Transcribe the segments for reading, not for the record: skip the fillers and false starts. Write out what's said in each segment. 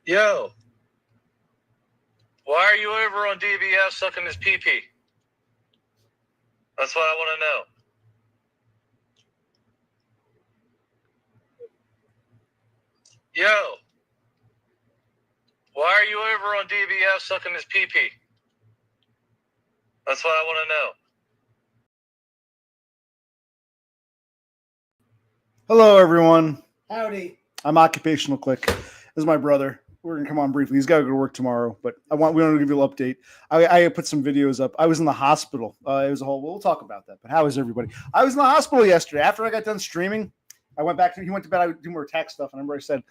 Yo, why are you over on DBS sucking his pee-pee? That's what I want to know. Yo, why are you over on DBS sucking his pee-pee? That's what I want to know. Hello, everyone. Howdy. I'm Occupational Click. This is my brother. We're going to come on briefly. He's got to go to work tomorrow, but we want to give you an update. I put some videos up. I was in the hospital. It was a whole, we'll talk about that, but how is everybody? I was in the hospital yesterday. After I got done streaming, he went to bed. I would do more tech stuff, and I remember I said,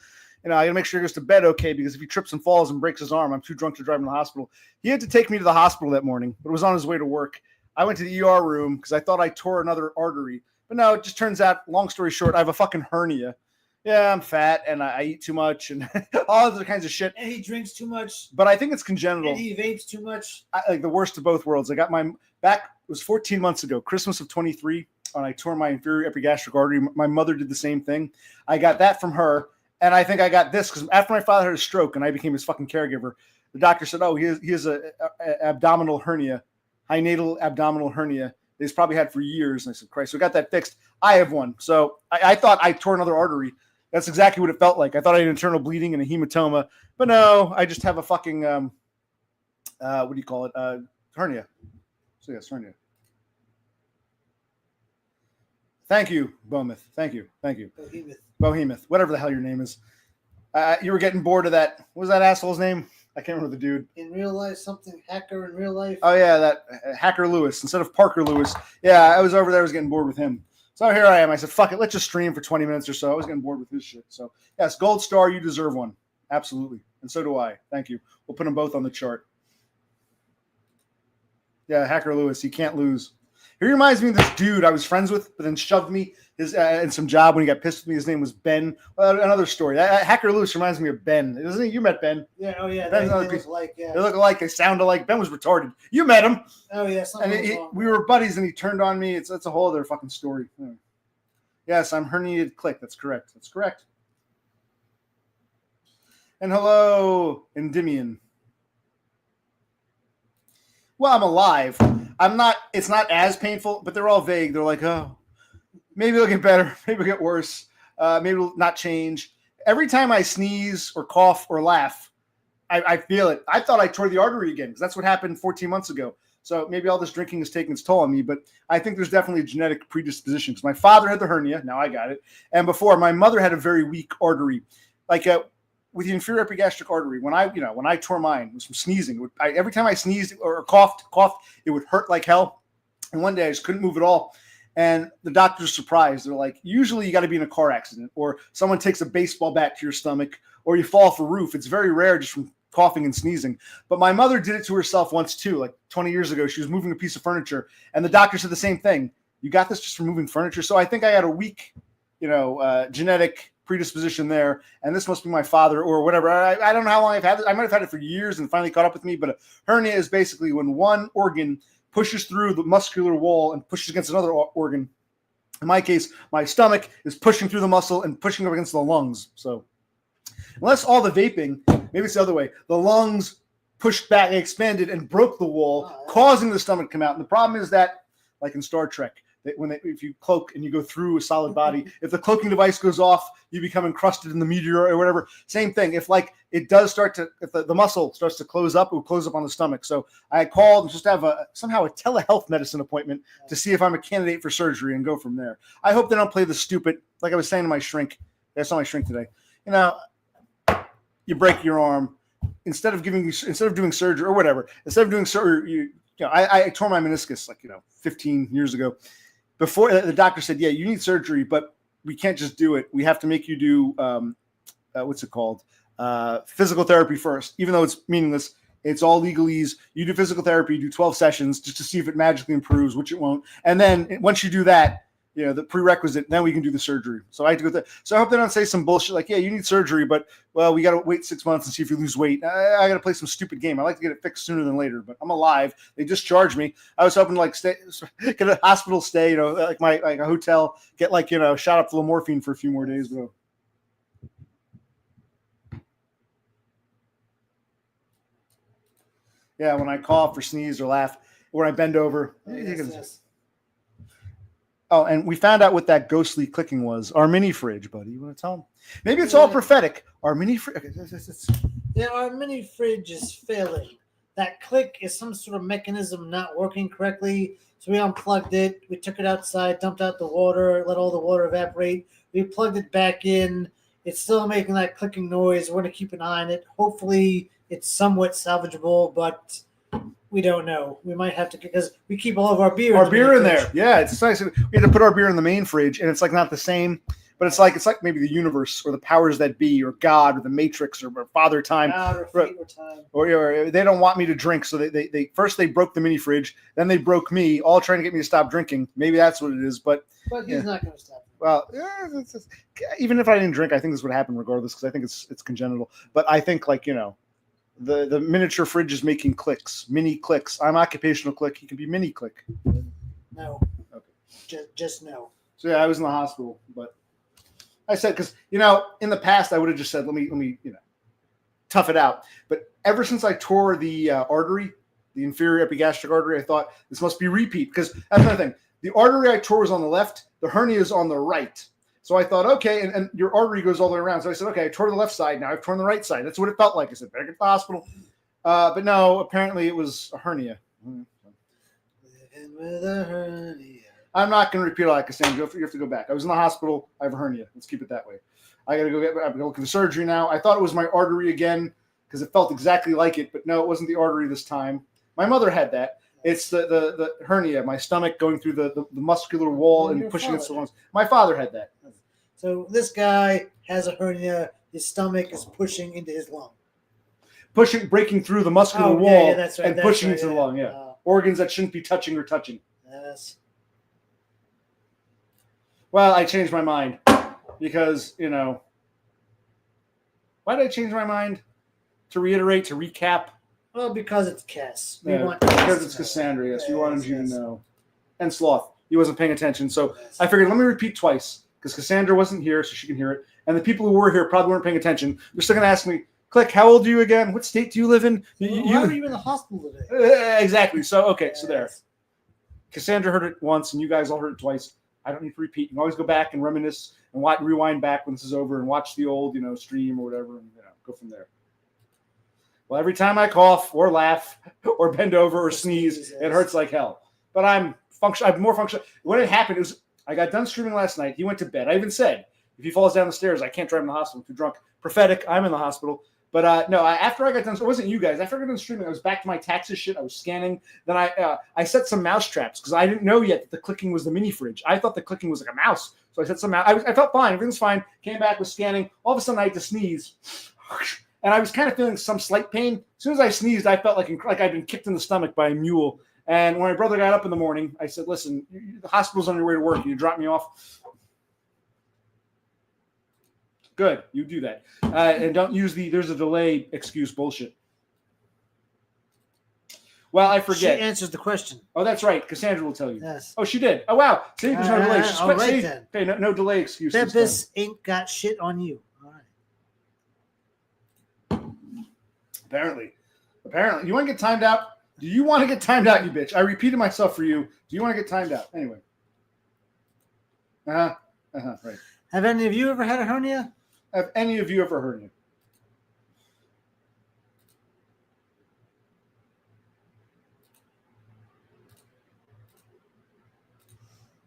I got to make sure he goes to bed okay, because if he trips and falls and breaks his arm, I'm too drunk to drive him to the hospital. He had to take me to the hospital that morning, but it was on his way to work. I went to the ER room because I thought I tore another artery. But no, it just turns out, long story short, I have a fucking hernia. Yeah, I'm fat and I eat too much and all other kinds of shit. And he drinks too much. But I think it's congenital. And he vapes too much. Like the worst of both worlds. I got my back, it was 14 months ago, Christmas of 23, when I tore my inferior epigastric artery. My mother did the same thing. I got that from her. And I think I got this because after my father had a stroke and I became his fucking caregiver, the doctor said, oh, he has a abdominal hernia, hiatal abdominal hernia. He's probably had for years. And I said, Christ, so I got that fixed. I have one. So I thought I tore another artery. That's exactly what it felt like. I thought I had internal bleeding and a hematoma. But no, I just have a fucking, what do you call it? Hernia. So yes, hernia. Thank you, Bohemoth. Thank you. Bohemoth. Whatever the hell your name is. You were getting bored of that. What was that asshole's name? I can't remember the dude. In real life, something hacker in real life. Oh, yeah, that Hacker Lewis instead of Parker Lewis. Yeah, I was over there. I was getting bored with him. So here I am. I said, fuck it. Let's just stream for 20 minutes or so. I was getting bored with his shit. So, yes, gold star. You deserve one. Absolutely. And so do I. Thank you. We'll put them both on the chart. Yeah, Hacker Lewis. He can't lose. He reminds me of this dude I was friends with, but then shoved me in some job when he got pissed with me. His name was Ben. Another story. Hacker Lewis reminds me of Ben. Isn't he? You met Ben. Yeah. Oh, yeah. They look alike. Yeah. They look alike. They sound alike. Ben was retarded. You met him. Oh, yeah. We were buddies, and he turned on me. It's a whole other fucking story. Yes, I'm herniated Click. That's correct. And hello, Endymion. Well, I'm alive. I'm not. It's not as painful, but they're all vague. They're like, oh, maybe it'll get better. Maybe it'll get worse. Maybe it'll not change. Every time I sneeze or cough or laugh, I feel it. I thought I tore the artery again because that's what happened 14 months ago. So maybe all this drinking is taking its toll on me, but I think there's definitely a genetic predisposition because my father had the hernia. Now I got it. And before, my mother had a very weak artery. Like with the inferior epigastric artery, when I tore mine, it was from sneezing. Every time I sneezed or coughed, it would hurt like hell. And one day I just couldn't move at all. And the doctors were surprised. They're like, usually you got to be in a car accident or someone takes a baseball bat to your stomach or you fall off a roof. It's very rare just from coughing and sneezing. But my mother did it to herself once too, like 20 years ago. She was moving a piece of furniture and the doctor said the same thing. You got this just from moving furniture. So I think I had a weak, genetic predisposition there, and this must be my father or whatever. I don't know how long I've had it. I might have had it for years and finally caught up with me, but a hernia is basically when one organ pushes through the muscular wall and pushes against another organ. In my case, my stomach is pushing through the muscle and pushing up against the lungs. So unless all the vaping, maybe it's the other way, the lungs pushed back, expanded, and broke the wall, causing the stomach to come out. And the problem is that, like in Star Trek, if you cloak and you go through a solid body, if the cloaking device goes off, you become encrusted in the meteor or whatever. Same thing. If it does start to, if the muscle starts to close up, it will close up on the stomach. So I called and just have somehow a telehealth medicine appointment to see if I'm a candidate for surgery and go from there. I hope they don't play the stupid, like I was saying to my shrink. I saw my shrink today. You break your arm instead of doing surgery or whatever. Instead of doing surgery, I tore my meniscus 15 years ago. Before the doctor said, yeah, you need surgery, but we can't just do it. We have to make you do, what's it called? Physical therapy first, even though it's meaningless. It's all legalese. You do physical therapy, do 12 sessions just to see if it magically improves, which it won't. And then once you do that, the prerequisite, then we can do the surgery. So I had to go there. So I hope they don't say some bullshit like, yeah, you need surgery, but well, we got to wait 6 months and see if you lose weight. I got to play some stupid game. I like to get it fixed sooner than later, but I'm alive. They discharged me. I was hoping to get a hospital stay, like a hotel, get shot up full of morphine for a few more days. But Yeah, when I cough or sneeze or laugh, when I bend over. Yes. Oh, and we found out what that ghostly clicking was. Our mini fridge, buddy. You want to tell them? Maybe it's all prophetic. Our mini fridge. Okay, Yeah, our mini fridge is failing. That click is some sort of mechanism not working correctly. So we unplugged it. We took it outside, dumped out the water, let all the water evaporate. We plugged it back in. It's still making that clicking noise. We're going to keep an eye on it. Hopefully, it's somewhat salvageable, but we don't know. We might have to, because we keep all of our beer. Our beer in fridge. there. Yeah, it's nice. We had to put our beer in the main fridge, and it's like not the same. But it's like maybe the universe or the powers that be or God or the Matrix or Father Time. God or fate or time. Or they don't want me to drink. So they first they broke the mini fridge. Then they broke me, all trying to get me to stop drinking. Maybe that's what it is. But he's not going to stop. Well, even if I didn't drink, I think this would happen regardless because I think it's congenital. But I think the miniature fridge is making clicks, mini clicks. I'm occupational click. He can be mini click. No. Okay. Just no. So yeah, I was in the hospital, but I said, because, in the past, I would have just said, let me, tough it out. But ever since I tore the artery, the inferior epigastric artery, I thought this must be repeat. Because that's another thing. The artery I tore was on the left. The hernia is on the right. So I thought, okay, and your artery goes all the way around. So I said, okay, I tore the left side. Now I've torn the right side. That's what it felt like. I said, better get to the hospital. But no, apparently it was a hernia. Living with a hernia. I'm not going to repeat all that, Cassandra. You have to go back. I was in the hospital. I have a hernia. Let's keep it that way. I got to go look at the surgery now. I thought it was my artery again because it felt exactly like it, but no, it wasn't the artery this time. My mother had that. It's the hernia, my stomach going through the muscular wall and pushing it so long. My father had that. So this guy has a hernia. His stomach is pushing into his lung. Breaking through the muscular wall that's right, and pushing into the lung. Yeah, organs that shouldn't be touching or touching. Yes. Well, I changed my mind because, why did I change my mind? To reiterate, to recap. Well, because it's Cass. Because it's Cassandra, yes. We wanted you to know. And Sloth. He wasn't paying attention. So I figured, let me repeat twice because Cassandra wasn't here, so she can hear it. And the people who were here probably weren't paying attention. They're still going to ask me, Click, how old are you again? What state do you live in? Why were you in the hospital today? Exactly. So, okay, so there. Cassandra heard it once, and you guys all heard it twice. I don't need to repeat. You can always go back and reminisce and rewind back when this is over and watch the old, stream or whatever, and go from there. Well, every time I cough or laugh or bend over or sneeze, it hurts like hell. But I'm more functional. When it happened, I got done streaming last night. He went to bed. I even said, if he falls down the stairs, I can't drive him to the hospital. I'm too drunk. Prophetic. I'm in the hospital. But no, after I got done, it wasn't you guys. After I got done streaming, I was back to my taxes shit. I was scanning. Then I set some mouse traps because I didn't know yet that the clicking was the mini fridge. I thought the clicking was like a mouse. So I set some mouse. I felt fine. Everything's fine. Came back, was scanning. All of a sudden, I had to sneeze. And I was kind of feeling some slight pain. As soon as I sneezed, I felt like I'd been kicked in the stomach by a mule. And when my brother got up in the morning, I said, listen, the hospital's on your way to work. Can you drop me off? Good, you do that. And don't use there's a delay excuse bullshit. Well, I forget. She answers the question. Oh, that's right. Cassandra will tell you. Yes. Oh, she did. Oh, wow. See, there's no delay. All right, then. Okay, no delay excuse. This ain't got shit on you. All right. Apparently. You want to get timed out? Do you want to get timed out, you bitch? I repeated myself for you. Do you want to get timed out? Anyway. Right. Have any of you ever had a hernia? Have any of you ever heard it?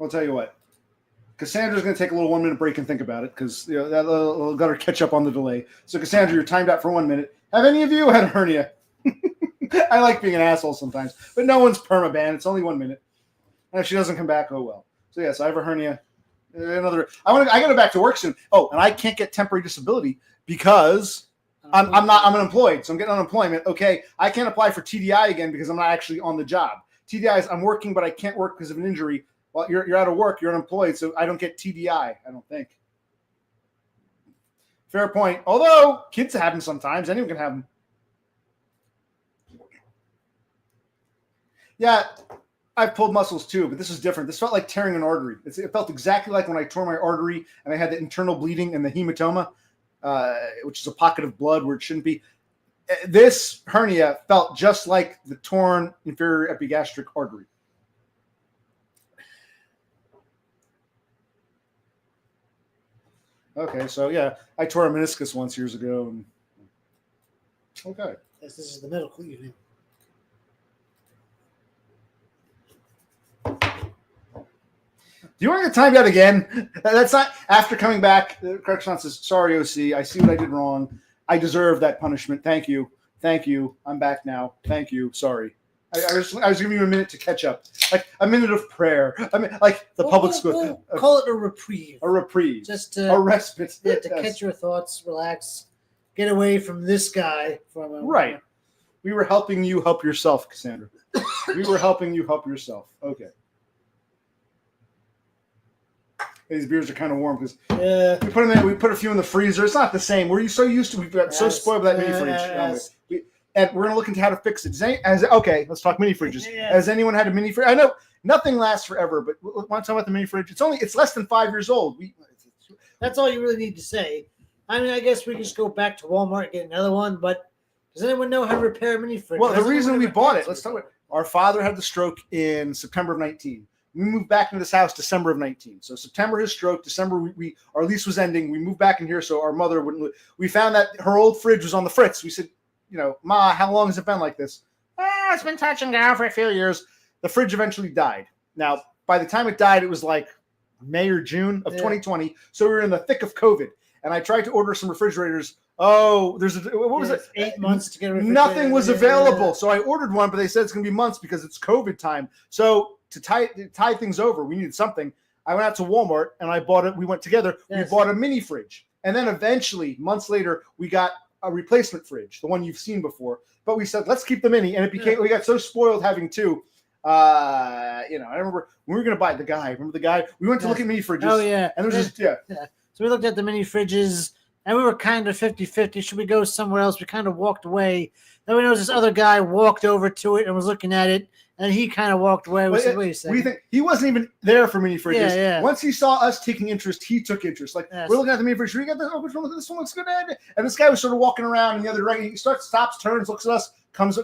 I'll tell you what. Cassandra's going to take a little 1 minute break and think about it because that'll got her catch up on the delay. So, Cassandra, you're timed out for 1 minute. Have any of you had a hernia? I like being an asshole sometimes, but no one's perma-banned. It's only 1 minute. And if she doesn't come back, oh well. So, yes, I have a hernia. I got to go back to work soon. Oh, and I can't get temporary disability because I'm unemployed. So I'm getting unemployment. Okay, I can't apply for TDI again because I'm not actually on the job. TDI is I'm working, but I can't work because of an injury. Well, you're out of work. You're unemployed, so I don't get TDI. I don't think. Fair point. Although kids have them sometimes. Anyone can have them. Yeah. I've pulled muscles too, but this is different. This felt like tearing an artery. It felt exactly like when I tore my artery and I had the internal bleeding and the hematoma, which is a pocket of blood where it shouldn't be. this hernia felt just like the torn inferior epigastric artery. Okay, so yeah, I tore a meniscus once years ago. And... Okay. Yes, this is the medical evening. Do you want to time that again? That's not after coming back. The correction says, "Sorry, OC. I see what I did wrong. I deserve that punishment. Thank you. Thank you. I'm back now. Thank you. Sorry. I was giving you a minute to catch up, like a minute of prayer. I mean, like the public school. Call it a reprieve. A reprieve. Just a respite. Yeah, to catch your thoughts, relax, get away from this guy. Right. We were helping you help yourself, Cassandra. We were helping you help yourself. Okay. These beers are kind of warm because we put them in. We put a few in the freezer. It's not the same. We're so used to. We've got so spoiled with that mini fridge. And we're gonna look into how to fix it. Okay, let's talk mini fridges. Yeah. Has anyone had a mini fridge? I know nothing lasts forever, but want to talk about the mini fridge? It's less than 5 years old. That's all you really need to say. I mean, I guess we can just go back to Walmart and get another one. But does anyone know how to repair a mini fridge? Well, the reason we bought it. Let's talk about. Our father had the stroke in September of 19. We moved back into this house December of 19. So September his stroke, December our lease was ending. We moved back in here so our mother wouldn't. We found that her old fridge was on the fritz. We said, Ma, how long has it been like this? It's been touch and go for a few years. The fridge eventually died. Now, by the time it died, it was like May or June of 2020. So we were in the thick of COVID. And I tried to order some refrigerators. Oh, what was it? 8 months to get a refrigerator. Nothing was available. So I ordered one, but they said it's going to be months because it's COVID time. So to tie things over, we needed something. I went out to Walmart and I bought it. We went together. Yes. We bought a mini fridge. And then eventually, months later, we got a replacement fridge, the one you've seen before. But we said, let's keep the mini. And it became, we got so spoiled having two. I remember when we were going to buy the guy. Remember the guy? We went to look at mini fridges. Oh, yeah. And there was So we looked at the mini fridges and we were kind of 50-50. Should we go somewhere else? We kind of walked away. Then we noticed this other guy walked over to it and was looking at it. And he kind of walked away. We said, wait a second. We think he wasn't even there for mini fridges. Yeah. Once he saw us taking interest, he took interest. Like, we're looking at the mini fridge. We got this. Oh, which one? This one looks good. And this guy was sort of walking around in the other direction. He stops, turns, looks at us, comes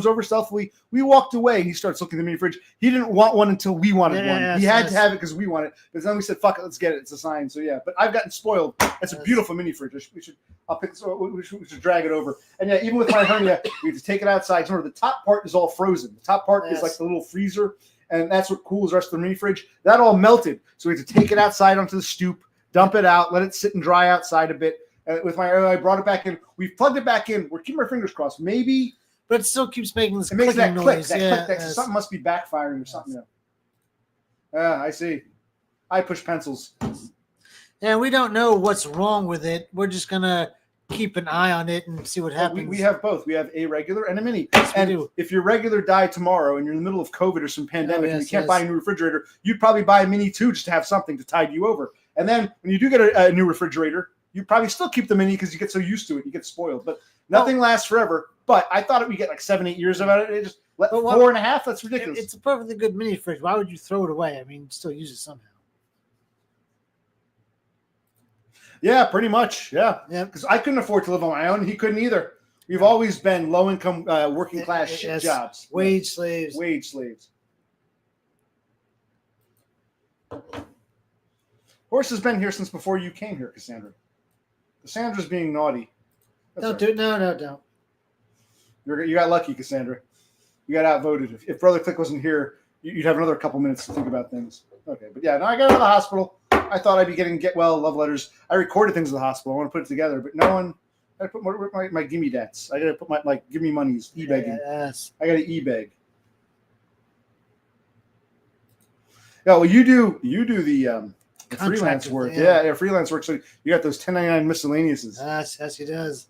over stealthily. We walked away. He starts looking at the mini fridge. He didn't want one until we wanted one. He had to have it because we wanted it. But then we said, "Fuck it, let's get it. It's a sign." So yeah. But I've gotten spoiled. It's a beautiful mini fridge. I'll pick. We should drag it over. And yeah, even with my hernia, we have to take it outside. Remember, the top part is all frozen. The top part is like the little freezer, and that's what cools the rest of the mini fridge. That all melted, so we have to take it outside onto the stoop, dump it out, let it sit and dry outside a bit. I brought it back in. We've plugged it back in. We're keeping our fingers crossed. Maybe. But it still keeps making this clicking that noise. Click. So something must be backfiring or something. I see. I push pencils. Yeah, we don't know what's wrong with it. We're just going to keep an eye on it and see what happens. We have both. We have a regular and a mini. Yes, and we do. If your regular died tomorrow and you're in the middle of COVID or some pandemic and you can't buy a new refrigerator, you'd probably buy a mini too just to have something to tide you over. And then when you do get a new refrigerator, you probably still keep the mini because you get so used to it. You get spoiled. But nothing lasts forever. But I thought we get like 7-8 years out of it. It just 4.5. That's ridiculous. It's a perfectly good mini fridge. Why would you throw it away? I mean, still use it somehow. Yeah, pretty much. Yeah, because I couldn't afford to live on my own. He couldn't either. We've always been low income, working class jobs. Wage slaves. Horse has been here since before you came here, Cassandra. Cassandra's being naughty. Don't do it. No, don't. You got lucky, Cassandra. You got outvoted. If Brother Click wasn't here, you'd have another couple minutes to think about things. Okay, but yeah, no, I got out of the hospital. I thought I'd be getting get well love letters. I recorded things at the hospital. I want to put it together, but no one. I put my gimme debts. I got to put my give me monies e-begging. Yes. I got to e-beg. Yeah, well, you do the freelance work. Yeah, freelance work. So you got those 1099 miscellaneouses. Yes, he does.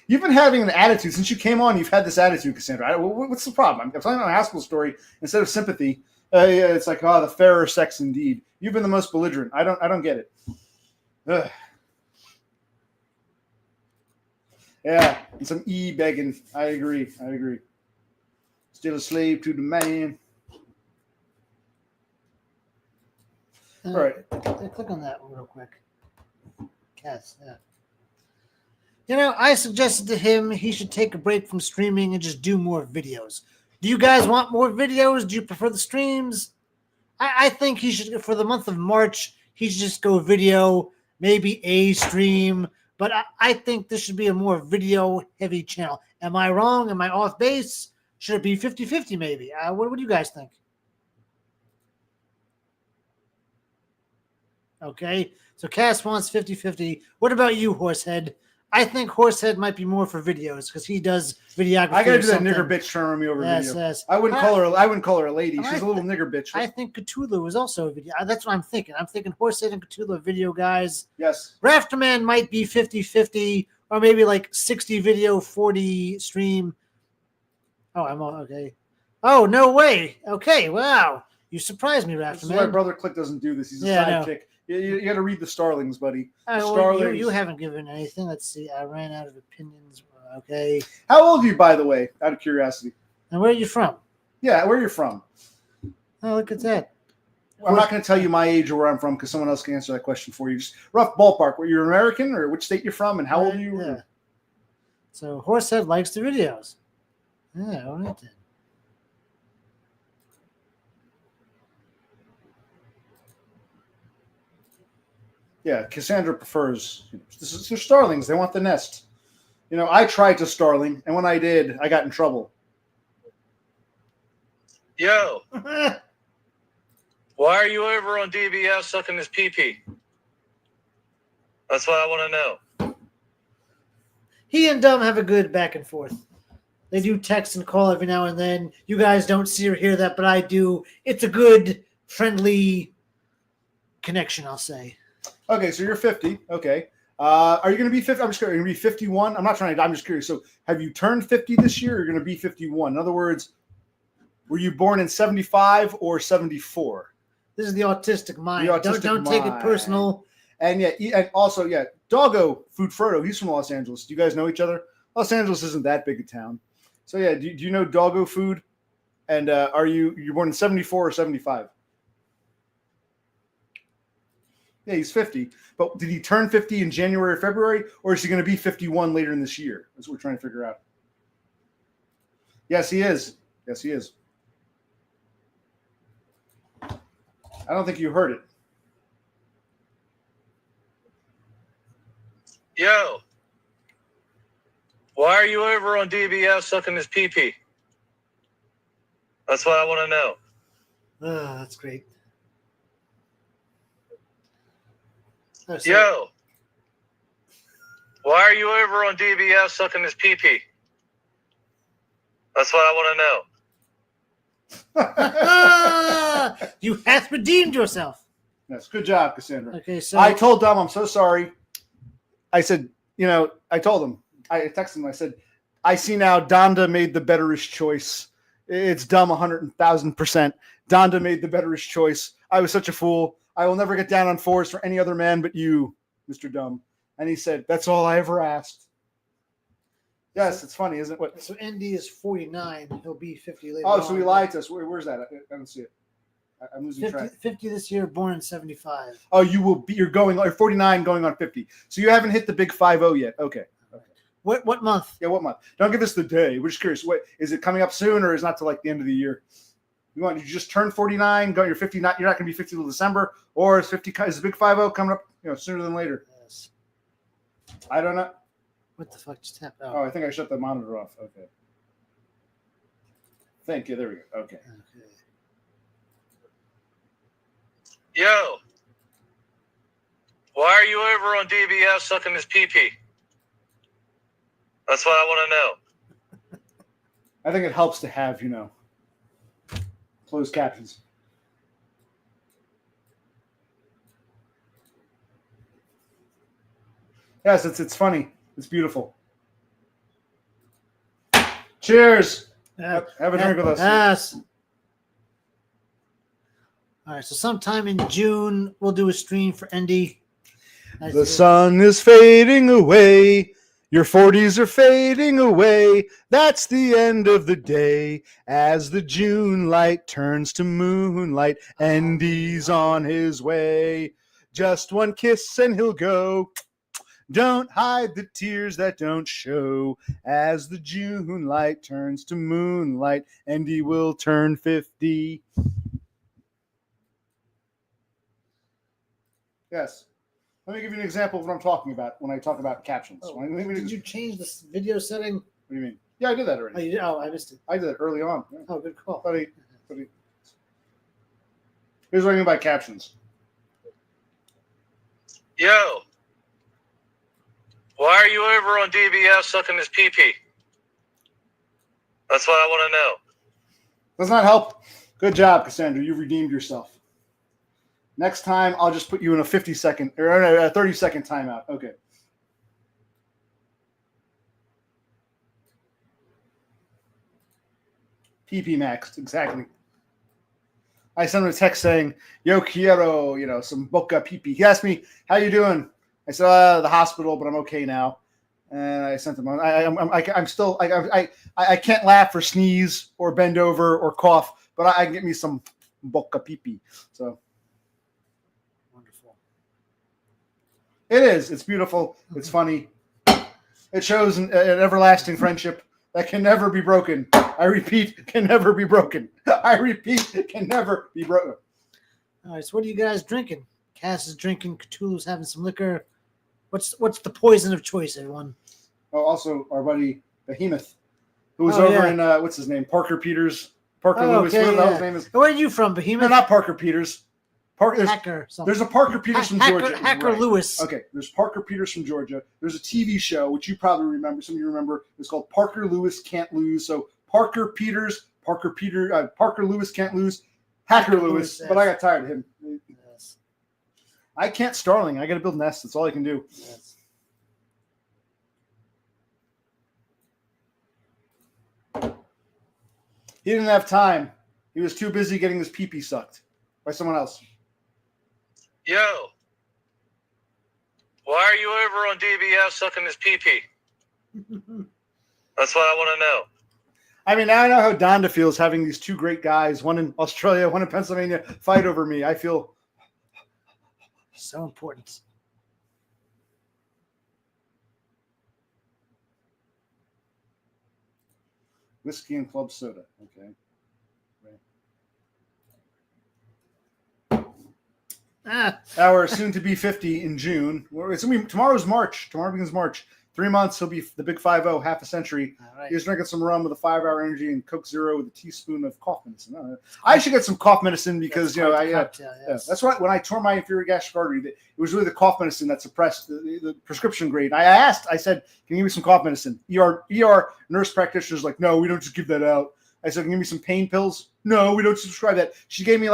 You've been having an attitude since you came on. You've had this attitude, Cassandra. What's the problem? I'm telling you a hospital story instead of sympathy. It's like, the fairer sex indeed. You've been the most belligerent. I don't get it. Ugh. Yeah, and some begging. I agree. Still a slave to the man. Right. Click on that one real quick. Cats. Yeah. I suggested to him he should take a break from streaming and just do more videos. Do you guys want more videos? Do you prefer the streams? I think he should, for the month of March, he should just go video, maybe a stream. But I think this should be a more video-heavy channel. Am I wrong? Am I off base? Should it be 50-50 maybe? What do you guys think? Okay, so Cass wants 50-50. What about you, Horsehead? I think Horsehead might be more for videos because he does videography. I gotta do that nigger bitch turn me over video. Yes. I wouldn't call her a lady. She's a little nigger bitch. I think Cthulhu is also a video. That's what I'm thinking. I'm thinking Horsehead and Cthulhu are video guys. Yes. Rafterman might be 50-50 or maybe like 60 video, 40 stream. Oh, I'm okay. Oh, no way. Okay, wow. You surprised me, Rafterman. This is why Brother Click doesn't do this. He's a sidekick. You got to read the Starlings, buddy. Starlings. You haven't given anything. Let's see. I ran out of opinions. Okay. How old are you, by the way, out of curiosity? And where are you from? Yeah, where are you from? Oh, look at that. I'm not going to tell you my age or where I'm from because someone else can answer that question for you. Just rough ballpark. Were you American or which state you're from and how old are you? Yeah. So Horsehead likes the videos. Yeah, all right then. Yeah, Cassandra prefers. They're starlings. They want the nest. I tried to starling, and when I did, I got in trouble. Yo, why are you over on DBS sucking his pee-pee? That's what I want to know. He and Dumb have a good back and forth. They do text and call every now and then. You guys don't see or hear that, but I do. It's a good, friendly connection, I'll say. Okay, so you're 50. Okay. Are you going to be 50? I'm just curious. Are you going to be 51? I'm just curious. So have you turned 50 this year or are you going to be 51? In other words, were you born in 75 or 74? This is the autistic mind. Don't take it personal. And also, Doggo Food Frodo, he's from Los Angeles. Do you guys know each other? Los Angeles isn't that big a town. So do you know Doggo Food? And you're born in 74 or 75? Yeah, he's 50. But did he turn 50 in January or February, or is he going to be 51 later in this year? That's what we're trying to figure out. Yes, he is. Yes, he is. I don't think you heard it. Yo, why are you over on DBS sucking his pee-pee? That's what I want to know. That's great. Yo, why are you over on DBS sucking his pee-pee? That's what I want to know. You have redeemed yourself. Yes, good job, Cassandra. Okay, so I told Dom, I'm so sorry. I said, I told him, I texted him, I said, I see now Donda made the betterest choice. It's dumb 100,000%. Donda made the betterest choice. I was such a fool. I will never get down on fours for any other man but you, Mr. Dumb. And he said, that's all I ever asked. Yes, it's funny, isn't it? What? So Andy is 49. He'll be 50 later. Oh, so he lied to us. Where's that? I don't see it. I'm losing 50, track. 50 this year, born in 75. Oh, you're 49 going on 50. So you haven't hit the big 50 yet. Okay. What month? Yeah, what month? Don't give us the day. We're just curious. What is it coming up soon or is it not till like the end of the year? You just turn 49, you're 50, you're not going to be 50 till December, or is the big 50 coming up, sooner than later? Yes. I don't know. What the fuck just happened? Oh, I think I shut the monitor off. Okay. Thank you. There we go. Okay. Yo, why are you over on DBS sucking his pee-pee? That's what I want to know. I think it helps to have, closed captions. Yes, it's funny. It's beautiful. Cheers. Have a drink with us. Yes. All right, so sometime in June, we'll do a stream for Andy. The sun is fading away. Your 40s are fading away. That's the end of the day. As the June light turns to moonlight, and he's on his way. Just one kiss and he'll go. Don't hide the tears that don't show. As the June light turns to moonlight, and he will turn 50. Yes. Let me give you an example of what I'm talking about when I talk about captions. Oh, did you change this video setting? What do you mean? Yeah, I did that already. Oh, you did? Oh, I missed it. I did it early on. Yeah. Oh, good call. Buddy. Here's what I mean by captions. Yo, why are you over on DBS sucking his pee-pee? That's what I want to know. Does not help. Good job, Cassandra. You redeemed yourself. Next time, I'll just put you in a 50-second or a 30-second timeout. Okay. PP Max, exactly. I sent him a text saying, "Yo quiero, some boca pipi." He asked me, "How you doing?" I said, "The hospital, but I'm okay now." And I sent him on. I can't laugh or sneeze or bend over or cough, but I can get me some boca pipi. So. It is. It's beautiful. It's funny. It shows an everlasting friendship that can never be broken. I repeat, can never be broken. I repeat, can never be broken. All right, so what are you guys drinking? Cass is drinking. Cthulhu's having some liquor. What's the poison of choice, everyone? Oh, also, our buddy Behemoth, who was over in, what's his name? Parker Peters. Parker Lewis. Okay, Whatever his name is. Where are you from, Behemoth? No, not Parker Peters. Hacker. There's a Parker Peters from Georgia. Hacker right. Lewis. Okay, there's Parker Peters from Georgia. There's a TV show, which you probably remember. Some of you remember. It's called Parker Lewis Can't Lose. So Parker Peters, Parker Lewis Can't Lose, Hacker Lewis. Yes. But I got tired of him. Yes. I can't Starling. I got to build nests. That's all I can do. Yes. He didn't have time. He was too busy getting his pee-pee sucked by someone else. Yo, why are you over on DBS sucking his pee-pee? That's what I want to know. I mean, now I know how Donda feels having these two great guys, one in Australia, one in Pennsylvania, fight over me. I feel so important. Whiskey and club soda. Okay. Our soon-to-be 50 in June. It's gonna be tomorrow's March. Tomorrow begins March. 3 months, he'll be the big 5-0, half a century. All right. He's drinking some rum with a 5-hour energy and Coke Zero with a teaspoon of cough medicine. I should get some cough medicine because that's why when I tore my inferior gastric artery, it was really the cough medicine that suppressed the prescription grade. I said, "Can you give me some cough medicine?" ER nurse practitioner's like, "No, we don't just give that out." I said, "Can you give me some pain pills?" "No, we don't subscribe that." She gave me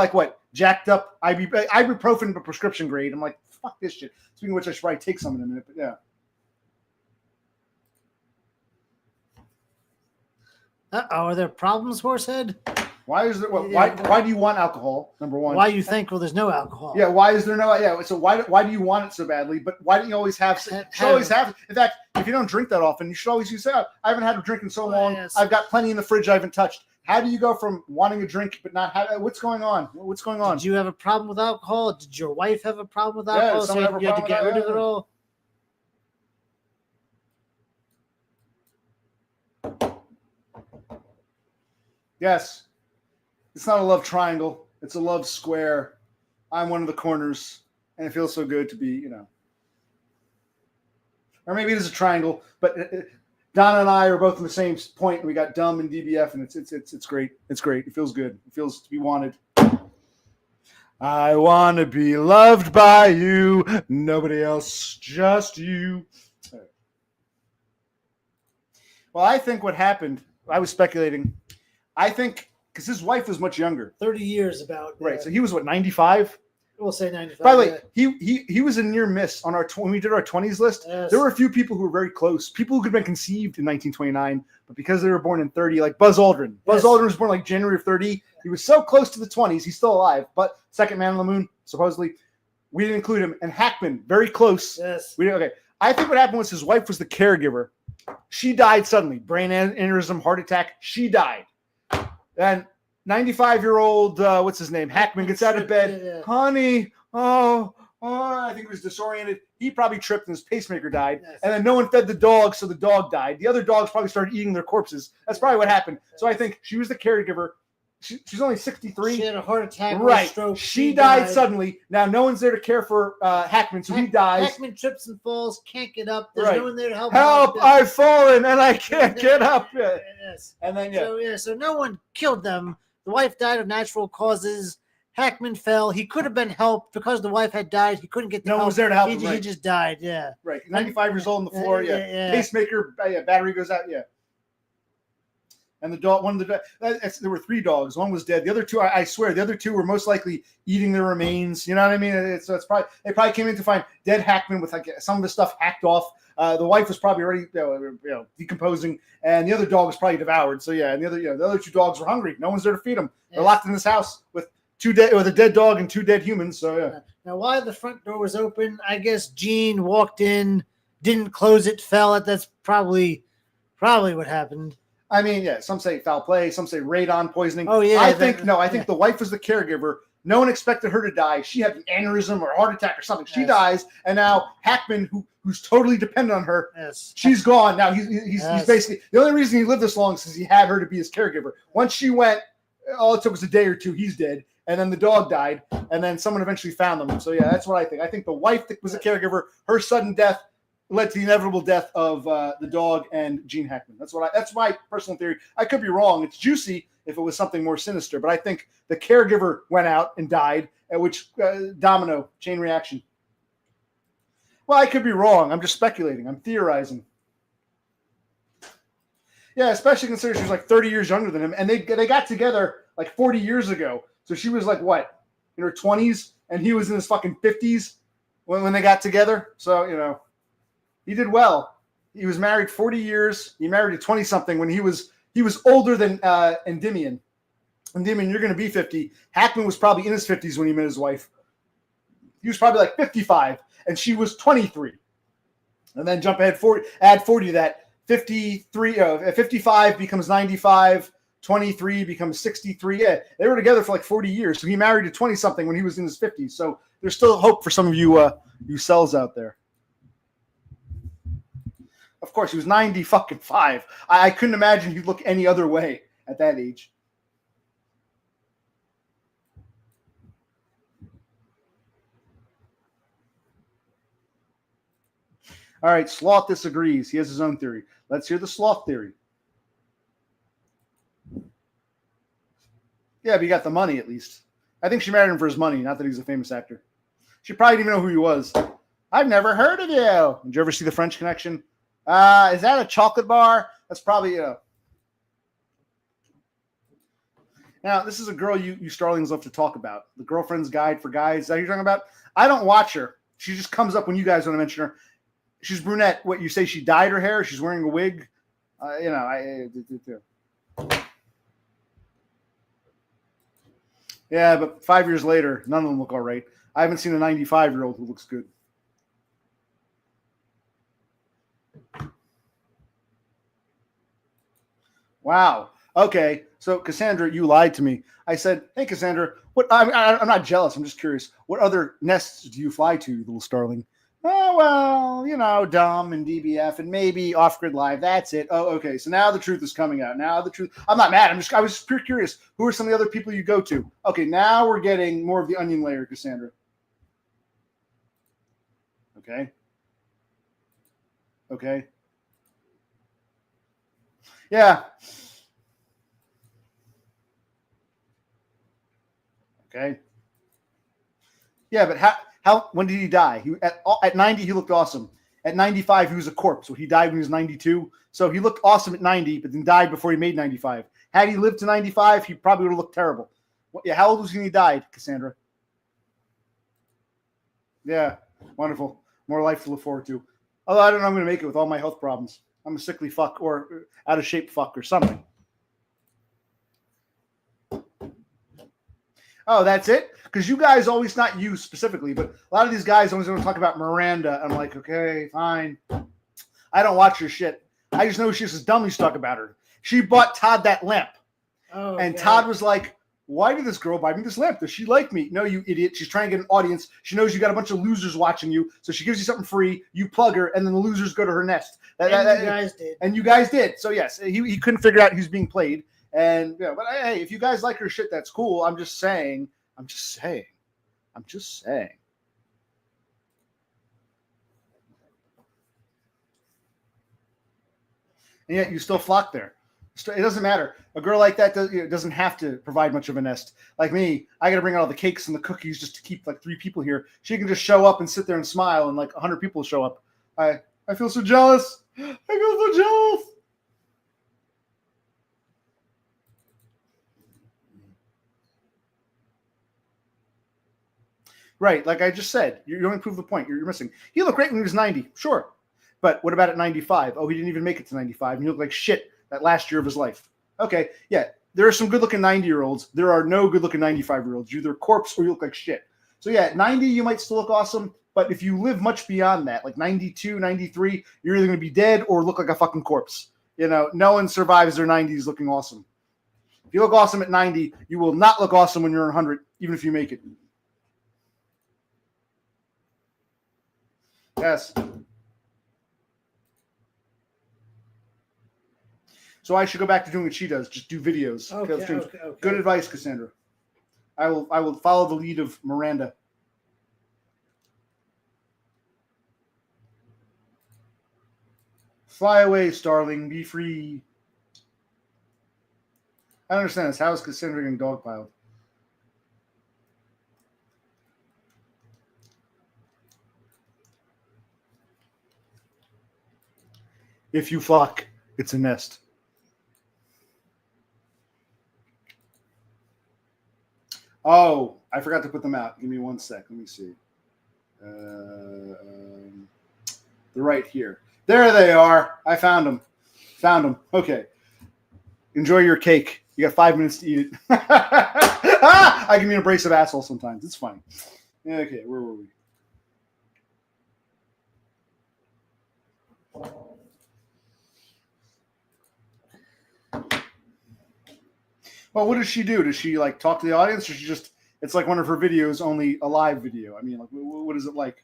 jacked up ibuprofen, but prescription grade. I'm like, fuck this shit. Speaking of which, I should probably take some in a minute, but yeah. Are there problems, Horsehead? Why is there? Why do you want alcohol? Number one. Why you think? Well, there's no alcohol. Yeah. Why is there no? Yeah. So why do you want it so badly? But why don't you always have? You should always have. In fact, if you don't drink that often, you should always use that. I haven't had a drink in so long. Yes. I've got plenty in the fridge I haven't touched. How do you go from wanting a drink but not have? What's going on? What's going on? Did you have a problem with alcohol? Did your wife have a problem with alcohol? Yeah, so you had to get rid of it all? Yes. It's not a love triangle. It's a love square. I'm one of the corners, and it feels so good to be, Or maybe it is a triangle, but Donna and I are both in the same point, and we got dumb and DBF, and it's great. It's great. It feels good. It feels to be wanted. I want to be loved by you, nobody else, just you. Well, I think what happened, I was speculating, I think, because his wife was much younger. 30 years about. Right, so he was, 95? We'll say 95. By the way, he was a near miss on when we did our 20s list. Yes. There were a few people who were very close. People who could have been conceived in 1929, but because they were born in 30, like Buzz Aldrin. Buzz Aldrin was born January of 30. He was so close to the 20s. He's still alive, but second man on the moon, supposedly. We didn't include him. And Hackman, very close. Yes. Okay. I think what happened was his wife was the caregiver. She died suddenly. Brain aneurysm, heart attack. She died. And 95-year-old, what's his name? Hackman gets out of bed. Honey, oh, I think he was disoriented. He probably tripped and his pacemaker died. Yes. And then no one fed the dog, so the dog died. The other dogs probably started eating their corpses. That's probably what happened. So I think she was the caregiver. She's only 63. She had a heart attack. Right. Stroke. She died suddenly. Now no one's there to care for Hackman, so he dies. Hackman trips and falls, can't get up. There's no one there to help. Help! I've fallen and I can't get up. Yes. And then So no one killed them. The wife died of natural causes. Hackman fell. He could have been helped because the wife had died. He couldn't get the help. No one was there to help him. He just died. Yeah. Right. 95 years old on the floor. Pacemaker. Battery goes out. Yeah. And the dog. There were 3 dogs. One was dead. The other 2, I swear, the other 2 were most likely eating their remains. You know what I mean? It's probably they probably came in to find dead Hackman with like some of the stuff hacked off. The wife was probably already decomposing, and the other dog was probably devoured. So yeah, and the other 2 dogs were hungry. No one's there to feed them. They're locked in this house with a dead dog and 2 dead humans. So yeah. Now, while the front door was open, I guess Gene walked in, didn't close it, fell. That's probably what happened. I mean, yeah. Some say foul play. Some say radon poisoning. Oh yeah. I think the wife was the caregiver. No one expected her to die. She had an aneurysm or a heart attack or something. She dies, and now Hackman, who's totally dependent on her, she's gone. Now he's basically the only reason he lived this long is because he had her to be his caregiver. Once she went, all it took was a day or 2. He's dead. And then the dog died, and then someone eventually found them. So yeah, that's what I think. I think the wife was a caregiver. Her sudden death led to the inevitable death of the dog and Gene Hackman. That's my personal theory. I could be wrong. It's juicy if it was something more sinister, but I think the caregiver went out and died, at which domino chain reaction. Well, I could be wrong. I'm just speculating. I'm theorizing. Yeah, especially considering she was like 30 years younger than him, and they got together like 40 years ago. So she was like, what, in her 20s, and he was in his fucking 50s when they got together. So, he did well. He was married 40 years. He married a 20-something when he was older than Endymion. Endymion, you're going to be 50. Hackman was probably in his 50s when he met his wife. He was probably like 55, and she was 23. And then add 40 to that. 55 becomes 95. 23 becomes 63. Yeah, they were together for like 40 years. So he married a 20-something when he was in his 50s. So there's still hope for some of you cells out there. Of course, he was 95. I couldn't imagine he'd look any other way at that age. All right, Sloth disagrees. He has his own theory. Let's hear the Sloth theory. Yeah, but he got the money at least. I think she married him for his money, not that he's a famous actor. She probably didn't even know who he was. I've never heard of you. Did you ever see The French Connection? Is that a chocolate bar? That's probably, Now, this is a girl you starlings love to talk about. The Girlfriend's Guide for Guys. Is that who you're talking about? I don't watch her. She just comes up when you guys want to mention her. She's brunette. What, you say she dyed her hair? She's wearing a wig? Yeah, but 5 years later, none of them look all right. I haven't seen a 95-year-old who looks good. Wow. Okay. So, Cassandra, you lied to me. I said, hey, Cassandra, I'm not jealous. I'm just curious. What other nests do you fly to, little starling? Oh, well, Dumb and DBF and maybe Off-Grid Live. That's it. Oh, okay. So now the truth is coming out. Now the truth. I'm not mad. I was just pure curious. Who are some of the other people you go to? Okay, now we're getting more of the onion layer, Cassandra. Okay. Okay. Yeah. Okay. Yeah, but how? When did he die? At 90, he looked awesome. At 95, he was a corpse. So he died when he was 92. So he looked awesome at 90, but then died before he made 95. Had he lived to 95, he probably would have looked terrible. How old was he when he died, Cassandra? Yeah, wonderful. More life to look forward to. Although I don't know I'm going to make it with all my health problems. I'm a sickly fuck or out of shape fuck or something. Oh, that's it? Because you guys always, not you specifically, but a lot of these guys always want to talk about Miranda. I'm like, okay, fine. I don't watch your shit. I just know she's as dumb as talk about her. She bought Todd that lamp. Oh, And Todd was like, why did this girl buy me this lamp? Does she like me? No, you idiot. She's trying to get an audience. She knows you got a bunch of losers watching you, so she gives you something free. You plug her, and then the losers go to her nest. You guys did. And you guys did. So, yes, he couldn't figure out who's being played. And, you know, but hey, if you guys like her shit, that's cool. I'm just saying. And yet you still flock there. It doesn't matter. A girl like that doesn't have to provide much of a nest. Like me, I got to bring out all the cakes and the cookies just to keep like 3 people here. She can just show up and sit there and smile, and like 100 people show up. I feel so jealous. I feel so jealous. Right, like I just said, you only prove the point. You're missing. He looked great when he was 90, sure. But what about at 95? Oh, he didn't even make it to 95. And he looked like shit that last year of his life. Okay, yeah, there are some good-looking 90-year-olds. There are no good-looking 95-year-olds. You're either a corpse or you look like shit. So yeah, at 90, you might still look awesome. But if you live much beyond that, like 92, 93, you're either going to be dead or look like a fucking corpse. You know, no one survives their 90s looking awesome. If you look awesome at 90, you will not look awesome when you're 100, even if you make it. Yes. So I should go back to doing what she does, just do videos. Okay. Good advice, Cassandra. I will follow the lead of Miranda. Fly away, starling, be free. I don't understand this. How is Cassandra getting dogpiled? If you flock, it's a nest. Oh, I forgot to put them out. Give me 1 sec. Let me see. They're right here. There they are. I found them. Okay. Enjoy your cake. You got 5 minutes to eat it. I can be an abrasive asshole sometimes. It's funny. Okay, where were we? Well, what does she do? Does she like talk to the audience, or she just? It's like one of her videos, only a live video. I mean, like, what is it like?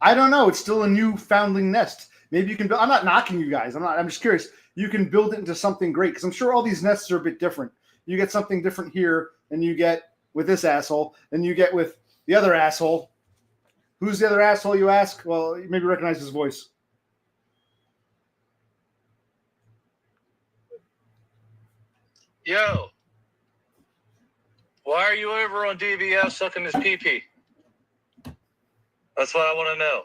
I don't know. It's still a new foundling nest. Maybe you can build. I'm not knocking you guys. I'm just curious. You can build it into something great because I'm sure all these nests are a bit different. You get something different here than you get with this asshole, than you get with the other asshole. Who's the other asshole, you ask? Well, you maybe recognize his voice. Yo, why are you over on DBS sucking his pee-pee? That's what I want to know.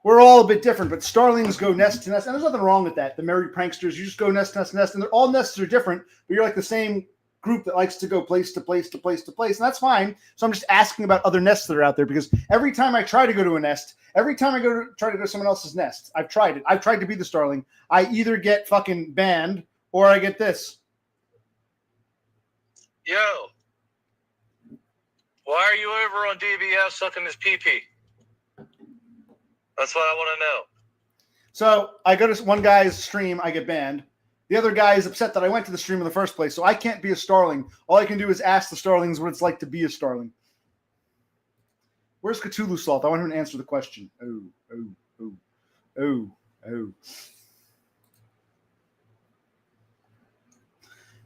We're all a bit different, but starlings go nest to nest, and there's nothing wrong with that. The merry pranksters, you just go nest to nest to nest, and all nests are different, but you're like the same group that likes to go place to place to place to place, and that's fine. So I'm just asking about other nests that are out there, because every time I try to go to a nest, every time I try to go to someone else's nest, I've tried it. I've tried to be the starling. I either get fucking banned or I get this. Yo, why are you over on DBS sucking his pee-pee? That's what I want to know. So I go to one guy's stream, I get banned. The other guy is upset that I went to the stream in the first place, so I can't be a starling. All I can do is ask the starlings what it's like to be a starling. Where's Cthulhu Salt? I want him to answer the question. Oh.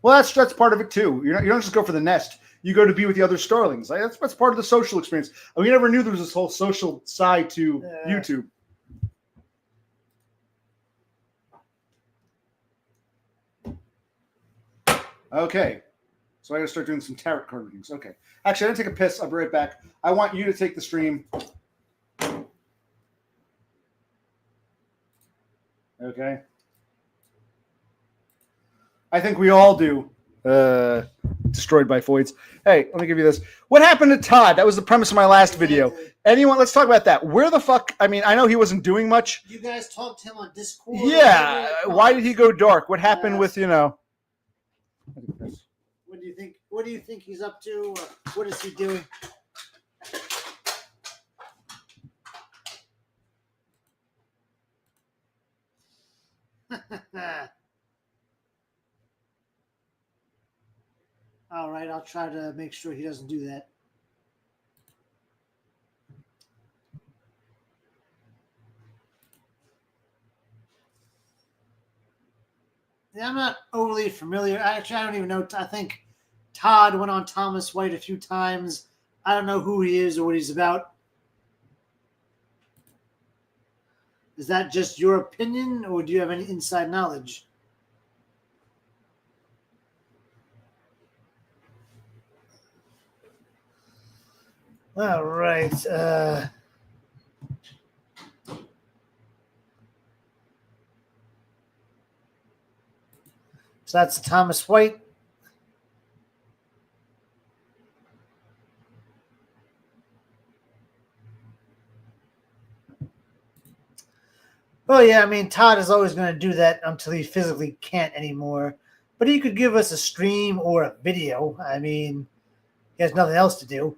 Well, that's part of it too. You don't just go for the nest. You go to be with the other starlings. That's part of the social experience. We never knew there was this whole social side to YouTube. Okay. So I got to start doing some tarot card readings. Okay. Actually, I didn't take a piss. I'll be right back. I want you to take the stream. Okay. I think we all do. destroyed by Foids. Hey, let me give you this. What happened to Todd? That was the premise of my last video. Anyone? Let's talk about that. Where the fuck? I mean, I know he wasn't doing much. You guys talked to him on Discord. Yeah. Why did he go dark? What happened with, you know? What do you think? What do you think he's up to? What is he doing? All right, I'll try to make sure he doesn't do that. Yeah, I'm not overly familiar. Actually, I don't even know. I think Todd went on Thomas White a few times. I don't know who he is or what he's about. Is that just your opinion, or do you have any inside knowledge? All right. So that's Thomas White. Well, yeah, I mean, Todd is always going to do that until he physically can't anymore. But he could give us a stream or a video. I mean, he has nothing else to do.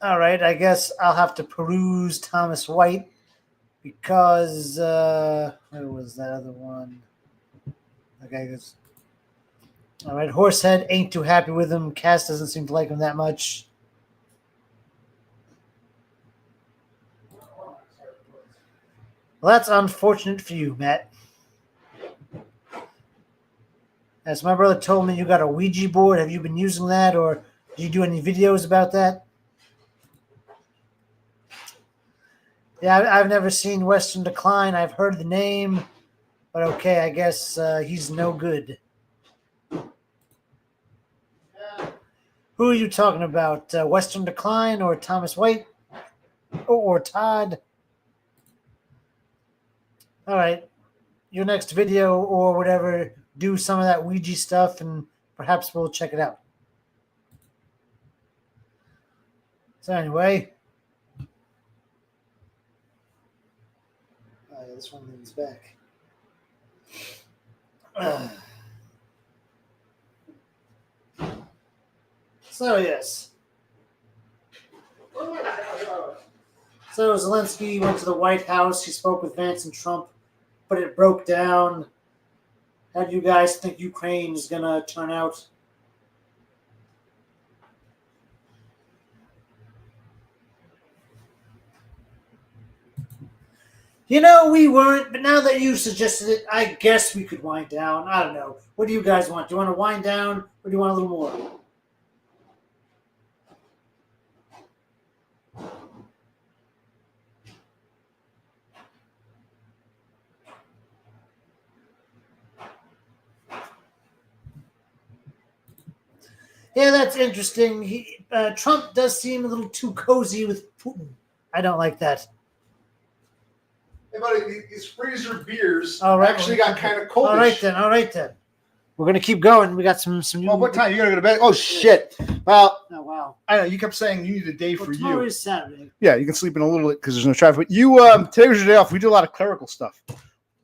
All right, I guess I'll have to peruse Thomas White because where was that other one? Okay, all right. Horsehead ain't too happy with him. Cass doesn't seem to like him that much. Well, that's unfortunate for you, Matt. As my brother told me, you got a Ouija board. Have you been using that, or did you do any videos about that? Yeah, I've never seen Western Decline. I've heard the name, but okay, I guess he's no good. Who are you talking about? Western Decline or Thomas White? Or Todd? All right, your next video or whatever, do some of that Ouija stuff and perhaps we'll check it out. So anyway. Oh, yeah, this one leans back. So, yes. So Zelensky went to the White House. He spoke with Vance and Trump, but it broke down. How do you guys think Ukraine is going to turn out? You know, we weren't, but now that you suggested it, I guess we could wind down. I don't know. What do you guys want? Do you want to wind down, or do you want a little more? Yeah, that's interesting. Trump does seem a little too cozy with Putin. I don't like that. Hey, buddy, these freezer beers right, actually got kind of cold. All right, then. We're going to keep going. We got some new... Well, what time? You got to go to bed? Oh, shit. Well, oh, wow. I know. You kept saying you need a day for you. Tomorrow is Saturday. Yeah, you can sleep in a little bit because there's no traffic. But you, today was your day off. We did a lot of clerical stuff.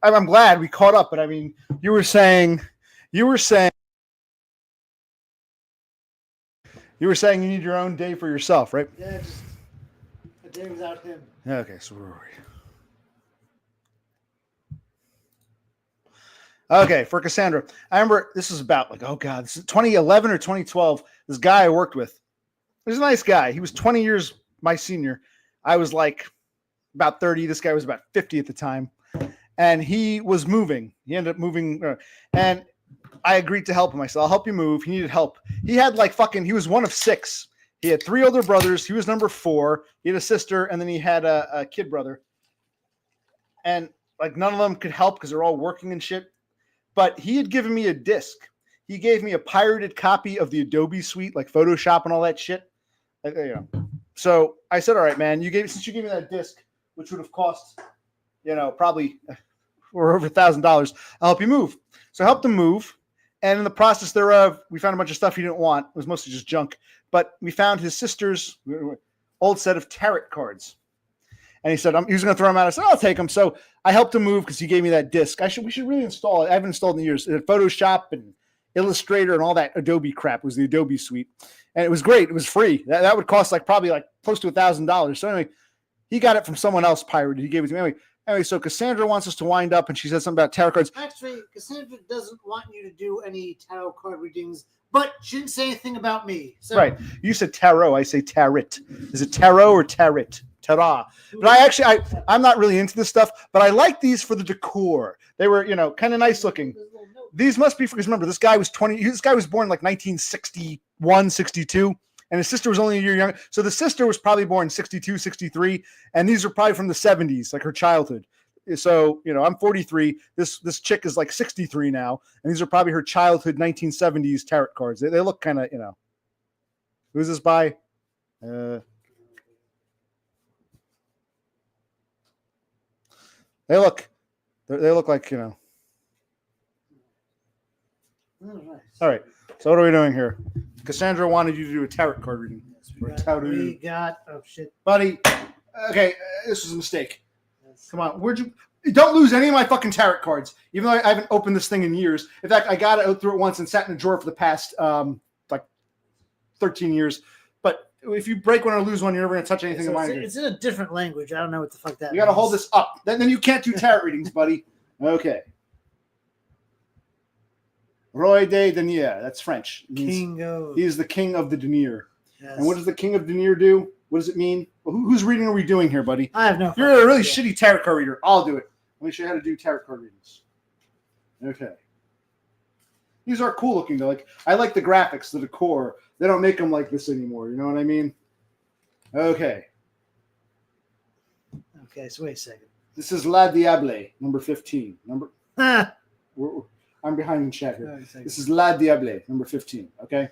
I'm glad we caught up, but I mean, you were saying you need your own day for yourself, right? Yeah, just a day without him. Okay, so where were we? Okay, for Cassandra. I remember this is about this is 2011 or 2012. This guy I worked with. He was a nice guy. He was 20 years my senior. I was like about 30. This guy was about 50 at the time. And he was moving. He ended up moving. And I agreed to help him. I said, I'll help you move. He needed help. He had he was one of 6. He had 3 older brothers. He was number 4. He had a sister, and then he had a kid brother. And none of them could help because they're all working and shit. But he had given me a disc. He gave me a pirated copy of the Adobe suite, like Photoshop and all that shit. So I said, all right, man, since you gave me that disc, which would have cost, probably or over $1,000. I'll help you move. So I helped him move. And in the process thereof, we found a bunch of stuff he didn't want. It was mostly just junk. But we found his sister's old set of tarot cards. And he said, he was going to throw them out. I said, I'll take them. So I helped him move because he gave me that disc. We should really install it. I haven't installed in years. Photoshop and Illustrator and all that Adobe crap. It was the Adobe suite. And it was great. It was free. That would cost probably close to $1,000. So anyway, he got it from someone else pirated. He gave it to me. Anyway, so Cassandra wants us to wind up, and she said something about tarot cards. Actually, Cassandra doesn't want you to do any tarot card readings, but she didn't say anything about me. So. Right. You said tarot. I say tarot. Is it tarot or tarot? Ta-da. But I'm not really into this stuff, but I like these for the decor. They were, kind of nice looking. These must be because remember, this guy was 20. This guy was born 1961, 62, and his sister was only a year younger. So the sister was probably born 62, 63, and these are probably from the 70s, like her childhood. So, I'm 43. This chick is 63 now, and these are probably her childhood 1970s tarot cards. They look kind of, Who's this by? They look like, All right. So what are we doing here? Cassandra wanted you to do a tarot card reading. We got oh shit, buddy. Okay, this was a mistake. Come on, where'd you? Don't lose any of my fucking tarot cards. Even though I haven't opened this thing in years. In fact, I got it through it once and sat in a drawer for the past 13 years. But if you break one or lose one, you're never gonna touch anything of mine. It's in a different language. I don't know what the fuck that. You got to hold this up. Then you can't do tarot readings, buddy. Okay. Roy de Denier. That's French. He's the king of the denier. Yes. And what does the king of denier do? What does it mean? Well, whose reading are we doing here, buddy? I have no. You're a really shitty tarot card reader. I'll do it. Let me show you how to do tarot card readings. Okay. These are cool looking though. I like the graphics, the decor. They don't make them like this anymore. You know what I mean? Okay. Okay. So wait a second. This is La Diable, number 15. I'm behind in chat here. This is La Diable, number 15. Okay.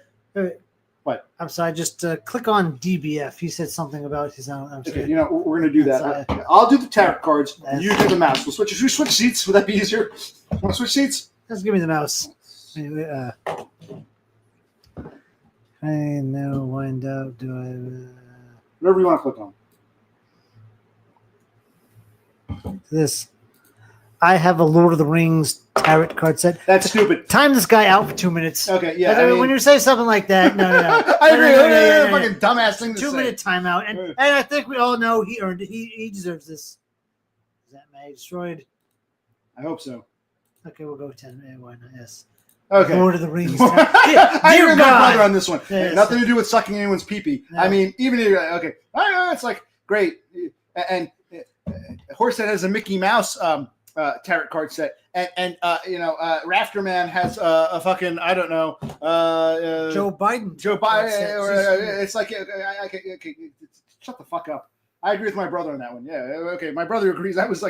What? I'm sorry. Just click on DBF. He said something about his own. Okay. We're gonna do that. I'll do the tarot cards. And you do the mouse. We'll switch seats. Would that be easier? Want to switch seats? Just give me the mouse. Anyway, I know. Wind up. Do I? Whatever you want to click on. This. I have a Lord of the Rings tarot card set. That's stupid. Time this guy out for 2 minutes. Okay, yeah. When you say something like that, no. I agree. Fucking dumbass thing to say. 2 minute timeout, and I think we all know he earned it. He deserves this. Is that May destroyed? I hope so. Okay, we'll go 10. Why not? Yes. Okay. Lord of the Rings. I agree with my brother on this one. Yes. Nothing to do with sucking anyone's pee-pee. No. I mean, even if okay, it's great. And Horsehead has a Mickey Mouse tarot card set, and Rafterman has a fucking Joe Biden. It's okay, shut the fuck up. I agree with my brother on that one. Yeah, okay, my brother agrees. That was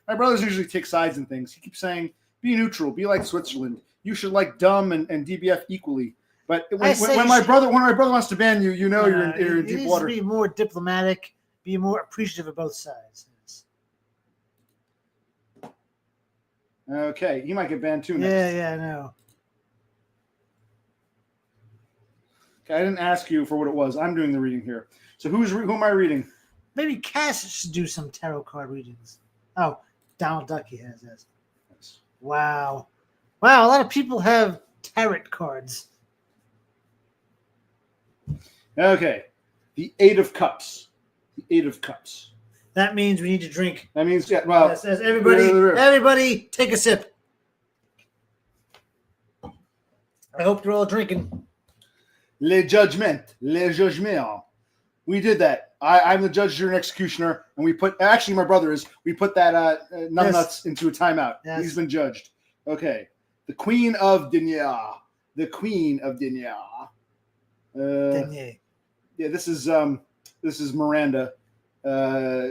my brothers usually take sides in things. He keeps saying, "Be neutral, be like Switzerland. You should like dumb and DBF equally." But when my brother wants to ban you, you're in deep water. Be more diplomatic. Be more appreciative of both sides. Okay, he might get banned too next. Yeah, I know. Okay, I didn't ask you for what it was. I'm doing the reading here. So who am I reading? Maybe Cass should do some tarot card readings. Oh, Donald Ducky has this. Nice. Wow. A lot of people have tarot cards. Okay, the Eight of Cups. The Eight of Cups. That means we need to drink. That means, well... Yes, everybody take a sip. I hope you're all drinking. Le judgment. We did that. I'm the judge, jury, and executioner, and we put... Actually, my brother is. We put that nuts into a timeout. Yes. He's been judged. Okay. The Queen of Denier. The Queen of Denier. Yeah, this is Miranda.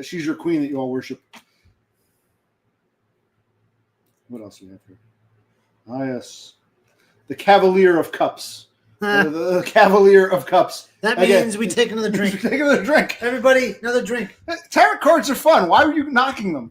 She's your queen that you all worship. What else do we have here? Ah, yes. The Cavalier of Cups. The Cavalier of Cups. That means we take another drink. Take another drink. Everybody, another drink. Tarot cards are fun. Why were you knocking them?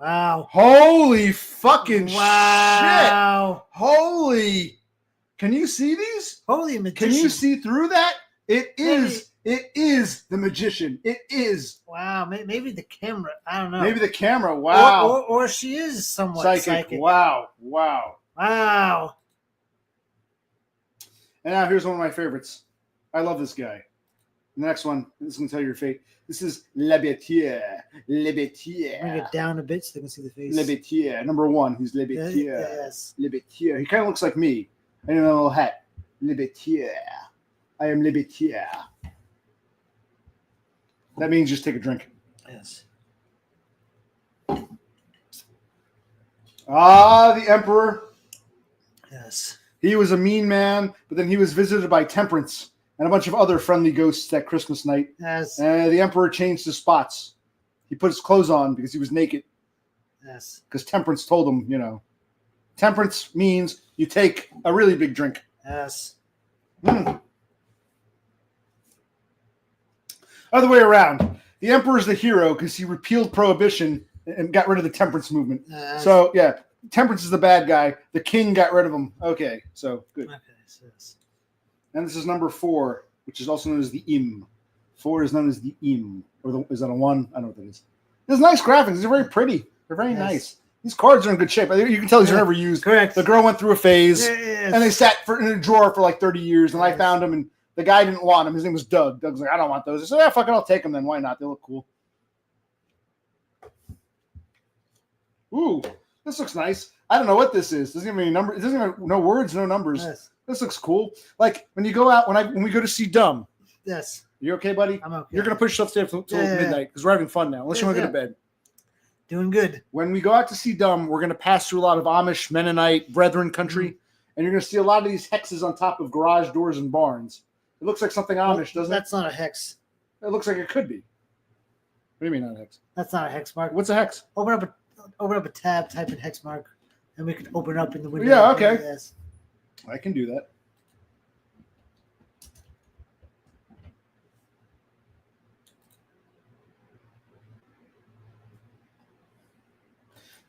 Wow. Holy fucking shit. Wow. Holy. Can you see these? Holy magician. Can you see through that? It is the magician. It is. Wow. Maybe the camera. I don't know. Maybe the camera. Wow. Or she is somewhat psychic. Wow. Wow. And now here's one of my favorites. I love this guy. The next one, this is going to tell you your fate. This is Lebetier. Bring it down a bit so they can see the face. Lebetier. Number 1, he's Lebetier. Yes. Lebetier. He kind of looks like me. I need a little hat. Lebetier. I am Lebetier. That means just take a drink. Yes. The Emperor. Yes. He was a mean man, but then he was visited by Temperance and a bunch of other friendly ghosts that Christmas night. Yes. And the Emperor changed his spots. He put his clothes on because he was naked. Yes. Because Temperance told him, Temperance means you take a really big drink. Yes. Other way around. The Emperor's the hero because he repealed prohibition and got rid of the temperance movement. So, yeah, Temperance is the bad guy. The king got rid of him. Okay, so good. Okay, so yes. And this is number 4, which is also known as the Im. 4 is known as the Im. Is that a 1? I don't know what that is. There's nice graphics. They're very pretty. They're very nice. These cards are in good shape. You can tell these are never used. Correct. The girl went through a phase, Yes. and they sat in a drawer for like 30 years, and I found them, and the guy didn't want them. His name was Doug. Doug's like, I don't want those. I said, yeah, fuck it, I'll take them then. Why not? They look cool. Ooh, this looks nice. I don't know what this is. Doesn't give me any number. It doesn't have no words, no numbers. Yes. This looks cool. Like when you go out, when we go to see Dumb. Yes. You okay, buddy? I'm okay. You're gonna push yourself till midnight because we're having fun now. Unless you want to go to bed. Doing good. When we go out to see Dumb, we're gonna pass through a lot of Amish, Mennonite, Brethren country, and you're gonna see a lot of these hexes on top of garage doors and barns. It looks like something Amish, doesn't it? That's not a hex. It looks like it could be. What do you mean not a hex? That's not a hex mark. What's a hex? Open up a tab, type in hex mark, and we can open up in the window. Yeah, okay. Yes. I can do that.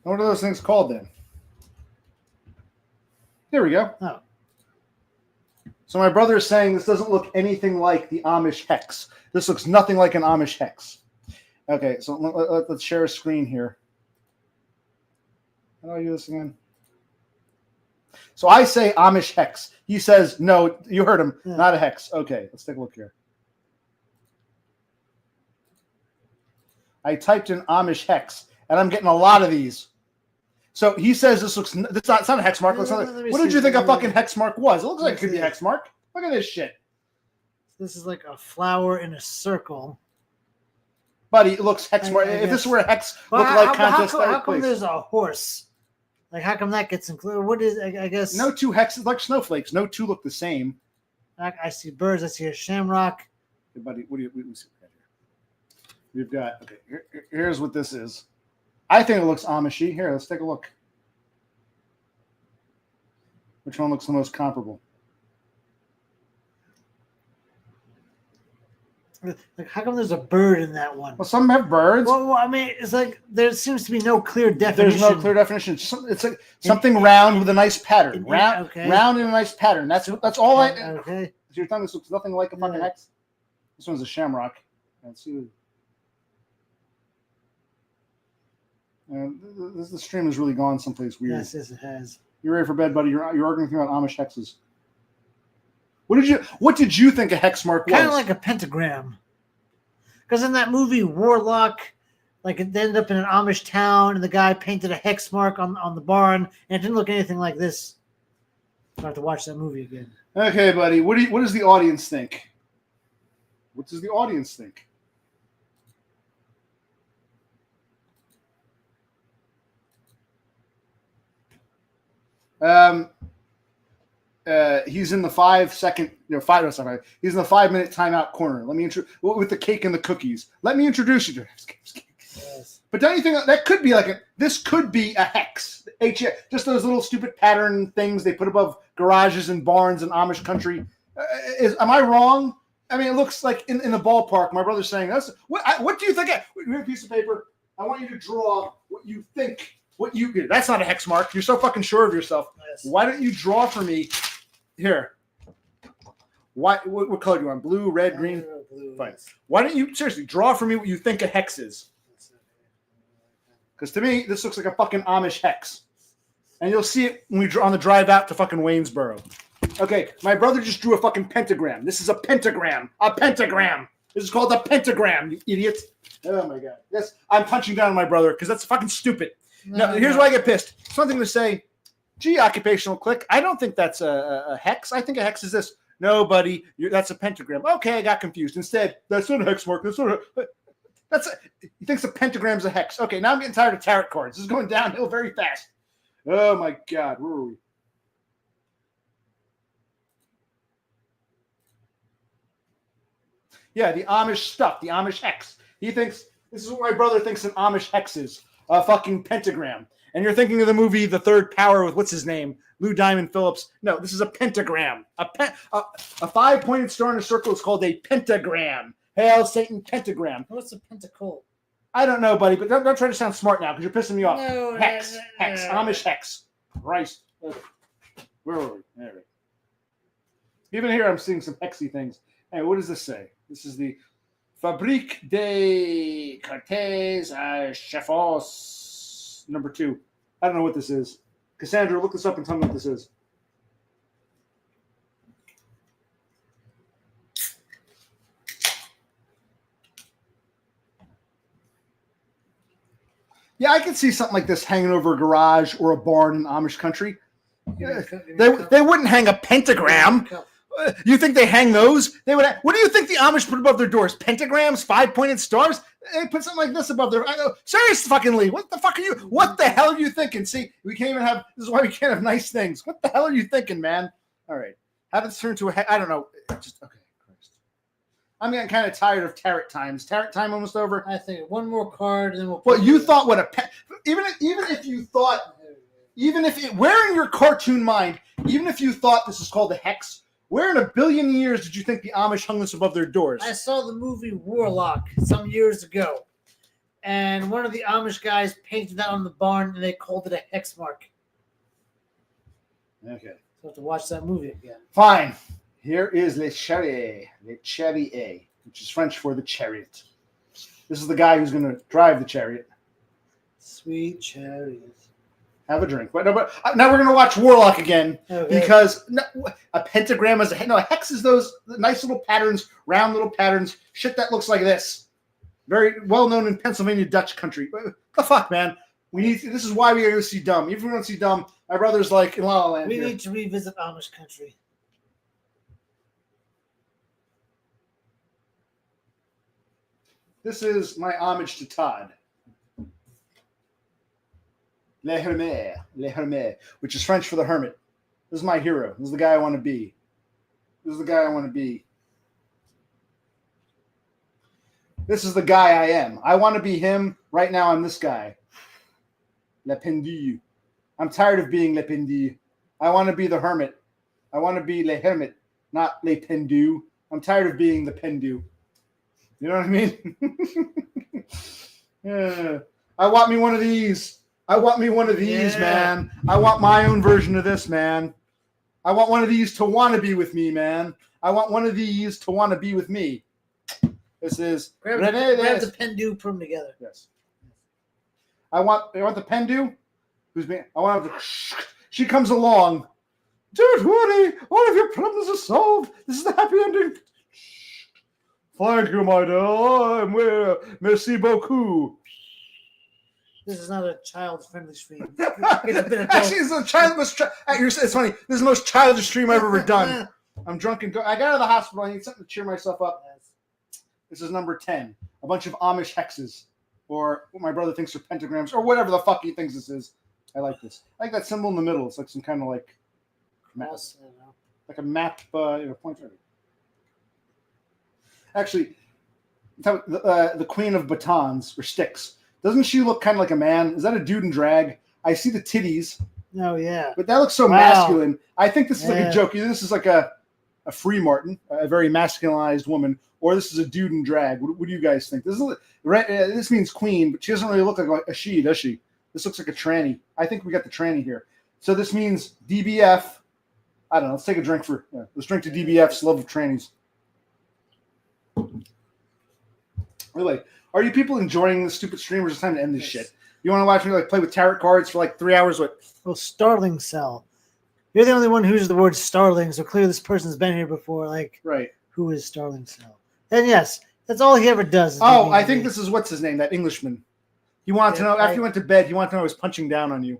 What are those things called then? Here we go. Oh. So my brother is saying this doesn't look anything like the Amish hex. This looks nothing like an Amish hex. Okay, so let's share a screen here. How do I do this again? So I say Amish hex. He says, no, you heard him, not a hex. Okay, let's take a look here. I typed in Amish hex, and I'm getting a lot of these. So he says this looks, it's not a hex mark. What did you think a fucking hex mark was? It looks like it could be a hex mark. Look at this shit. This is like a flower in a circle. Buddy, it looks hex mark. If this were a hex, well, look like contest. How come there's a horse? Like, how come that gets included? What is, I guess. No two hexes, like snowflakes. No two look the same. I see birds. I see a shamrock. Hey, buddy, what do you see right here? We've got, okay, here's what this is. I think it looks Amishy. Here, let's take a look. Which one looks the most comparable? Like, how come there's a bird in that one? Well, some have birds. Well, I mean, it's like there seems to be no clear definition. There's no clear definition. It's like something round with a nice pattern. Round in a nice pattern. That's all I. Okay. So you're telling me this looks nothing like a fucking hex? This one's a shamrock. Let's see. The stream has really gone someplace weird. Yes, it has. You ready for bed, buddy? You're arguing with me about Amish hexes. What did you think a hex mark was? Kind of like a pentagram. Because in that movie Warlock, like it ended up in an Amish town, and the guy painted a hex mark on the barn, and it didn't look anything like this. I have to watch that movie again. Okay, buddy. What does the audience think? What does the audience think? He's in the 5 second, he's in the 5 minute timeout corner. Let me with the cake and the cookies. Let me introduce you to him. Yes. But don't you think that could be this could be a hex? Just those little stupid pattern things they put above garages and barns in Amish country. Am I wrong? I mean, it looks like in the ballpark. My brother's saying that's what do you think? We have a piece of paper. I want you to draw what you think. That's not a hex mark. You're so fucking sure of yourself. Yes. Why don't you draw for me here? What color do you want? Blue, red, green? Blue. Fine. Why don't you seriously draw for me what you think a hex is? Because to me, this looks like a fucking Amish hex. And you'll see it when we draw on the drive out to fucking Waynesboro. Okay, my brother just drew a fucking pentagram. This is a pentagram. A pentagram. This is called a pentagram, you idiot. Oh my god. Yes, I'm punching down on my brother because that's fucking stupid. Now, here's why I get pissed. Something to say, gee, occupational click. I don't think that's a hex. I think a hex is this. No, buddy, that's a pentagram. Okay, I got confused. Instead, that's not a hex mark. He thinks a pentagram's a hex. Okay, now I'm getting tired of tarot cards. This is going downhill very fast. Oh my god, where are we? Yeah, the Amish stuff, the Amish hex. He thinks, this is what my brother thinks an Amish hex is. A fucking pentagram. And you're thinking of the movie The Third Power with what's his name? Lou Diamond Phillips. No, this is a pentagram. A 5-pointed star in a circle is called a pentagram. Hail Satan pentagram. What's a pentacle? I don't know, buddy, but don't try to sound smart now because you're pissing me off. No, Hex. Amish hex. Christ. Where were we? There we go. Even here, I'm seeing some hexy things. Hey, what does this say? This is the Fabrique des Cartes à Chefos number 2. I don't know what this is. Cassandra, look this up and tell me what this is. Yeah, I could see something like this hanging over a garage or a barn in Amish country. Yeah, they wouldn't hang a pentagram. You think they hang those? They would. What do you think the Amish put above their doors? Pentagrams, 5-pointed stars? They put something like this above their. I go, serious fucking what the fuck are you? What the hell are you thinking? See, we can't even have. This is why we can't have nice things. What the hell are you thinking, man? All right, have it turn to a. I don't know. Just okay. Christ. I'm getting kind of tired of tarot times. Tarot time almost over. I think one more card, and then we'll. Well, you thought what a even if you thought, even if it, where in your cartoon mind, even if you thought this is called a hex. Where in a billion years did you think the Amish hung this above their doors? I saw the movie Warlock some years ago, and one of the Amish guys painted that on the barn, and they called it a hex mark. Okay. So I have to watch that movie again. Fine. Here is Le Chariot, which is French for the chariot. This is the guy who's going to drive the chariot. Sweet chariot. Have a drink. But now we're going to watch Warlock again because a pentagram is a hex is those nice little patterns, round little patterns, shit that looks like this. Very well known in Pennsylvania Dutch country. What the fuck, man? This is why we go see Dumb. Even if we don't see Dumb, my brother's like in La La Land. We need to revisit Amish country. This is my homage to Todd. Le Hermé, which is French for the hermit. This is my hero. This is the guy I want to be. This is the guy I am. I want to be him. Right now, I'm this guy. Le Pendu. I'm tired of being Le Pendu. I want to be the hermit. I want to be Le Hermit, not Le Pendu. I'm tired of being the Pendu. You know what I mean? Yeah. I want me one of these. Man. I want my own version of this, man. I want one of these to want to be with me, man. I want one of these to want to be with me. This is grab the Pendu, put them together. Yes. I want the Pendu. She comes along. Don't worry, all of your problems are solved. This is the happy ending. Thank you, my dear. Merci beaucoup. This is not a child-friendly stream. Actually, it's a childless. It's funny. This is the most childish stream I've ever done. I'm drunk and I got out of the hospital. I need something to cheer myself up. This is number 10. A bunch of Amish hexes, or what my brother thinks are pentagrams, or whatever the fuck he thinks this is. I like this. I like that symbol in the middle. It's like some kind of like map, like a map pointer. Actually, the Queen of Batons or Sticks. Doesn't she look kind of like a man? Is that a dude in drag? I see the titties. Oh, yeah. But that looks so masculine. I think this is like a joke. This is like a Free Martin, a very masculinized woman, or this is a dude in drag. What do you guys think? This means queen, but she doesn't really look like a she, does she? This looks like a tranny. I think we got the tranny here. So this means DBF. I don't know. Let's take a drink let's drink to DBF's love of trannies. Really, are you people enjoying this stupid stream, or is it time to end this shit? You want to watch me like play with tarot cards for like 3 hours? What? Oh, Starling Cell. You're the only one who uses the word Starling, so clearly this person's been here before. Like, right? Who is Starling Cell? And yes, that's all he ever does. Oh, I think this is what's his name, that Englishman. He wanted to know after he went to bed. He wanted to know I was punching down on you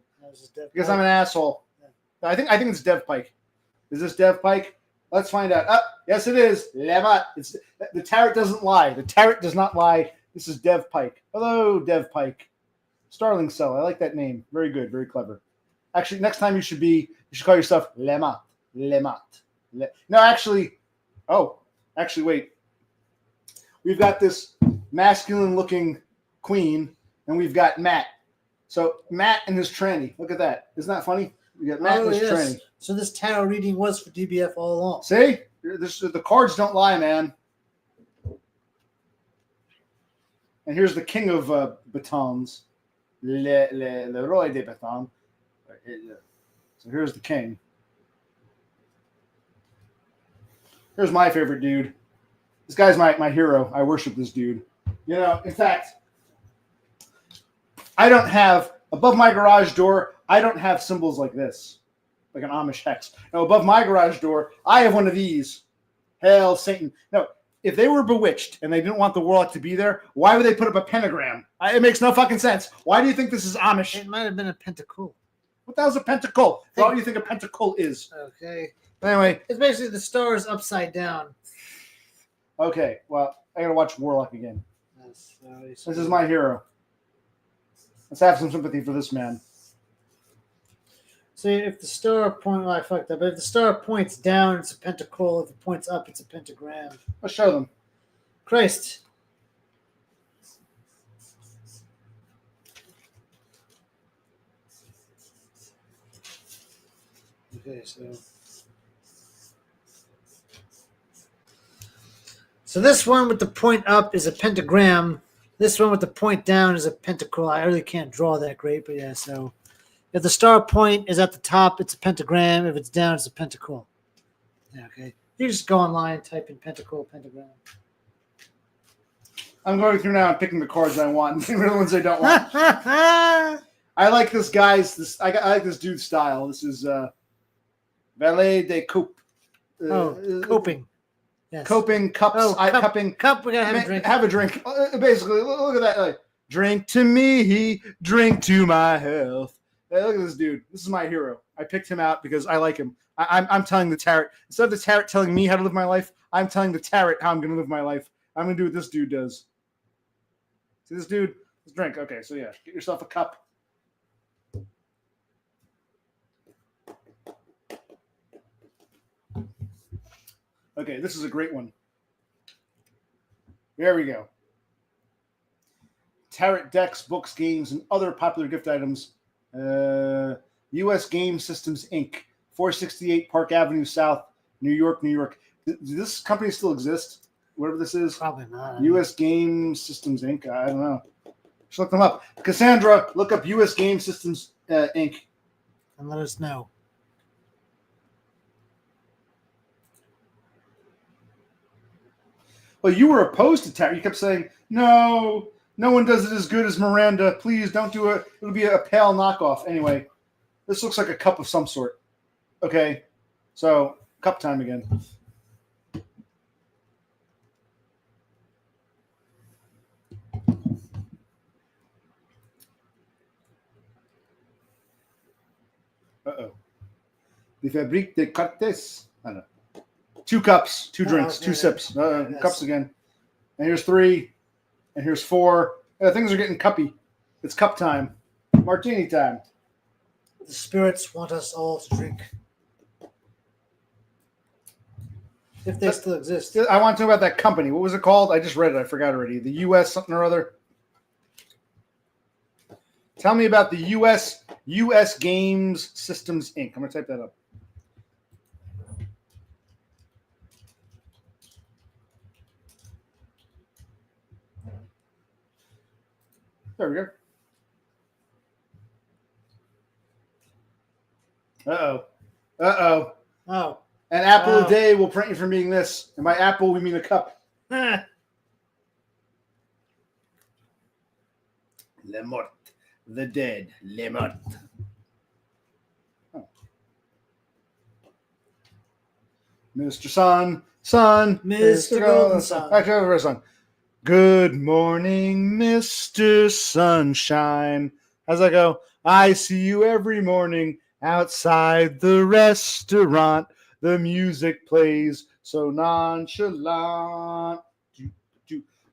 because I'm an asshole. Yeah. I think it's Dev Pike. Is this Dev Pike? Let's find out. Oh, yes, it is. It's the tarot doesn't lie. The tarot does not lie. This is Dev Pike. Hello, Dev Pike. Starling Cell. I like that name. Very good. Very clever. Actually, next time you should call yourself Lemat. No, actually, wait. We've got this masculine-looking queen, and we've got Matt. So Matt and his tranny. Look at that. Isn't that funny? We got Matt and his tranny. So this tarot reading was for DBF all along. See? The cards don't lie, man. And here's the king of batons. Le roi des batons. So here's the king. Here's my favorite dude. This guy's my hero. I worship this dude. You know, in fact, I don't have, above my garage door, I don't have symbols like this. Like an Amish hex. No, above my garage door, I have one of these. Hail Satan. No, if they were bewitched and they didn't want the warlock to be there, why would they put up a pentagram? It makes no fucking sense. Why do you think this is Amish? It might have been a pentacle. What the hell's a pentacle? What do you think a pentacle is? Okay. Anyway. It's basically the stars upside down. Okay, well, I gotta watch Warlock again. This is my hero. Let's have some sympathy for this man. See, if the star I fucked up. If the star points down, it's a pentacle. If it points up, it's a pentagram. Let's show them. Christ. Okay, so this one with the point up is a pentagram. This one with the point down is a pentacle. I really can't draw that great, but yeah, so if the star point is at the top, it's a pentagram. If it's down, it's a pentacle. Yeah, okay. You just go online, type in pentacle, pentagram. I'm going through now and picking the cards I want and the ones I don't want. I like this guy's, I like this dude's style. This is Valet de Coupe. Coping. Yes. Coping, cups, cupping. Cup, we gotta have a drink. Have a drink. Basically, look at that. Like, drink to me, drink to my health. Hey, look at this dude. This is my hero. I picked him out because I like him. I'm telling the tarot. Instead of the tarot telling me how to live my life, I'm telling the tarot how I'm going to live my life. I'm going to do what this dude does. See this dude? Let's drink. Okay, so yeah, get yourself a cup. Okay, this is a great one. There we go. Tarot decks, books, games, and other popular gift items. U.S. Game Systems, Inc., 468 Park Avenue South, New York, New York. Does this company still exist? Whatever this is? Probably not. U.S. Game Systems, Inc., I don't know. Just look them up. Cassandra, look up U.S. Game Systems, Inc. And let us know. Well, you were opposed to tarot. You kept saying, no one does it as good as Miranda. Please don't do it. It'll be a pale knockoff. Anyway, this looks like a cup of some sort. Okay, so cup time again. Uh-oh. The Fabrique de Cartes. I don't know. 2 cups, 2 drinks, 2 sips. Yes. Cups again. And here's 3. And here's 4. Things are getting cuppy. It's cup time. Martini time. The spirits want us all to drink. If they still exist. I want to know about that company. What was it called? I just read it. I forgot already. The U.S. something or other. Tell me about the U.S. Games Systems, Inc. I'm going to type that up. There we go. Uh-oh. Uh-oh. Oh. An apple Oh. a day will prevent you from being this. And by apple, we mean a cup. Ah. Le mort. The dead. Le mort. Oh. Mr. Sun. Mr. Golden Sun. Back to the first song. Good morning, Mr. Sunshine. How's that go? I see you every morning outside the restaurant. The music plays so nonchalant.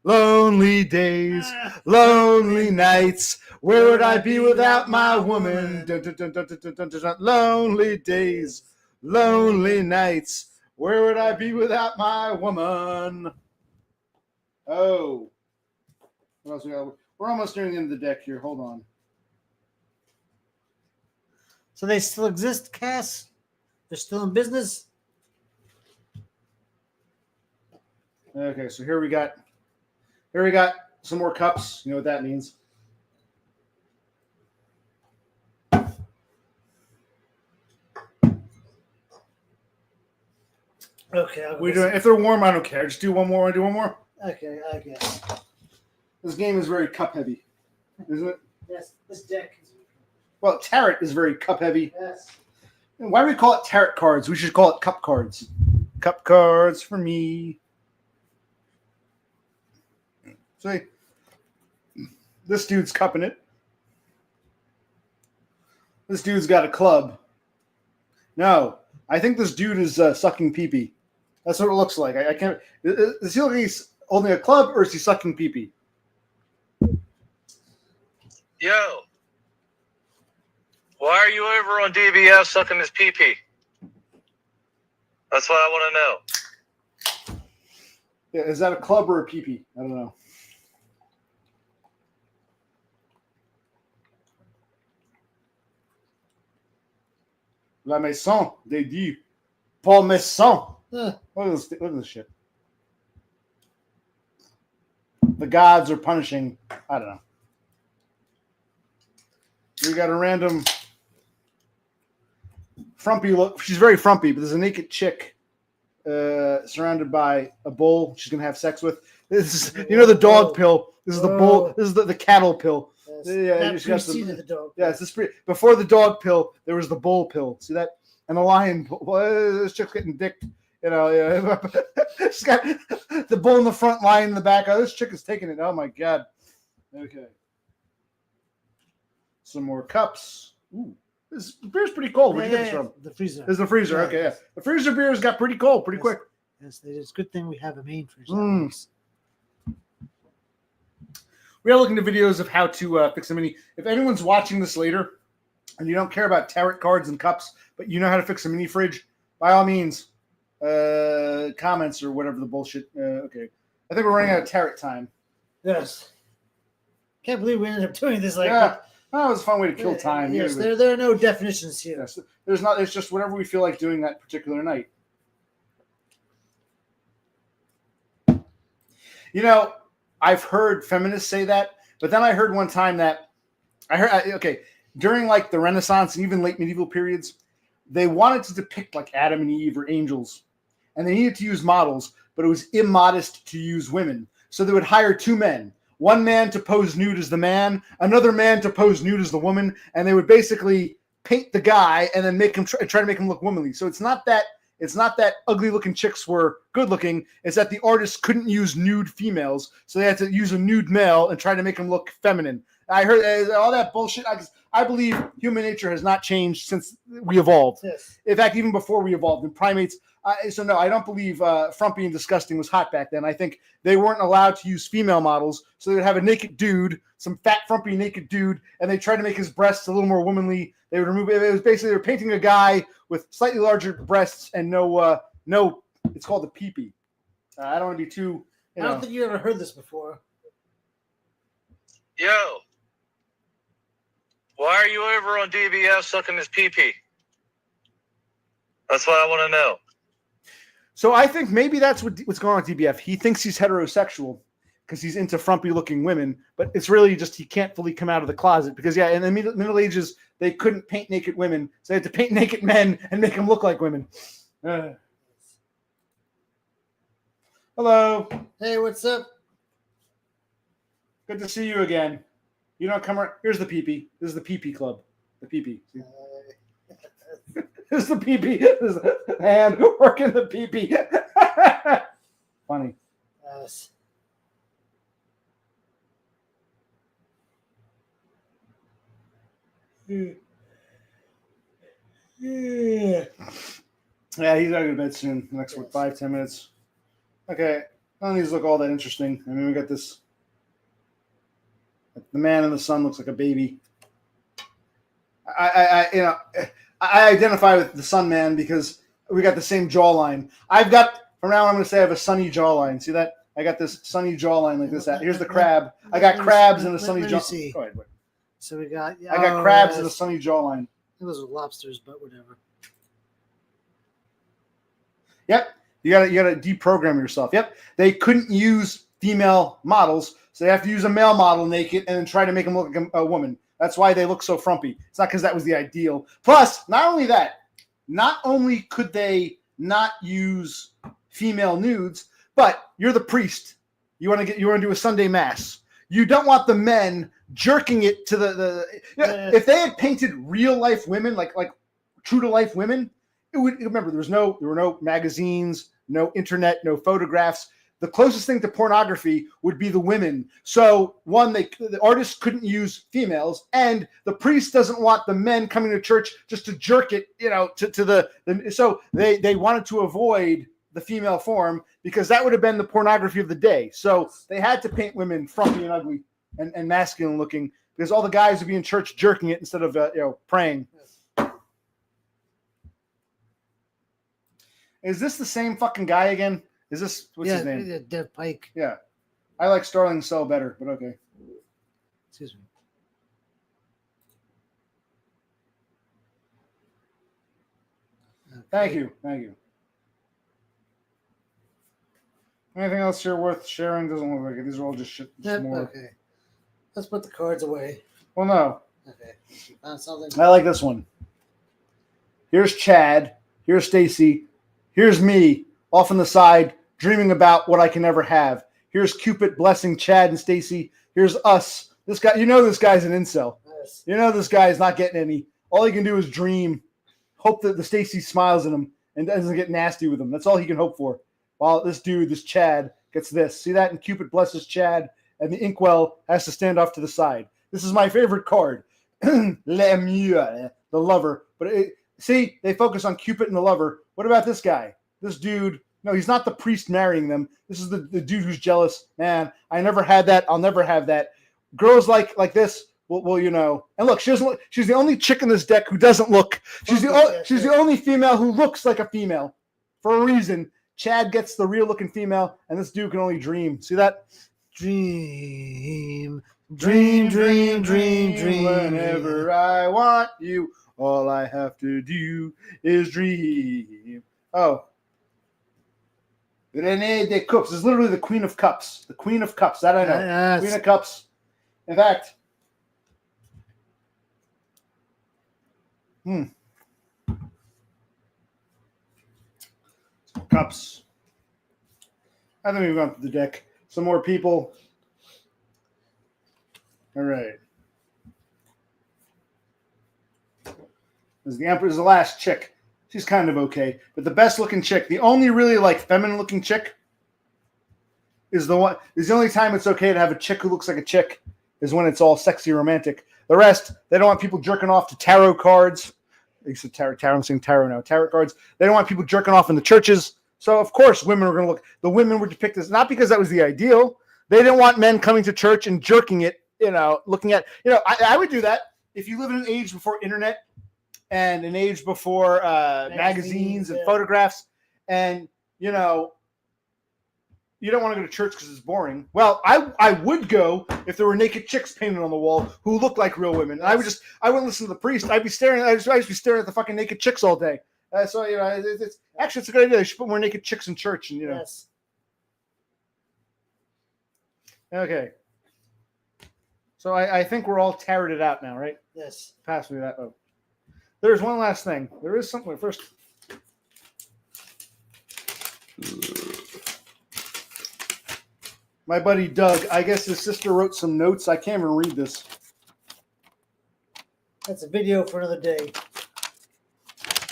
Lonely days, lonely nights. Where would I be without my woman? Dun, dun, dun, dun, dun, dun, dun, dun. Lonely days, lonely nights. Where would I be without my woman? Oh. What else we got? We're almost nearing the end of the deck here. Hold on. So they still exist, Cass? They're still in business? Okay, so here we got some more cups. You know what that means. Okay. We doing, if they're warm, I don't care. Just do one more. Do one more. Okay, I guess. This game is very cup heavy, isn't it? Yes, this deck is. Well, tarot is very cup heavy. Yes. Why do we call it tarot cards? We should call it cup cards. Cup cards for me. See, this dude's cupping it. This dude's got a club. No, I think this dude is sucking pee-pee. That's what it looks like. I can't. Is he looking? He's holding a club, or is he sucking pee-pee? Yo, why are you over on DBS sucking his pee-pee? That's what I want to know. Yeah, is that a club or a pee-pee? I don't know. La maison, they dit. Paul Maison. Look at this shit. The gods are punishing. I don't know. We got a random frumpy look. She's very frumpy, but there's a naked chick surrounded by a bull she's gonna have sex with. This is, you know, the dog pill. This is the bull. This is the cattle pill. Yes. Yeah, That you got preceded the dog. Yeah, it's this before the dog pill, there was the bull pill. See that? And the lion pill. Well, this chick's getting dicked. You know, yeah. She's got the bull in the front, lion in the back. Oh, this chick is taking it. Oh my god. Okay. Some more cups. Ooh, this beer's pretty cold. Where'd you get this from? The freezer. This is the freezer. Okay, yeah. The freezer beers got pretty cold pretty quick. Yes, it's a good thing we have a main freezer. We are looking at videos of how to fix a mini. If anyone's watching this later and you don't care about tarot cards and cups, but you know how to fix a mini fridge, by all means, comments or whatever the bullshit. Okay. I think we're running out of tarot time. Yes. Can't believe we ended up doing this like Yeah. Oh, it was a fun way to kill time. Yes, Yeah, there are no definitions here. yes. There's not. It's just whatever we feel like doing that particular night. You know, I've heard feminists say that, but then I heard one time that during like the Renaissance and even late medieval periods, they wanted to depict like Adam and Eve or angels, and they needed to use models, but it was immodest to use women. So they would hire two men. One man to pose nude as the man, another man to pose nude as the woman, and they would basically paint the guy and then make him try to make him look womanly. So it's not that ugly looking chicks were good looking. It's that the artists couldn't use nude females, so they had to use a nude male and try to make him look feminine. I heard all that bullshit. I believe human nature has not changed since we evolved. Yes. In fact, even before we evolved in primates. So no, I don't believe frumpy and disgusting was hot back then. I think they weren't allowed to use female models, so they would have a naked dude, some fat, frumpy, naked dude, and they tried to make his breasts a little more womanly. They would remove it. It was basically they were painting a guy with slightly larger breasts and no. It's called the pee-pee. I don't want to be too. I don't think you ever heard this before. Yo, why are you over on DBS sucking his pee-pee? That's what I want to know. So I think maybe that's what's going on with DBF. He thinks he's heterosexual because he's into frumpy looking women, but it's really just he can't fully come out of the closet because in the Middle Ages they couldn't paint naked women, so they had to paint naked men and make them look like women. Hello. Hey, what's up? Good to see you again. You don't come around. Here's the pee-pee. This is the pee-pee club. The pee-pee. This is the pee-pee. This is the hand working the pee-pee. Funny. Yes. Yeah, he's gotta go to bed soon. The next 5-10 minutes. Okay, none of these look all that interesting. I mean, we got this. The man in the sun looks like a baby. I identify with the sun man because we got the same jawline. From now on, I'm going to say I have a sunny jawline. See that? I got this sunny jawline like this. Here's the crab. I got crabs and a sunny jawline. Go ahead. So we got. I got crabs and a sunny jawline. Those are lobsters, but whatever. Yep. You gotta deprogram yourself. Yep. They couldn't use female models, so they have to use a male model naked and then try to make them look like a woman. That's why they look so frumpy. It's not because that was the ideal. Plus, not only that, not only could they not use female nudes, but you're the priest. You want to do a Sunday mass. You don't want the men jerking it to the if they had painted real life women like true to life women, it would remember there were no magazines, no internet, no photographs. The closest thing to pornography would be the women. So the artists couldn't use females, and the priest doesn't want the men coming to church just to jerk it, so they wanted to avoid the female form because that would have been the pornography of the day. So they had to paint women frumpy and ugly and masculine looking because all the guys would be in church jerking it instead of praying. Is this the same fucking guy again? Is this what's his name? Yeah, Pike. Yeah, I like Starling Cell better, but okay. Excuse me. Okay. Thank you. Anything else here worth sharing? Doesn't look like it. These are all just shit. Yep, okay. Let's put the cards away. Well, no. Okay. Found something. I like this one. Here's Chad. Here's Stacy. Here's me off on the side dreaming about what I can never have. Here's Cupid blessing Chad and Stacy. Here's us. This guy, this guy's an incel. Yes. This guy is not getting any. All he can do is dream. Hope that the Stacy smiles at him and doesn't get nasty with him. That's all he can hope for. While this Chad, gets this. See that? And Cupid blesses Chad, and the inkwell has to stand off to the side. This is my favorite card. L'amour, the lover. But see, they focus on Cupid and the lover. What about this guy? This dude, no, he's not the priest marrying them. This is the dude who's jealous. Man, I never had that. I'll never have that. Girls like this, well, And look, she's the only chick in this deck who doesn't look. She's the only female who looks like a female for a reason. Chad gets the real looking female, and this dude can only dream. See that? Dream. Whenever I want you, all I have to do is dream. Oh. René de Cups is literally the Queen of Cups. The Queen of Cups. That I know. Yes. Queen of Cups. In fact. Cups. I think we've gone through the deck. Some more people. All right. This is the Empress, the last chick. She's kind of okay. But the best looking chick, the only really feminine looking chick is the only time it's okay to have a chick who looks like a chick is when it's all sexy romantic. The rest, they don't want people jerking off to tarot cards. I said tarot, I'm saying tarot now. Tarot cards. They don't want people jerking off in the churches. So, of course, women are going to look. The women were depicted as, not because that was the ideal. They didn't want men coming to church and jerking it, looking at, I would do that. If you live in an age before internet and an age before magazines and photographs, and, you don't want to go to church because it's boring. Well, I would go if there were naked chicks painted on the wall who looked like real women. And I wouldn't listen to the priest. I'd just be staring at the fucking naked chicks all day. So it's actually it's a good idea. They should put more naked chicks in church, and Yes. Okay. So I think we're all tarotted out now, right? Yes. Pass me that. Oh. There's one last thing. There is something first. My buddy Doug, I guess his sister wrote some notes. I can't even read this. That's a video for another day.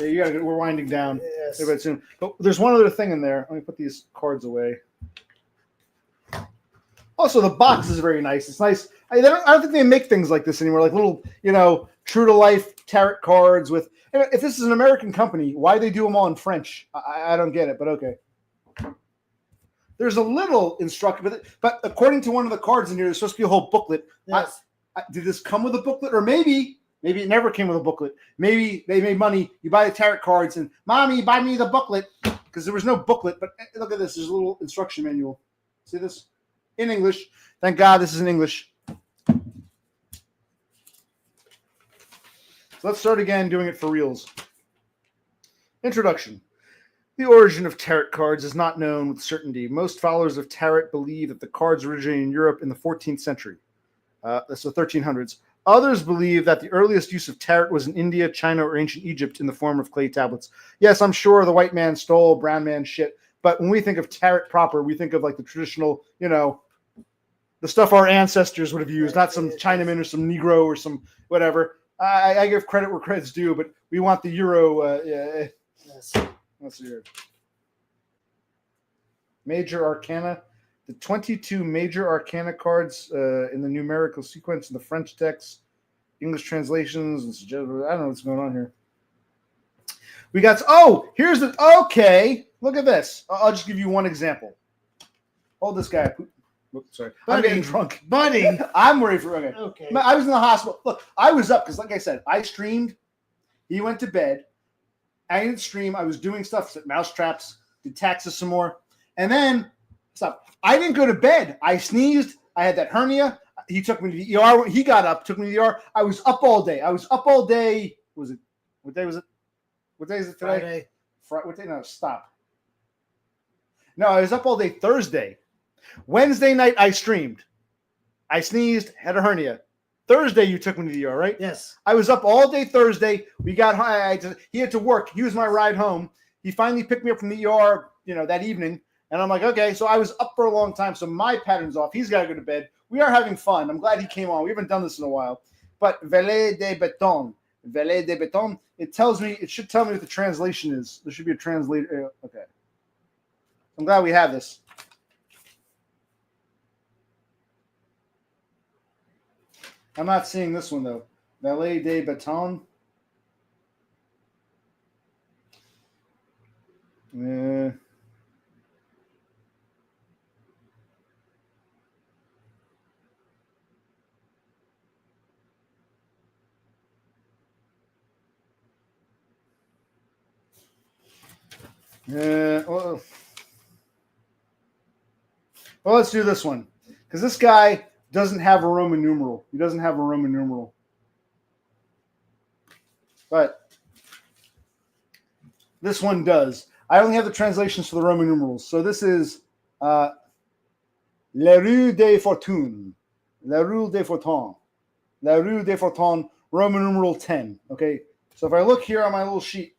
Yeah, we're winding down. Yes. Everybody soon. But there's one other thing in there. Let me put these cards away. Also, the box is very nice. It's nice. I don't think they make things like this anymore. Like little, true to life tarot cards with. If this is an American company, why they do them all in French? I don't get it, but okay. There's a little instruction, but according to one of the cards in here, there's supposed to be a whole booklet. Yes. Did this come with a booklet, or maybe it never came with a booklet? Maybe they made money. You buy the tarot cards, and Mommy, buy me the booklet, because there was no booklet. But look at this. There's a little instruction manual. See this? In English. Thank God this is in English. So let's start again doing it for reals. Introduction. The origin of tarot cards is not known with certainty. Most followers of tarot believe that the cards originated in Europe in the 14th century. That's the 1300s. Others believe that the earliest use of tarot was in India, China, or ancient Egypt in the form of clay tablets. Yes, I'm sure the white man stole brown man shit, but when we think of tarot proper, we think of like the traditional, the stuff our ancestors would have used, not some Chinaman or some Negro or some whatever. I give credit where credit's due, but we want the Euro. Yes. Let's see here. Major Arcana. The 22 major Arcana cards in the numerical sequence in the French text, English translations. I don't know what's going on here. We got. Here's the. Okay, look at this. I'll just give you one example. Hold this guy. Oops, sorry. I'm getting drunk. Buddy. I'm worried for. Okay. I was in the hospital. Look, I was up because, like I said, I streamed. He went to bed. I didn't stream. I was doing stuff, set mousetraps, did taxes some more. And then, stop. I didn't go to bed. I sneezed. I had that hernia. He took me to the ER. He got up, took me to the ER. I was up all day. What day was it? What day is it today? Friday. What day? No, stop. No, I was up all day Thursday. Wednesday night, I streamed. I sneezed, had a hernia. Thursday, you took me to the ER, right? Yes. I was up all day Thursday. We got he had to work. He was my ride home. He finally picked me up from the ER, that evening. And I'm like, okay. So I was up for a long time. So my pattern's off. He's got to go to bed. We are having fun. I'm glad he came on. We haven't done this in a while. But Valet de Béton. It should tell me what the translation is. There should be a translator. Okay. I'm glad we have this. I'm not seeing this one, though. Valet de Béton. Well, let's do this one. Because this guy doesn't have a Roman numeral. He doesn't have a Roman numeral. But this one does. I only have the translations for the Roman numerals. So this is La Rue des Fortunes. La Rue des Fortunes. La Rue des Fortunes, Roman numeral 10. Okay. So if I look here on my little sheet,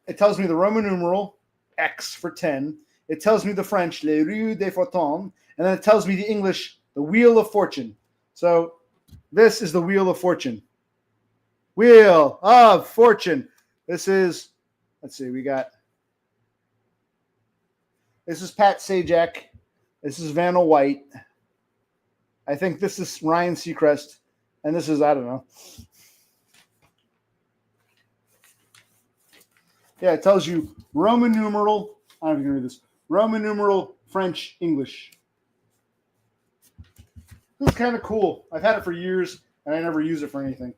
it tells me the Roman numeral, X for 10. It tells me the French, Les Rues des Fortunes. And then it tells me the English, the Wheel of Fortune. So this is the Wheel of Fortune. Wheel of Fortune. This is, let's see, this is Pat Sajak. This is Vanna White. I think this is Ryan Seacrest. And this is, I don't know. Yeah, it tells you Roman numeral. I don't know if you can read this. Roman numeral, French, English. This is kind of cool. I've had it for years, and I never use it for anything.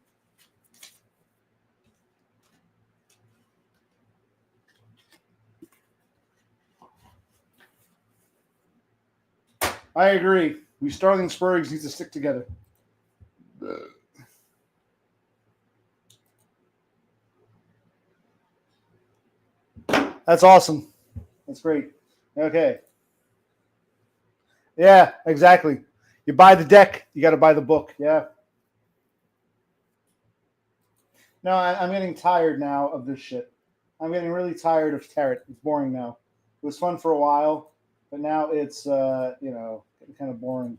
I agree. We Starling Spurgs need to stick together. That's awesome. That's great. Okay. Yeah, exactly. You buy the deck, you got to buy the book. Yeah. No, I'm getting tired now of this shit. I'm getting really tired of tarot. It's boring now. It was fun for a while, but now it's getting kind of boring.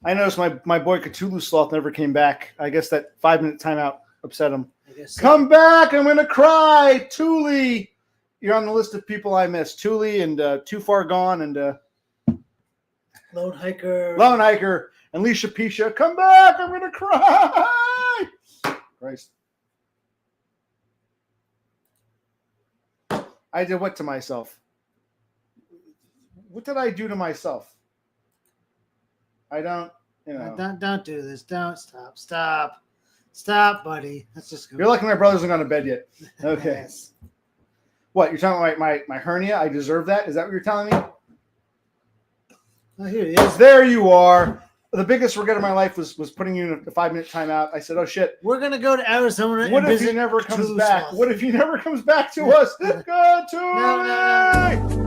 I noticed my boy Cthulhu Sloth never came back. I guess that 5-minute timeout upset him. I guess so. Come back! I'm gonna cry, Thule. You're on the list of people I miss. Thule and Too Far Gone and Lone Hiker. And Alicia Pisha. Come back! I'm gonna cry. Christ. I did what to myself? What did I do to myself? I don't, Don't do this. Don't stop, buddy. Let's just go. You're lucky my brother's not gone to bed yet. Okay. Yes. What, you're talking about my hernia? I deserve that? Is that what you're telling me? Oh, here he is. There you are. The biggest regret of my life was putting you in a 5-minute timeout. I said, oh, shit. We're going to go to Arizona. What and if he visit never comes Cthulhu back? Sloth. What if he never comes back to us? Go to No.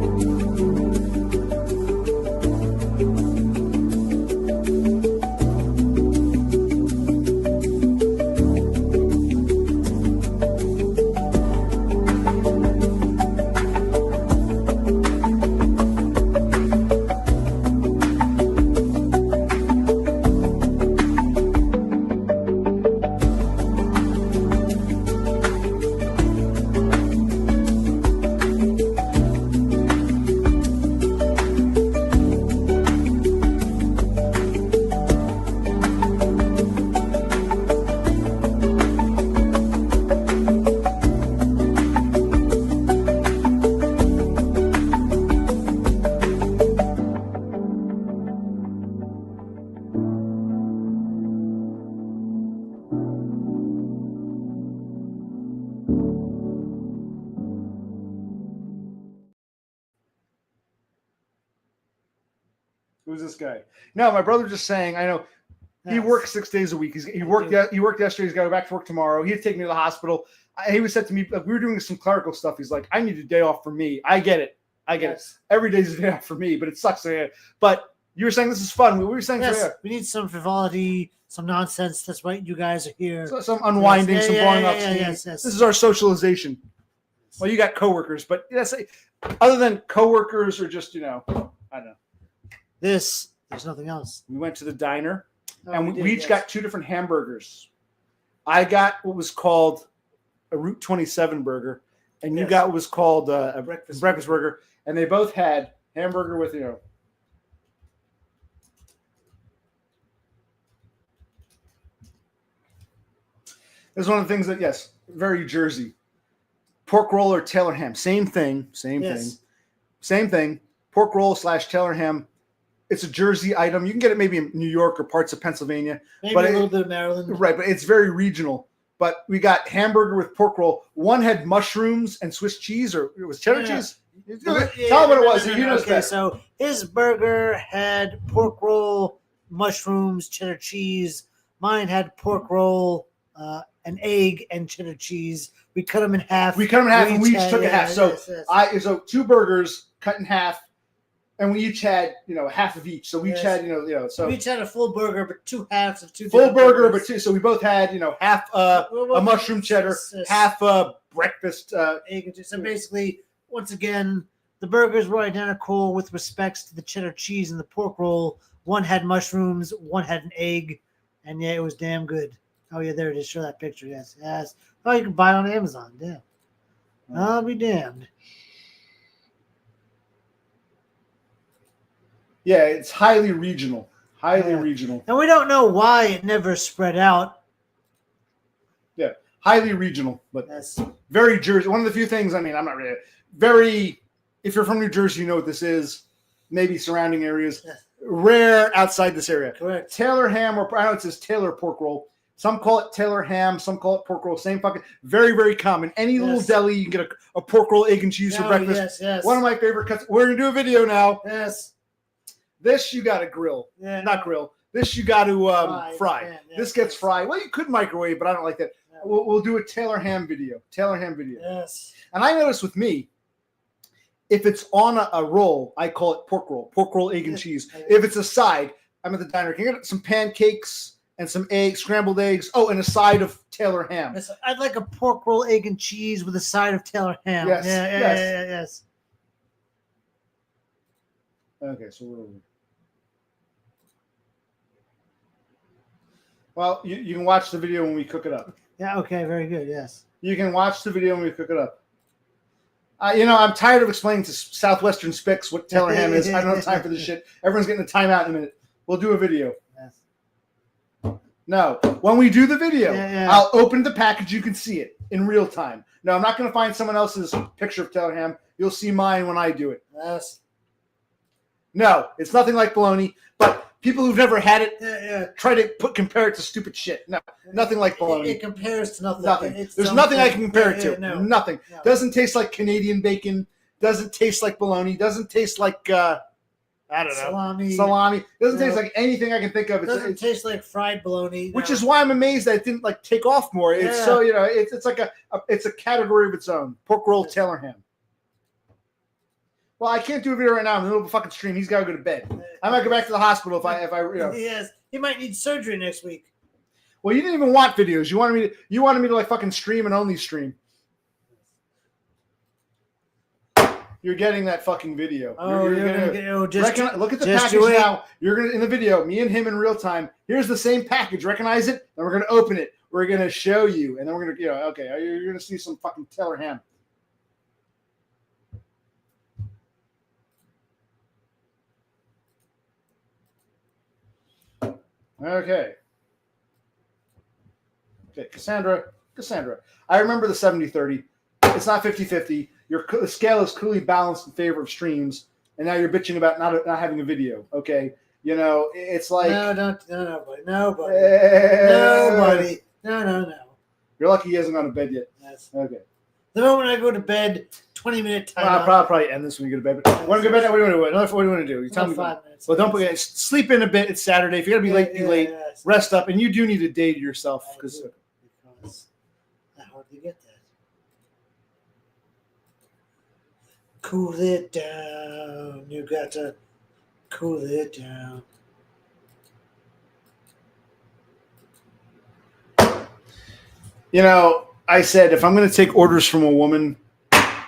Who's this guy? No, my brother just saying, I know he works 6 days a week. He worked yesterday. He's got to go back to work tomorrow. He'd take me to the hospital. He was said to me, we were doing some clerical stuff. He's like, I need a day off for me. I get it. Every day's a day off for me, but it sucks. But you were saying this is fun. We were saying we need some frivolity, some nonsense. That's right. You guys are here. So some unwinding, some blowing up. Yes. This is our socialization. Well, you got coworkers, but other than coworkers or just, I don't know. There's nothing else. We went to the diner, Oh, we each got 2 different hamburgers. I got what was called a Route 27 burger, and you got what was called a breakfast burger, and they both had hamburger with, This is one of the things that, yes, very Jersey. Pork roll or Taylor ham, same thing. Pork roll / Taylor ham. It's a Jersey item. You can get it maybe in New York or parts of Pennsylvania. Maybe a little bit of Maryland. Right, but it's very regional. But we got hamburger with pork roll. One had mushrooms and Swiss cheese, or it was cheddar cheese. Tell him what it was. Okay, so his burger had pork roll, mushrooms, cheddar cheese. Mine had pork roll, an egg, and cheddar cheese. We cut them in half. And we each took a half. So 2 burgers cut in half. And we each had, half of each. So we each had, so we each had a full burger, but 2 halves of 2 full burger, but 2. So we both had, half a mushroom cheddar, half breakfast egg. So basically, once again, the burgers were identical with respects to the cheddar cheese and the pork roll. One had mushrooms, one had an egg, and it was damn good. Oh yeah, there it is. Show that picture. Yes. Oh, you can buy it on Amazon. Damn. I'll be damned. Yeah, it's highly regional. Regional. And we don't know why it never spread out. Yeah, highly regional, but That's very Jersey. One of the few things, I'm not really very, if you're from New Jersey, you know what this is. Maybe surrounding areas. Yeah. Rare outside this area. correct. Taylor ham, or I know it says Taylor pork roll. Some call it Taylor ham, some call it pork roll. Same fucking, very, very common. Any little deli, you can get a pork roll, egg and cheese for breakfast. Yes. One of my favorite cuts. We're going to do a video now. Yes. This you got to grill. Yeah. Not grill. This you got to fry. Yeah, This gets fried. Well, you could microwave, but I don't like that. We'll do a Taylor ham video. Yes. And I noticed with me, If it's on a roll, I call it pork roll, egg and cheese. If it's a side, I'm at the diner. Can I get some pancakes and some eggs, scrambled eggs? Oh, and a side of Taylor ham. Yes, I'd like a pork roll, egg and cheese with a side of Taylor ham. Yes, Yes. Okay, so where are we? Well, you can watch the video when we cook it up. Yeah, okay, very good, yes. You can watch the video when we cook it up. I'm tired of explaining to Southwestern Spicks what Taylor ham is. I don't have time for this shit. Everyone's getting a timeout in a minute. We'll do a video. Yes. No, when we do the video, Yeah. I'll open the package. You can see it in real time. No, I'm not going to find someone else's picture of Taylor ham. You'll see mine when I do it. Yes. No, it's nothing like bologna, but people who've never had it try to compare it to stupid shit. No, nothing like bologna. It compares to nothing. Nothing. There's nothing I can compare it to. No. Nothing. No. Doesn't taste like Canadian bacon. Doesn't taste like bologna. Doesn't taste like I don't know salami. Doesn't taste like anything I can think of. It doesn't taste like fried bologna. Which is why I'm amazed that it didn't like take off more. It's so it's like it's a category of its own. Pork roll Taylor ham. Well, I can't do a video right now in the middle of a fucking stream. He's got to go to bed. I might go back to the hospital if I Yes, he might need surgery next week. Well, you didn't even want videos. You wanted me to like fucking stream and only stream. You're getting that fucking video. Oh, you're gonna get, look at the package now. You're gonna in the video, me and him in real time. Here's the same package. Recognize it? Then we're gonna open it. We're gonna show you, and then we're gonna okay. You're gonna see some fucking Taylor ham. Okay, Cassandra. I remember the 70-30. It's not 50-50. The scale is clearly balanced in favor of streams, and now you're bitching about not having a video. Okay, it's like nobody. No. You're lucky he hasn't gone to bed yet. Yes. Okay. The moment I go to bed, 20-minute time. I'll probably end this when you go to bed. But want to go to bed? What do you want to do? What do you want to do? You tell me. 5 minutes. Well, don't forget. Sleep in a bit. It's Saturday. If you're gonna be late, be late. Yes. Rest up, and you do need a day to yourself because I hardly get that. Cool it down. You got to cool it down. I said if I'm going to take orders from a woman,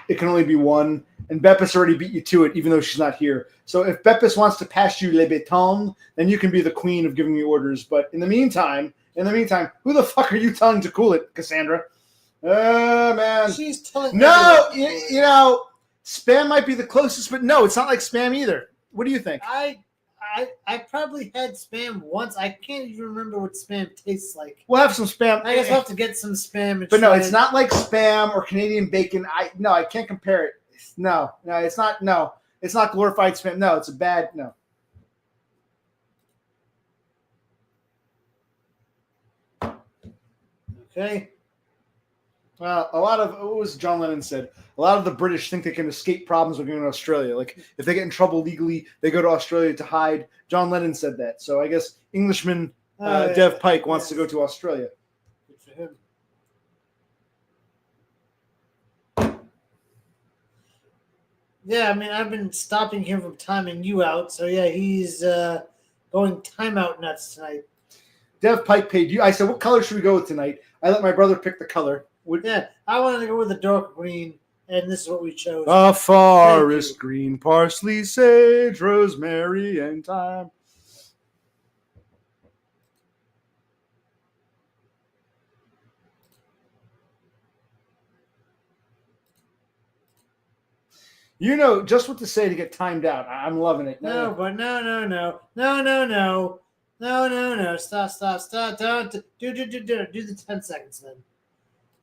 it can only be one. And Beppis already beat you to it, even though she's not here. So if Beppis wants to pass you le béton, then you can be the queen of giving me orders. But in the meantime, who the fuck are you telling to cool it, Cassandra? Man. She's telling. No, spam might be the closest, but no, it's not like spam either. What do you think? I probably had spam once. I can't even remember what spam tastes like. We'll have some spam. I guess I'll have to get some spam. But no, it's not like spam or Canadian bacon. I can't compare it. No, it's not. No, it's not glorified spam. No, it's a bad. No. Okay. Well, what was John Lennon said? A lot of the British think they can escape problems by going to Australia. Like if they get in trouble legally, they go to Australia to hide. John Lennon said that. So I guess Englishman Dev Pike wants to go to Australia. Good for him. Yeah, I mean, I've been stopping him from timing you out. So yeah, he's going timeout nuts tonight. Dev Pike paid you. I said, what color should we go with tonight? I let my brother pick the color. Yeah, I wanted to go with the dark green, and this is what we chose. A forest green, parsley, sage, rosemary, and thyme. Just what to say to get timed out. I'm loving it. No. Stop. Don't do the 10 seconds then.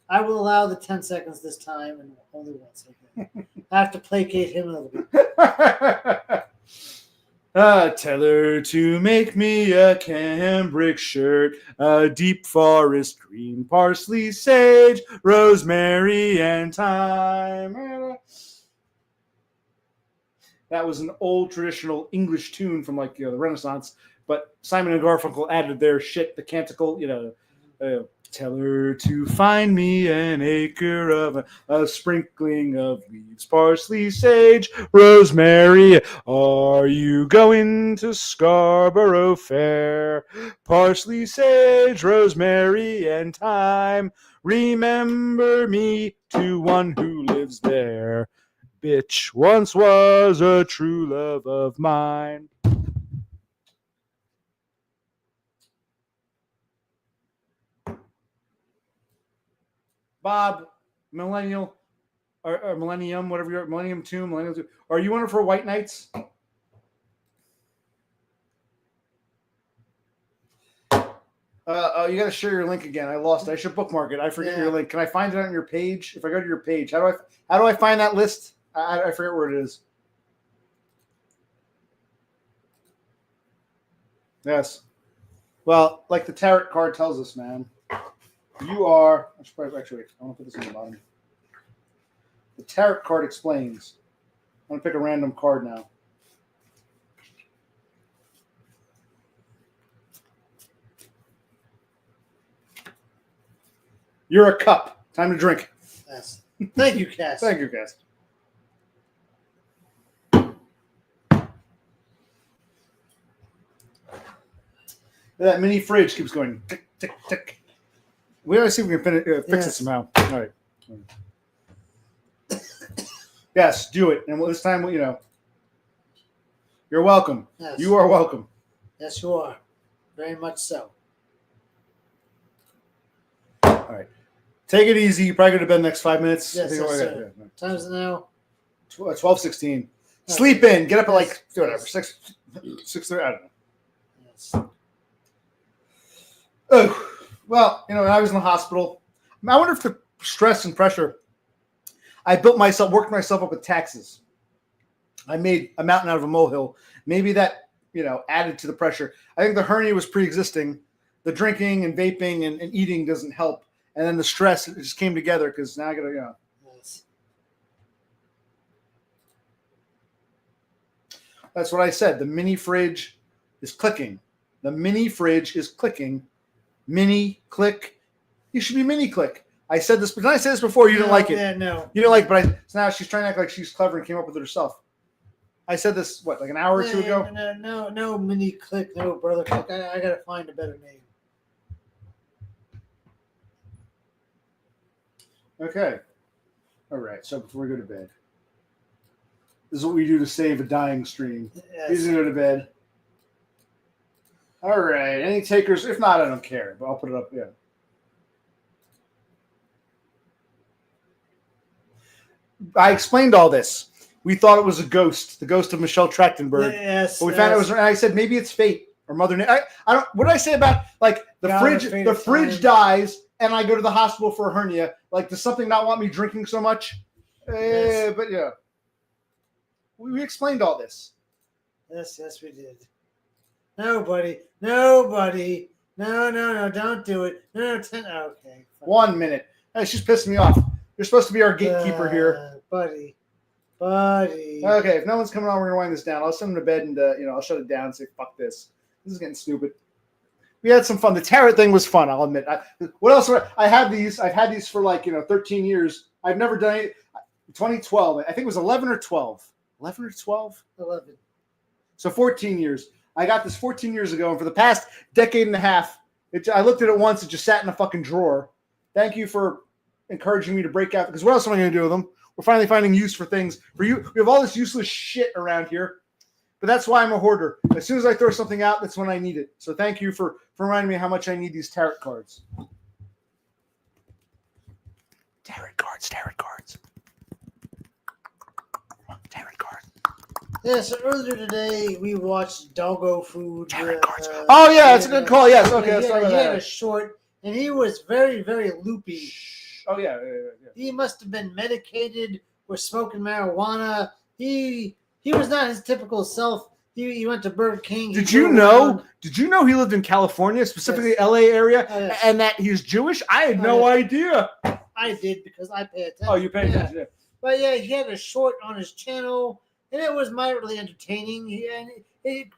I will allow the 10 seconds this time, and only once. Okay. I have to placate him a little bit. Tell her to make me a cambric shirt, a deep forest green, parsley, sage, rosemary, and thyme. That was an old traditional English tune from the Renaissance, but Simon and Garfunkel added their shit, the canticle, Tell her to find me an acre of a sprinkling of leaves, parsley, sage, rosemary. Are you going to Scarborough Fair? Parsley, sage, rosemary, and thyme. Remember me to one who lives there. Bitch once was a true love of mine. Bob, millennial, or millennium, whatever you're, millennium 2, millennial 2. Are you on it for White Knights? You got to share your link again. I lost it. I should bookmark it. I forget your link. Can I find it on your page? If I go to your page, how do I find that list? I forget where it is. Yes. Well, like the tarot card tells us, man. You are. I should probably actually wait. I want to put this on the bottom. The tarot card explains. I'm going to pick a random card now. You're a cup. Time to drink. Yes. Thank you, Cass. Thank you, Cass. That mini fridge keeps going tick, tick, tick. We gotta see if we can fix it somehow. All right. Yes, do it. And this time, you're welcome. Yes. You are welcome. Yes, you are. Very much so. All right. Take it easy. You probably go to bed in the next 5 minutes. Yes, sir. Time is now 12:16. Sleep in. Get up at whatever 6:30. I don't know. Yes. Oh, well, when I was in the hospital, I wonder if the stress and pressure, worked myself up with taxes. I made a mountain out of a molehill. Maybe that, added to the pressure. I think the hernia was pre-existing. The drinking and vaping and eating doesn't help. And then the stress, it just came together because now I got to, Yes. That's what I said. The mini fridge is clicking. The mini fridge is clicking. Mini click. You should be mini click. I said this, but did I say this before? You didn't like it. Yeah, no. You didn't like it, but so now she's trying to act like she's clever and came up with it herself. I said this, like an hour or two ago? No mini click, no brother click. I got to find a better name. Okay. All right. So before we go to bed, this is what we do to save a dying stream. Yes. He's going to go to bed. All right. Any takers? If not, I don't care, but I'll put it up. Yeah. I explained all this. We thought it was a ghost, the ghost of Michelle Trachtenberg. Yes. But we found it was, and I said maybe it's fate or Mother Nature. I don't. What did I say about the fridge? The fridge dies, and I go to the hospital for a hernia. Does something not want me drinking so much? Yes. But yeah, we explained all this. Yes, we did. Nobody. No, don't do it. No, okay. Fine. 1 minute. Hey, she's pissing me off. You're supposed to be our gatekeeper here. Buddy. Okay, if no one's coming on, we're going to wind this down. I'll send them to bed and, I'll shut it down and say, fuck this. This is getting stupid. We had some fun. The tarot thing was fun, I'll admit. What else? I have these. I've had these for 13 years. I've never done it. 2012. I think it was 11 or 12. 11 or 12? 11. So 14 years. I got this 14 years ago, and for the past decade and a half, I looked at it once. It just sat in a fucking drawer. Thank you for encouraging me to break out, because what else am I going to do with them? We're finally finding use for things. For you, we have all this useless shit around here, but that's why I'm a hoarder. As soon as I throw something out, that's when I need it. So thank you for reminding me how much I need these tarot cards. Tarot cards. Yeah, so earlier today we watched Doggo Food. Tarot cards. Oh yeah, that's a good call. Yes, okay. He had a short, and he was very, very loopy. Oh yeah. He must have been medicated or smoking marijuana. He was not his typical self. He went to Burger King. Did you know he lived in California, specifically LA area, and that he's Jewish? I had no idea. I did because I pay attention. Oh, you pay attention. Yeah. But yeah, he had a short on his channel, and it was mildly entertaining.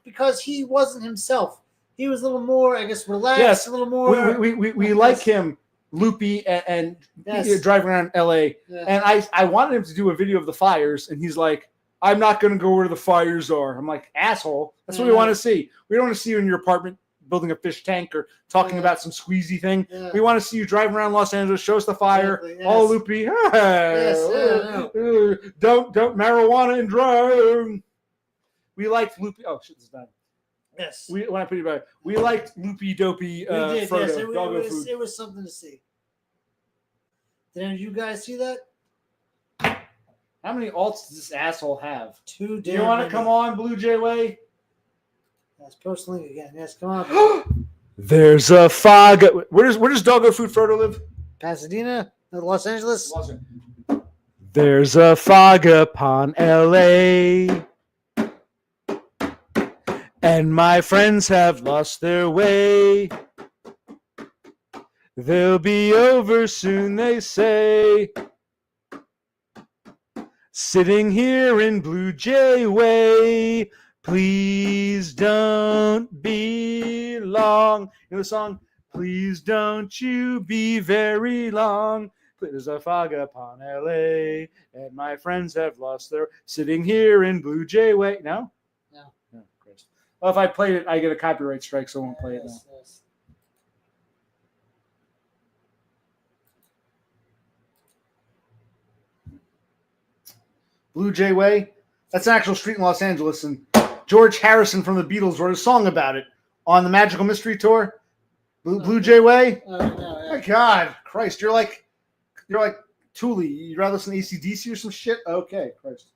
Because he wasn't himself. He was a little more, I guess, relaxed. Yes, a little more. We like him. loopy and Yes. driving around LA. Yeah. And I wanted him to do a video of the fires, and he's like, I'm not going to go where the fires are. I'm like, asshole. That's what we want to see. We don't want to see you in your apartment building a fish tank or talking about some squeezy thing. Yeah. We want to see you driving around Los Angeles, show us the fire, Exactly, yes. all loopy. Don't marijuana and drive. We liked loopy. Oh shit, this is done. Yes. When I put it back, we liked loopy dopey We did, Frodo, yes. doggo food. It was something to see. Did any of you guys see that? How many alts does this asshole have? Two. Do you want to come on, Blue Jay Way? Yes, post link again. Yes, come on. There's a fog. Where does doggo food Frodo live? Pasadena, Los Angeles. There's a fog upon LA, and my friends have lost their way. They'll be over soon, they say. Sitting here in Blue Jay Way. Please don't be long. You know the song? Please don't you be very long. There's a fog upon LA, and my friends have lost their. Sitting here in Blue Jay Way. No? No. No, Chris. Well, if I played it, I get a copyright strike, so I won't play it now. Yes. Blue Jay Way. That's an actual street in Los Angeles, and George Harrison from the Beatles wrote a song about it on the Magical Mystery Tour. Blue Jay Way. No, yeah. My God, Christ, you're like Thule. You'd rather listen to AC/DC or some shit? Okay, Christ.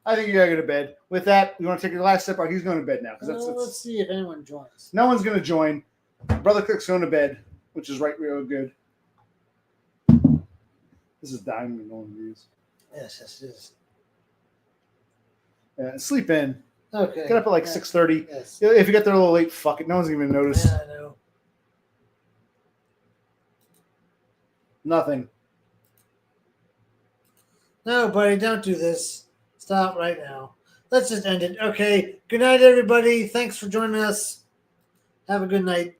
I think you gotta go to bed. With that, you want to take your last step out? He's going to bed now because Let's see if anyone joins. no one's going to join. Brother Cook's going to bed, which is real good. This is dying when no one views. Yes, it is. Yeah, sleep in. Okay. Get up at like 6:30. Yes. If you get there a little late, fuck it. No one's going to notice. Yeah, I know. Nothing. No, buddy, don't do this. Stop right now. Let's just end it. Okay. Good night, everybody. Thanks for joining us. Have a good night.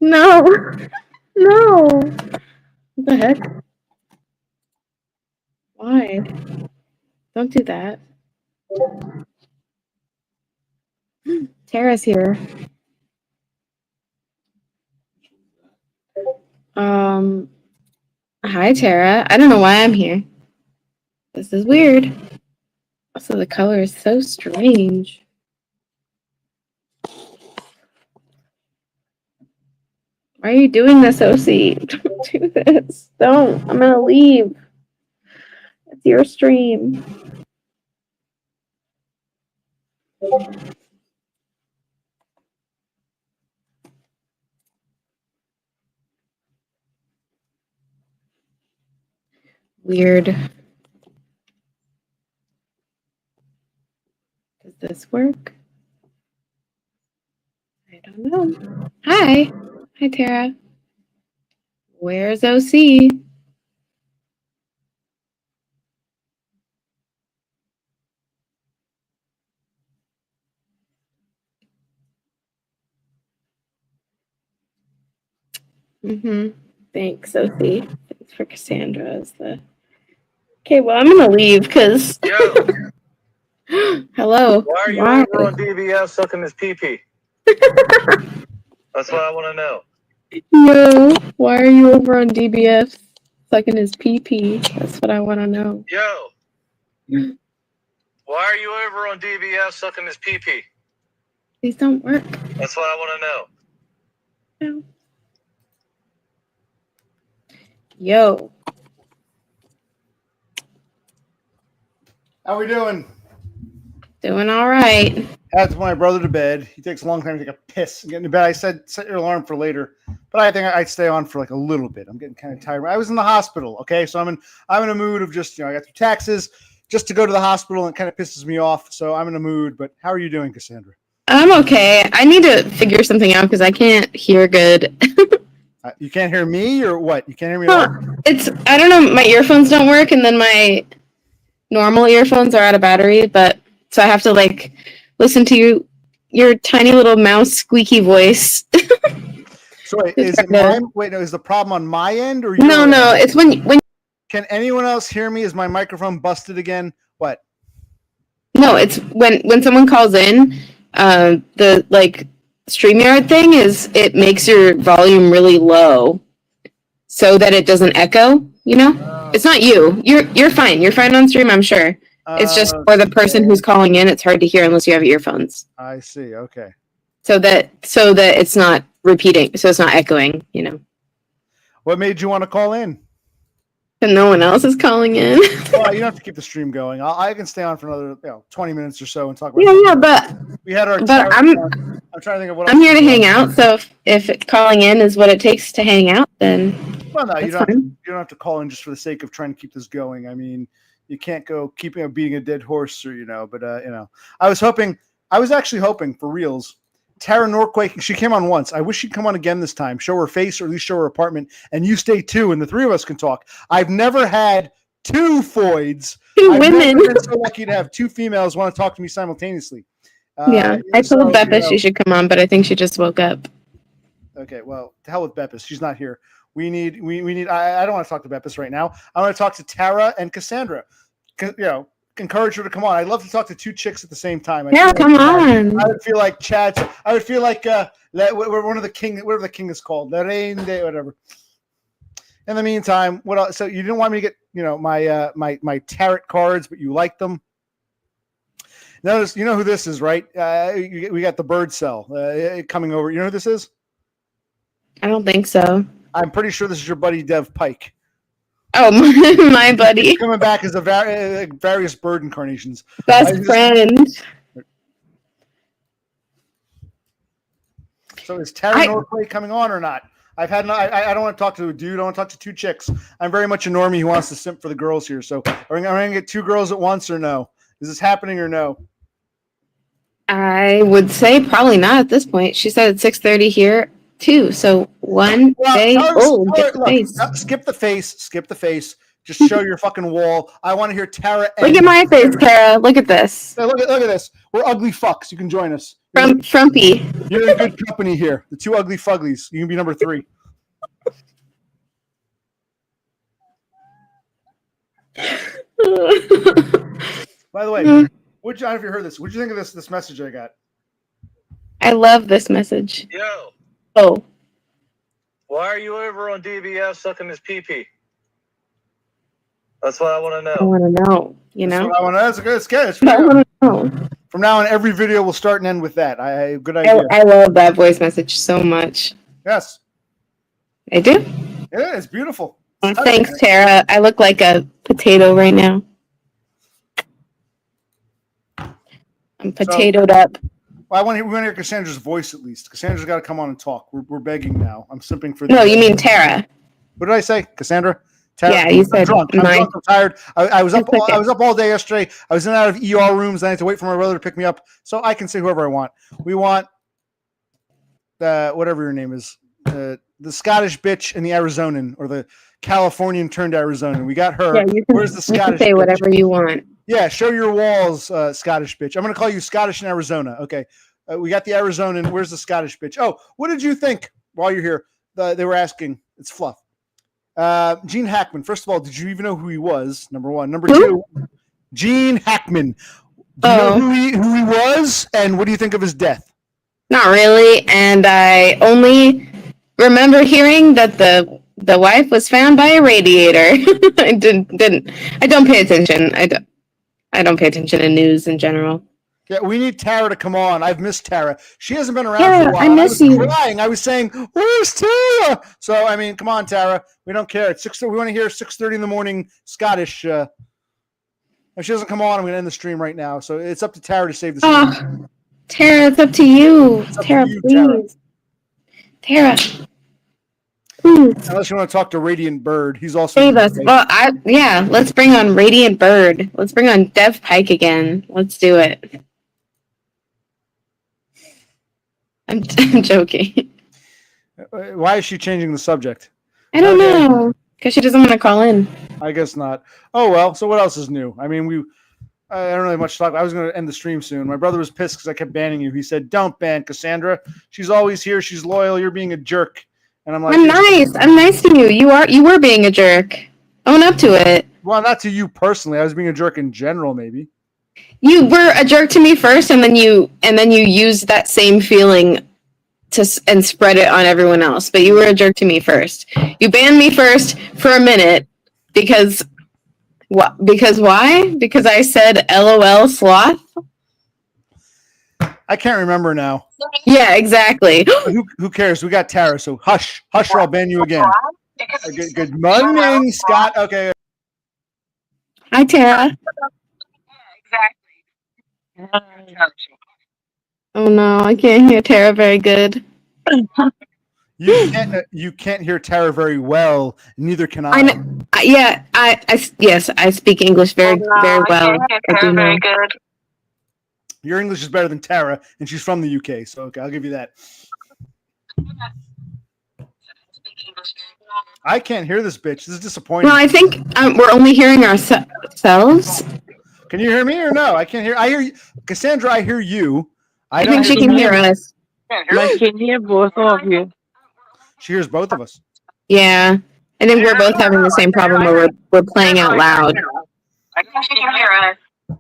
No. No. What the heck? Why? Don't do that. Tara's here. Hi, Tara. I don't know why I'm here. This is weird. Also, the color is so strange. Why are you doing this, OC? Don't do this. Don't. I'm gonna leave. It's your stream. Weird. Does this work? I don't know. Hi. Hi, Tara. Where's OC? Thanks, OC. Thanks for Cassandra as the... Okay, well, I'm gonna leave because... Yo, Hello. why are you over on DBS sucking his pee-pee? That's what I want to know. Yo, why are you over on DBF sucking his pee-pee? That's what I want to know. Yo, why are you over on DBS sucking his pee-pee? These don't work. That's what I want to know. No. Yo. How we doing? Doing all right. I had to put my brother to bed. He takes a long time to take a piss and get into bed. I said set your alarm for later, but I think I'd stay on for like a little bit. I'm getting kind of tired. I was in the hospital, okay, so I'm in a mood of just I got through taxes, just to go to the hospital, and it kind of pisses me off. So I'm in a mood. But how are you doing, Cassandra? I'm okay. I need to figure something out because I can't hear good. You can't hear me, or what? You can't hear me? I don't know. My earphones don't work, and then my normal earphones are out of battery. But so I have to like listen to your tiny little mouse squeaky voice. So wait, is it mine? Wait, no, is the problem on my end or your No, end? it's when. Can anyone else hear me? Is my microphone busted again? What? No, it's when someone calls in. The like StreamYard thing is it makes your volume really low, so that it doesn't echo. You know, it's not you. You're fine. You're fine on stream. I'm sure. It's just for the person who's calling in. It's hard to hear unless you have earphones. I see. Okay. So that it's not repeating. So it's not echoing. You know. What made you want to call in? And no one else is calling in. Well, you don't have to keep the stream going. I can stay on for another 20 minutes or so and talk about Yeah, but we had our. But I'm trying to think of what I'm here to hang out. So if calling in is what it takes to hang out, then well, no, you that's fine. don't have to call in just for the sake of trying to keep this going. I mean, you can't go keeping beating a dead horse, or but I was actually hoping for reals. Tara Norquoy, she came on once. I wish she'd come on again this time. Show her face, or at least show her apartment, and you stay too, and the three of us can talk. I've never had two Foyds. Two women. I've been so lucky to have two females want to talk to me simultaneously. Yeah, I told Beppis she should come on, but I think she just woke up. Okay, well, to hell with Beppis. She's not here. We need. I don't want to talk to Beppis right now. I want to talk to Tara and Cassandra. Encourage her to come on. I'd love to talk to two chicks at the same time. Come on. I would feel like Chad. I would feel like we're one of the king, whatever the king is called, whatever. In the meantime, what else? So you didn't want me to get my tarot cards, but you like them. Notice, you know who this is, right? We got the bird cell coming over. You know who this is? I don't think so. I'm pretty sure this is your buddy Dev Pike. Oh, my buddy. He's coming back as various bird incarnations. Best friend. So is Tara Norquoy coming on or not? I don't want to talk to a dude. I want to talk to two chicks. I'm very much a normie who wants to simp for the girls here. So are we going to get two girls at once or no? Is this happening or no? I would say probably not at this point. She said it's 6:30 here too. So one day. Skip the face. Just show your fucking wall. I want to hear Tara. Look at my face, Tara. Look at this. Look at this. We're ugly fucks. You can join us. Frumpy. You're in good company here. The two ugly fuglies. You can be number 3. By the way, I don't know if you heard this. What'd you think of this message I got? I love this message. Yo, Oh, why are you over on DBS sucking his pee-pee? That's what I want to I know. want to know. You That's know, what I want to. That's good. It's good. It's I good. want to know. From now on, every video will start and end with that. Good idea. I love that voice message so much. Yes. I do. Yeah, it's beautiful. Thanks, Tara. I look like a potato right now. I'm potatoed up. Well, we want to hear Cassandra's voice at least. Cassandra's got to come on and talk. We're begging now. I'm simping for. No, you mean Tara. What did I say, Cassandra? Tara, Yeah, you said I'm drunk. I'm tired. I was up. That's okay. I was up all day yesterday. I was in and out of ER rooms. I had to wait for my brother to pick me up, so I can say whoever I want. We want whatever your name is, the Scottish bitch and the Arizonan, or the Californian turned Arizonan. We got her. Yeah, Where's the Scottish? Say bitch? whatever you want. Yeah, show your walls, Scottish bitch. I'm going to call you Scottish in Arizona. Okay. We got the Arizonan. Where's the Scottish bitch? Oh, what did you think while you're here? They were asking. It's fluff. Gene Hackman. First of all, did you even know who he was? Number 1. Number 2, Gene Hackman. Do you know who he was? And what do you think of his death? Not really. And I only remember hearing that the wife was found by a radiator. I don't pay attention. I don't pay attention to news in general. Yeah, we need Tara to come on. I've missed Tara. She hasn't been around Tara, for a while. I miss you. Crying. I was saying, "Where's Tara?" So I mean, come on, Tara. We don't care. It's 6. We want to hear 6:30 in the morning Scottish. If she doesn't come on, I'm going to end the stream right now. So it's up to Tara to save the stream. Tara, it's up to you. Tara, please. Tara. Unless you want to talk to Radiant Bird, he's also save us. Well, let's bring on Radiant Bird. Let's bring on Dev Pike again. Let's do it. I'm joking. Why is she changing the subject? I don't know. Because she doesn't want to call in. I guess not. Oh well. So what else is new? I mean, I don't really have much to talk about. I was going to end the stream soon. My brother was pissed because I kept banning you. He said, "Don't ban Cassandra. She's always here. She's loyal. You're being a jerk." And I'm like, I'm nice. I'm nice to you. You were being a jerk. Own up to it. Well, not to you personally. I was being a jerk in general, maybe. You were a jerk to me first, and then you used that same feeling and spread it on everyone else. But you were a jerk to me first. You banned me first for a minute because what? Because why? Because I said LOL sloth. I can't remember now. Yeah, exactly. Who cares? We got Tara, so hush, or I'll ban you again. Good morning, Scott. Okay. Hi, Tara. Oh no, I can't hear Tara very good. You can't hear Tara very well. Neither can I. Yes, I speak English very well. I do know. Your English is better than Tara, and she's from the UK, so okay, I'll give you that. I can't hear this bitch. This is disappointing. Well, I think we're only hearing ourselves. Can you hear me or no? I can't hear. I hear you. Cassandra, I hear you. I think she can hear us. I can hear both of you. She hears both of us. Yeah. I think we're both having the same problem where we're playing out loud. I think she can hear us. I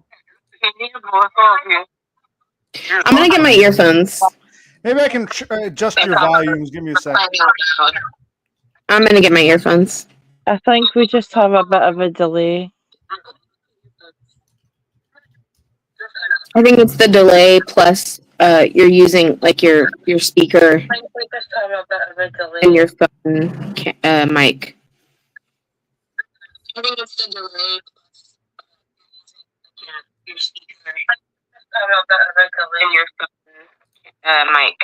can hear both of you. I'm going to get my earphones. Maybe I can adjust your volumes. Give me a sec. I'm going to get my earphones. I think we just have a bit of a delay. I think it's the delay plus you're using like your speaker and your phone mic. I think it's the delay. Your speaker and your phone mic.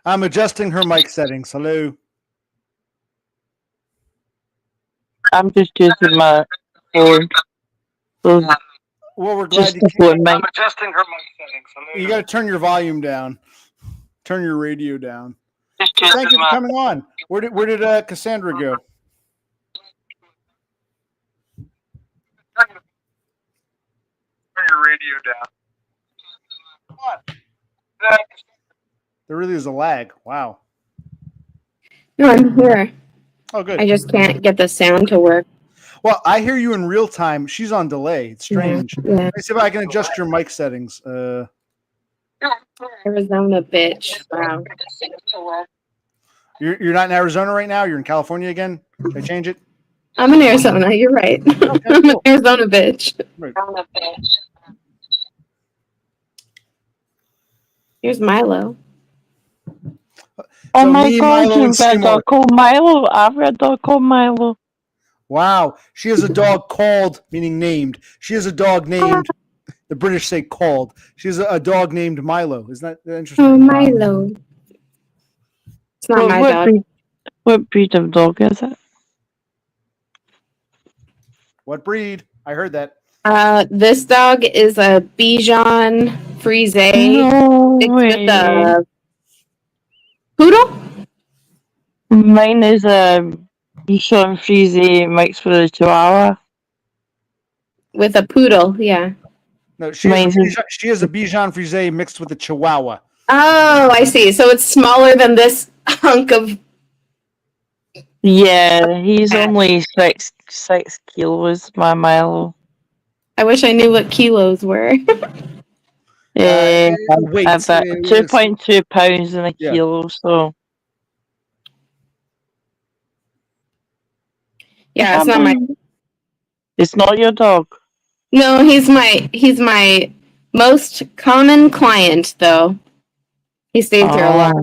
I'm adjusting her mic settings. Hello. I'm just using my phone. Well, we're glad you came. I'm adjusting her mic settings. You got to turn your volume down. Turn your radio down. Thank you for coming on. Where did Cassandra go? Turn your radio down. Come on. There really is a lag. Wow. No, I'm here. Oh, good. I just can't get the sound to work. Well, I hear you in real time. She's on delay. It's strange. Yeah. Let me see if I can adjust your mic settings. Arizona bitch. Wow. You're not in Arizona right now? You're in California again? Should I change it? I'm in Arizona. You're right. Okay, I'm an cool. Arizona bitch. Right. Here's Milo. Oh So my me, god, Milo, and you've got a Seymour. dog called Milo. I've got a dog called Milo. Wow. She has a dog called, meaning named. She has a dog named, the British say called. She has a dog named Milo. Isn't that interesting? Oh, Milo. It's not my dog. What breed of dog is it? What breed? I heard that. This dog is a Bichon Frise No mixed way. with a poodle. Mine is a Bichon Frise mixed with a Chihuahua. With a poodle, yeah. No, she has a Bichon Frise mixed with a Chihuahua. Oh, I see. So it's smaller than this hunk of. Yeah, he's only 6 kilos, my Milo. I wish I knew what kilos were. Weight. I've got 2.2 pounds in a kilo, so. Yeah, it's not my. It's not your dog. No, he's my most common client, though. He stays here a lot.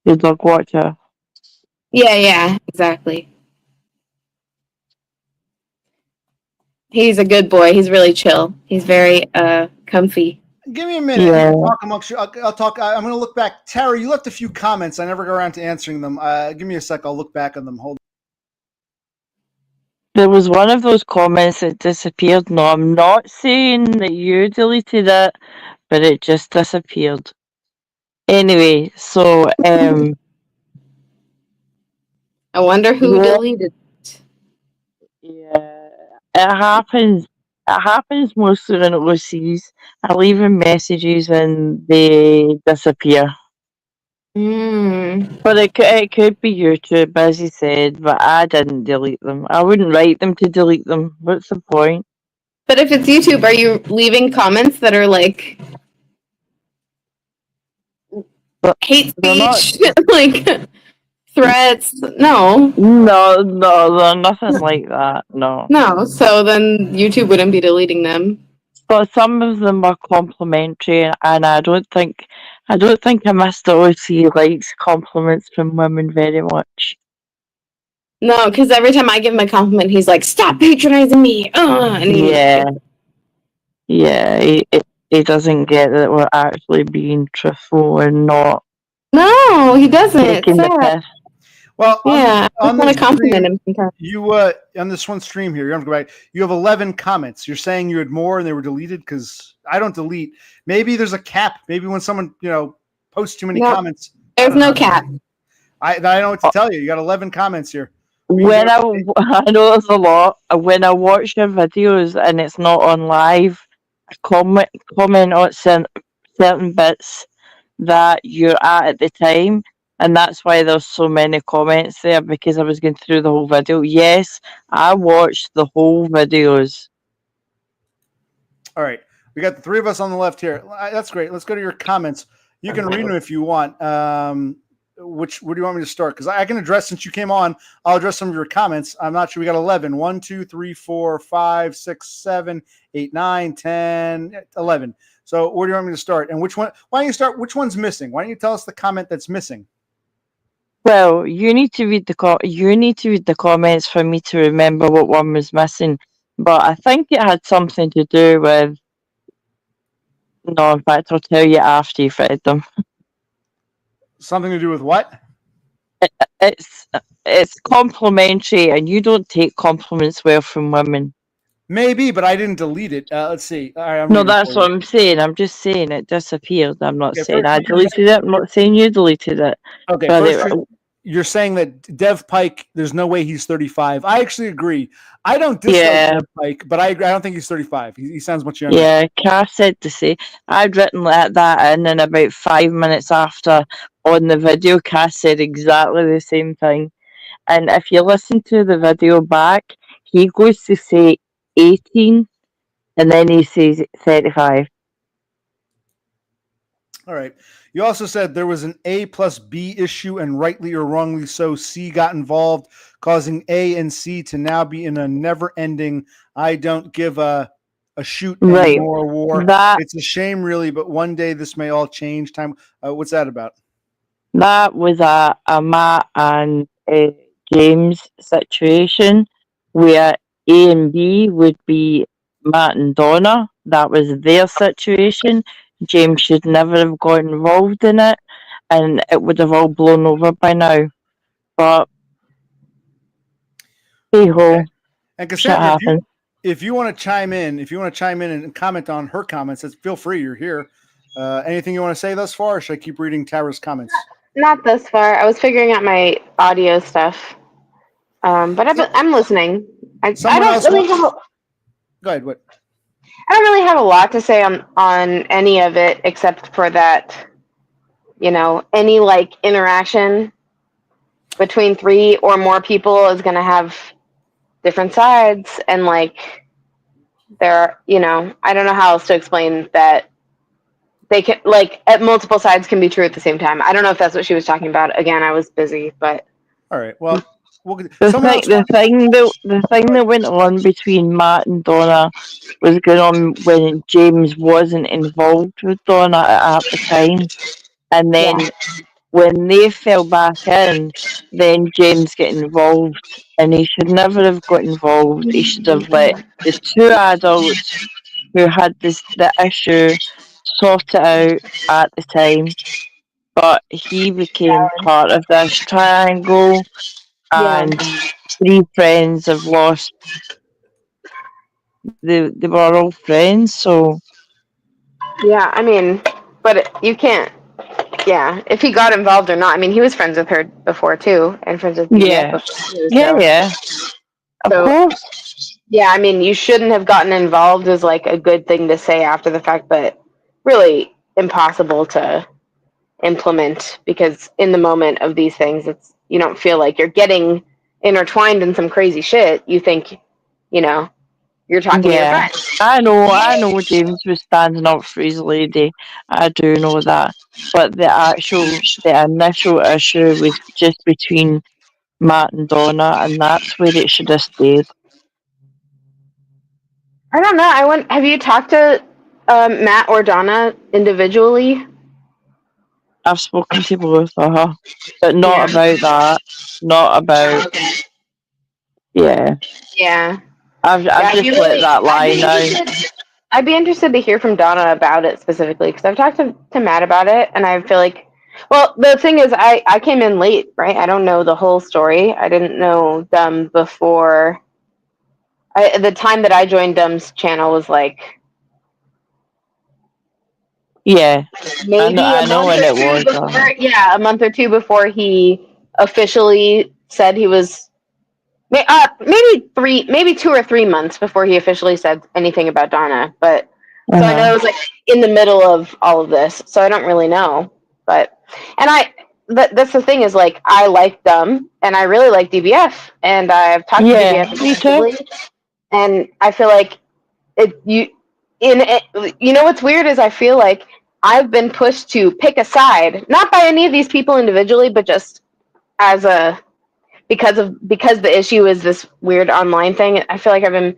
Your dog watcher. Yeah, exactly. He's a good boy. He's really chill. He's very comfy. Give me a minute. Yeah. Talk amongst you. I'll talk. I'm going to look back. Tara, you left a few comments. I never got around to answering them. Give me a sec. I'll look back on them. Hold on. There was one of those comments that disappeared. No, I'm not saying that you deleted it, but it just disappeared. Anyway, so I wonder who deleted it. Yeah, it happens. It happens mostly when overseas. I leave them messages and they disappear. But it could be YouTube, as you said, but I didn't delete them. I wouldn't write them to delete them. What's the point? But if it's YouTube, are you leaving comments that are like hate speech, like threats? No, they're nothing like that. No. So then YouTube wouldn't be deleting them. But some of them are complimentary, and I don't think Mr. OC likes compliments from women very much. No, because every time I give him a compliment, he's like, "Stop patronizing me!" And he doesn't get that we're actually being truthful and not. No, he doesn't. Taking the piss. Well, yeah, I on want this to compliment him sometimes. You on this one stream here, you don't have to go back. You have 11 comments. You're saying you had more and they were deleted because I don't delete. Maybe there's a cap. Maybe when someone posts too many comments. There's no cap. I don't know what to tell you. You got 11 comments here. When I know there's a lot. When I watch your videos and it's not on live, I comment on certain bits that you're at the time. And that's why there's so many comments there, because I was going through the whole video. Yes, I watched the whole videos. All right. We got the three of us on the left here. That's great. Let's go to your comments. You can read them if you want. Where do you want me to start? Because I can address, since you came on, I'll address some of your comments. I'm not sure. We got 11. 1, 2, 3, 4, 5, 6, 7, 8, 9, 10, 11. So where do you want me to start? And which one? Why don't you start? Which one's missing? Why don't you tell us the comment that's missing? Well, you need to read the comments for me to remember what one was missing. But I think it had something to do with. No, in fact, I'll tell you after you've read them. Something to do with what? It's complimentary, and you don't take compliments well from women. Maybe, but I didn't delete it. Let's see. All right, no, that's what I'm saying. I'm just saying it disappeared. I'm not saying I deleted it. I'm not saying you deleted it. Okay, you're saying that Dev Pike, there's no way he's 35. I actually agree. I don't dislike Dev Pike, but I don't think he's 35. He sounds much younger. Yeah, Cass said to say, I'd written that in, and about 5 minutes after on the video, Cass said exactly the same thing. And if you listen to the video back, he goes to say 18, and then he says 35. All right. You also said there was an A plus B issue, and rightly or wrongly so, C got involved, causing A and C to now be in a never-ending I don't give a shoot anymore war. It's a shame, really, but one day this may all change. Time. What's that about? That was a Matt and James situation where A and B would be Matt and Donna. That was their situation. James should never have got involved in it, and it would have all blown over by now. But hey ho, and Cassandra, if you want to chime in, and comment on her comments, feel free. You're here. Anything you want to say thus far, or should I keep reading Tara's comments? Not thus far. I was figuring out my audio stuff, but I'm listening. I don't really have. Go ahead. What? I don't really have a lot to say on any of it, except for that, any like interaction between 3 or more people is going to have different sides, and like there, I don't know how else to explain that. They can at multiple sides can be true at the same time. I don't know if that's what she was talking about. Again, I was busy, but all right. Well, the thing that went on between Matt and Donna was going on when James wasn't involved with Donna at the time, and then when they fell back in, then James got involved, and he should never have got involved. He should have let the 2 adults who had the issue sort it out at the time, but he became part of this triangle, and 3 friends have lost. They were all friends, so yeah. I mean, but you can't. Yeah, if he got involved or not. I mean, he was friends with her before too, and friends with yeah, of course. Yeah, I mean, you shouldn't have gotten involved is like a good thing to say after the fact, but really impossible to implement, because in the moment of these things, you don't feel like you're getting intertwined in some crazy shit. You think, you're talking to your friends. I know James was standing up for his lady. I do know that. But the initial issue was just between Matt and Donna, and that's where it should have stayed. I don't know. Have you talked to Matt or Donna individually? I've spoken to both of her, but not about that. Not about. Okay. Yeah. Yeah. I've just let that lie now. I'd be interested to hear from Donna about it specifically, because I've talked to Matt about it, and I feel like, well, the thing is, I came in late, right? I don't know the whole story. I didn't know Dumb before. The time that I joined Dumb's channel was like, maybe I know when it was. A month or 2 before he officially said he was. Maybe 2 or 3 months before he officially said anything about Donna. But so I know it was like in the middle of all of this, so I don't really know. But that's the thing is, like, I like Dumb and I really like DBF, and I've talked to DBF recently, and I feel like you know what's weird is I feel like I've been pushed to pick a side, not by any of these people individually, but just as because the issue is this weird online thing. I feel like I've been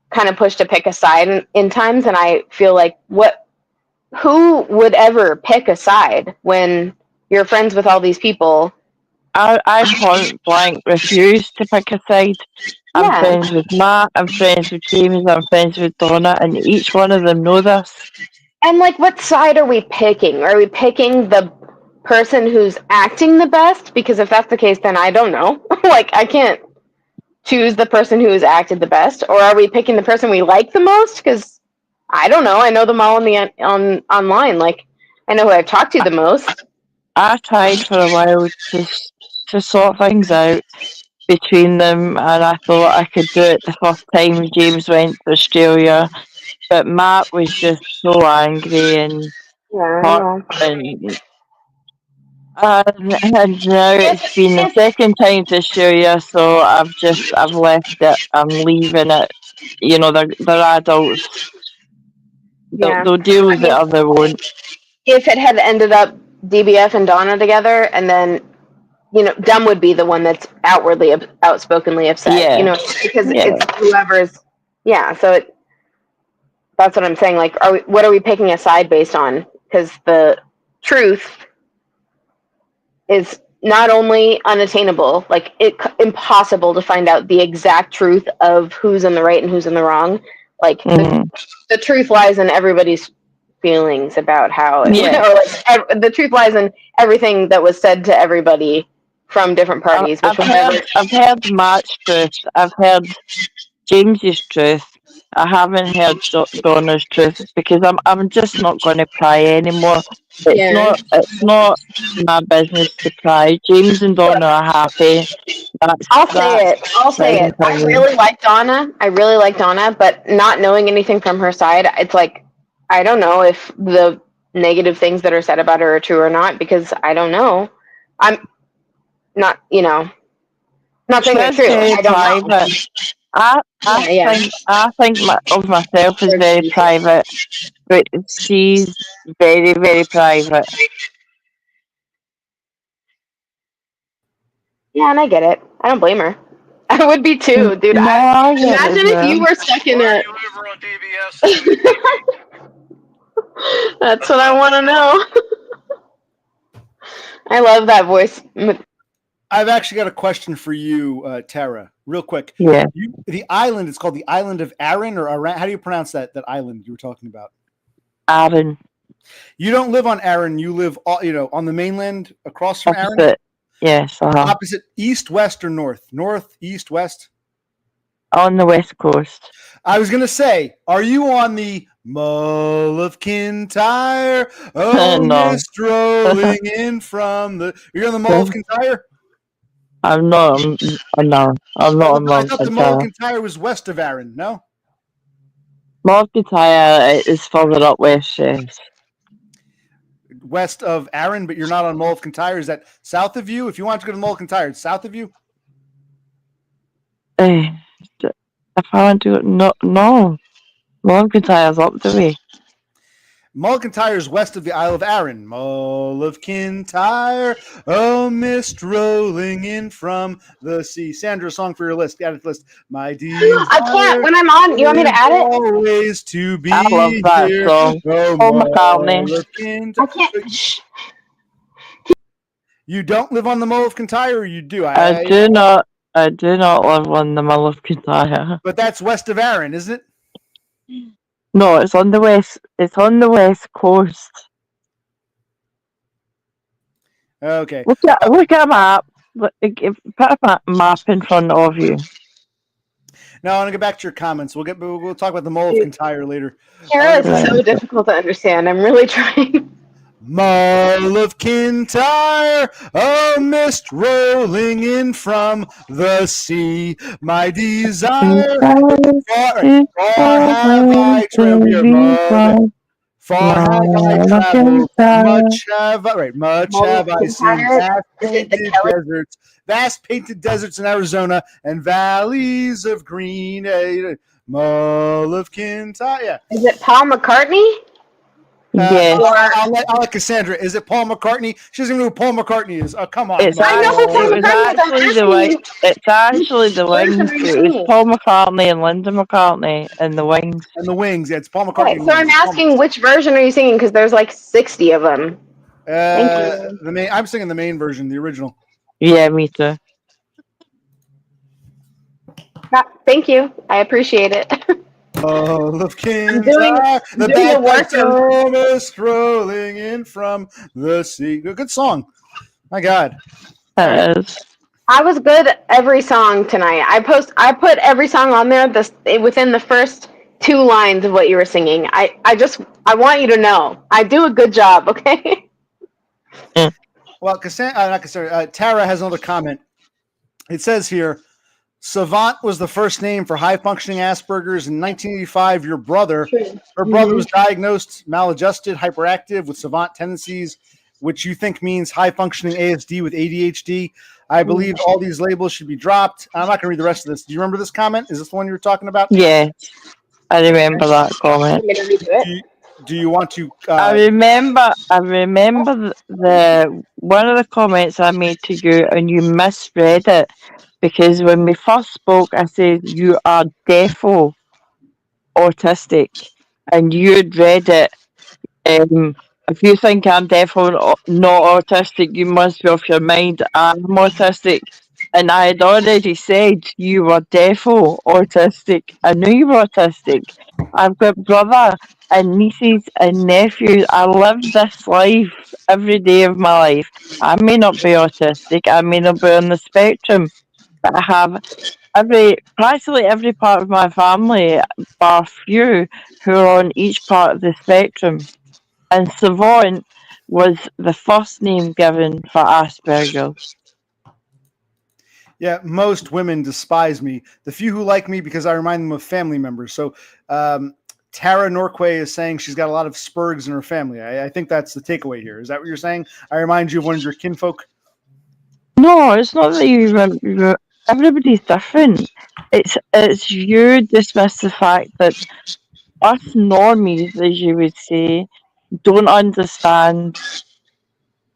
kind of pushed to pick a side in times, and I feel like who would ever pick a side when you're friends with all these people? I point blank refuse to pick a side. I'm friends with Matt, I'm friends with James, I'm friends with Donna, and each one of them know this. And like, what side are we picking? Are we picking the person who's acting the best? Because if that's the case, then I don't know. Like, I can't choose the person who has acted the best. Or are we picking the person we like the most? Because I don't know. I know them all online. Like, I know who I've talked to the most. I tried for a while to to sort things out between them, and I thought I could do it the first time James went to Australia. But Matt was just so angry and Yeah, I hot, know. and now it's been the second time to Australia, so I've left it. I'm leaving it. You know, they're adults. Yeah. They'll deal with it or they won't. If it had ended up DBF and Donna together, and then Dumb would be the one that's outwardly outspokenly upset. Yeah. Because Yeah. it's whoever's. Yeah. So that's what I'm saying. Like, what are we picking a side based on? Because the truth is not only unattainable, like impossible to find out the exact truth of who's in the right and who's in the wrong. Like the truth lies in everybody's feelings about how the truth lies in everything that was said to everybody from different parties. I've heard Matt's truth. I've heard James's truth. I haven't heard Donna's truth because I'm just not going to pry anymore. It's not my business to pry. James and Donna are happy. I'll say it. I really like Donna, but not knowing anything from her side, it's like I don't know if the negative things that are said about her are true or not because I don't know. I'm not, not saying they're true. I don't know. I think of myself as very private, but she's very, very private. Yeah, and I get it. I don't blame her. I would be too, dude. Imagine if you were stuck in it. That's what I want to know. I love that voice. I've actually got a question for you, Tara, real quick. Yeah. The island is called the island of Arran or Aran. How do you pronounce that island you were talking about? Arran. You don't live on Arran. You live, on the mainland across from Opposite. Arran? Yes. Opposite, east, west, or north? North, east, west? On the west coast. I was going to say, are you on the Mull of Kintyre? Oh, no. mist rolling in from the... You're on the Mull of Kintyre? I'm not. No, I'm not on Mull of Kintyre. I thought the Mull of Kintyre was west of Arran, no? Mull of Kintyre is further up west, yes. West of Arran, but you're not on Mull of Kintyre. Is that south of you? If you want to go to Mull of Kintyre, it's south of you? If I want to, no. Mull of Kintyre's up the way. Mull of Kintyre is west of the Isle of Arran. Mull of Kintyre, oh, mist rolling in from the sea. Sandra, a song for your list. Add it to the list. My desire. I can't. When I'm on, you want me to add it? Always to be I love that here. song. Oh, Paul McCartney. I can't. You don't live on the Mull of Kintyre, or you do? I do not live on the Mull of Kintyre. But that's west of Arran, isn't it? No, it's on the west. It's on the west coast. Okay. Look at a map. Put a map in front of you. Now I want to get back to your comments. We'll talk about the Mull of Kintyre later. Kara is so difficult to understand. I'm really trying. Mull of Kintyre, oh, mist rolling in from the sea. My desire, far have I traveled. Far have I traveled, much have I seen. Vast painted deserts in Arizona and valleys of green. Mull of Kintyre. Yeah. Is it Paul McCartney? Yes. I'll let Cassandra. Is it Paul McCartney? She doesn't even know who Paul McCartney is. Oh, come on. It's actually the Wings. It was Paul McCartney and Linda McCartney and the Wings. And the Wings. Yeah, it's Paul McCartney. Okay, so I'm asking which version are you singing? Because there's like 60 of them. I'm singing the main version, the original. Yeah, me too. Thank you. I appreciate it. Mull of Kintyre, the bad almost rolling in from the sea. Good song. My God. It is. I was good every song tonight. I put every song on there within the first 2 lines of what you were singing. I want you to know I do a good job. Okay. Well, Tara has another comment. It says here, Savant was the first name for high-functioning Asperger's in 1985. Her brother was diagnosed maladjusted, hyperactive with Savant tendencies, which you think means high-functioning ASD with ADHD. I believe all these labels should be dropped. I'm not going to read the rest of this. Do you remember this comment? Is this the one you were talking about? Yeah, I remember that comment. Do you want to? I remember the one of the comments I made to you, and you misread it because when we first spoke, I said you are defo autistic, and you'd read it. If you think I'm defo not autistic, you must be off your mind. I'm autistic. And I had already said you were defo autistic. I knew you were autistic. I've got brother and nieces and nephews. I live this life every day of my life. I may not be autistic. I may not be on the spectrum, but I have practically every part of my family, bar few, who are on each part of the spectrum. And Savant was the first name given for Asperger's. Yeah, most women despise me. The few who like me because I remind them of family members. So Tara Norquoy is saying she's got a lot of spurgs in her family. I think that's the takeaway here. Is that what you're saying? I remind you of one of your kinfolk? No, it's not that you remember. Everybody's different. It's you dismiss the fact that us normies, as you would say, don't understand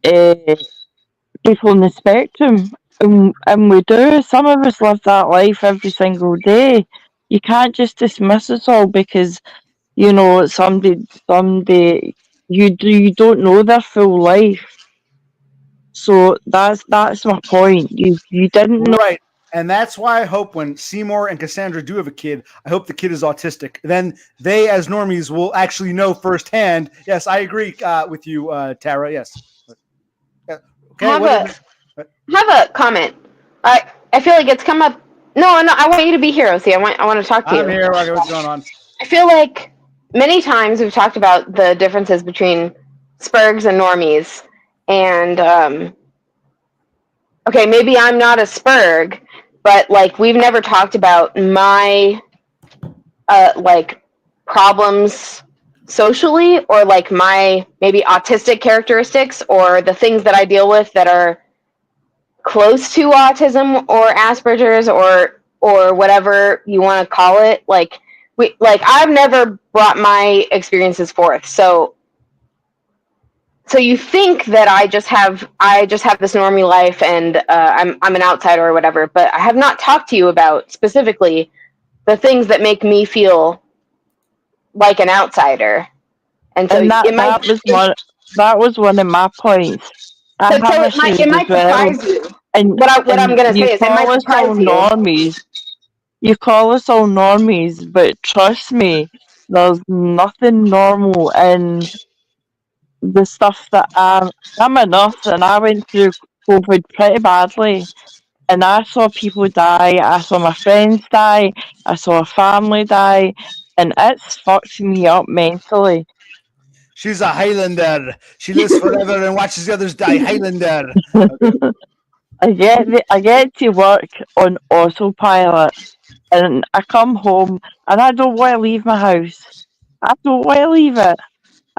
people on the spectrum. And we do. Some of us live that life every single day. You can't just dismiss us all because, you know, someday you don't know their full life. So that's my point. You didn't know. Right. And that's why I hope when Seymour and Cassandra do have a kid, I hope the kid is autistic. Then they, as normies, will actually know firsthand. Yes, I agree with you, Tara. Yes. Okay. Have a comment. I feel like it's come up. No, I want you to be here, OC. I want to talk to you. I'm here. Okay, what's going on? I feel like many times we've talked about the differences between spurgs and normies, and okay, maybe I'm not a spurg, but like we've never talked about my like problems socially, or like my maybe autistic characteristics, or the things that I deal with that are close to autism or Asperger's or whatever you want to call it. Like I've never brought my experiences forth. So you think that I just have this normie life and I'm an outsider or whatever, but I have not talked to you about specifically the things that make me feel like an outsider. And so that was one of my points. So it might surprise you. And what I'm going to say is it might surprise you. Normies. You call us all normies, but trust me, there's nothing normal in the stuff that I'm a nurse, and I went through COVID pretty badly. And I saw people die. I saw my friends die. I saw a family die. And it's fucked me up mentally. She's a Highlander. She lives forever and watches the others die. Highlander. Okay. I get to work on autopilot, and I come home and I don't want to leave my house. I don't want to leave it.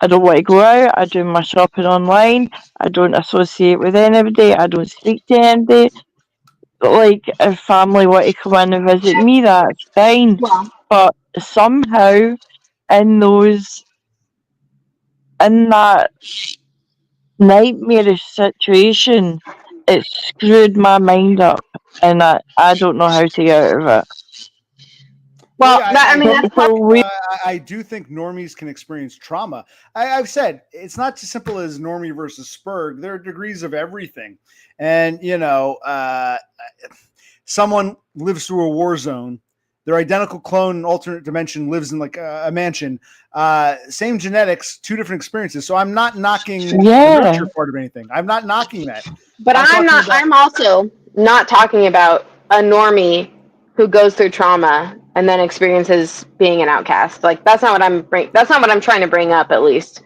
I don't want to go out. I do my shopping online. I don't associate with anybody. I don't speak to anybody. Like, if family want to come in and visit me, that's fine. Wow. But somehow, in that nightmarish situation, it screwed my mind up, and I don't know how to get out of it. Well, I do think normies can experience trauma. I've said it's not as simple as normie versus spurg. There are degrees of everything. And, you know, someone lives through a war zone. Their identical clone in alternate dimension lives in like a mansion. Same genetics, two different experiences. So I'm not knocking the nurture part of anything. I'm not knocking that. But I'm also not talking about a normie who goes through trauma and then experiences being an outcast. Like that's not what I'm trying to bring up, at least.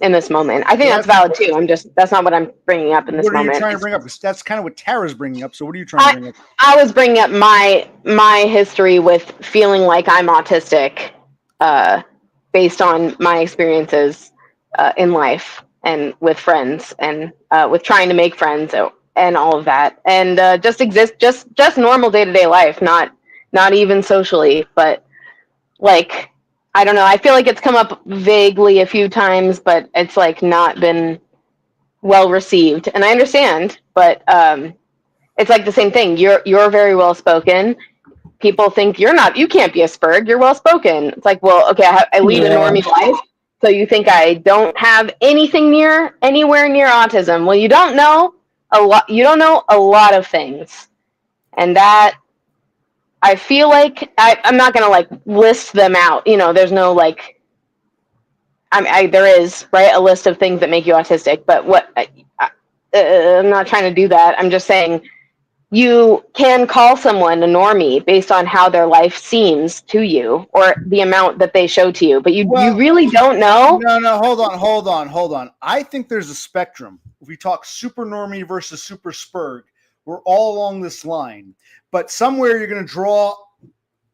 in this moment. I think Yeah, that's valid too. That's not what I'm bringing up in this What are moment. you trying to bring up? That's kind of what Tara's bringing up. So what are you trying to bring up? I was bringing up my history with feeling like I'm autistic, based on my experiences in life and with friends and with trying to make friends and all of that, and just normal day-to-day life, not even socially, but like, I don't know. I feel like it's come up vaguely a few times, but it's like not been well received. And I understand, but it's like the same thing. You're very well spoken. People think you can't be a Spurg. You're well spoken. It's like, well, okay, I lead a normie life, so you think I don't have anywhere near autism? Well, you don't know a lot. You don't know a lot of things, and that. I feel like I'm not gonna like list them out. There's no like. There is, right, a list of things that make you autistic, but I'm not trying to do that. I'm just saying you can call someone a normie based on how their life seems to you or the amount that they show to you, but you really don't know. No, hold on. I think there's a spectrum. If we talk super normie versus super Spurg, we're all along this line. But somewhere you're going to draw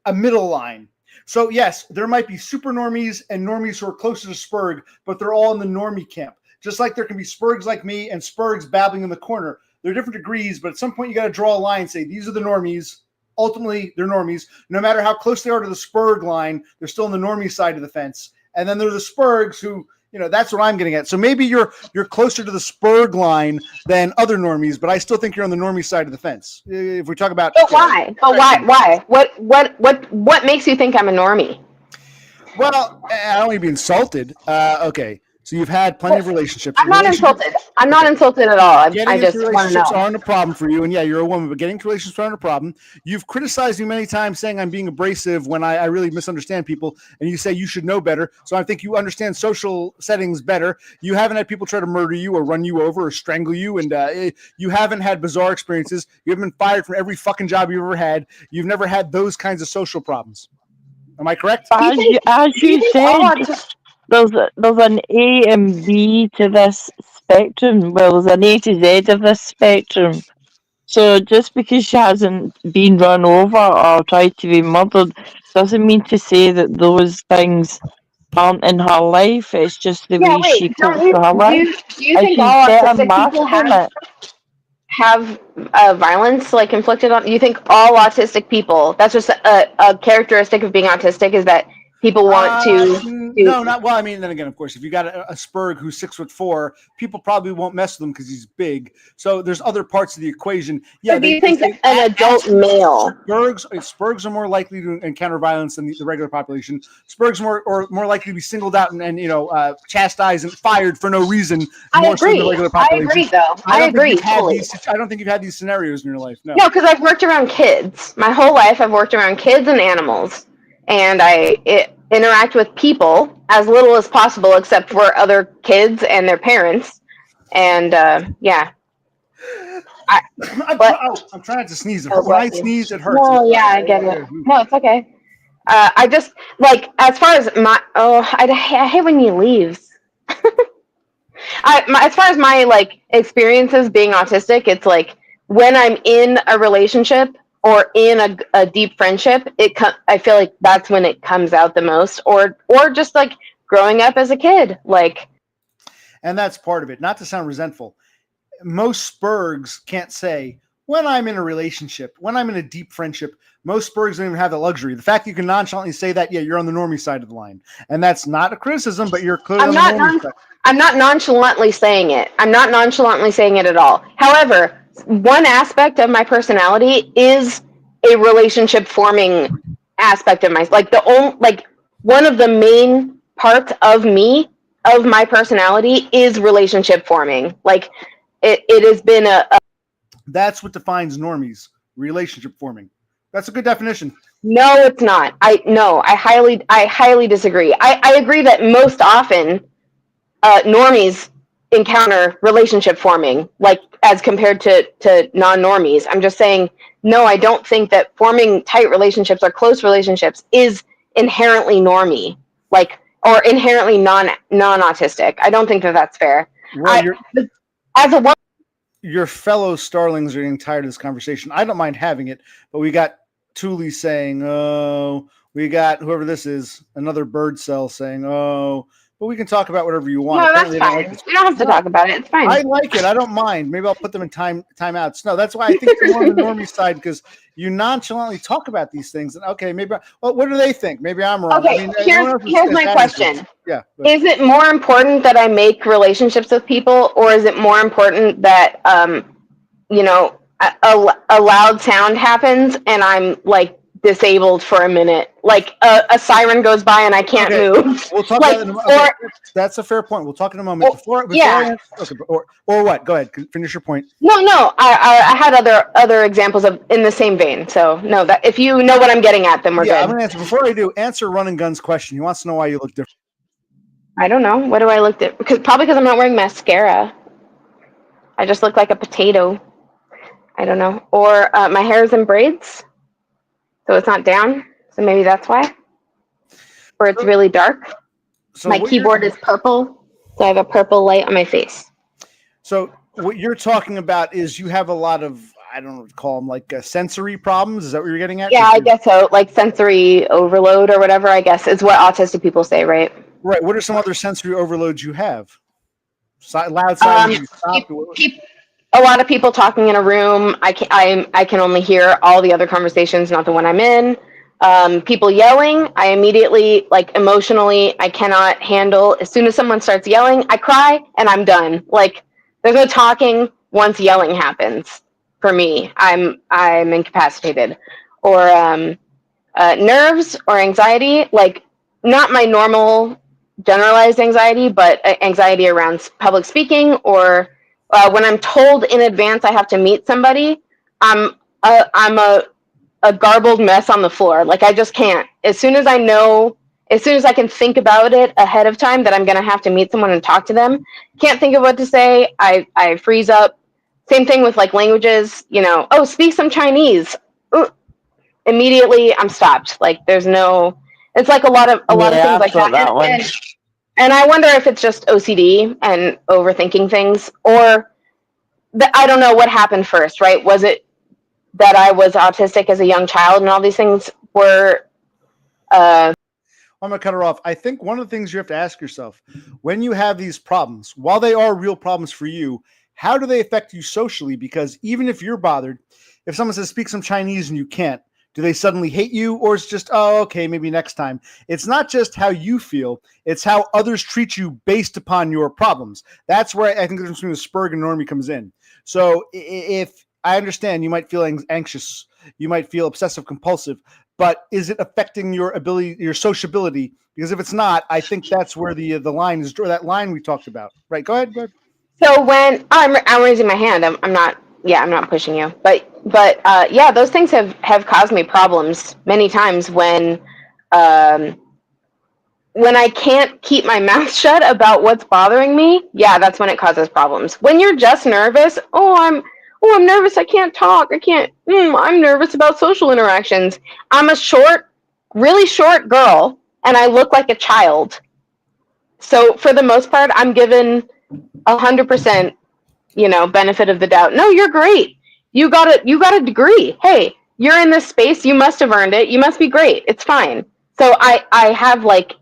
a middle line. So yes, there might be super normies and normies who are closer to Spurg, but they're all in the normie camp. Just like there can be Spurgs like me and Spurgs babbling in the corner. They're different degrees, but at some point you got to draw a line and say, these are the normies. Ultimately, they're normies. No matter how close they are to the Spurg line, they're still on the normie side of the fence. And then there are the Spurgs who, that's what I'm getting at. So maybe you're closer to the Spurg line than other normies, but I still think you're on the normie side of the fence. If we talk about, but why? But why? What makes you think I'm a normie? Well, I don't want to be insulted. Okay, so you've had plenty of relationships. I'm not insulted. I'm not insulted at all. I just want to know. Relationships aren't a problem for you, and yeah, you're a woman, but getting into relationships aren't a problem. You've criticized me many times, saying I'm being abrasive when I really misunderstand people, and you say you should know better. So I think you understand social settings better. You haven't had people try to murder you or run you over or strangle you, and you haven't had bizarre experiences. You haven't been fired from every fucking job you've ever had. You've never had those kinds of social problems. Am I correct? As you said, there's an A and B to this spectrum. Well, there's an A to Z of this spectrum. So just because she hasn't been run over or tried to be murdered doesn't mean to say that those things aren't in her life. It's just the way she copes with her life. Do you think all autistic people have violence like inflicted on? You think all autistic people? That's just a characteristic of being autistic, is that people want to. No, not well. I mean, then again, of course, if you got a Spurg who's 6'4", people probably won't mess with him because he's big. So there's other parts of the equation. Yeah. So do you think an adult male? Spurgs are more likely to encounter violence than the regular population. Spurgs are more likely to be singled out and chastised and fired for no reason. I agree. Than the regular population. I agree, though. I agree. I don't think you've had these scenarios in your life. No, because I've worked around kids. My whole life, I've worked around kids and animals. And I interact with people as little as possible, except for other kids and their parents. And yeah, I'm trying not to sneeze. When I sneeze, it hurts. No, yeah, I get it. No, it's okay. I just like, as far as I hate when he leaves. As far as my like experiences being autistic, it's like when I'm in a relationship or in a deep friendship, I feel like that's when it comes out the most, or just like growing up as a kid, like. And that's part of it. Not to sound resentful, most Spurgs can't say when I'm in a relationship, when I'm in a deep friendship. Most Spurgs don't even have the luxury. The fact you can nonchalantly say that, yeah, you're on the normie side of the line, and that's not a criticism, but you're clearly on the normie side. I'm not nonchalantly saying it. I'm not nonchalantly saying it at all. However, one aspect of my personality is a relationship forming aspect of my, one of the main parts of my personality is relationship forming. Like it has been that's what defines normies, relationship forming. That's a good definition. No, it's not. I highly disagree. I agree that most often normies encounter relationship forming, like as compared to non-normies. I'm just saying, no, I don't think that forming tight relationships or close relationships is inherently normie. Like or inherently non-autistic. I don't think that that's fair. Right, As a woman, your fellow starlings are getting tired of this conversation. I don't mind having it, but we got Thule saying, "Oh," we got whoever this is, another bird cell saying, "Oh," but we can talk about whatever you want. no, that's Apparently they don't fine. like this. We don't have to talk about it. It's fine. I like it. I don't mind. Maybe I'll put them in timeouts. No, that's why I think you're more on the normie side, because you nonchalantly talk about these things. And okay, maybe. Well, what do they think? Maybe I'm wrong. Okay, I mean, here's my question. Yeah. Is it more important that I make relationships with people, or is it more important that a loud sound happens and I'm like disabled for a minute, like a siren goes by and I can't move? We'll talk like, about it in a moment. Okay, that's a fair point. We'll talk in a moment. Before yeah. Or what? Go ahead. Finish your point. No. I had other examples of in the same vein. So no, that if you know what I'm getting at, then we're good. I'm gonna answer. Before I do, answer Run and Gun's question. He wants to know why you look different. I don't know. What do I look at? Probably because I'm not wearing mascara. I just look like a potato. I don't know. Or my hair is in braids, so it's not down. So maybe that's why. Or it's really dark. So my keyboard is purple, so I have a purple light on my face. So what you're talking about is you have a lot of, I don't know what to call them, like sensory problems. Is that what you're getting at? Yeah, I guess so. Like sensory overload or whatever, I guess, is what autistic people say, right? Right. What are some other sensory overloads you have? Loud sounds. A lot of people talking in a room. I can only hear all the other conversations, not the one I'm in. People yelling, I immediately, like emotionally, I cannot handle. As soon as someone starts yelling, I cry and I'm done. Like there's no talking once yelling happens. For me, I'm incapacitated. Or nerves or anxiety, like not my normal generalized anxiety, but anxiety around public speaking, or when I'm told in advance I have to meet somebody, I'm a garbled mess on the floor. Like I just can't. As soon as I can think about it ahead of time that I'm going to have to meet someone and talk to them, can't think of what to say. I freeze up. Same thing with like languages, speak some Chinese. Ooh. Immediately I'm stopped. Like there's no, it's like a lot of things like that. And I wonder if it's just OCD and overthinking things, or I don't know what happened first, right? Was it that I was autistic as a young child and all these things were... I'm going to cut her off. I think one of the things you have to ask yourself, when you have these problems, while they are real problems for you, how do they affect you socially? Because even if you're bothered, if someone says speak some Chinese and you can't, do they suddenly hate you, or it's just, oh, okay, maybe next time? It's not just how you feel, it's how others treat you based upon your problems. That's where I think the difference between the Spurg and normie comes in. So if I understand you might feel anxious, you might feel obsessive compulsive, but is it affecting your ability, your sociability? Because if it's not, I think that's where the line is, or that line we talked about. Right, go ahead. So when I'm raising my hand, I'm not pushing you, but those things have caused me problems many times when I can't keep my mouth shut about what's bothering me. Yeah, that's when it causes problems. When you're just nervous, I'm nervous, I can't talk, I'm nervous about social interactions. I'm a really short girl, and I look like a child. So for the most part, I'm given 100%, benefit of the doubt. No, you're great. You got a degree. Hey, you're in this space. You must have earned it. You must be great. It's fine. So I have like,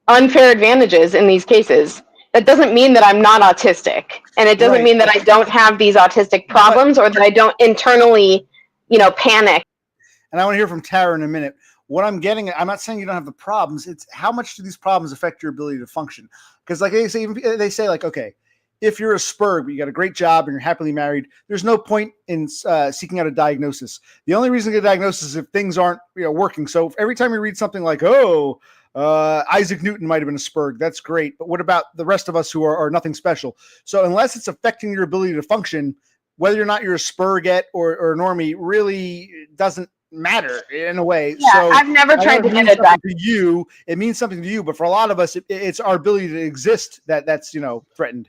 unfair advantages in these cases. That doesn't mean that I'm not autistic. And it doesn't mean that I don't have these autistic problems, or that I don't internally, panic. And I want to hear from Tara in a minute. What I'm getting at, I'm not saying you don't have the problems. It's how much do these problems affect your ability to function? Because like they say like, okay, if you're a Spurg, but you got a great job and you're happily married, there's no point in seeking out a diagnosis. The only reason to get a diagnosis is if things aren't working. So every time you read something like, Isaac Newton might have been a Spurg, that's great. But what about the rest of us who are nothing special? So unless it's affecting your ability to function, whether or not you're a Spurgette or normie really doesn't matter in a way. Yeah, so I've never tried to get a diagnosis. It means something to you, but for a lot of us, it's our ability to exist that's threatened.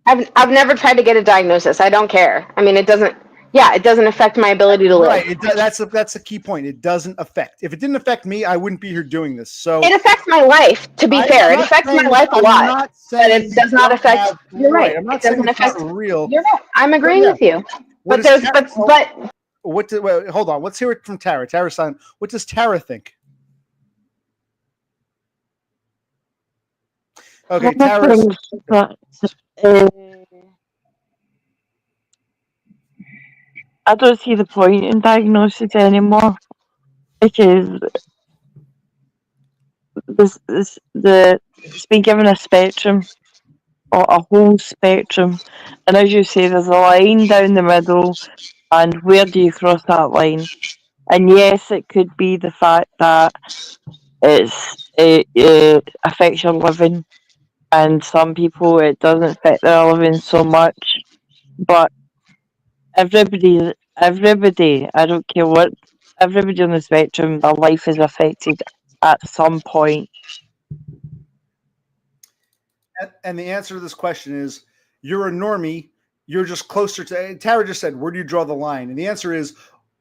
I've never tried to get a diagnosis. I don't care. I mean, it doesn't Yeah, it doesn't affect my ability to live. Right. That's a key point. It doesn't affect. If it didn't affect me, I wouldn't be here doing this. So it affects my life. To be fair, it affects my life a lot. But it does not affect. You're right. I'm not It doesn't saying it's affect. not real. You're right. I'm agreeing with you. But there's wait, hold on. Let's hear it from Tara. Tara's son. What does Tara think? Okay, Tara. I don't see the point in diagnosis anymore because it's been given a spectrum or a whole spectrum, and as you say, there's a line down the middle, and where do you cross that line? And yes, it could be the fact that it affects your living, and some people it doesn't affect their living so much, but everybody, I don't care what, everybody on the spectrum, their life is affected at some point. And the answer to this question is you're a normie. You're just closer to. Tara just said, where do you draw the line? And the answer is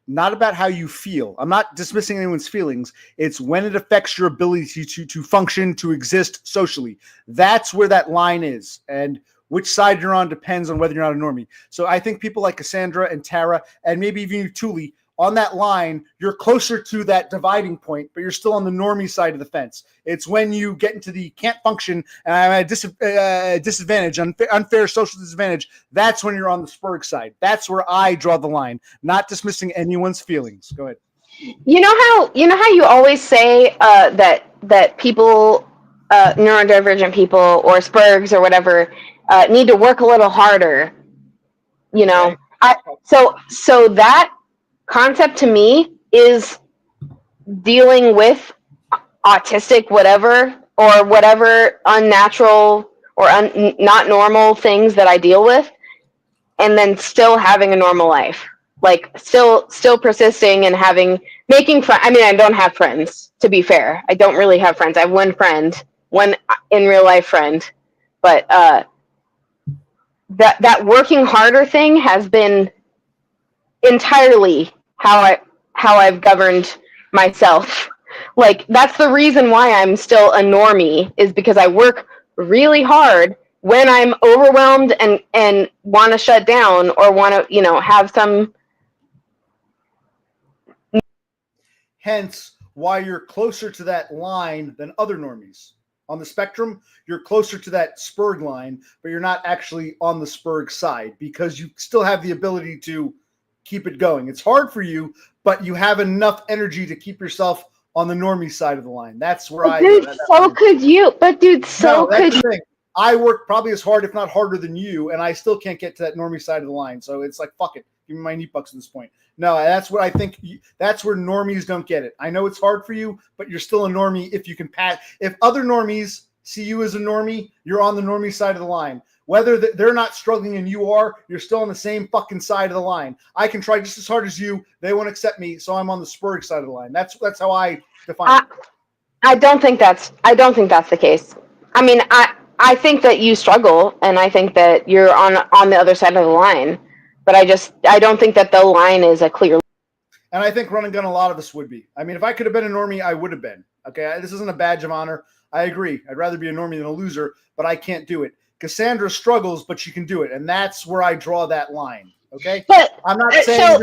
not about how you feel. I'm not dismissing anyone's feelings. It's when it affects your ability to function, to exist socially. That's where that line is. And which side you're on depends on whether you're not a normie. So I think people like Cassandra and Tara, and maybe even you, Thule, on that line, you're closer to that dividing point, but you're still on the normie side of the fence. It's when you get into the can't function and I'm at a disadvantage, unfair social disadvantage. That's when you're on the Spurg side. That's where I draw the line, not dismissing anyone's feelings. Go ahead. You know how you always say that people, neurodivergent people or Spurgs or whatever, need to work a little harder. You know, okay. So that concept to me is dealing with autistic whatever or whatever unnatural or not normal things that I deal with, and then still having a normal life, like still persisting and making friends. I mean, I don't have friends, to be fair. I don't really have friends. I have one friend, one in real life friend, but that working harder thing has been entirely how I've governed myself. Like, that's the reason why I'm still a normie, is because I work really hard when I'm overwhelmed and want to shut down or want to, have some. Hence why you're closer to that line than other normies. On the spectrum, you're closer to that Spurg line, but you're not actually on the Spurg side because you still have the ability to keep it going. It's hard for you, but you have enough energy to keep yourself on the normie side of the line. That's where could you. But dude, could you. I work probably as hard, if not harder than you, and I still can't get to that normie side of the line. So it's like, fuck it. Give me my neat bucks at this point. No, that's what I think. That's where normies don't get it. I know it's hard for you, but you're still a normie if you can pass. If other normies see you as a normie, you're on the normie side of the line. Whether they're not struggling and you are, you're still on the same fucking side of the line. I can try just as hard as you. They won't accept me, so I'm on the Spurg side of the line. That's how I define it. I don't think that's the case. I mean, I think that you struggle, and I think that you're on the other side of the line. But I don't think that the line is a clear. And I think run and gun, a lot of us would be. I mean, if I could have been a normie, I would have been. Okay, this isn't a badge of honor. I agree. I'd rather be a normie than a loser, but I can't do it. Cassandra struggles, but she can do it, and that's where I draw that line. Okay, but I'm not saying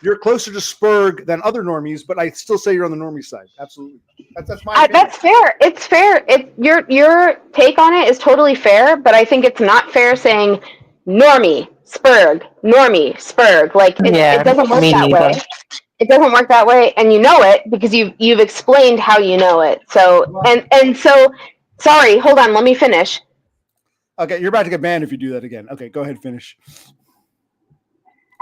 you're closer to Spurg than other normies, but I still say you're on the normie side. Absolutely, that's my opinion. That's fair. It's fair. Your take on it is totally fair, but I think it's not fair saying normie Spurg, normie Spurg. Like it doesn't work that way. It doesn't work that way, and you know it because you've explained how you know it. So and so. Sorry, hold on. Let me finish. Okay, you're about to get banned if you do that again. Okay, go ahead, finish.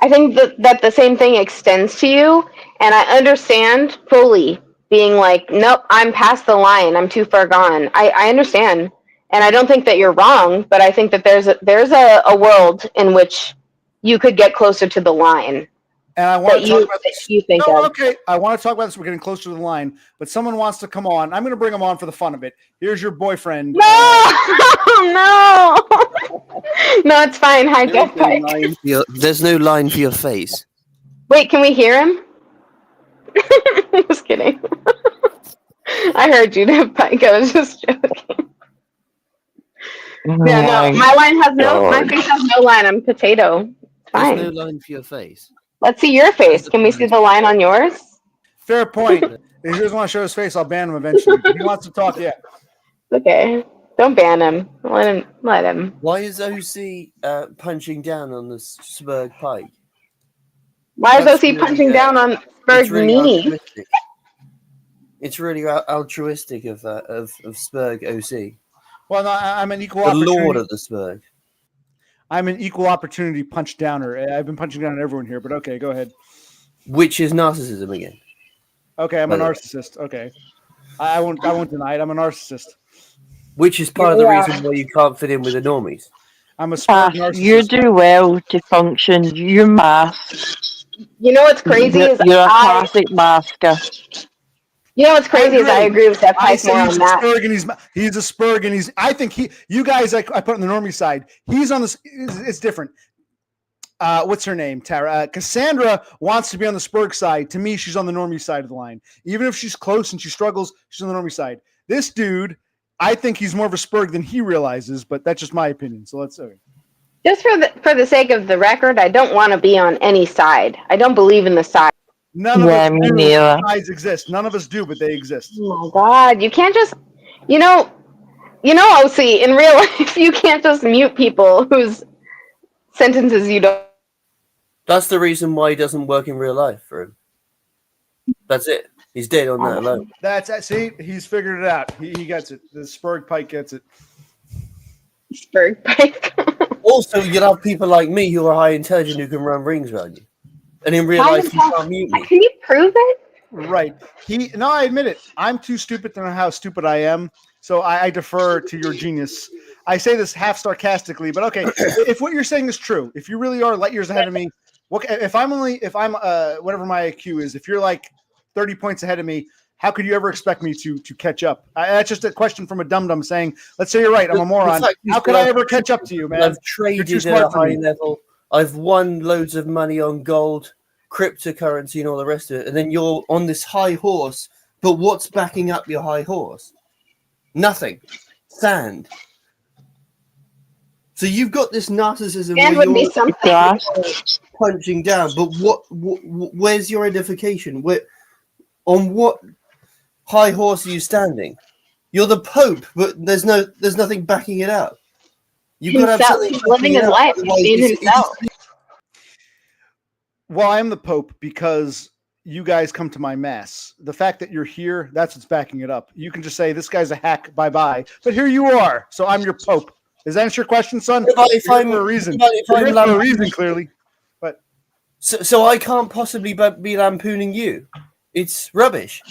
I think that the same thing extends to you, and I understand fully being like, nope, I'm past the line. I'm too far gone. I understand, and I don't think that you're wrong, but I think that there's a world in which you could get closer to the line. And I want to talk about this. You think okay. I want to talk about this. We're getting closer to the line, but someone wants to come on. I'm going to bring him on for the fun of it. Here's your boyfriend. No, no. No, it's fine. Hi, Jeff Pike. There's no line for your face. Wait, can we hear him? Just kidding. I heard you, Jeff Pike. I was just joking. Yeah, no, my line has my face has no line. I'm potato. It's fine. There's no line for your face. Let's see your face. Can we see the line on yours? Fair point. If he doesn't want to show his face, I'll ban him eventually. If he wants to talk, yeah. Okay. Don't ban him. Let him. Why is OC punching down on the Spurg Pike? Why is OC punching down on Spurg's knee? Altruistic. It's really altruistic of Spurg OC. Well, no, I'm an equal The opportunity. lord of the Spurg. I'm an equal opportunity punch downer. I've been punching down everyone here, but okay, go ahead. Which is narcissism again. Okay, I'm a narcissist. Okay, I won't deny it. I'm a narcissist. Which is part of the reason why you can't fit in with the normies. I'm a Spurg narcissist. You do well to function. You mask. You know what's crazy is You're a classic masker. You know what's crazy is I agree with Jeff Pike more on that. He's a Spurg, and I think you guys, I put on the normie side. He's on this. It's different. What's her name? Tara. Cassandra wants to be on the Spurg side. To me, she's on the normie side of the line. Even if she's close and she struggles, she's on the normie side. This dude, I think he's more of a Spurg than he realizes, but that's just my opinion. So let's see. Just for the sake of the record, I don't want to be on any side. I don't believe in the side. None of us do. Sides exist. None of us do, but they exist. Oh my God! You can't just, you know, OC. In real life, you can't just mute people whose sentences you don't. That's the reason why he doesn't work in real life for him. That's it. He's dead on that alone. See, he's figured it out. He gets it. The Spurg Pike gets it. Spurg Pike. Also, you'll have people like me who are high intelligent who can run rings around you. And in real life, you can't mute me. Can you prove it? Right. I admit it. I'm too stupid to know how stupid I am. So I defer to your genius. I say this half sarcastically, but okay. If what you're saying is true, if you really are light years ahead of me, if I'm whatever my IQ is, if you're like 30 points ahead of me, how could you ever expect me to catch up? That's just a question from a dum-dum saying, let's say you're right, I'm a moron. How could I ever catch up to you, man? I've traded at a high level. I've won loads of money on gold, cryptocurrency, and all the rest of it. And then you're on this high horse. But what's backing up your high horse? Nothing. Sand. So you've got this narcissism where you're punching down. But where's your edification? On what high horse are you standing? You're the Pope, but there's nothing backing it up. You've got to have something living his life. He's being himself. Well, I am the Pope because you guys come to my mass. The fact that you're here, that's what's backing it up. You can just say, this guy's a hack, bye-bye. But here you are, so I'm your Pope. Is that your question, son? If I'm for a reason. For a reason, clearly. But so I can't possibly be lampooning you. It's rubbish.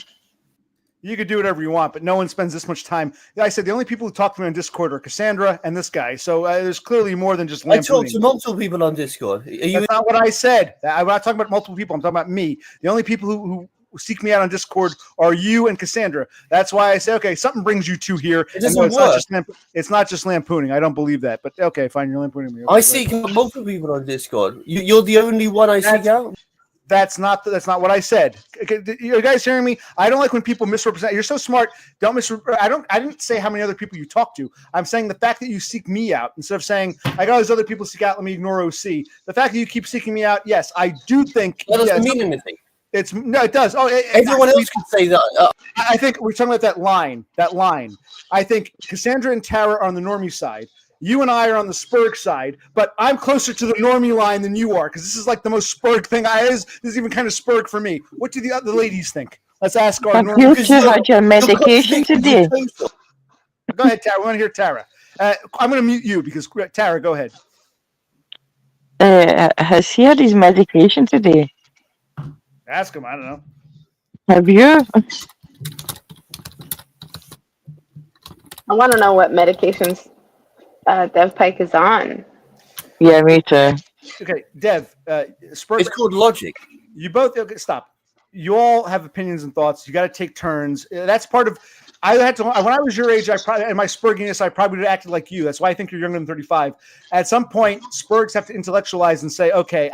You could do whatever you want, but no one spends this much time. I said the only people who talk to me on Discord are Cassandra and this guy. So there's clearly more than just lampooning. I talk to multiple people on Discord. That's not what I said. I'm not talking about multiple people. I'm talking about me. The only people who seek me out on Discord are you and Cassandra. That's why I say, okay, something brings you two here. It doesn't work. It's not just lampooning. I don't believe that. But okay, fine. You're lampooning me. Okay, I seek multiple people on Discord. You're the only one I seek out. That's not what I said. You guys hearing me? I don't like when people misrepresent. You're so smart. Don't misrepresent. I didn't say how many other people you talk to. I'm saying the fact that you seek me out instead of saying I got all these other people seek out. Let me ignore OC. The fact that you keep seeking me out. Yes, I do think that doesn't mean anything. It does. Oh, everyone else could say that. I think we're talking about that line. I think Cassandra and Tara are on the normie side. You and I are on the Spurg side, but I'm closer to the normie line than you are because this is like the most Spurg thing. This is even kind of Spurg for me. What do the other ladies think? Let's ask our normie. You had your medication today. Go ahead, Tara. We want to hear Tara. I'm going to mute you because Tara, go ahead. Has he had his medication today? Ask him. I don't know. Have you? I want to know what medications Dev Pike is on. Yeah, me too. Okay, Dev, Spurg. It's called logic. You both stop. You all have opinions and thoughts. You got to take turns. That's part of I had to when I was your age. I probably in my spurginess, I probably would have acted like you. That's why I think you're younger than 35. At some point, spurgs have to intellectualize and say, "Okay,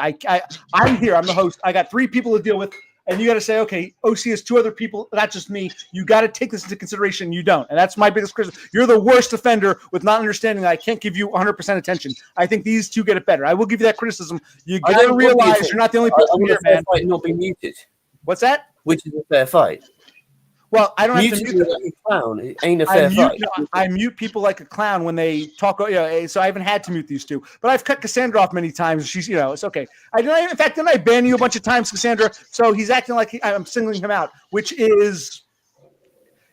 I'm here. I'm the host. I got 3 people to deal with." And you got to say, okay, OC is 2 other people, not just me. You got to take this into consideration. You don't. And that's my biggest criticism. You're the worst offender with not understanding that I can't give you 100% attention. I think these 2 get it better. I will give you that criticism. You got to realize you're not the only person here, man. Fight not be muted. What's that? Which is a fair fight. Well, I don't have to Muting mute like a clown. It ain't a fair fight. I mute people like a clown when they talk. So I haven't had to mute these 2, but I've cut Cassandra off many times. She's, it's okay. In fact, didn't I ban you a bunch of times, Cassandra? So he's acting like I'm singling him out, which is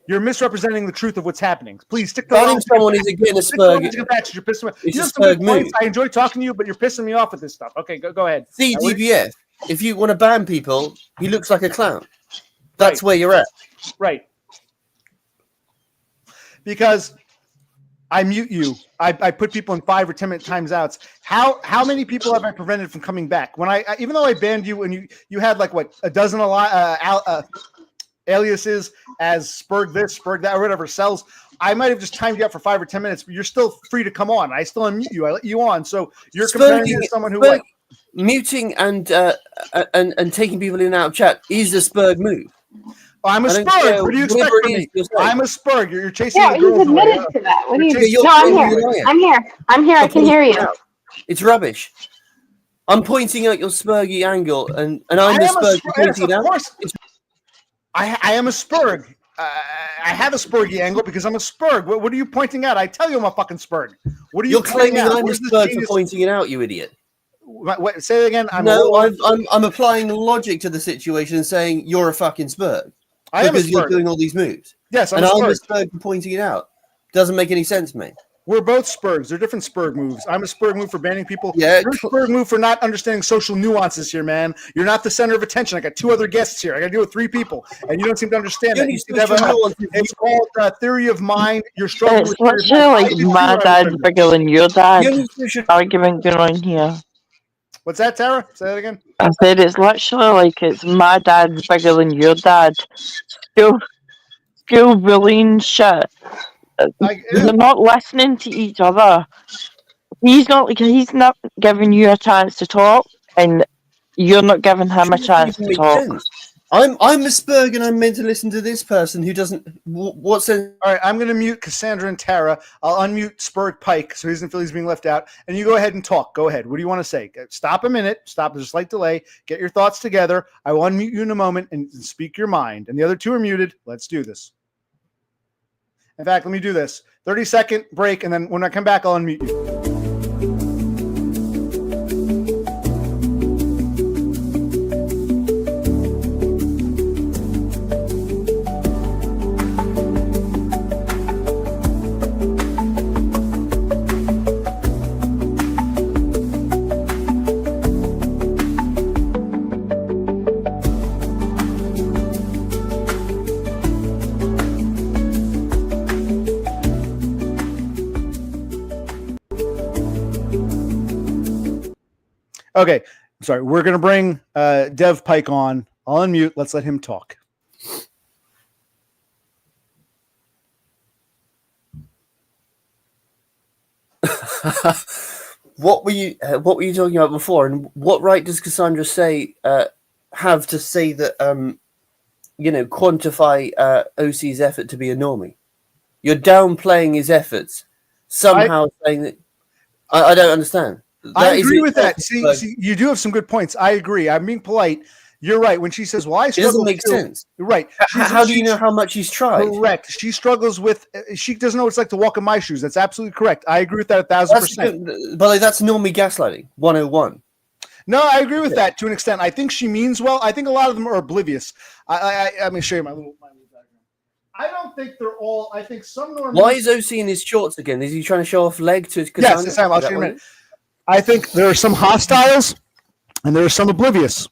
you're misrepresenting the truth of what's happening. Please stick to banning someone is again a spurg. You're pissing me. It's You a have some good spurg move. points. I enjoy talking to you, but you're pissing me off with this stuff. Okay, go ahead. See, DBF, if you want to ban people, he looks like a clown. That's where you're at. Right. Because I mute you. I put people in 5 or 10 minute times outs. How many people have I prevented from coming back? When I even though I banned you and you had like what a dozen aliases as Spurg this, Spurg that, or whatever cells, I might have just timed you out for 5 or 10 minutes, but you're still free to come on. I still unmute you. I let you on. So you're comparing me to someone who what? Muting and taking people in and out of chat is a Spurg move. I'm a Spurg. What do you expect from me? I'm a Spurg. You're chasing the Yeah, girls he's admitted away. to that. What do You're you? chasing- No, I'm here. I'm here. I can hear you. It's rubbish. I'm pointing out your Spurgy angle, and I'm the Spurg pointing it out. I am a Spurg. I have a Spurgy angle because I'm a Spurg. What are you pointing out? I tell you I'm a fucking Spurg. What are you You're claiming out? I'm a Spurg for pointing it out, you idiot. Wait, say it again. I'm applying logic to the situation and saying you're a fucking Spurg. Because you're doing all these moves. Yes, I'm a Spurg for pointing it out. Doesn't make any sense, mate. We're both Spurgs. They're different Spurg moves. I'm a Spurg move for banning people. Yeah, you're a Spurg move for not understanding social nuances here, man. You're not the center of attention. I got 2 other guests here. I got to deal with 3 people, and you don't seem to understand that. You seem to have it's called theory of mind. You're struggling with. It's literally like my dad's bigger than your dad. Argument going on here. What's that, Tara? Say that again. I said it's literally like it's my dad's bigger than your dad. School bullying shit. They're not listening to each other. He's not giving you a chance to talk, and you're not giving him a chance to talk. I'm a Spurg and I'm meant to listen to this person who doesn't. What's in? All right, I'm going to mute Cassandra and Tara. I'll unmute Spurg Pike so he doesn't feel he's being left out. And you go ahead and talk. Go ahead. What do you want to say? Stop a minute. Stop. There's a slight delay. Get your thoughts together. I will unmute you in a moment and speak your mind. And the other 2 are muted. Let's do this. In fact, let me do this. 30-second break, and then when I come back, I'll unmute you. Okay, sorry. We're going to bring Dev Pike on. I'll unmute. Let's let him talk. What were you talking about before? And what right does Cassandra have to say that quantify OC's effort to be a normie? You're downplaying his efforts, somehow saying that. I don't understand. I agree with that. See, you do have some good points. I agree. I'm being polite. You're right. When she says, well, I struggle. It doesn't make sense. You're right. How do you know how much he's tried? Correct. She struggles with, she doesn't know what it's like to walk in my shoes. That's absolutely correct. I agree with that 1,000%. But that's normie gaslighting, 101. No, I agree with that to an extent. I think she means well. I think a lot of them are oblivious. I'm going to show you my little diagram. I don't think they're all, I think some normies. Why is OC in his shorts again? Is he trying to show off leg to his Cassandra? Yes, I'll show you in a minute. I think there are some hostiles and there are some oblivious.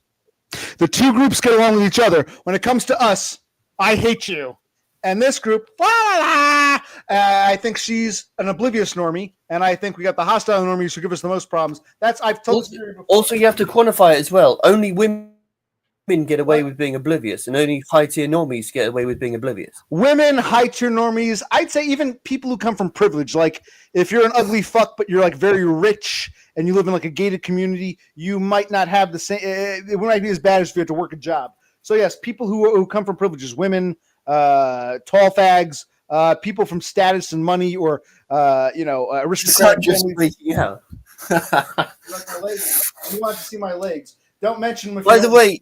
The 2 groups get along with each other. When it comes to us, I hate you. And this group, I think she's an oblivious normie, and I think we got the hostile normies who give us the most problems. I've told you before. Also, you have to quantify it as well. Only women women get away with being oblivious, and only high-tier normies get away with being oblivious. Women, high-tier normies, I'd say even people who come from privilege, like if you're an ugly fuck, but you're like very rich and you live in like a gated community, you might not have the same, it might be as bad as if you have to work a job. So yes, people who come from privileges, women, tall fags, people from status and money, or aristocratic. Just freaking out. You like my legs? You want to see my legs? Don't mention them. By the way,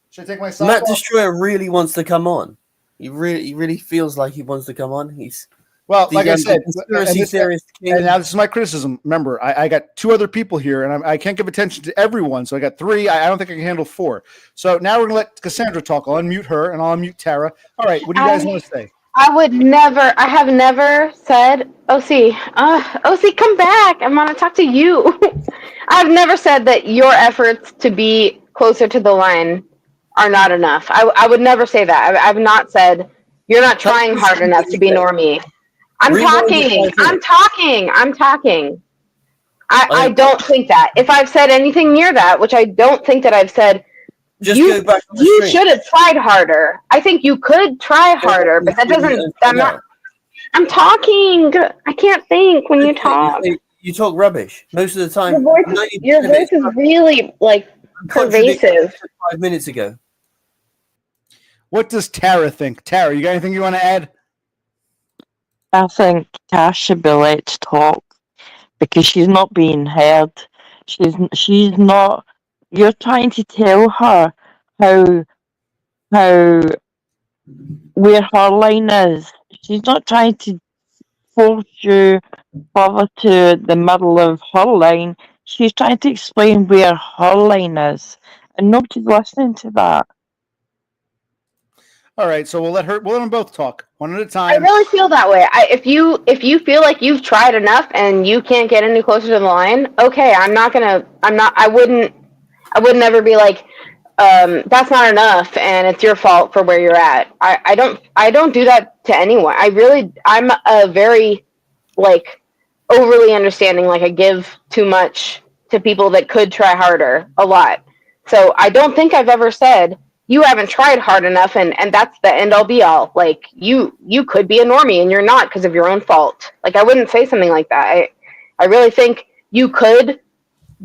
should I take my sock Matt off? Destroyer really wants to come on. He really feels like he wants to come on. He's like I said, conspiracy theorist. And now this is my criticism. Remember, I got 2 other people here, and I can't give attention to everyone, so I got 3. I don't think I can handle 4. So now we're gonna let Cassandra talk. I'll unmute her, and I'll unmute Tara. All right, what do you guys want to say? I have never said, OC, come back. I want to talk to you. I've never said that your efforts to be closer to the line are not enough. I would never say that. I've not said you're not trying hard enough to be normie. I'm talking. I don't think that. If I've said anything near that, which I don't think that I've said, go back to the you stream. should have tried harder. I think you could try harder, but that doesn't. I'm talking. I can't think when you talk. You talk rubbish most of the time. Your voice is really pervasive. 5 minutes ago. What does Tara think? Tara, you got anything you want to add? I think Cash should be let to talk because she's not being heard. She's not. You're trying to tell her how where her line is. She's not trying to force you further to the middle of her line. She's trying to explain where her line is, and nobody's listening to that. All right, so we'll let them both talk one at a time. I really feel that way. If you feel like you've tried enough and you can't get any closer to the line, okay, I would never be like, that's not enough and it's your fault for where you're at. I don't do that to anyone. I'm a very overly understanding, I give too much to people that could try harder a lot. So I don't think I've ever said you haven't tried hard enough and that's the end all be all. You could be a normie and you're not because of your own fault. I wouldn't say something like that. I really think you could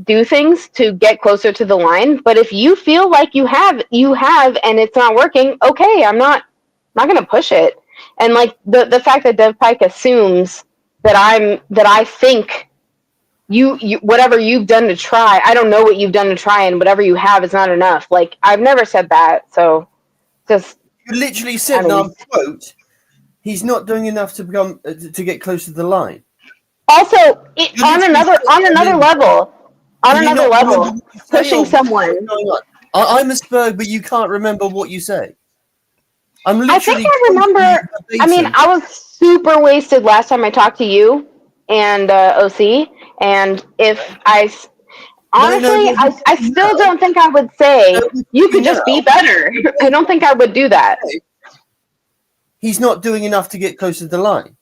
do things to get closer to the line, but if you feel like you have and it's not working, okay, I'm not gonna push it. And the fact that Dev Pike assumes that I think you whatever you've done to try, I don't know what you've done to try, and whatever you have is not enough. I've never said that. So just you literally said, and I'll quote, he's not doing enough to become to get close to the line. Also, on another level, pushing someone. I'm a Spurg, but you can't remember what you say. I think I remember. I mean, I was super wasted last time I talked to you and OC, and if I honestly, I still don't think I would say you could just be better. I don't think I would do that. He's not doing enough to get close to the line.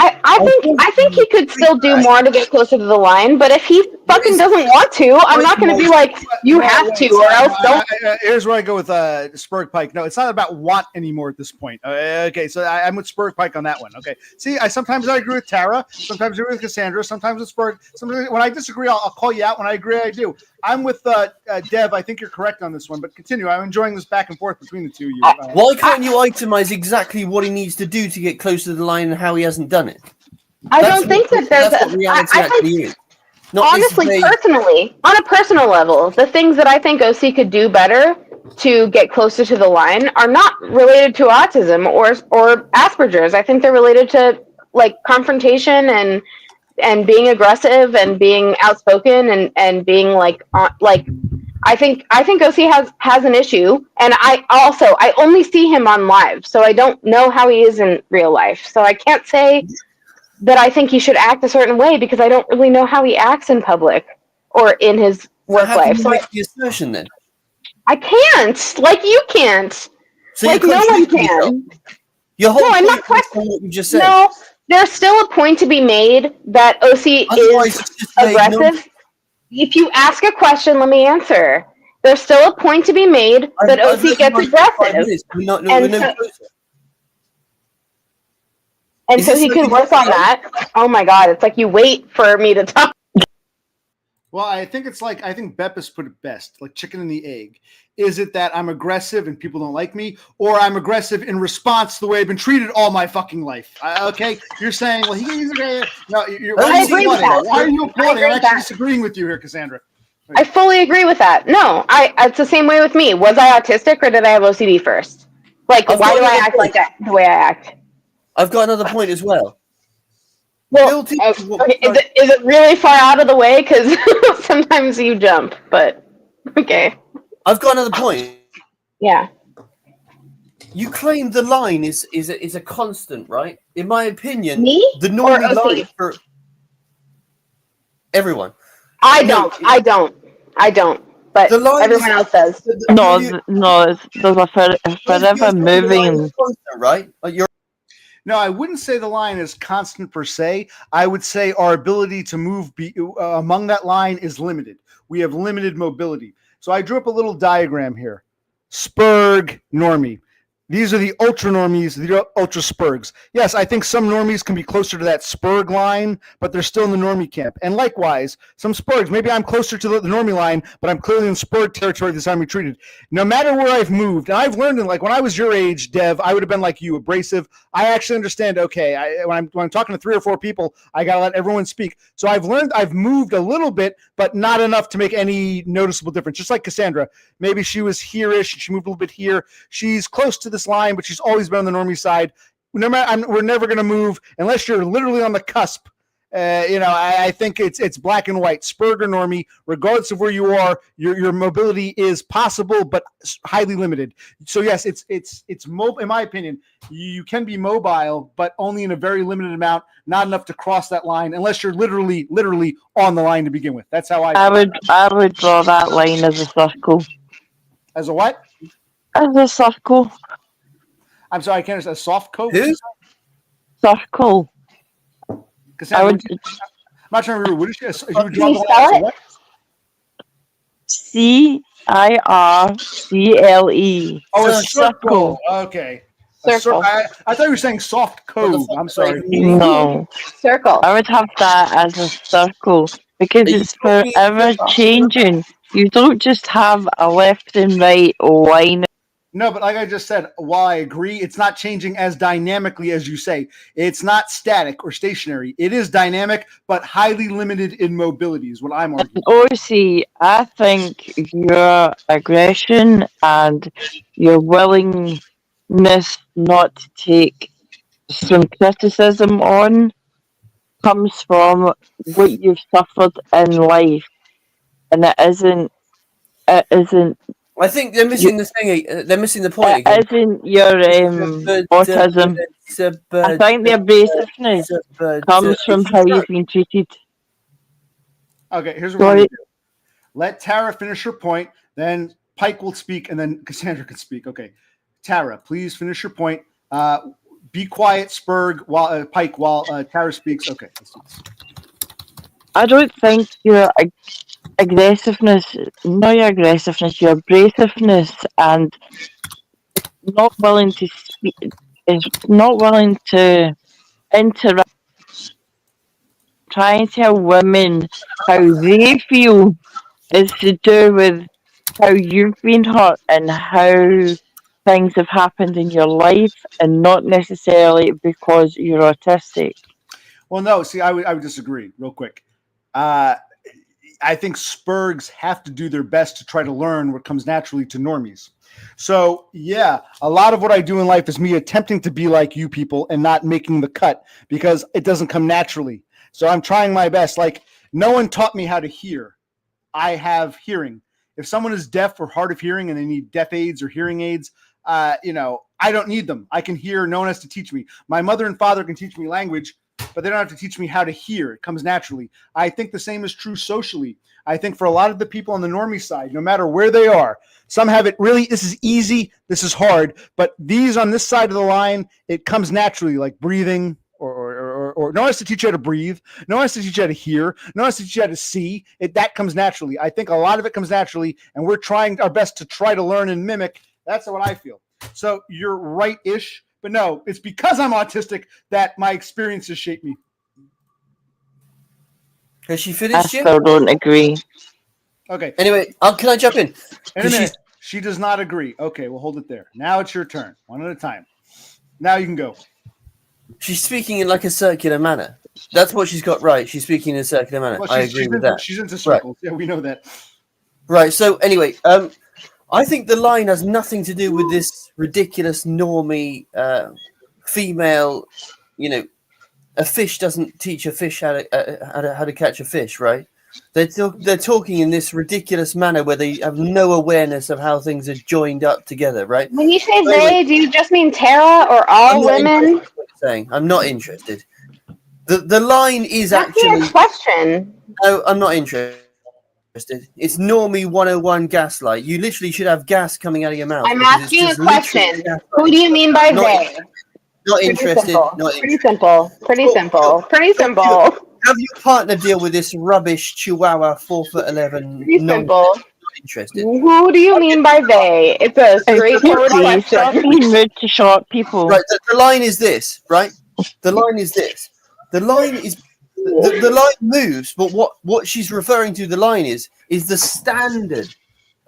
I think he could still do more to get closer to the line, but if he fucking doesn't want to, I'm not going to be like, you have to, or else don't. Here's where I go with Spurg Pike. No, it's not about want anymore at this point. Okay, so I'm with Spurg Pike on that one. Okay, see, sometimes I agree with Tara, sometimes I agree with Cassandra, sometimes with Spurg. Sometimes when I disagree, I'll call you out. When I agree, I do. I'm with Dev. I think you're correct on this one, but continue. I'm enjoying this back and forth between the two of you. Why can't you itemize exactly what he needs to do to get close to the line and how he hasn't done it? I don't think that there's honestly, personally, on a personal level, the things that I think OC could do better to get closer to the line are not related to autism or Asperger's. I think they're related to confrontation and being aggressive and being outspoken and being I think OC has an issue, and I only see him on live, so I don't know how he is in real life. So I can't say that I think he should act a certain way because I don't really know how he acts in public or in his work life. So make the assertion then. I can't. You can't. So no one can. Your whole I'm not questioning what you just said. No, there's still a point to be made that OC is aggressive. If you ask a question, let me answer. there's still a point to be made that OC gets aggressive. And so he can work on that. Oh my God, it's like you wait for me to talk. Well, I think Beppis put it best, like chicken and the egg. Is it that I'm aggressive and people don't like me, or I'm aggressive in response to the way I've been treated all my fucking life? Okay, you're saying, well, he's okay. No, I agree with that. Why are you applauding? I'm actually disagreeing with you here, Cassandra. I fully agree with that. No, it's the same way with me. Was I autistic or did I have OCD first? Like, why do I act like that the way I act? I've got another point as well. Well, okay. Is it really far out of the way? Because sometimes you jump, but okay. I've got another point. Yeah. You claim the line is a constant, right? In my opinion, the normal line for everyone. I don't. But everyone else does. No, there's a forever moving. Right? No, I wouldn't say the line is constant per se. I would say our ability to move among that line is limited. We have limited mobility. So I drew up a little diagram here. Spurg, normie. These are the ultra normies, the ultra spurgs. Yes, I think some normies can be closer to that spurg line, but they're still in the normie camp. And likewise, some spurgs, maybe I'm closer to the normie line, but I'm clearly in spurg territory this time we treated. No matter where I've moved, and I've learned, like when I was your age, Dev, I would have been like you, abrasive. I actually understand, okay, when I'm talking to 3 or 4 people, I got to let everyone speak. So I've learned, I've moved a little bit, but not enough to make any noticeable difference. Just like Cassandra, maybe she was here-ish, and she moved a little bit here. She's close to this line, but she's always been on the normie side. No matter, we're never going to move unless you're literally on the cusp. I think it's black and white, spurg or normie. Regardless of where you are, your mobility is possible, but highly limited. So yes, it's mobile. In my opinion, you can be mobile, but only in a very limited amount, not enough to cross that line, unless you're literally on the line to begin with. That's how I would draw that line as a circle. As a what? As a circle. I'm sorry, I can't understand. A soft coat? Circle. I'm not trying to remember. What is you would draw the line? What? CIRCLE. Oh, a circle. Okay. Circle. I thought you were saying soft cove. I'm sorry. No. Circle. I would have that as a circle because it's forever changing. You don't just have a left and right line. No, but like I just said, while I agree, it's not changing as dynamically as you say. It's not static or stationary. It is dynamic, but highly limited in mobility is what I'm arguing. OC, I think your aggression and your willingness not to take some criticism on comes from what you've suffered in life. And it isn't I think they're missing the thing. They're missing the point. It isn't your autism. I think the abrasiveness comes from how you've been treated. Okay, here's what we're going to do. Let Tara finish her point, then Pike will speak, and then Cassandra can speak. Okay, Tara, please finish your point. Be quiet, Spurg, while Pike, while Tara speaks. Okay, let's do this. I don't think your aggressiveness, not your aggressiveness, your abrasiveness, and not willing to speak, is not willing to interact, trying to tell women how they feel is to do with how you've been hurt and how things have happened in your life, and not necessarily because you're autistic. Well, no, see, I would disagree real quick. I think Spurgs have to do their best to try to learn what comes naturally to normies. So, yeah, a lot of what I do in life is me attempting to be like you people and not making the cut because it doesn't come naturally. So I'm trying my best. Like, no one taught me how to hear. I have hearing. If someone is deaf or hard of hearing and they need deaf aids or hearing aids, I don't need them. I can hear. No one has to teach me. My mother and father can teach me language, but they don't have to teach me how to hear. It comes naturally. I think the same is true socially. I think for a lot of the people on the normie side, no matter where they are, some have it really, this is easy, this is hard, but these on this side of the line, it comes naturally, like breathing or or no one has to teach you how to breathe. No one has to teach you how to hear. No one has to teach you how to see. That comes naturally. I think a lot of it comes naturally, and we're trying our best to try to learn and mimic. That's what I feel. So you're right-ish, but no, it's because I'm autistic that my experiences shape me. Has she I finished yet? still don't agree. Okay. Anyway, can I jump in? In a minute. She does not agree. Okay, we'll hold it there. Now it's your turn. One at a time. Now you can go. She's speaking in like a circular manner. That's what she's got right. She's speaking in a circular manner. Well, I agree with that. She's into circles. Right. Yeah, we know that. Right. So anyway, I think the line has nothing to do with this ridiculous normie female. You know, a fish doesn't teach a fish how to catch a fish, right? They're talking in this ridiculous manner where they have no awareness of how things are joined up together, right? When you say they, do you just mean Tara or all women? I'm not interested. The line is That's actually a question. No, I'm not interested. It's normie 101 gaslight. You literally should have gas coming out of your mouth. I'm asking you a question. Who do you mean by they? Not interested. Pretty simple. Pretty simple. Pretty simple. Have your partner deal with this rubbish Chihuahua 4'11". Pretty simple. Not interested. Who do you mean by they? It's a straightforward question. Stop being rude to short people. Right. The line is this. Right. The line is this. The line is. The line moves, but what she's referring to, the line is the standard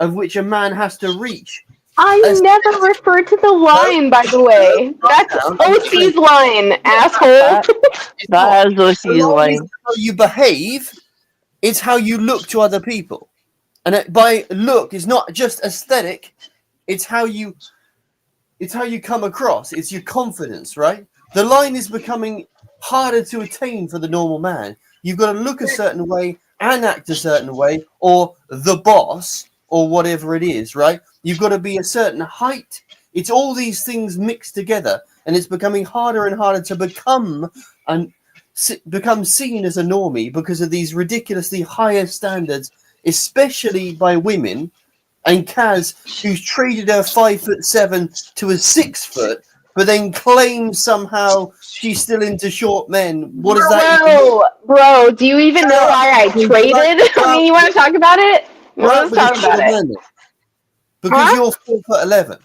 of which a man has to reach. I never referred to the line, by the way. That's OC's line, asshole. That is OC's line. How you behave, it's how you look to other people. And by look, it's not just aesthetic, it's how you come across. It's your confidence, right? The line is becoming harder to attain for the normal man. You've got to look a certain way and act a certain way, or the boss, or whatever it is, right? You've got to be a certain height. It's all these things mixed together, and it's becoming harder and harder to become seen as a normie because of these ridiculously higher standards, especially by women. And Kaz, who's traded her 5'7" to a 6 foot, but then claims somehow she's still into short men. What does that mean? Bro, do you even know why I traded? I mean, you want to talk about it? Let's talk about it. Because you're 4'11".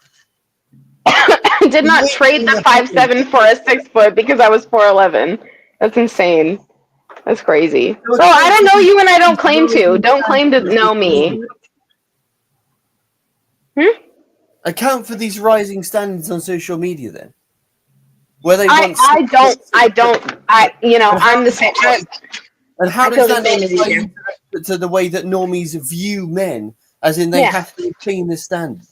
I did not trade the 5'7" for a 6 foot because I was 4'11". That's insane. That's crazy. So I don't know you and I don't claim to. Don't claim to know me. Account for these rising standards on social media then. Where they I'm the same. And how does that relate to the way that normies view men, as in they have to attain this standard?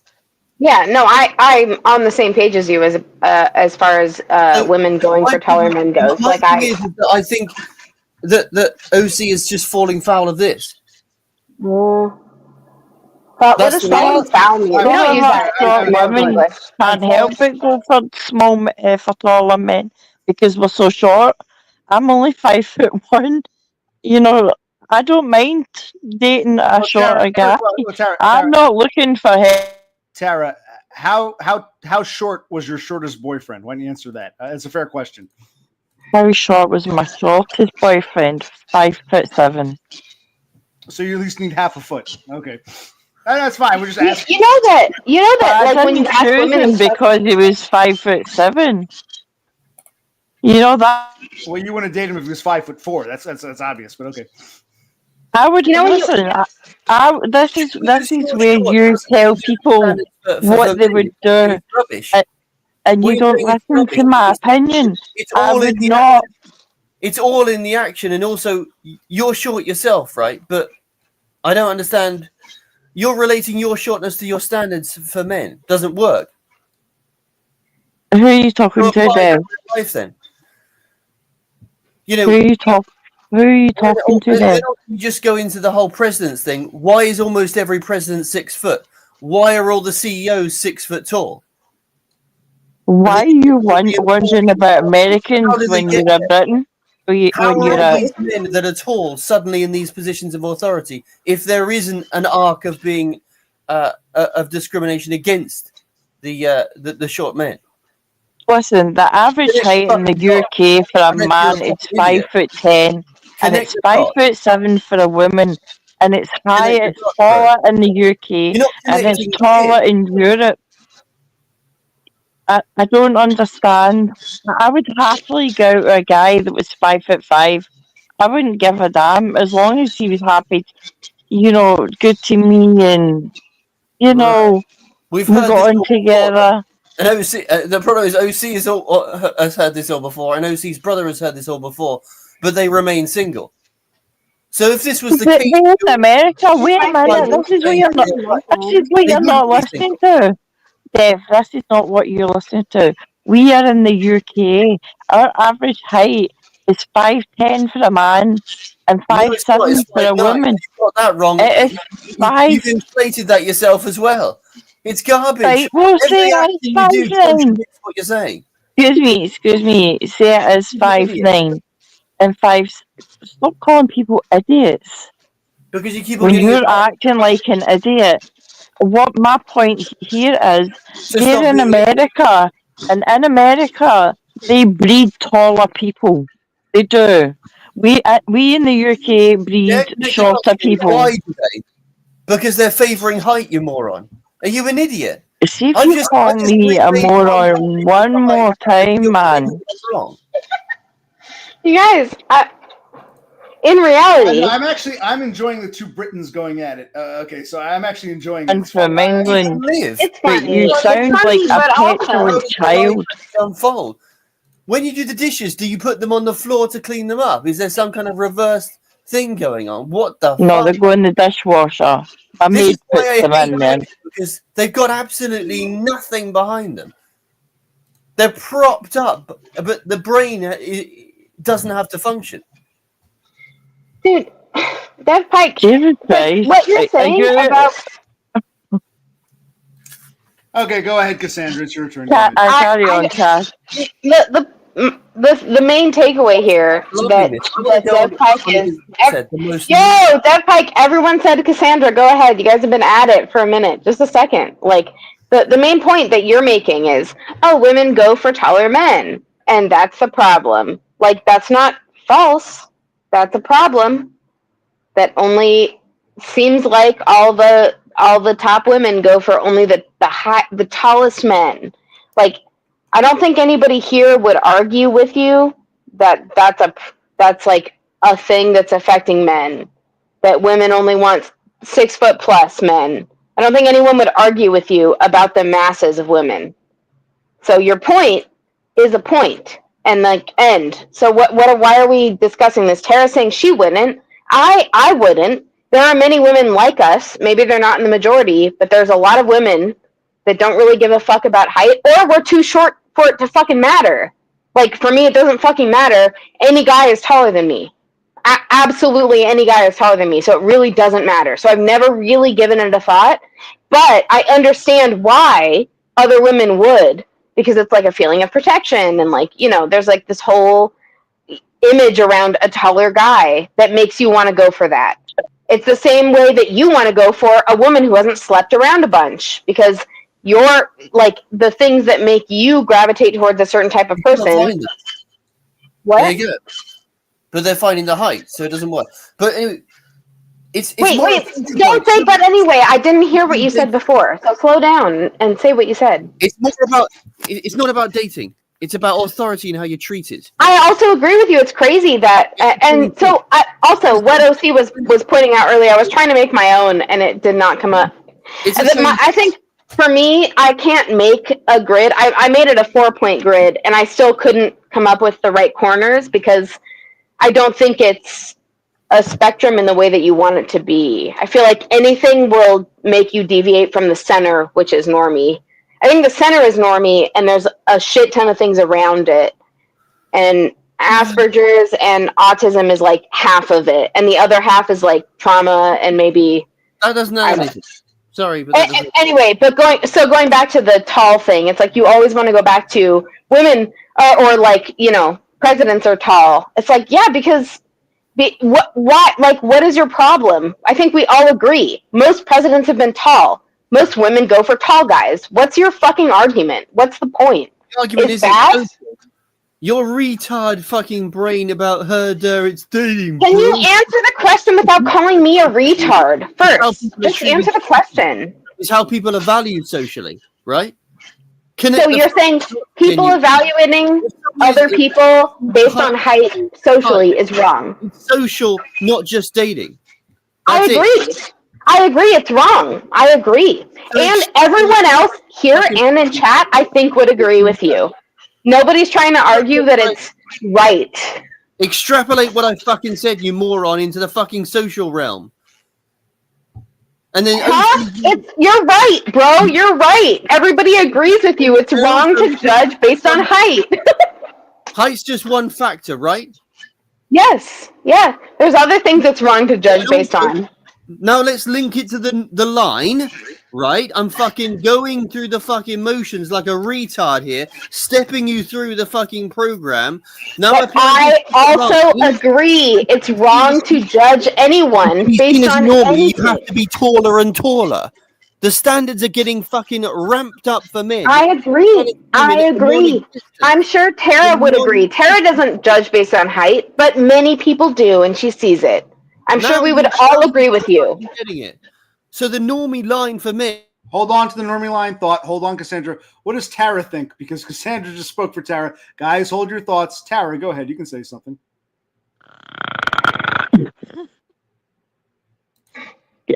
Yeah, no, I'm on the same page as you as far as women going for taller men goes. I think that OC is just falling foul of this. But what does falling foul mean? We don't use that. Women can't help but go for taller men because we're so short. I'm only 5'1". You know, I don't mind dating a shorter guy. I'm not looking for him. Tara, how short was your shortest boyfriend? Why don't you answer that? It's a fair question. How short was my shortest boyfriend? 5'7". So you at least need half a foot. Okay. That's fine. We're just asking. You know that like when you ask women because he was 5'7". You know that. Well, you wouldn't date him if he was 5'4". That's obvious, but okay. I would listen. This is where you tell people what they would do, and you don't listen to my opinion. It's all in the action. It's all in the action, and also you're short yourself, right? But I don't understand. You're relating your shortness to your standards for men. Doesn't work. Who are you talking to there? Life, then. You know, who are you talking to there? You just go into the whole president's thing. Why is almost every president 6 foot? Why are all the CEOs 6 foot tall? Why are you wondering about Americans when you're in Britain? How are these men that are tall suddenly in these positions of authority if there isn't an arc of being of discrimination against the short men? Listen, the average height in the UK for a man is 5'10", and it's 5'7" for a woman, and it's higher, it's taller in the UK, and it's taller in Europe. I don't understand. I would happily go out with a guy that was 5'5". I wouldn't give a damn as long as he was happy, good to me, and We've we heard got this on together. And OC, the problem is OC has heard this all before, and OC's brother has heard this all before, but they remain single. So if this was the case, in America, wait a minute, this is what you're not listening to. Dev, this is not what you're listening to. We are in the UK. Our average height is 5'10" for a man and 5'7" for a woman. You've got that wrong. It is 5. You've inflated that yourself as well. It's garbage. Right, well, say Every it's action you do 5'9". contradicts what you're saying. Excuse me. Say it is 5'9" and 5. Stop calling people idiots. Because you keep on when getting you're acting like an idiot. What my point here is, they're in America, and in America they breed taller people. They do. We in the UK breed shorter people. Why do they? Because they're favouring height, you moron. Are you an idiot? See if you call me a moron one more time, man. You guys, in reality, I'm enjoying the two Britons going at it. Okay, so I'm actually enjoying it. And from England, it's but you sound like a petulant child. Unfold. When you do the dishes, do you put them on the floor to clean them up? Is there some kind of reverse thing going on? What the? No, they go in the dishwasher. My maid puts them in there because they've got absolutely nothing behind them. They're propped up, but the brain doesn't have to function. Dude, Dev Pike, what you're saying about... Okay, go ahead, Cassandra. It's your turn. Carry on, Cass. The main takeaway here that Dev Pike is... Dev Pike, everyone said Cassandra, go ahead. You guys have been at it for a minute. Just a second. Like, the main point that you're making is, women go for taller men, and that's the problem. Like, that's not false. That's a problem. That only seems like all the top women go for only the tallest men. Like, I don't think anybody here would argue with you that that's like a thing that's affecting men. That women only want 6 foot plus men. I don't think anyone would argue with you about the masses of women. So your point is a point. And like end. So why are we discussing this? Tara's saying she wouldn't. I wouldn't. There are many women like us. Maybe they're not in the majority, but there's a lot of women that don't really give a fuck about height, or we're too short for it to fucking matter. Like, for me, it doesn't fucking matter. Any guy is taller than me. Absolutely any guy is taller than me, so it really doesn't matter. So I've never really given it a thought, but I understand why other women would, because it's like a feeling of protection, and like, there's like this whole image around a taller guy that makes you want to go for that. It's the same way that you want to go for a woman who hasn't slept around a bunch, because you're like the things that make you gravitate towards a certain type of person. What? There you go. But they're finding the height, so it doesn't work. But anyway, it's wait, don't say but anyway. I didn't hear what you said before, so slow down and say what you said. It's not about dating. It's about authority and how you're treated. I also agree with you. It's crazy that, and so also what OC was pointing out earlier. I was trying to make my own, and it did not come up. I think for me, I can't make a grid. I made it a 4-point grid, and I still couldn't come up with the right corners because I don't think it's a spectrum in the way that you want it to be. I feel like anything will make you deviate from the center, which is normie. I think the center is normie, and there's a shit ton of things around it. And Asperger's and autism is like half of it, and the other half is like trauma and maybe... That doesn't have anything. Sorry, but anyway, but going back to the tall thing, it's like you always want to go back to women or like, presidents are tall. It's like, yeah, because what is your problem? I think we all agree. Most presidents have been tall. Most women go for tall guys. What's your fucking argument? What's the point? argument is is bad. your retard fucking brain about her, it's dating. Can you answer the question without calling me a retard first? people are Just treated- answer the question. It's how people are valued socially, right? So you're saying people evaluating other people based on height socially is wrong? It's social, not just dating. I agree. I agree. It's wrong. I agree. And everyone else here and in chat, I think, would agree with you. Nobody's trying to argue that it's right. Extrapolate what I fucking said, you moron, into the fucking social realm. And then You're right, bro. You're right. Everybody agrees with you. It's wrong to judge based on height. Height's just one factor, right? Yes. Yeah. There's other things that's wrong to judge based on. Now let's link it to the line, right? I'm fucking going through the fucking motions like a retard here, stepping you through the fucking program. Now but I also agree it's wrong to judge anyone based on anything. You have to be taller and taller. The standards are getting fucking ramped up for men. I agree. I'm sure Tara would agree. Tara doesn't judge based on height, but many people do, and she sees it. I'm sure we would all agree with you. Getting it. So the normie line for me. Hold on to the normie line thought. Hold on, Cassandra. What does Tara think? Because Cassandra just spoke for Tara. Guys, hold your thoughts. Tara, go ahead. You can say something.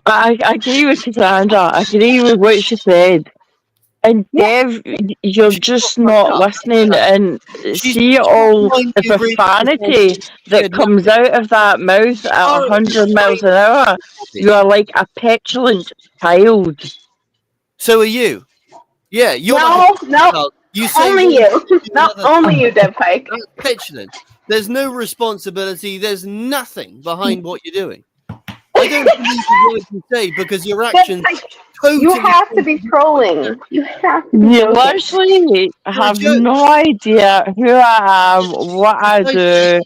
I agree with Cassandra. I agree with what she said. And Dev, you're just not listening, and see all the profanity that comes out of that mouth at 100 miles an hour. You are like a petulant child. So are you. Yeah, you're no. You say only you. Not only you, Dev Pike. That's petulant. There's no responsibility. There's nothing behind what you're doing. I don't believe what you say because your actions totally. You have to be trolling. You have to. You literally have no idea who I am, what I do,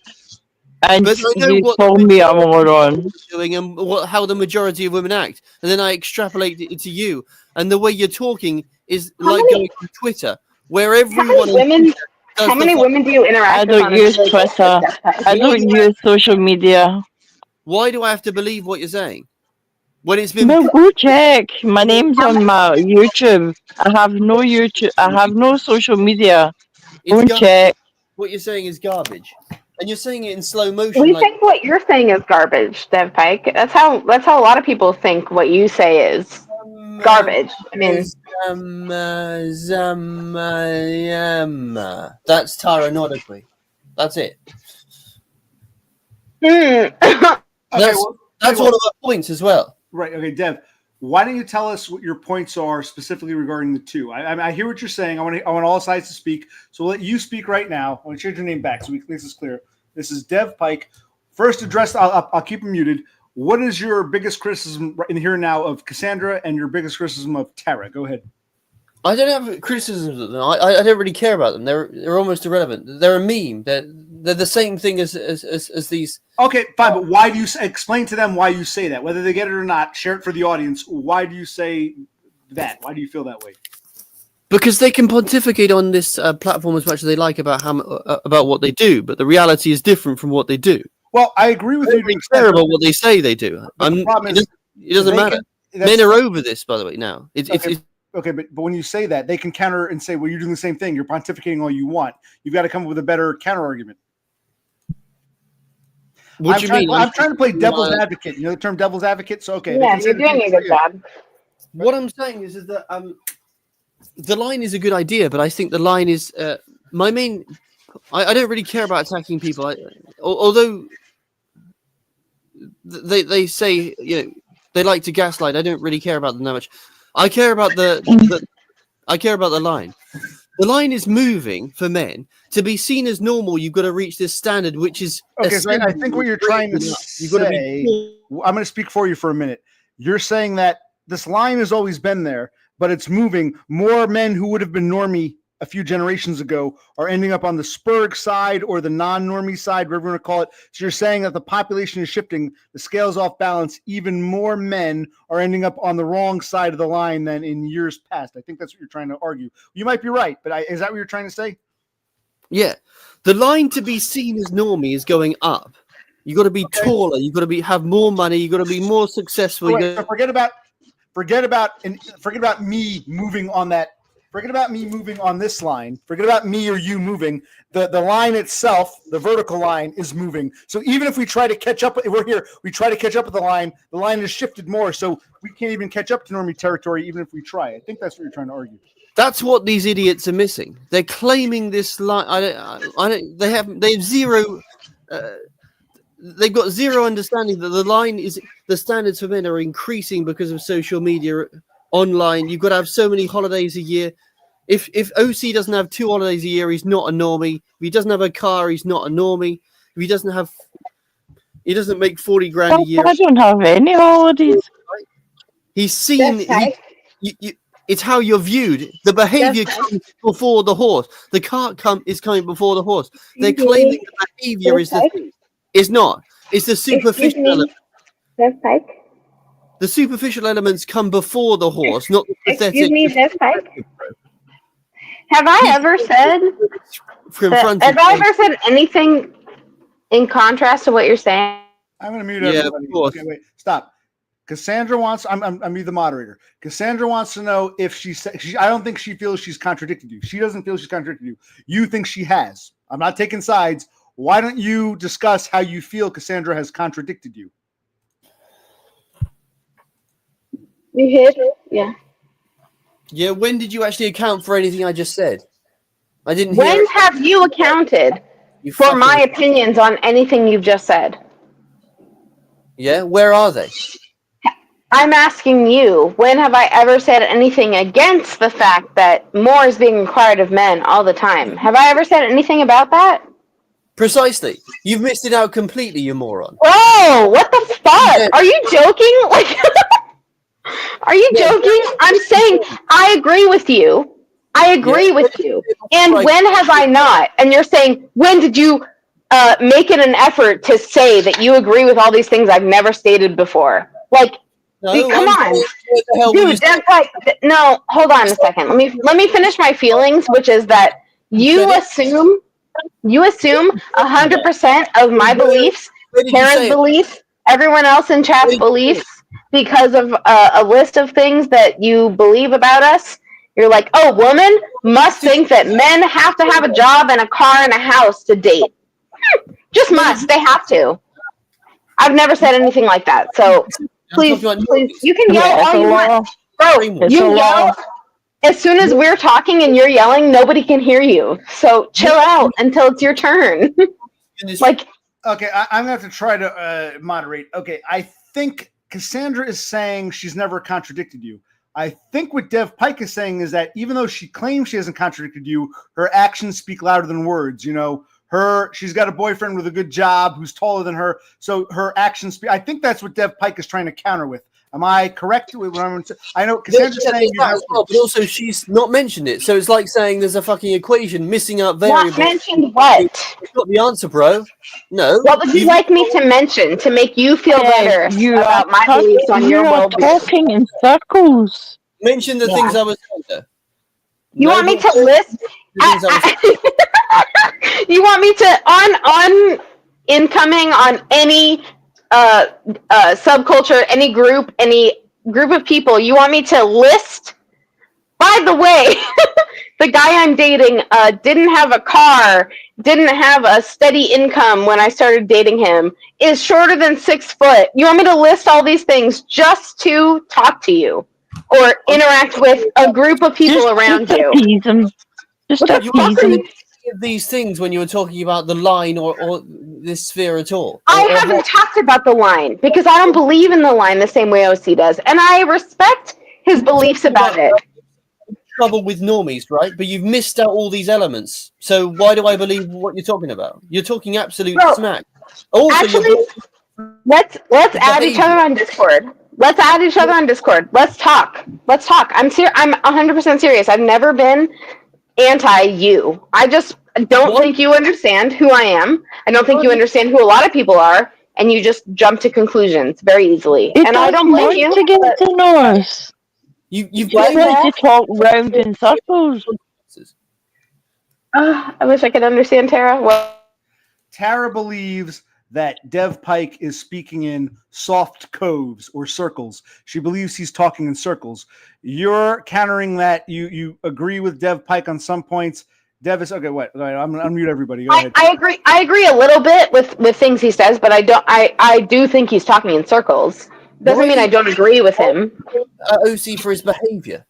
and you told me I'm a moron. Doing and how the majority of women act, and then I extrapolate it to you, and the way you're talking is going to Twitter, where everyone. How many women do you interact with? I don't use Twitter. I don't use social media. Why do I have to believe what you're saying? When it's been go check. My name's on my YouTube. I have no YouTube. I have no social media. Go check. What you're saying is garbage, and you're saying it in slow motion. We think what you're saying is garbage, Dev Pike. That's how a lot of people think what you say is garbage. I mean, that's Tara Norquoy. That's it. That's one of our points as well. Right. Okay, Dev. Why don't you tell us what your points are specifically regarding the two? I hear what you're saying. I want all sides to speak. So we'll let you speak right now. I want to change your name back so this is clear. This is Dev Pike. First address. I'll keep him muted. What is your biggest criticism in here now of Cassandra and your biggest criticism of Tara? Go ahead. I don't have criticisms of them. I don't really care about them. They're almost irrelevant. They're a meme. They're the same thing as these. Okay, fine. But why do you explain to them why you say that? Whether they get it or not, share it for the audience. Why do you say that? Why do you feel that way? Because they can pontificate on this platform as much as they like about what they do, but the reality is different from what they do. Well, I agree with you. I don't care about what they say they do. It doesn't matter. Men are over this, by the way. Now Okay, but when you say that, they can counter and say, well, you're doing the same thing. You're pontificating all you want. You've got to come up with a better counter argument. What do you mean? I'm trying to play devil's advocate. You know the term devil's advocate? So, okay. Yeah, you're doing a good job. What I'm saying is that the line is a good idea, but I think the line is my main... I don't really care about attacking people. Although they say, they like to gaslight, I don't really care about them that much. I care about the line. The line is moving for men to be seen as normal. You've got to reach this standard, which is okay. So I think what you're trying to say. I'm going to speak for you for a minute. You're saying that this line has always been there, but it's moving. More men who would have been normie a few generations ago are ending up on the spurg side or the non-normie side, whatever you want to call it. So you're saying that the population is shifting, the scale's off balance, even more men are ending up on the wrong side of the line than in years past. I think that's what you're trying to argue. You might be right, but is that what you're trying to say? Yeah. The line to be seen as normie is going up. You got to be taller. You got to have more money. You got to be more successful. So forget about me moving on that. Forget about me moving on this line. Forget about me or you moving. The line itself, the vertical line, is moving. So even if we try to catch up, we're here. We try to catch up with the line has shifted more. So we can't even catch up to normie territory, even if we try. I think that's what you're trying to argue. That's what these idiots are missing. They're claiming this line. They have zero. They've got zero understanding that the line is the standards for men are increasing because of social media, online. You've got to have so many holidays a year. If OC doesn't have 2 holidays a year, he's not a normie. If he doesn't have a car, he's not a normie. If he doesn't make 40 grand a year. I don't have any holidays. He's seen. It's how you're viewed. The behavior comes before the horse. The cart is coming before the horse. They're claiming the behavior is the thing. It's not. It's the superficial element. Pike? The superficial elements come before the horse, not the pathetic. Excuse me, Pike? Have I ever said anything in contrast to what you're saying? I'm going to mute everybody. Of course. Okay, wait, stop. Cassandra wants. I'm the moderator. Cassandra wants to know if I don't think she feels she's contradicted you. She doesn't feel she's contradicted you. You think she has. I'm not taking sides. Why don't you discuss how you feel Cassandra has contradicted you? You hit? Yeah. Yeah, when did you actually account for anything I just said? I didn't hear. When have you accounted for my opinions on anything you've just said? Yeah, where are they? I'm asking you, when have I ever said anything against the fact that more is being required of men all the time? Have I ever said anything about that? Precisely. You've missed it out completely, you moron. Bro, what the fuck? Yeah. Are you joking? Like, are you joking? I'm saying I agree with you. I agree with you. And when have I not? And you're saying, when did you make it an effort to say that you agree with all these things I've never stated before? Like, come on. Dude, that's like, no, hold on a second. Let me finish my feelings, which is that you assume 100% of my beliefs, Kara's beliefs, everyone else in chat's beliefs, because of a list of things that you believe about us. You're like, oh, women must think that men have to have a job and a car and a house to date. Just must. They have to. I've never said anything like that. So please, you can yell all you want. Bro, you yell. As soon as we're talking and you're yelling, nobody can hear you. So chill out until it's your turn. Like, okay, I'm going to have to try to moderate. Okay, I think Cassandra is saying she's never contradicted you. I think what Dev Pike is saying is that even though she claims she hasn't contradicted you, her actions speak louder than words. You know, she's got a boyfriend with a good job who's taller than her, so her actions speak. I think that's what Dev Pike is trying to counter with. Am I correct with what I'm saying? I know Cassandra's saying that as well, but also she's not mentioned it. So it's like saying there's a fucking equation missing out variables. Not mentioned what? It's not the answer, bro. No. What would you like me to mention to make you feel better about my beliefs on your well-being? You're talking in circles. Mention the things I was saying there. You want me to list? You want me to on incoming on any subculture, any group of people? You want me to list? By the way, the guy I'm dating didn't have a car, didn't have a steady income when I started dating him, is shorter than 6 foot. You want me to list all these things just to talk to you or interact with a group of people around you? Just these things when you were talking about the line or this sphere at all. I haven't talked about the line because I don't believe in the line the same way OC does, and I respect his beliefs about it. Trouble with normies, right? But you've missed out all these elements. So why do I believe what you're talking about? You're talking absolute smack. Also, actually, let's add each other on Discord. Let's add each other on Discord. Let's talk. I'm 100% serious. I've never been anti you. I just don't think you understand who I am. I don't think you understand who a lot of people are, and you just jump to conclusions very easily. It And I don't blame you. to get to know us. You've What? blamed Like to talk round in circles. I wish I could understand Tara. What? Tara believes that Dev Pike is speaking in soft coves or circles. She believes he's talking in circles. You're countering that. You agree with Dev Pike on some points. Dev is okay. What? I'm gonna unmute everybody. Go ahead. I agree. I agree a little bit with things he says, but I don't. I do think he's talking in circles. Doesn't mean I don't agree with him. OC for his behaviour.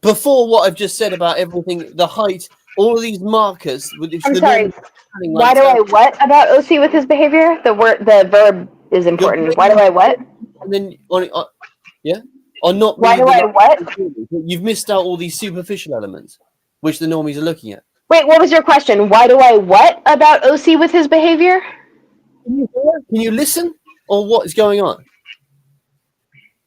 Before what I've just said about everything, the height, all of these markers. I'm sorry. Why do I what about OC with his behavior? The verb is important. Why do I what? And then or not. Why do I what? You've missed out all these superficial elements, which the normies are looking at. Wait, what was your question? Why do I what about OC with his behavior? Can you listen, or what is going on?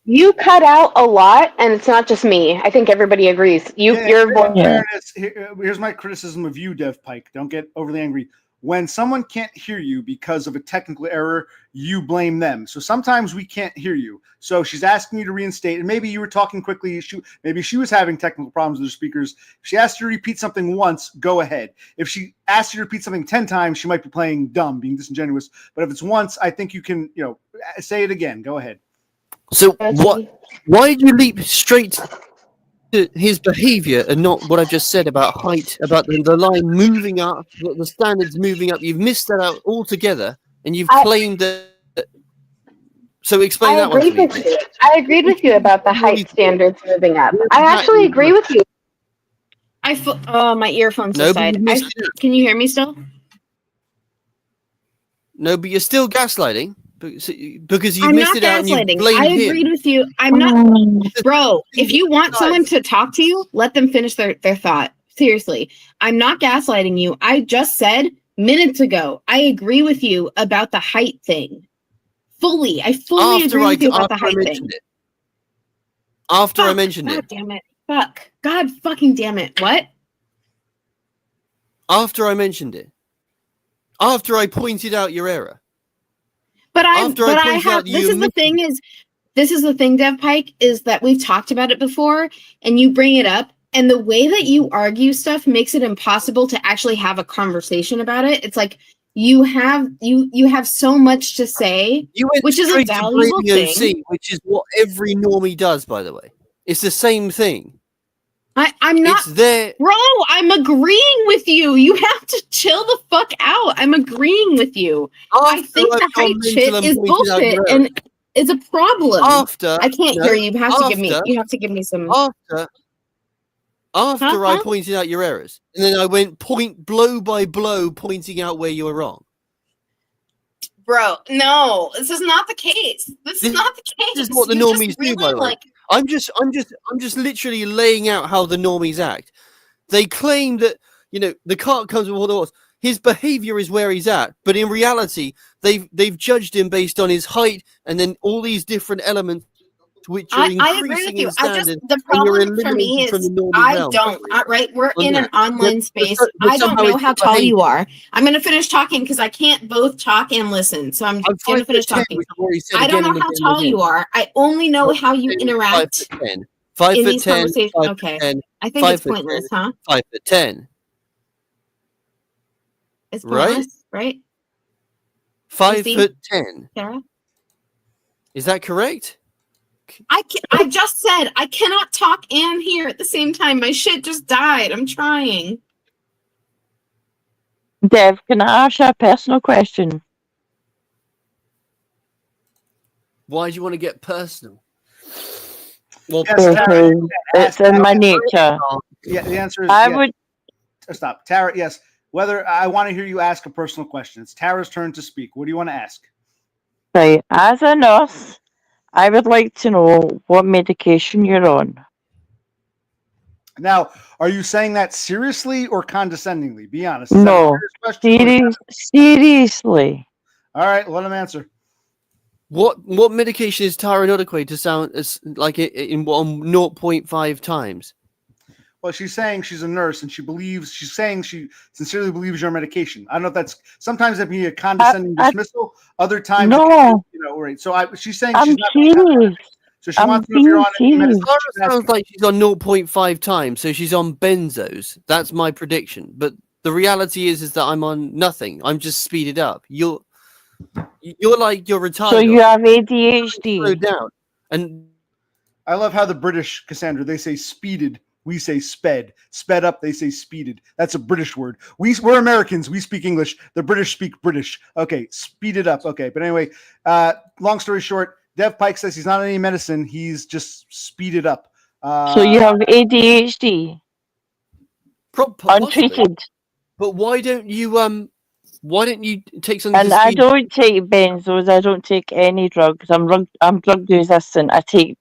You cut out a lot, and it's not just me. I think everybody agrees. Your voice. Here's my criticism of you, Dev Pike. Don't get overly angry. When someone can't hear you because of a technical error, you blame them. So sometimes we can't hear you. So she's asking you to reinstate, and maybe you were talking quickly. Maybe she was having technical problems with her speakers. If she asked you to repeat something once, go ahead. If she asked you to repeat something 10 times, she might be playing dumb, being disingenuous. But if it's once, I think you can, say it again. Go ahead. So why did you leap straight to his behaviour and not what I've just said about height, about the line moving up, the standards moving up? You've missed that out altogether, and you've claimed that. So explain that one to me. I agreed with you about the height standards moving up. I actually agree with you. My earphones aside. Can you hear me still? No, but you're still gaslighting. Because you I'm missed not it out and you gaslighting. blamed I him. agreed with you. I'm not, bro. If you want someone to talk to you, let them finish their thought. Seriously, I'm not gaslighting you. I just said minutes ago, I agree with you about the height thing. I fully agree with you about the height thing. After I mentioned it. God damn it. Fuck. God fucking damn it. What? After I mentioned it. After I pointed out your error. This is the thing, Dev Pike, is that we've talked about it before, and you bring it up, and the way that you argue stuff makes it impossible to actually have a conversation about it. It's like you have so much to say, which is a valuable thing. Which is what every normie does, by the way. It's the same thing. I'm not there. Bro, I'm agreeing with you. You have to chill the fuck out. I'm agreeing with you. I think the height shit is bullshit and it's a problem. I can't hear you. You have to give me some After I pointed out your errors. And then I went blow by blow pointing out where you were wrong. Bro, no, this is not the case. This is not the case. This is what the normies do, by the way. I'm just literally laying out how the normies act. They claim that, the cart comes with all the horse. His behavior is where he's at, but in reality, they've judged him based on his height and then all these different elements which are increasing in standard. The problem for me is we're in an online space. I don't know how tall you are. I'm going to finish talking because I can't both talk and listen. So I'm going to finish talking. I don't know how tall you are. I only know how you interact in these conversations. Okay. I think it's pointless, huh? 5'10". It's pointless, right? 5'10". Sarah? Is that correct? I just said I cannot talk and hear at the same time. My shit just died. I'm trying. Dev, can I ask you a personal question? Why do you want to get personal? Well, it's in my nature. Yeah, the answer is Stop. Tara, yes. Whether I want to hear you ask a personal question. It's Tara's turn to speak. What do you want to ask? Right. As a nurse, I would like to know what medication you're on. Now, are you saying that seriously or condescendingly? Be honest. No, seriously. All right, let him answer. What medication is Norquoy to sound as like it in 0.5 times? Well, she's saying she's a nurse, and she's saying she sincerely believes your medication. I don't know if that's sometimes it can be a condescending dismissal. Other times, No. Right. So she's saying I'm she's not. serious. So she I'm wants to know if you're on any being medicine. Tara sounds like she's on 0.5 times, so she's on benzos. That's my prediction. But the reality is that I'm on nothing. I'm just speeded up. You're like you're retarded. So you have Slow ADHD. down. And I love how the British, Cassandra, they say speeded. We say sped. Sped up, they say speeded. That's a British word. We're Americans. We speak English. The British speak British. Okay, speeded up. Okay, but anyway, long story short, Dev Pike says he's not on any medicine. He's just speeded up. So you have ADHD. possibly. Untreated. But why don't you take something? And I don't take benzos. I don't take any drugs. I'm drug resistant. I take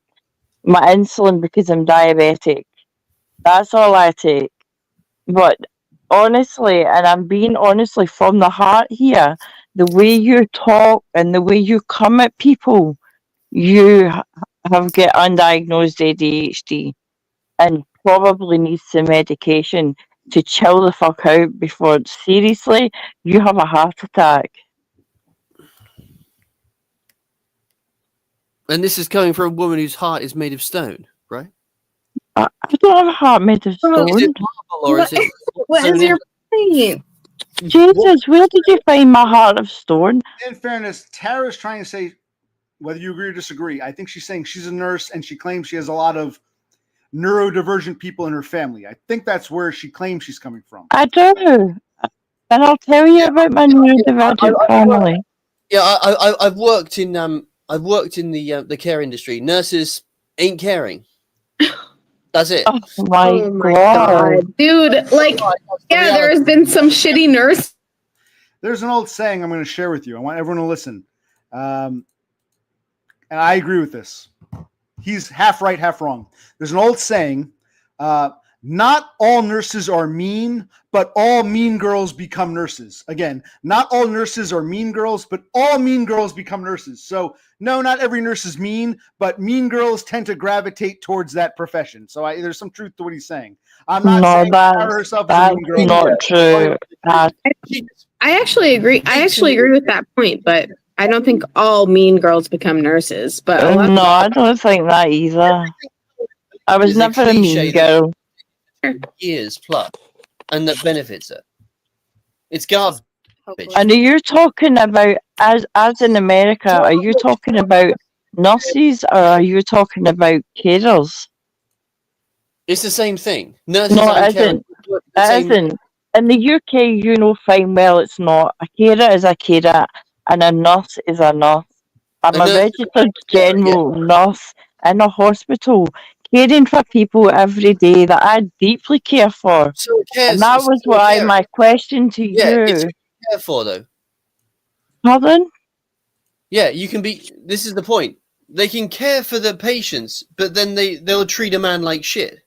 my insulin because I'm diabetic. That's all I take. But honestly, and I'm being honestly from the heart here, the way you talk and the way you come at people, you have got undiagnosed ADHD and probably need some medication to chill the fuck out before seriously you have a heart attack. And this is coming from a woman whose heart is made of stone, right? I don't have a heart made of stone. Is it marble or is it? What is your point? Jesus, where did you find my heart of stone? In fairness, Tara's trying to say, whether you agree or disagree, I think she's saying she's a nurse and she claims she has a lot of neurodivergent people in her family. I think that's where she claims she's coming from. I do. And I'll tell you about my neurodivergent family. Yeah, I've worked in the care industry. Nurses ain't caring. That's it. Oh my god. Dude, like, yeah, there's been some shitty nurse. There's an old saying I'm going to share with you. I want everyone to listen. And I agree with this. He's half right, half wrong. There's an old saying, not all nurses are mean, but all mean girls become nurses. Again, not all nurses are mean girls, but all mean girls become nurses. So, no, not every nurse is mean, but mean girls tend to gravitate towards that profession. So there's some truth to what he's saying. I'm not saying Tara herself is a that's mean girl. not true. I actually agree. I actually agree with that point, but I don't think all mean girls become nurses. But a lot No, I don't think that either. I was It's a never a cliche mean girl. years plus, and that benefits her. It's garbage. And are you talking about, as in America, are you talking about nurses or are you talking about carers? It's the same thing. Nurses No, and it isn't. carers. It isn't. In the UK, you know fine well it's not. A carer is a carer and a nurse is a nurse. I'm a registered general nurse in a hospital, caring for people every day that I deeply care for. So And that was why my question to Yeah, it's you. who you care for though. Pardon? Yeah, you can be. This is the point. They can care for the patients, but then they'll treat a man like shit.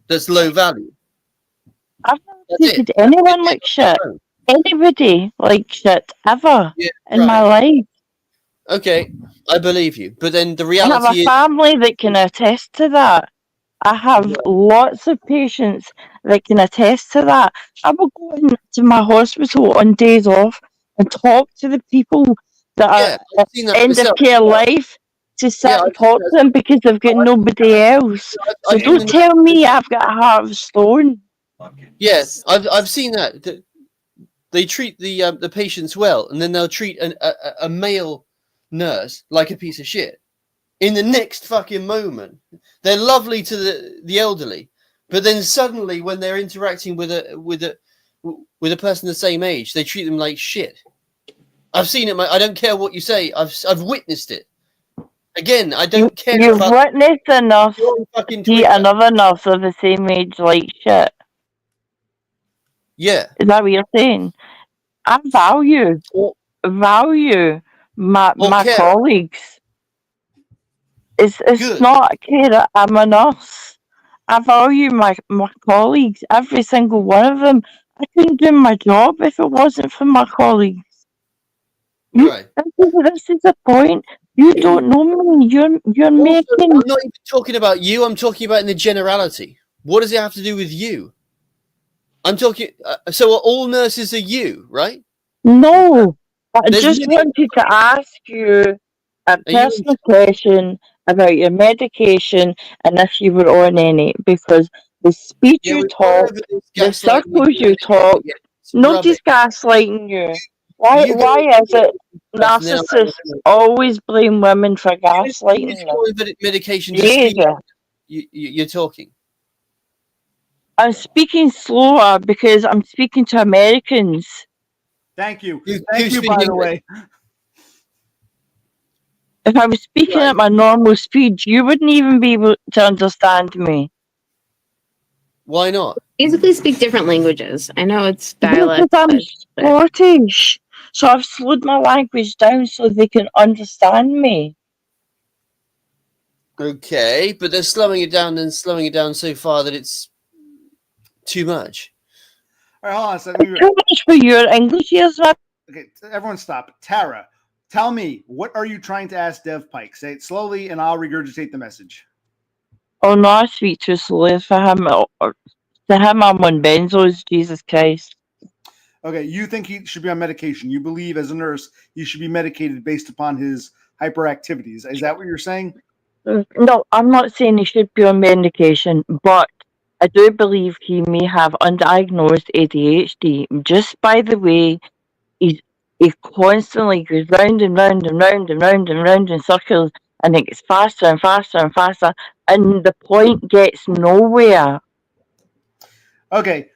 That's low value. I've never treated anyone like shit. Anybody like shit ever in my life. Okay, I believe you. But then the I reality have a is, family that can attest to that. I have lots of patients that can attest to that. I will go into my hospital on days off and talk to the people that are I've seen that end of myself. care life to sit and talk to them because they've got nobody else. So don't tell me I've got a heart of stone. Yes, I've seen that. They treat the patients well, and then they'll treat a male nurse like a piece of shit. In the next fucking moment, they're lovely to the elderly, but then suddenly, when they're interacting with a person the same age, they treat them like shit. I've seen it. I don't care what you say. I've witnessed it. Again, I don't care. You've witnessed enough to see another nurse of the same age like shit. Yeah. Is that what you're saying? I value my colleagues. It's not a care. I'm a nurse. I value my colleagues, every single one of them. I couldn't do my job if it wasn't for my colleagues. Right. This is the point. You don't know me. You're making. I'm not even talking about you. I'm talking about in the generality. What does it have to do with you? I'm talking. So all nurses are you, right? No, I There's just many- wanted to ask you a you- personal question about your medication and if you were on any, because the speed Yeah, you we've talk, gone over this the gaslighting circles you thing. talk, Yeah, it's nobody's rubbish. gaslighting you. Why You why go- is it Now, narcissists always blame women for gaslighting them? medication. Just speak. Jesus. You're talking. I'm speaking slower because I'm speaking to Americans. Thank you. You Thank you, speak by the English. way. If I was speaking Right. at my normal speed, you wouldn't even be able to understand me. Why not? Basically speak different languages. I know it's Because dialect. I'm but- Scottish. So I've slowed my language down so they can understand me. Okay, but they're slowing it down and slowing it down so far that it's too much. All right, hold on a second. Too much for your English ears, man. Okay, everyone stop. Tara, tell me, what are you trying to ask Dev Pike? Say it slowly and I'll regurgitate the message. Oh no, I speak too slowly for him. To him, I'm on benzos, Jesus Christ. Okay, you think he should be on medication. You believe as a nurse he should be medicated based upon his hyperactivities. Is that what you're saying? No, I'm not saying he should be on medication, but I do believe he may have undiagnosed ADHD. Just by the way, he constantly goes round and round and round and round and round in circles, and it gets faster and faster and faster, and the point gets nowhere. Okay,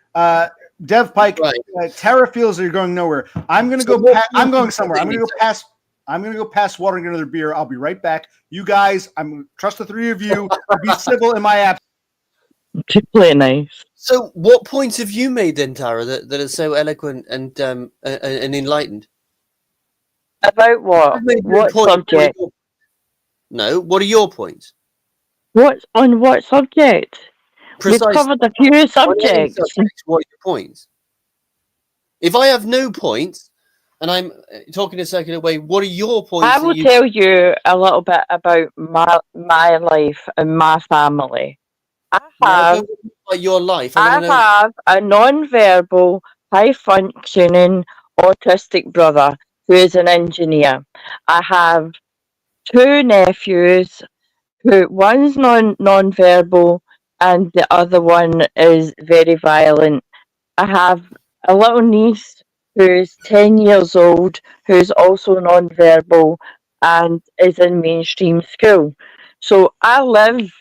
Dev Pike, Right. Tara feels that you're going nowhere. I'm going to So go. what- I'm going somewhere. I'm going to go past. I'm going to go past water and get another beer. I'll be right back. You guys, I'm going to trust the three of you to be civil in my absence. To play nice. So, what points have you made then, Tara, that are so eloquent and enlightened? About what? I've made no What point. subject? No. What are your points? What on what subject? Precisely. We've covered a few On any subjects. subject, what are your points? If I have no points, and I'm talking a second away, what are your points? I will tell you a little bit about my life and my family. I have your life. I have a non-verbal, high-functioning autistic brother who is an engineer. I have two nephews who one's non-verbal and the other one is very violent. I have a little niece who's 10 years old who's also non-verbal and is in mainstream school. So I live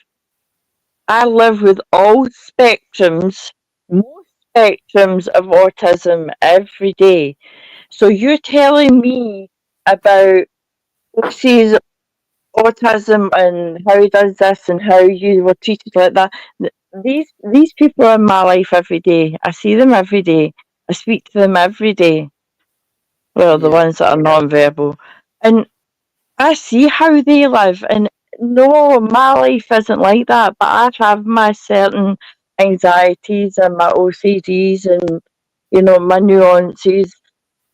with all spectrums, most spectrums of autism every day. So you're telling me about Lucy's autism and how he does this and how you were treated like that. These people are in my life every day. I see them every day. I speak to them every day. Well, the ones that are non-verbal. And I see how they live. And no, my life isn't like that. But I have my certain anxieties and my OCDs and, my nuances.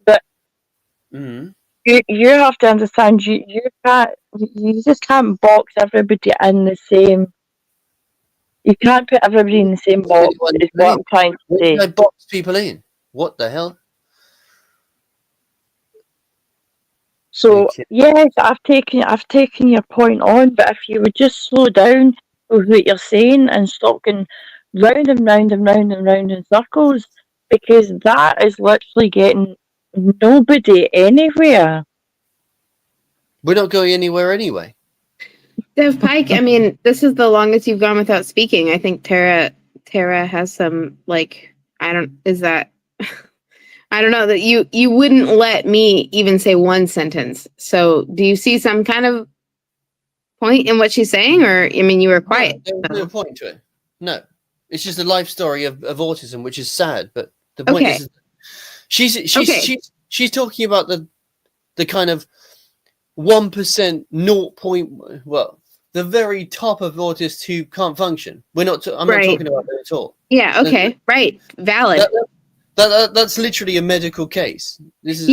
But you have to understand, you just can't box everybody in the same. You can't put everybody in the same box. Is what I'm trying to say. I box people in. What the hell? So yes, I've taken your point on, but if you would just slow down with what you're saying and stop going round and round and round and round in circles, because that is literally getting nobody anywhere. We're not going anywhere anyway. Dev Pike, I mean, this is the longest you've gone without speaking. I think Tara has some I don't know that you wouldn't let me even say one sentence. So do you see some kind of point in what she's saying, or I mean, you were quiet. No, there's no point to it. No, it's just a life story of autism, which is sad. But the point is, she's talking about the kind of 1%, the very top of autists who can't function. I'm not talking about that at all. Yeah. Okay. Right. Valid. That's literally a medical case. This is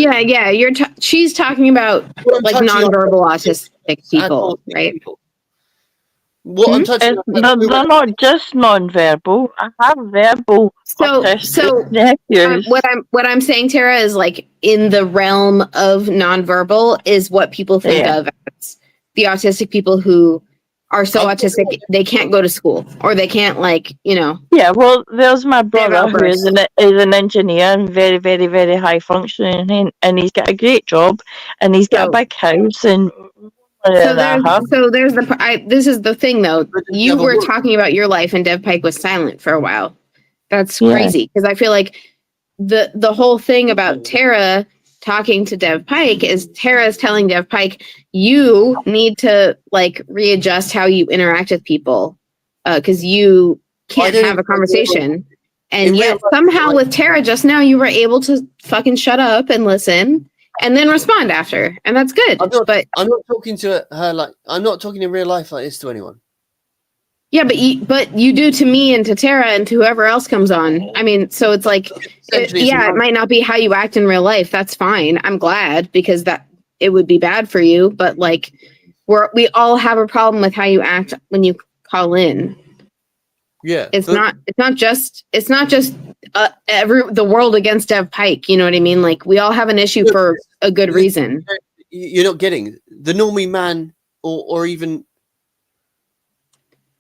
She's talking about nonverbal autistic people, right? What I'm touching on. They're not just non-verbal. I have verbal autistic nephews. What I'm saying, Tara, is like in the realm of nonverbal is what people think of as the autistic people who are so autistic they can't go to school or they can't Yeah, well, there's my brother who is an engineer and very, very, very high functioning, and he's got a great job, and he's got a big house, and this is the thing though. You were talking about your life, and Dev Pike was silent for a while. That's crazy because I feel like the whole thing about Tara talking to Dev Pike is Tara's telling Dev Pike, you need to readjust how you interact with people because you can't have a conversation. And yet somehow with Tara just now you were able to fucking shut up and listen and then respond after, and that's good. I'm not talking to her I'm not talking in real life like this to anyone. Yeah, but you do to me and to Tara and to whoever else comes on. I mean, so it's it might not be how you act in real life. That's fine. I'm glad because it would be bad for you. But we all have a problem with how you act when you call in. Yeah, it's not just the world against Dev Pike. You know what I mean? Like we all have an issue for a good reason. You're not getting the normie man or even.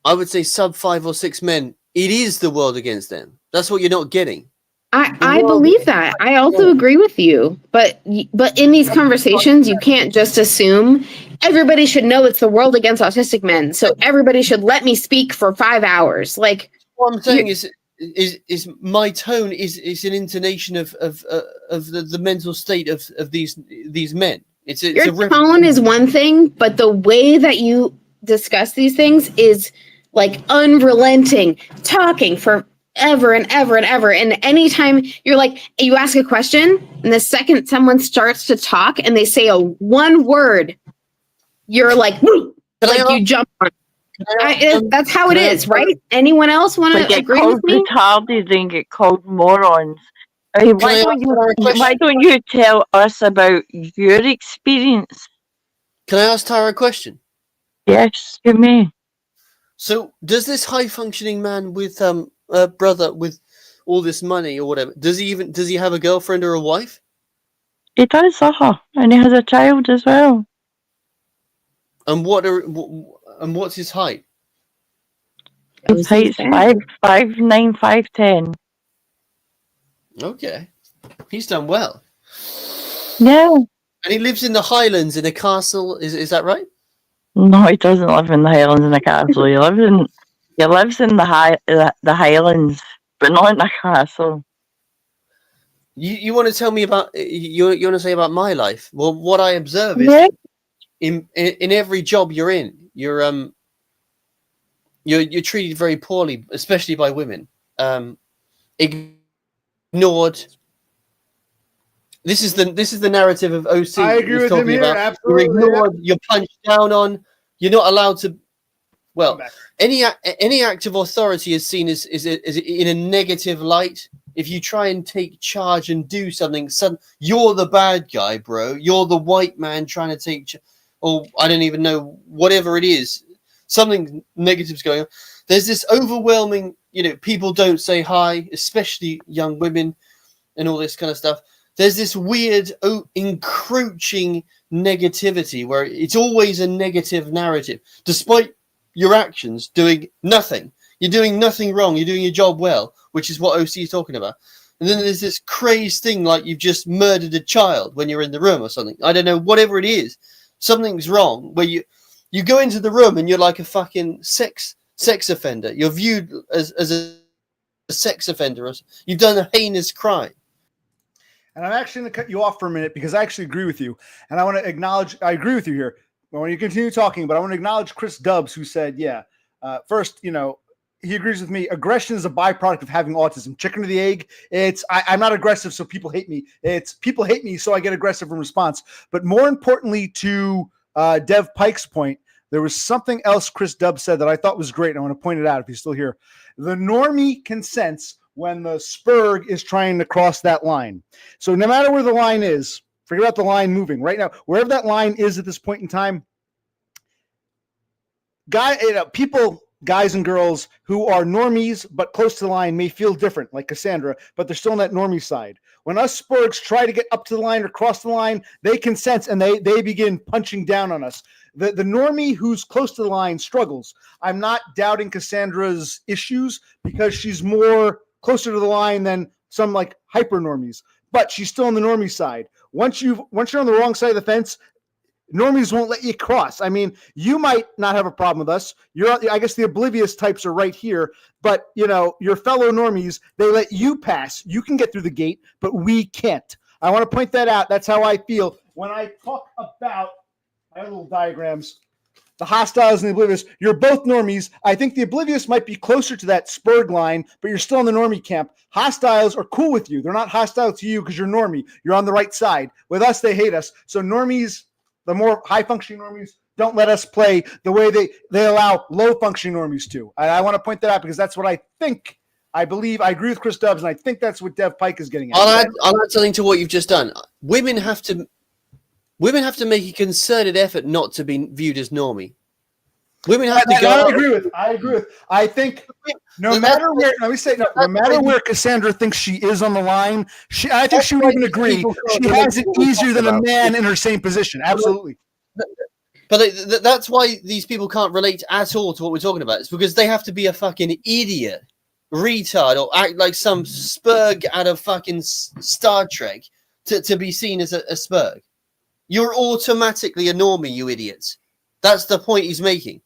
I would say sub 5 or 6 men. It is the world against them. That's what you're not getting. I believe that. I also agree with you. But in these conversations, you can't just assume everybody should know it's the world against autistic men. So everybody should let me speak for 5 hours. What I'm saying is my tone is an intonation of the mental state of these men. Your tone is one thing, but the way that you discuss these things is unrelenting, talking for ever and ever and ever. And anytime you ask a question, and the second someone starts to talk and they say a one word, you're you jump on. That's how it is, right? Anyone else want to agree with me? Retarded and get called morons. I mean, why don't you tell us about your experience? Can I ask Tara a question? Yes, you may. So, does this high-functioning man with a brother with all this money or whatever, does he have a girlfriend or a wife? He does, and he has a child as well. And what's his height? His height's 5'9", 5'10". Okay, he's done well. Yeah. And he lives in the Highlands in a castle. Is that right? No, he doesn't live in the Highlands in a castle. He lives in the Highlands, but not in a castle. You want to tell me about you want to say about my life? Well, what I observe is in every job you're in, you're treated very poorly, especially by women. Ignored. This is the narrative of OC. I agree with him here. Absolutely. You're ignored. You're punched down on. You're not allowed to. Well, any act of authority is seen as in a negative light. If you try and take charge and do something, you're the bad guy, bro. You're the white man trying to take, or I don't even know, whatever it is. Something negative's going on. There's this overwhelming, people don't say hi, especially young women, and all this kind of stuff. There's this weird, encroaching negativity where it's always a negative narrative, despite your actions doing nothing. You're doing nothing wrong. You're doing your job well, which is what OC is talking about. And then there's this crazed thing like you've just murdered a child when you're in the room or something. I don't know, whatever it is. Something's wrong where you go into the room and you're like a fucking sex offender. You're viewed as a sex offender. You've done a heinous crime. And I'm actually going to cut you off for a minute because I actually agree with you. And I want to acknowledge, I agree with you here. I want you to continue talking, but I want to acknowledge Chris Dubbs, who said, first, he agrees with me. Aggression is a byproduct of having autism. Chicken or the egg. I'm not aggressive, so people hate me. It's people hate me, so I get aggressive in response. But more importantly to Dev Pike's point, there was something else Chris Dubbs said that I thought was great. And I want to point it out if he's still here. The normie consents when the spurg is trying to cross that line. So no matter where the line is, forget about the line moving right now, wherever that line is at this point in time, people, guys and girls who are normies but close to the line may feel different, like Cassandra, but they're still on that normie side. When us Spurgs try to get up to the line or cross the line, they can sense and they begin punching down on us. The normie who's close to the line struggles. I'm not doubting Cassandra's issues because she's more closer to the line than some like hyper normies, but she's still on the normie side. Once you're on the wrong side of the fence, normies won't let you cross. I mean, you might not have a problem with us. I guess the oblivious types are right here, but your fellow normies, they let you pass. You can get through the gate, but we can't. I want to point that out. That's how I feel when I talk about my little diagrams. The hostiles and the oblivious. You're both normies. I think the oblivious might be closer to that Spurg line, but you're still in the normie camp. Hostiles are cool with you. They're not hostile to you because you're normie. You're on the right side. With us, they hate us. So normies, the more high-functioning normies, don't let us play the way they allow low-functioning normies to. I want to point that out because that's what I think. I believe. I agree with Chris Dubbs, and I think that's what Dev Pike is getting at. I'll add something to what you've just done. Women have to make a concerted effort not to be viewed as normie. Women have to go. I agree with. I think no matter where Cassandra thinks she is on the line, I think she would even agree. She has it easier than a man in her same position. Absolutely. But that's why these people can't relate at all to what we're talking about. It's because they have to be a fucking idiot, retard, or act like some Spurg out of fucking Star Trek to be seen as a Spurg. You're automatically a normie, you idiots. That's the point he's making.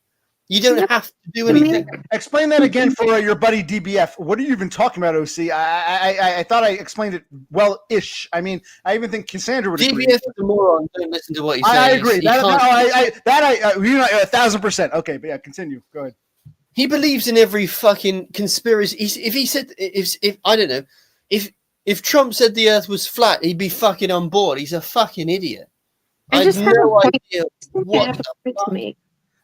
You don't have to do anything. Explain that again for your buddy DBF. What are you even talking about, OC? I thought I explained it well-ish. I mean, I even think Cassandra would agree. DBF is a moron. Don't listen to what he says. I agree. That 1,000%. Okay, but yeah, continue. Go ahead. He believes in every fucking conspiracy. If I don't know, if Trump said the Earth was flat, he'd be fucking on board. He's a fucking idiot. I have no idea what to make.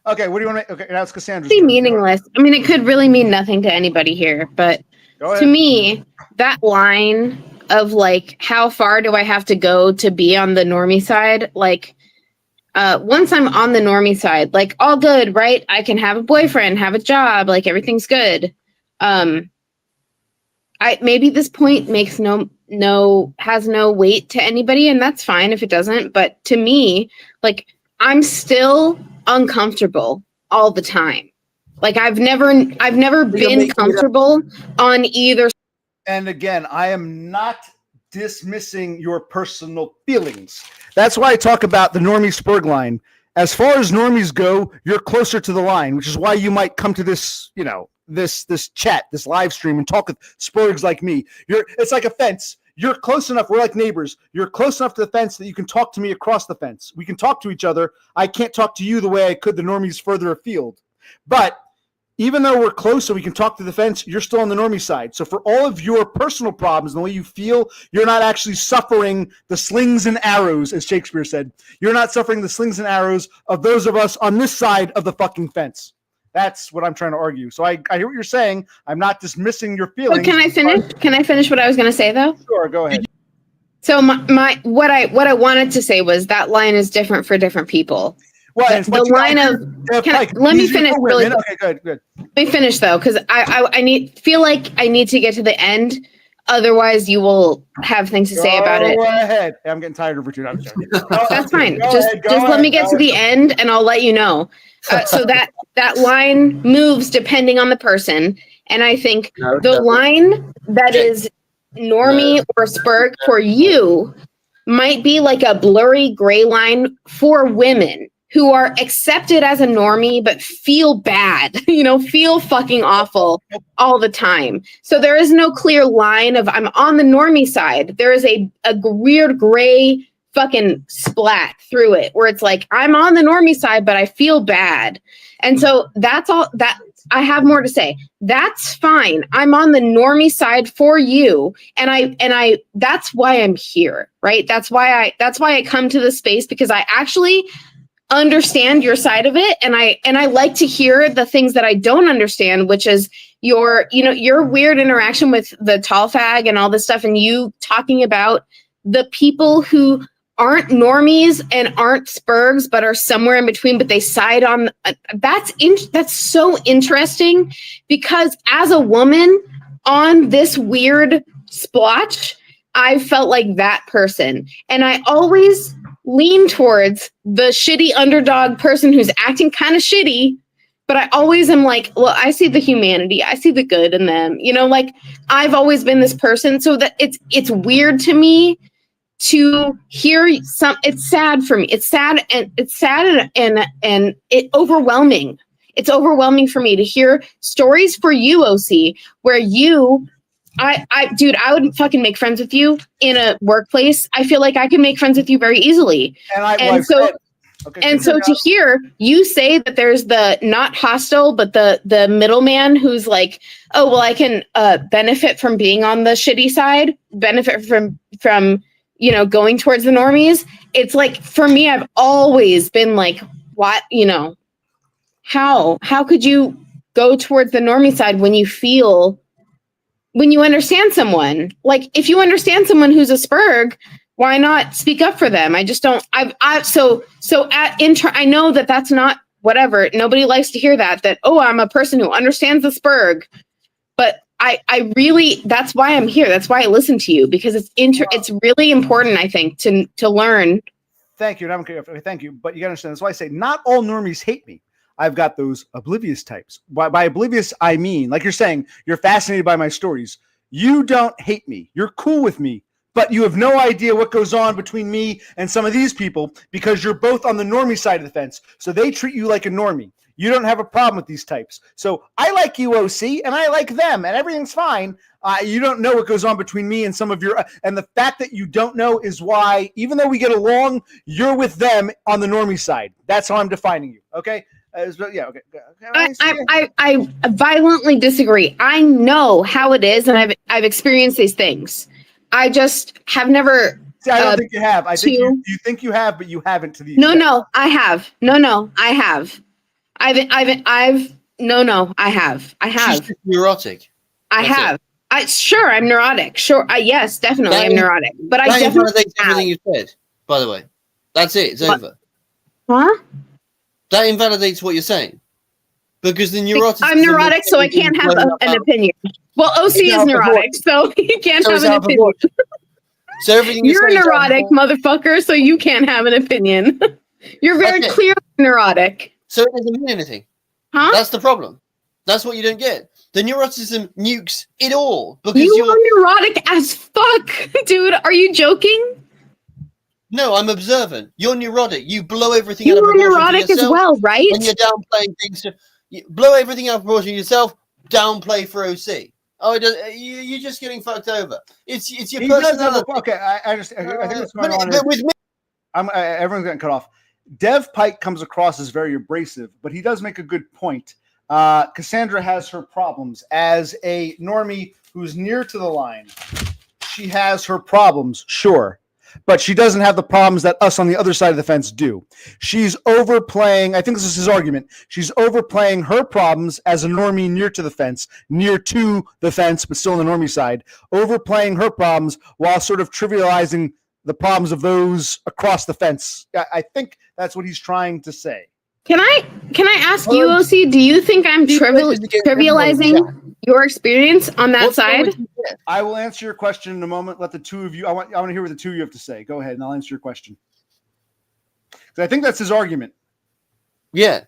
Okay, what do you want to make? Okay, now it's Cassandra's. It's meaningless. I mean, it could really mean nothing to anybody here, but to me, that line of like, how far do I have to go to be on the normie side? Like, once I'm on the normie side, like, all good, right? I can have a boyfriend, have a job, like everything's good. Maybe this point makes has no weight to anybody, and that's fine if it doesn't. But to me, like, I'm still uncomfortable all the time. Like I've never been comfortable on either. And again, I am not dismissing your personal feelings. That's why I talk about the normie Spurg line. As far as normies go, you're closer to the line, which is why you might come to this, this chat, this live stream, and talk with Spurgs like me. It's like a fence. You're close enough. We're like neighbors. You're close enough to the fence that you can talk to me across the fence. We can talk to each other. I can't talk to you the way I could the normies further afield. But even though we're close so we can talk to the fence, you're still on the normie side. So for all of your personal problems and the way you feel, you're not actually suffering the slings and arrows, as Shakespeare said. You're not suffering the slings and arrows of those of us on this side of the fucking fence. That's what I'm trying to argue. So I hear what you're saying. I'm not dismissing your feelings. But can I finish? Can I finish what I was going to say though? Sure, go ahead. So what I wanted to say was that line is different for different people. Well, the line of let me finish really. Okay, good. Let me finish though, because I feel like I need to get to the end. Otherwise, you will have things to say about it. Go ahead. I'm getting tired of routine. That's fine. Just let me get to the end, and I'll let you know. So that line moves depending on the person, and I think the line that is normie or Spurg for you might be like a blurry gray line for women who are accepted as a normie but feel bad, feel fucking awful all the time. So there is no clear line of I'm on the normie side. There is a weird gray fucking splat through it where it's like I'm on the normie side but I feel bad. And so that's all that I have more to say. That's fine. I'm on the normie side for you. And I that's why I'm here, right? That's why I come to this space, because I actually understand your side of it, and I like to hear the things that I don't understand, which is your weird interaction with the tall fag and all this stuff, and you talking about the people who aren't normies and aren't spurgs, but are somewhere in between, but they side on. That's so interesting, because as a woman on this weird splotch, I felt like that person. And I always lean towards the shitty underdog person who's acting kind of shitty, but I always am like, well, I see the humanity. I see the good in them. You know, like I've always been this person. So that it's weird to me to hear it's sad for me. It's sad and it overwhelming. It's overwhelming for me to hear stories for you, OC, where dude, I would fucking make friends with you in a workplace. I feel like I can make friends with you very easily. And so to hear you say that there's the not hostile, but the middleman who's like, oh, well, I can benefit from being on the shitty side, benefit from going towards the normies. It's like, for me, I've always been like, what, how could you go towards the normie side when you understand someone? Like, if you understand someone who's a spurg, why not speak up for them? I just don't. I know that that's not whatever. Nobody likes to hear that. Oh, I'm a person who understands the spurg, but I really, that's why I'm here. That's why I listen to you, because it's really important, I think, to learn. Thank you. Thank you. But you gotta understand, that's why I say not all normies hate me. I've got those oblivious types. By oblivious, I mean, like you're saying, you're fascinated by my stories. You don't hate me. You're cool with me, but you have no idea what goes on between me and some of these people, because you're both on the normie side of the fence. So they treat you like a normie. You don't have a problem with these types. So I like you, OC, and I like them, and everything's fine. You don't know what goes on between me and some of your, and the fact that you don't know is why, even though we get along, you're with them on the normie side. That's how I'm defining you. Okay. Okay. I violently disagree. I know how it is, and I've experienced these things. I just have never. See, I don't think you have. I think you think you have, but you haven't to the extent. No, I have. No, I have. I have. She's just neurotic. I have. Sure, I'm neurotic. Sure, yes, definitely, I'm neurotic. But I definitely invalidates everything you said. By the way, that's it. It's over. Huh? That invalidates what you're saying, because the neurotic. I'm neurotic, so I can't have an opinion. Well, OC is neurotic, so he can't have an opinion. So everything you're neurotic, motherfucker, so you can't have an opinion. You're very clearly neurotic. So it doesn't mean anything. Huh? That's the problem. That's what you don't get. The neuroticism nukes it all, because you're neurotic as fuck, dude. Are you joking? No, I'm observant. You're neurotic. You blow everything out of proportion. You're neurotic to yourself, as well, right? And you're downplaying things. You blow everything out of proportion to yourself. Downplay for OC. Oh, you're just getting fucked over. It's your personality. Okay, I understand. I think what's going on is, with me, everyone's getting cut off. Dev Pike comes across as very abrasive, but he does make a good point. Cassandra has her problems as a normie who's near to the line. She has her problems, sure, but she doesn't have the problems that us on the other side of the fence do. She's overplaying, I think this is his argument, she's overplaying her problems as a normie near to the fence, but still on the normie side, overplaying her problems while sort of trivializing the problems of those across the fence. I think that's what he's trying to say. Can I ask you, OC, do you think I'm trivializing your experience on that side? I will answer your question in a moment. Let the two of you, I want to hear what the two of you have to say. Go ahead and I'll answer your question. Because I think that's his argument. Yeah.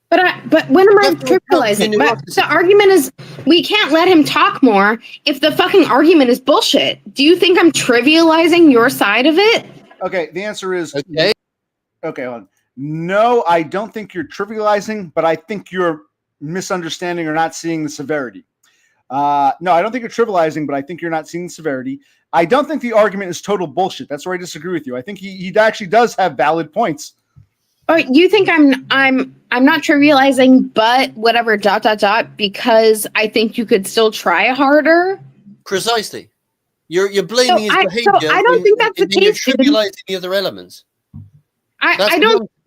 But when am I trivializing? But the argument is we can't let him talk more if the fucking argument is bullshit. Do you think I'm trivializing your side of it? Okay, the answer is okay, hold on. No, I don't think you're trivializing, but I think you're misunderstanding or not seeing the severity. No, I don't think you're trivializing, but I think you're not seeing the severity. I don't think the argument is total bullshit. That's where I disagree with you. I think he actually does have valid points. Oh, you think I'm not trivializing, but whatever ... because I think you could still try harder. Precisely. You're blaming his behavior. So I don't think that's the case. You're trivializing the other elements.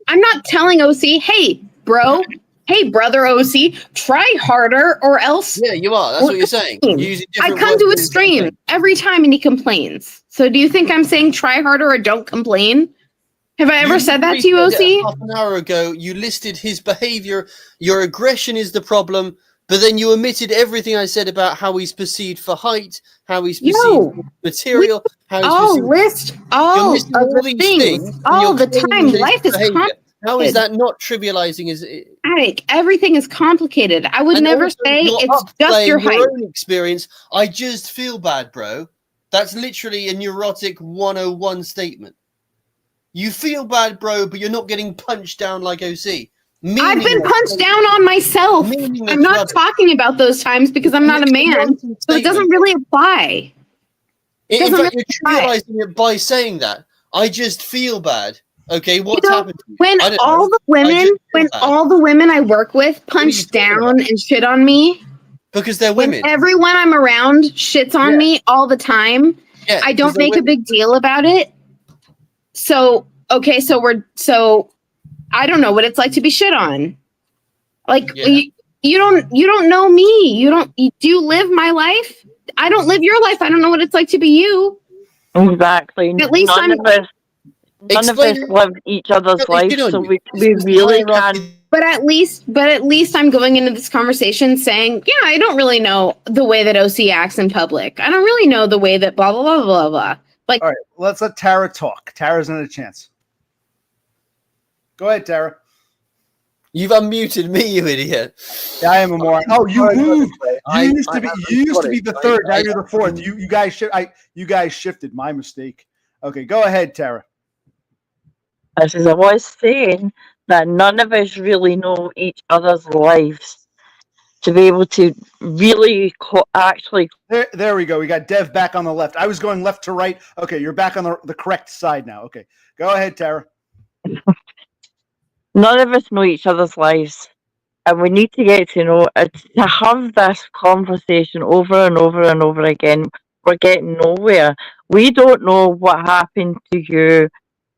I'm not telling OC, hey, bro, hey, brother OC, try harder or else. Yeah, you are. That's what you're saying. I come to his stream every time and he complains. So do you think I'm saying try harder or don't complain? Have I ever said that to you, OC? Half an hour ago, you listed his behavior. Your aggression is the problem, but then you omitted everything I said about how he's perceived for height, how he's perceived for material, how he's perceived. All listing of the these things and all you're the claiming time. that it's Life is behavior. complicated. How is that not trivializing? Attic, everything is complicated. I would And never also, say you're it's just your upplaying height. own experience. I just feel bad, bro. That's literally a neurotic 101 statement. You feel bad, bro, but you're not getting punched down like OC. I've been punched down on myself. I'm not talking about those times because I'm not a man, so it doesn't really apply. In fact, you're trivializing it by saying that. I just feel bad. Okay, what's happened to you? When all the women I work with punch down and shit on me, because they're women. When everyone I'm around shits on me all the time, I don't make a big deal about it. So I don't know what it's like to be shit on. Like you don't know me. Do you live my life? I don't live your life. I don't know what it's like to be you. Exactly. At least none of us live each other's lives, so we really can't. But at least I'm going into this conversation saying, yeah, I don't really know the way that OC acts in public. I don't really know the way that blah blah blah blah blah. Like, all right, let's let Tara talk. Tara's not a chance. Go ahead, Tara. You've unmuted me, you idiot. Yeah, I am a moron. Oh, you moved. You used to be the third. Now you're the fourth. You guys shifted. My mistake. Okay, go ahead, Tara. As I was saying, that none of us really know each other's lives to be able to really actually. There we go. We got Dev back on the left. I was going left to right. Okay, you're back on the correct side now. Okay, go ahead, Tara. None of us know each other's lives, and we need to get to know to have this conversation over and over and over again. We're getting nowhere. We don't know what happened to you.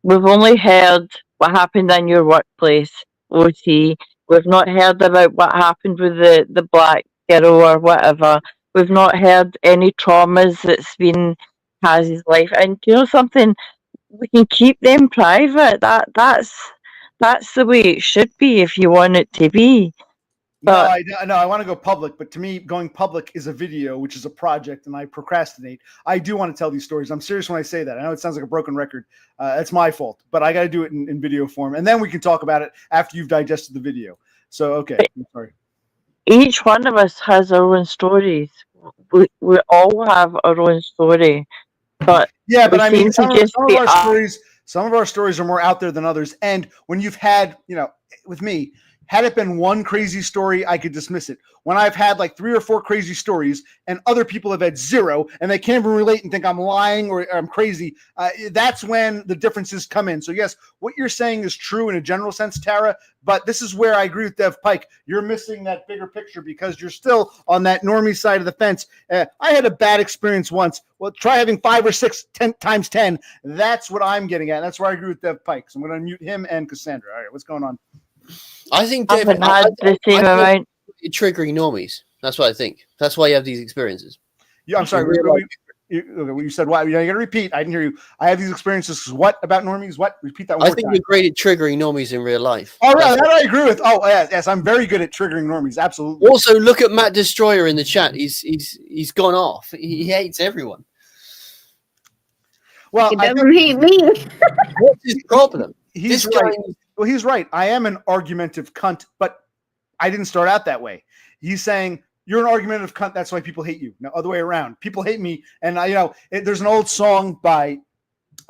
We've only heard what happened in your workplace, OT. We've not heard about what happened with the black girl or whatever. We've not heard any traumas that's been Kaz's life. And you know something? We can keep them private. That's the way it should be if you want it to be. But I want to go public, but to me, going public is a video, which is a project, and I procrastinate. I do want to tell these stories. I'm serious when I say that. I know it sounds like a broken record. It's my fault, but I got to do it in video form, and then we can talk about it after you've digested the video. So, okay, I'm sorry. Each one of us has our own stories. We all have our own story, but yeah, but I mean, some of our stories are more out there than others. And when you've had, with me, had it been one crazy story, I could dismiss it. When I've had like 3 or 4 crazy stories and other people have had 0 and they can't even relate and think I'm lying or I'm crazy, that's when the differences come in. So yes, what you're saying is true in a general sense, Tara, but this is where I agree with Dev Pike. You're missing that bigger picture because you're still on that normie side of the fence. I had a bad experience once. Well, try having 5 or 6 10 times 10. That's what I'm getting at. That's where I agree with Dev Pike. So I'm going to unmute him and Cassandra. All right, what's going on? I think David, the same amount. Triggering normies. That's what I think. That's why you have these experiences. Yeah, I'm sorry. You said what? You got to repeat. I didn't hear you. I have these experiences. What about normies? What? Repeat that one more time. I think you're great at triggering normies in real life. Oh, right. That I agree with. Oh, yes. I'm very good at triggering normies. Absolutely. Also, look at Matt Destroyer in the chat. He's gone off. He hates everyone. Well, he doesn't hate me. What's his problem? He's right. Well, he's right. I am an argumentative cunt, but I didn't start out that way. He's saying you're an argumentative cunt. That's why people hate you. No, other way around. People hate me. And there's an old song by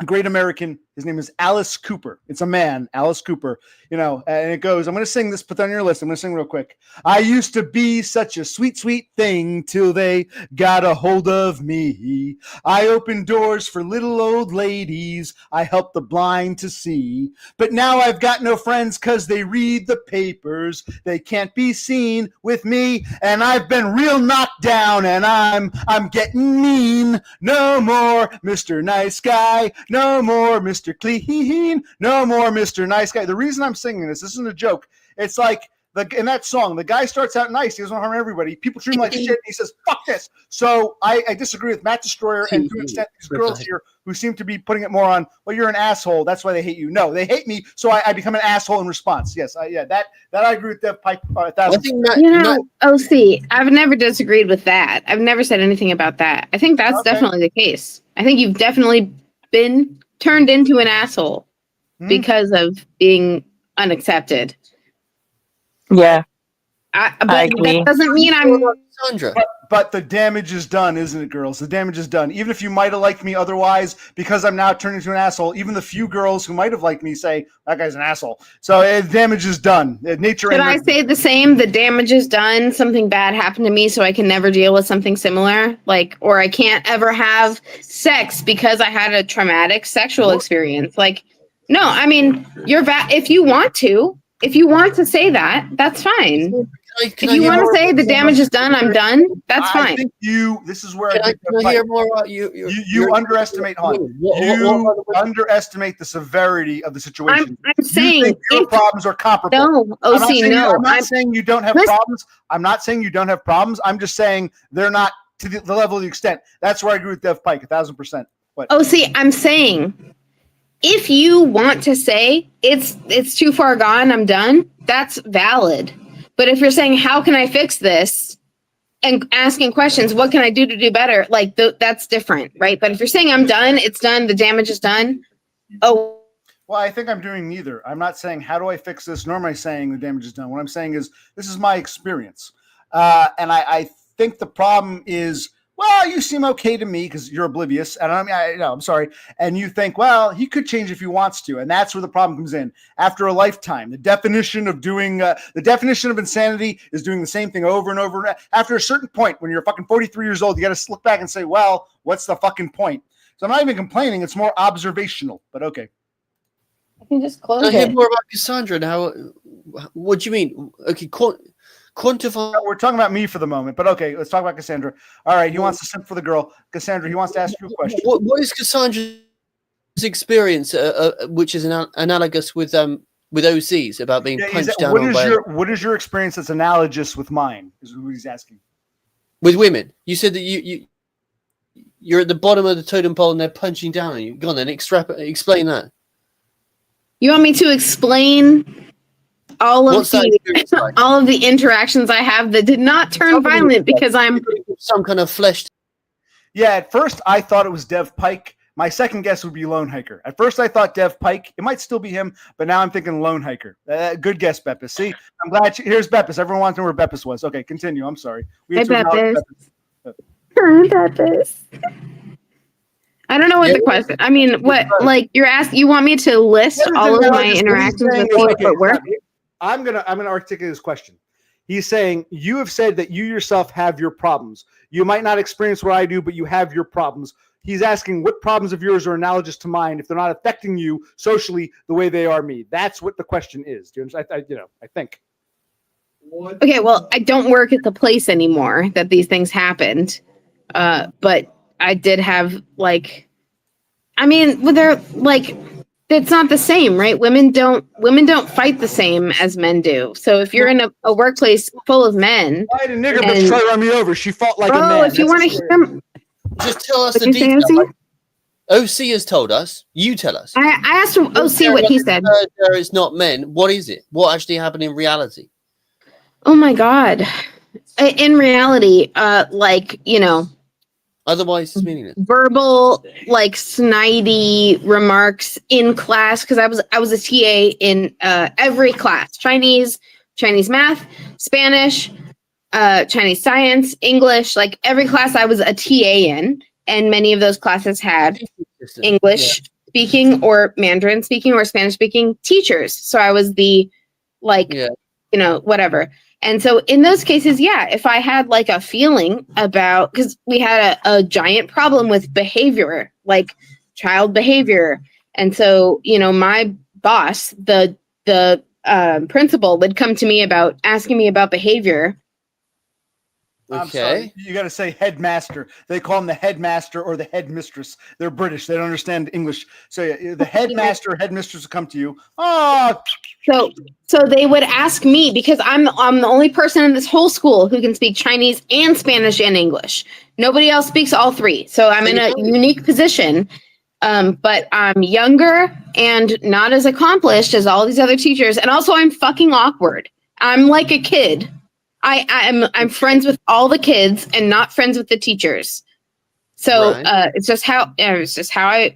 a great American. His name is Alice Cooper. It's a man, Alice Cooper, and it goes, I'm going to sing this, put that on your list. I'm going to sing real quick. I used to be such a sweet, sweet thing till they got a hold of me. I opened doors for little old ladies. I helped the blind to see. But now I've got no friends because they read the papers. They can't be seen with me. And I've been real knocked down and I'm getting mean. No more Mr. Nice Guy. No more Mr. Clean, no more Mr. Nice Guy. The reason I'm singing this isn't a joke. It's like in that song, the guy starts out nice. He doesn't harm everybody. People treat him like shit. And he says, "Fuck this." So I disagree with Matt Destroyer and to an extent these girls here who seem to be putting it more on, well, you're an asshole. That's why they hate you. No, they hate me, so I become an asshole in response. Yes, that I agree with Dev Pike 1,000. OC, I've never disagreed with that. I've never said anything about that. I think that's definitely the case. I think you've definitely been turned into an asshole because of being unaccepted. Yeah. But I agree. that doesn't mean I'm Sandra. But the damage is done, isn't it, girls? The damage is done. Even if you might have liked me otherwise, because I'm now turned into an asshole, even the few girls who might have liked me say, that guy's an asshole. So damage is done. Nature. Should I say the same? The damage is done. Something bad happened to me, so I can never deal with something similar. Or I can't ever have sex because I had a traumatic sexual experience. No, I mean, if you want to say that, that's fine. If you want to say the damage is done, I'm done, that's fine. I think this is where Can I hear more about you? You underestimate, you underestimate the severity of the situation. I'm saying think your problems are comparable. No, OC, I'm not saying you don't have problems. I'm not saying you don't have problems. I'm just saying they're not to the level of the extent. That's where I agree with Dev Pike 1,000%. What? OC, I'm saying if you want to say it's too far gone, I'm done, that's valid. But if you're saying, how can I fix this? And asking questions, what can I do to do better? That's different, right? But if you're saying I'm done, it's done, the damage is done. Oh. Well, I think I'm doing neither. I'm not saying, how do I fix this? Nor am I saying the damage is done. What I'm saying is, this is my experience. And I think the problem is, well, you seem okay to me because you're oblivious. And I'm sorry. And you think, well, he could change if he wants to. And that's where the problem comes in. After a lifetime, the definition of insanity is doing the same thing over and over. And after a certain point, when you're fucking 43 years old, you got to look back and say, well, what's the fucking point? So I'm not even complaining. It's more observational, but okay. I can just close I it. hear more about Cassandra now. What do you mean? Okay, quantify. We're talking about me for the moment, but okay, let's talk about Cassandra. All right, he wants to simp for the girl. Cassandra, he wants to ask you a question. What is Cassandra's experience, which is analogous with OC's about being punched down? What is your experience that's analogous with mine? Is what he's asking. With women, you said that you're at the bottom of the totem pole and they're punching down on you. Go on then, explain that. You want me to explain all of the interactions I have that did not turn violent because I'm some kind of flesh. Yeah, at first I thought it was Dev Pike. My second guess would be Lone Hiker. At first I thought Dev Pike. It might still be him, but now I'm thinking Lone Hiker. Good guess, Beppis. See, I'm glad. Here's Beppis. Everyone wants to know where Beppis was. Okay, continue. I'm sorry. Hey, Beppis. Beppis. I don't know what the question. I mean, what you're asking? You want me to list all of my interactions with people at work? I'm gonna articulate this question. He's saying you have said that you yourself have your problems. You might not experience what I do, but you have your problems. He's asking what problems of yours are analogous to mine if they're not affecting you socially the way they are me. That's what the question is. Do you understand? I think. Okay, well, I don't work at the place anymore that these things happened, but I did have they're it's not the same, right? Women don't fight the same as men do. So if you're in a workplace full of men, I had a nigger bitch try to run me over. She fought like a man. If you want to hear, just tell us the details. OC has told us. You tell us. I asked OC what he said. It's not men. What is it? What actually happened in reality? Oh my God! In reality, Otherwise, it's meaningless. Verbal, snidey remarks in class because I was a TA in every class: Chinese math, Spanish, Chinese science, English. Every class I was a TA in, and many of those classes had English speaking or Mandarin speaking or Spanish speaking teachers. So I was the whatever. And so in those cases, if I had a feeling about, because we had a giant problem with behavior, child behavior. And so, my boss, the principal would come to me asking me about behavior. Okay. You got to say headmaster. They call him the headmaster or the headmistress. They're British. They don't understand English. So the headmaster or headmistress will come to you. Oh, So they would ask me, because I'm the only person in this whole school who can speak Chinese and Spanish and English. Nobody else speaks all three. So I'm in a unique position. But I'm younger and not as accomplished as all these other teachers. And also I'm fucking awkward. I'm like a kid. I'm friends with all the kids and not friends with the teachers. So it's just how I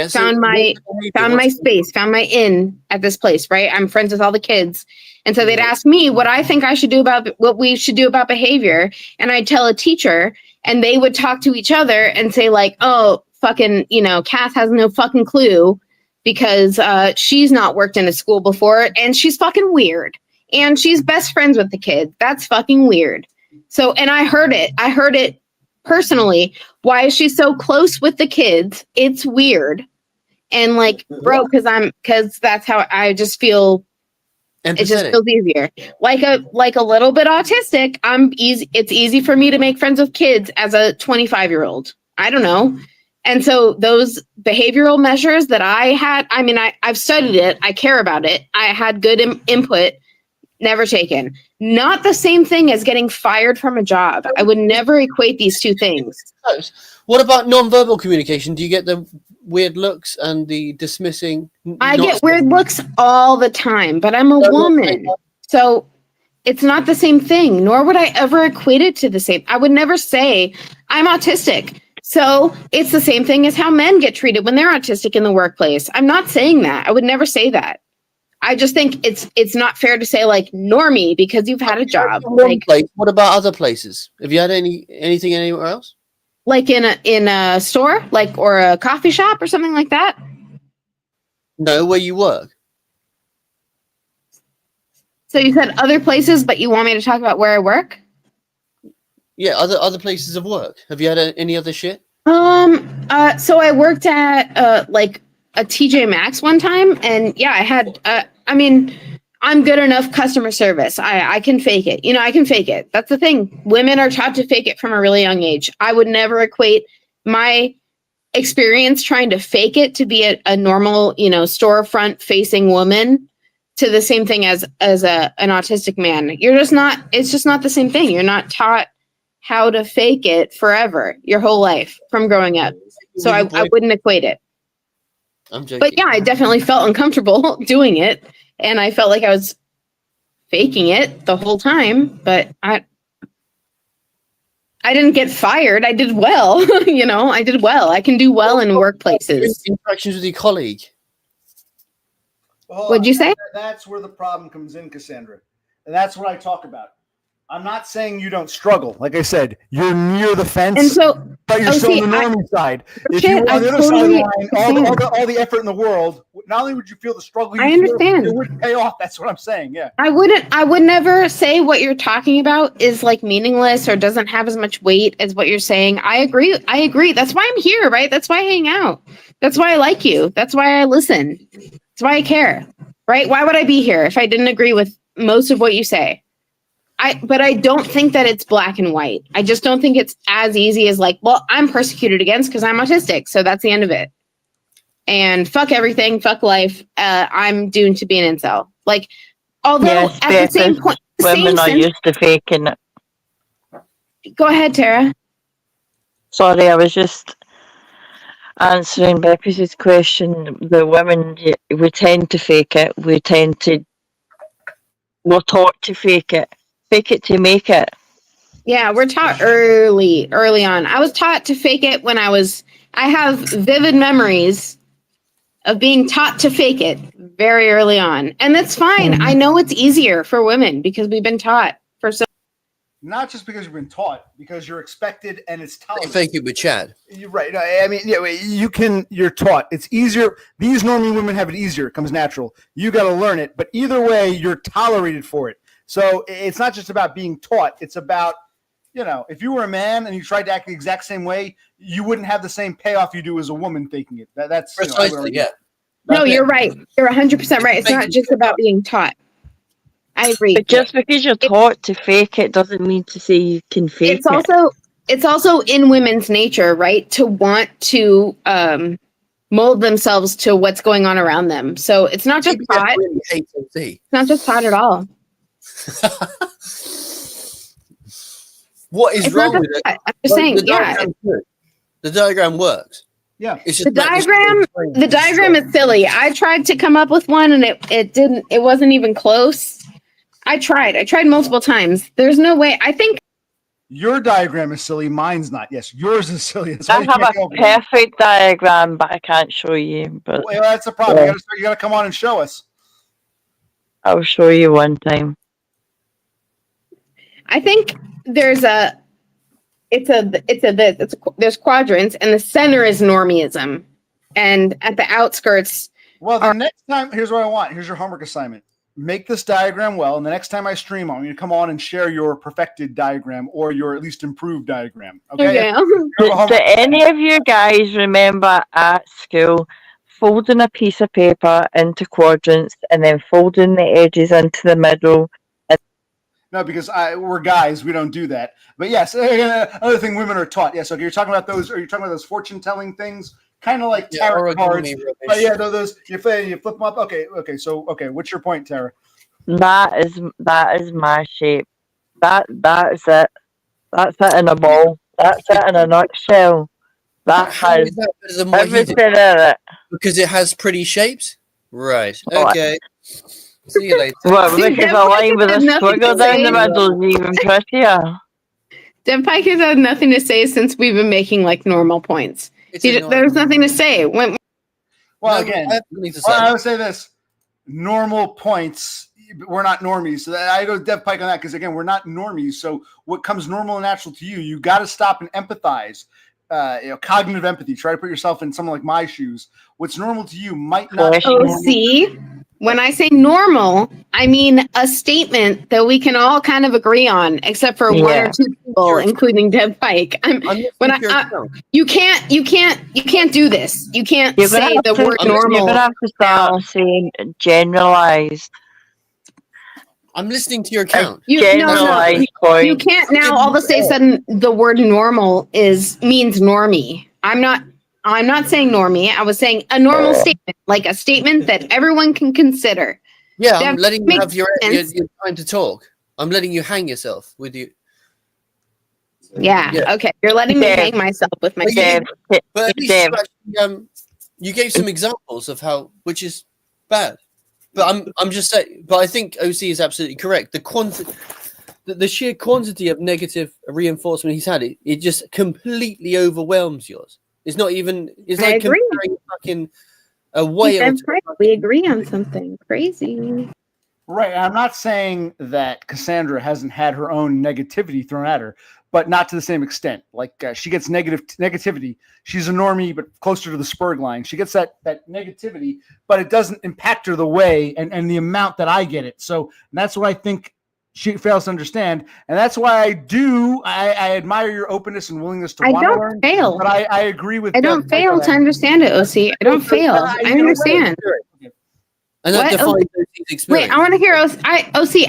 found my space, found my in at this place, right? I'm friends with all the kids. And so they'd ask me what I think I should do about what we should do about behavior. And I'd tell a teacher, and they would talk to each other and say like, oh, fucking, Kath has no fucking clue because she's not worked in a school before and she's fucking weird. And she's best friends with the kids. That's fucking weird. So, and I heard it personally. Why is she so close with the kids? It's weird. And like, bro, because that's how I just feel. It just feels easier. Like a little bit autistic. It's easy for me to make friends with kids as a 25-year-old. I don't know. And so those behavioral measures that I had, I mean, I've studied it. I care about it. I had good input. Never taken. Not the same thing as getting fired from a job. I would never equate these two things. What about non-verbal communication? Do you get the weird looks and the dismissing? I get weird looks all the time, but I'm a woman. So it's not the same thing, nor would I ever equate it to the same. I would never say I'm autistic. So it's the same thing as how men get treated when they're autistic in the workplace. I'm not saying that. I would never say that. I just think it's not fair to say like normie because you've had a job. Like, what about other places? Have you had anything anywhere else? Like in a store, like, or a coffee shop or something like that? No, where you work. So you said other places, but you want me to talk about where I work? Yeah, other places of work. Have you had any other shit? So I worked at like a TJ Maxx one time, and yeah, I had I mean, I'm good enough customer service. I can fake it. I can fake it. That's the thing. Women are taught to fake it from a really young age. I would never equate my experience trying to fake it to be a normal, storefront facing woman to the same thing as an autistic man. It's just not the same thing. You're not taught how to fake it forever, your whole life from growing up. So I wouldn't equate it. I'm joking. But yeah, I definitely felt uncomfortable doing it. And I felt like I was faking it the whole time, but I didn't get fired. I did well. I did well. I can do well in workplaces. Interactions with your colleague. What'd you say? That's where the problem comes in, Cassandra. And that's what I talk about. I'm not saying you don't struggle. Like I said, you're near the fence, and so, but you're still on the normie side. If you were on the other side of the line, all the effort in the world, not only would you feel the struggle, I understand. It wouldn't pay off. That's what I'm saying. Yeah. I would never say what you're talking about is like meaningless or doesn't have as much weight as what you're saying. I agree. That's why I'm here, right? That's why I hang out. That's why I like you. That's why I listen. That's why I care, right? Why would I be here if I didn't agree with most of what you say? But I don't think that it's black and white. I just don't think it's as easy as like, well, I'm persecuted against because I'm autistic. So that's the end of it. And fuck everything, fuck life. I'm doomed to be an incel. Like, although at the same point, women are used to faking it. Go ahead, Tara. Sorry, I was just answering Becky's question. The women, we tend to fake it. We're taught to fake it. Fake it to make it. Yeah, we're taught early on. I was taught to fake it when I have vivid memories of being taught to fake it very early on. And that's fine. Mm-hmm. I know it's easier for women because we've been taught for so. Not just because you've been taught, because you're expected and it's tolerated. Thank you with Chad. You're right. I mean, yeah, you're taught. It's easier. These normie women have it easier. It comes natural. You got to learn it. But either way, you're tolerated for it. So it's not just about being taught. It's about, if you were a man and you tried to act the exact same way, you wouldn't have the same payoff you do as a woman faking it. That's precisely, yeah. No, you're right. You're 100% right. It's not just about being taught. I agree. But just because you're taught to fake it doesn't mean to say you can fake it. It's also in women's nature, right, to want to mold themselves to what's going on around them. So it's not just PBS pot. really hates OC. It's not just pot at all. What is It's wrong not with just it? pot. I'm just saying, yeah. The diagram works. Yeah. It's just The diagram is silly. I tried to come up with one and it wasn't even close. I tried multiple times. There's no way. I think Your diagram is silly. Mine's not. Yes, yours is silly. That's why I you have can't a help it. perfect diagram, but I can't show you. But Well, that's the problem. You gotta come on and show us. I'll show you one time. I think there's there's quadrants and the center is normism, and at the outskirts. Well, the next time, here's what I want. Here's your homework assignment. Make this diagram well, and the next time I stream, I'm going to come on and share your perfected diagram or your at least improved diagram. Okay. Do any of you guys remember at school folding a piece of paper into quadrants and then folding the edges into the middle? No, because we're guys, we don't do that. But yes, another thing women are taught. Yes, okay. You're talking about those. Are you talking about those fortune-telling things? Kind of like tarot cards. But yeah, those you flip them up. Okay. So what's your point, Tara? That is my shape. That's it. That's it in a ball. That's it in a nutshell. That How has is that better than what you everything did? in it. Because it has pretty shapes? Right. What? Okay. See you later. Well, See, because Dev a Pike line with a has nothing squiggle to down say. the middle is even prettier. Dev Pike has had nothing to say since we've been making like normal points. There's nothing to say. Well, No, again, I have nothing to say. I would say this: normal points. We're not normies, so I go Dev Pike on that because again, we're not normies. So what comes normal and natural to you got to stop and empathize. Cognitive empathy. Try to put yourself in someone like my shoes. What's normal to you might not. be normal. See, when I say normal, I mean a statement that we can all kind of agree on, except for one or two people, including Dev Pike. You can't do this. You can't You're say the word normal. You're gonna have to start saying generalized. I'm listening to your account. You can't now all of a sudden the word normal means normie. I'm not saying normie. I was saying a normal statement, like a statement that everyone can consider. Yeah, That I'm letting you have your sense. time to talk. I'm letting you hang yourself with you. Yeah. Okay. You're letting me hang myself with my statement. But at least you gave some examples of how, which is bad. But I'm just saying. But I think OC is absolutely correct. The sheer quantity of negative reinforcement he's had, it just completely overwhelms yours. It's not even. It's like comparing fucking a whale. We agree on something crazy. Right. I'm not saying that Cassandra hasn't had her own negativity thrown at her, but not to the same extent. Like she gets negativity. She's a normie, but closer to the Spurg line. She gets that negativity, but it doesn't impact her the way and the amount that I get it. So that's what I think she fails to understand. And that's why I admire your openness and willingness to want to learn. I don't fail. But I agree with I don't fail to understand it, OC. I don't fail. I understand. And that defines OC's experience. Wait, I want to hear OC.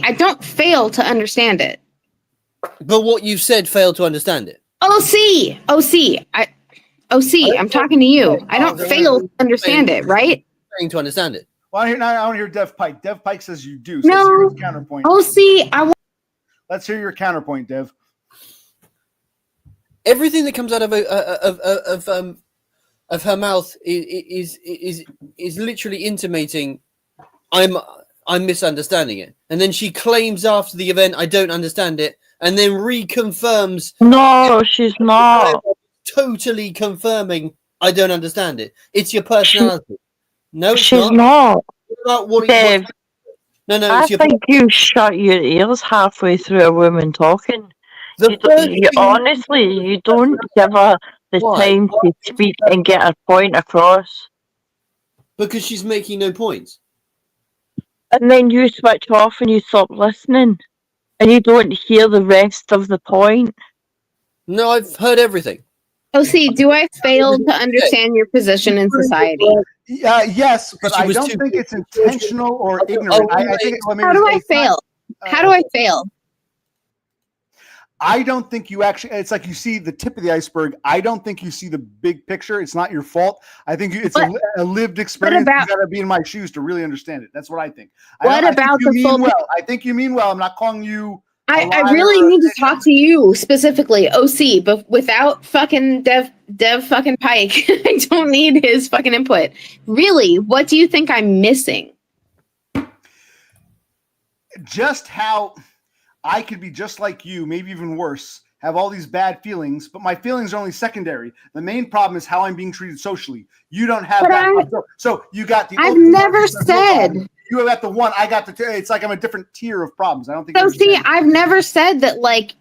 I don't fail to understand it. But what you've said failed to understand it. OC, I'm talking to you. I don't fail to understand it, right? Trying to understand it. Well, I want to hear Dev Pike. Dev Pike says you do. So No. let's hear his counterpoint. OC, Let's hear your counterpoint, Dev. Everything that comes out of her mouth is literally intimating I'm misunderstanding it, and then she claims after the event I don't understand it, and then reconfirms. No, she's not. Totally confirming I don't understand it. It's your personality. No, it's she's not. Dave, I it's think you shut your ears halfway through a woman talking. Honestly, you don't give her the time to speak and get her point across. Because she's making no points. And then you switch off and you stop listening. And you don't hear the rest of the point. No, I've heard everything. OC, do I fail to understand your position in society? Yes, but I don't think it's intentional or ignorant. I think How do I fail? How do I fail? I don't think you actually, it's like you see the tip of the iceberg. I don't think you see the big picture. It's not your fault. I think it's a lived experience. You got to be in my shoes to really understand it. That's what I think. I think you mean well. I think you mean well. I'm not calling you. I really need to talk to you specifically, OC, but without fucking Dev fucking Pike. I don't need his fucking input. Really, what do you think I'm missing? Just how I could be just like you, maybe even worse, have all these bad feelings, but my feelings are only secondary. The main problem is how I'm being treated socially. You don't have that. So you got the. I've never said. You got the one. I got the two. It's like I'm a different tier of problems. I don't think. So see, I've never said that. Like,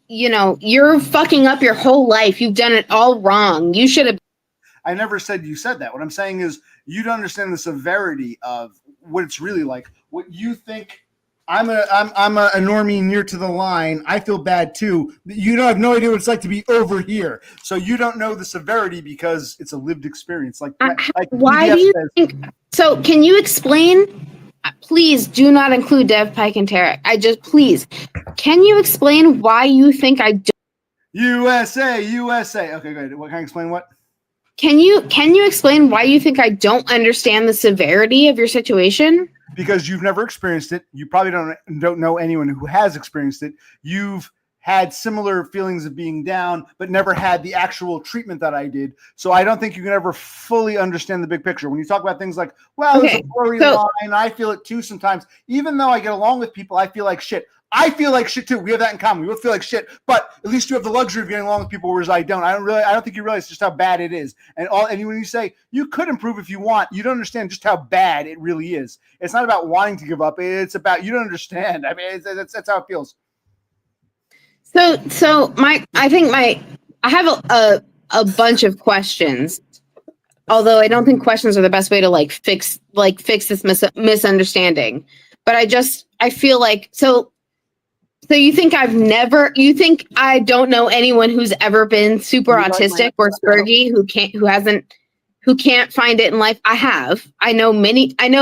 you know, you're fucking up your whole life. You've done it all wrong. You should have. I never said you said that. What I'm saying is you don't understand the severity of what it's really like. What you think. I'm a normie near to the line. I feel bad too. You don't have no idea what it's like to be over here. So you don't know the severity because it's a lived experience. Like why do you think? So can you explain? Please do not include Dev, Pike, and Tarek. Please. Can you explain why you think I don't? USA. Okay, good. What can I explain? What? Can you explain why you think I don't understand the severity of your situation? Because you've never experienced it. You probably don't know anyone who has experienced it. You've had similar feelings of being down, but never had the actual treatment that I did. So I don't think you can ever fully understand the big picture. When you talk about things like, well, there's a blurry line, I feel it too sometimes. Even though I get along with people, I feel like shit. I feel like shit too. We have that in common. We both feel like shit, but at least you have the luxury of getting along with people, whereas I don't. I don't think you realize just how bad it is. And when you say you could improve if you want, you don't understand just how bad it really is. It's not about wanting to give up. It's about you don't understand. I mean, that's how it feels. So I have a bunch of questions. Although I don't think questions are the best way to fix this misunderstanding. But I feel like so you think I don't know anyone who's ever been super autistic or spurgy who can't find it in life? I have. I know many. I'm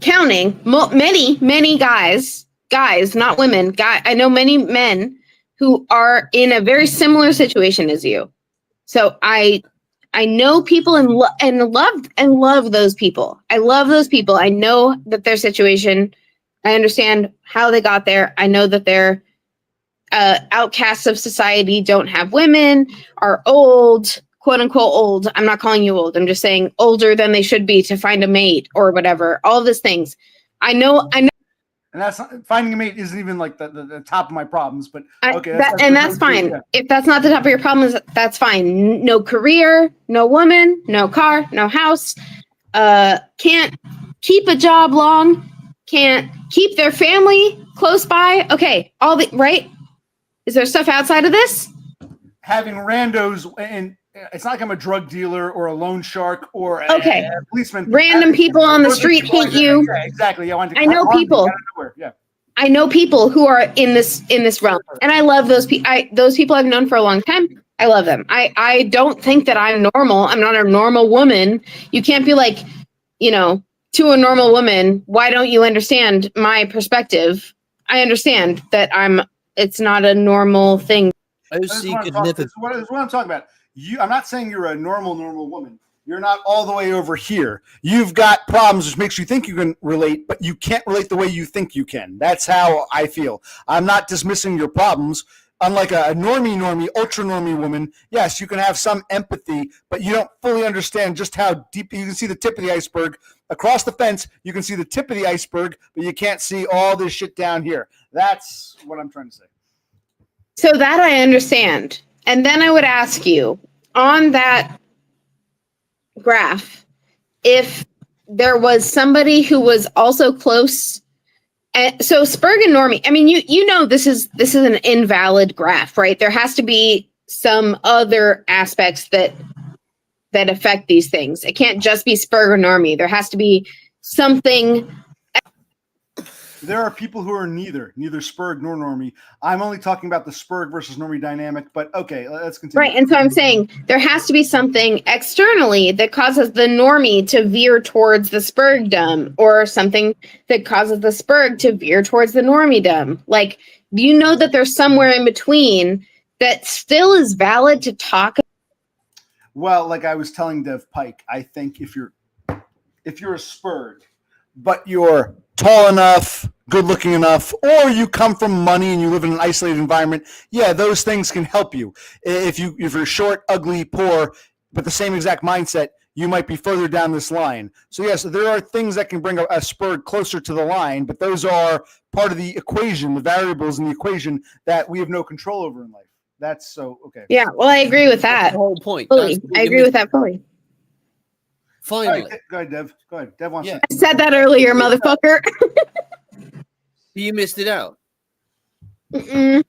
counting many guys, not women. I know many men who are in a very similar situation as you. So I know people and love those people. I love those people. I know that their situation. I understand how they got there. I know that they're outcasts of society, don't have women, are old, quote unquote old. I'm not calling you old. I'm just saying older than they should be to find a mate or whatever. All of these things. I know. And that's not, finding a mate isn't even like the top of my problems, but okay. That's fine. Yeah. If that's not the top of your problems, that's fine. No career, no woman, no car, no house, can't keep a job long, can't keep their family close by. Okay. Right? Is there stuff outside of this? Having randos, and it's not like I'm a drug dealer or a loan shark or a policeman. Random people on the street hate you. Yeah, exactly. I know people. Yeah. I know people who are in this realm, and I love those people. Those people I've known for a long time. I love them. I don't think that I'm normal. I'm not a normal woman. You can't be like, to a normal woman, why don't you understand my perspective? I understand that it's not a normal thing. This is what I'm talking about. I'm not saying you're a normal woman. You're not all the way over here. You've got problems, which makes you think you can relate, but you can't relate the way you think you can. That's how I feel. I'm not dismissing your problems. Unlike a normie, ultra normie woman, yes, you can have some empathy, but you don't fully understand just how deep. You can see the tip of the iceberg. Across the fence, you can see the tip of the iceberg, but you can't see all this shit down here. That's what I'm trying to say. So that I understand. And then I would ask you, on that graph, if there was somebody who was also close. So Spurg and Normie, I mean, you know this is an invalid graph, right? There has to be some other aspects that affect these things. It can't just be Spurg or Normie. There has to be something. There are people who are neither Spurg nor normie. I'm only talking about the Spurg versus normie dynamic, but okay, let's continue. Right, and so I'm saying there has to be something externally that causes the normie to veer towards the Spurgdom, or something that causes the Spurg to veer towards the normiedom. Like, you know that there's somewhere in between that still is valid to talk about. Well, like I was telling Dev Pike, I think if you're a Spurg, but you're tall enough, good looking enough, or you come from money and you live in an isolated environment, yeah, those things can help you. If you're short, ugly, poor, but the same exact mindset, you might be further down this line. So yes, there are things that can bring a Spurg closer to the line, but those are part of the equation, the variables in the equation that we have no control over in life. That's so okay. Yeah, well, I agree with that. That's the whole point. Fully. I agree with that fully. Finally. Right, go ahead, Dev. Go ahead. Dev wants to. I said that earlier, motherfucker. You missed it out. I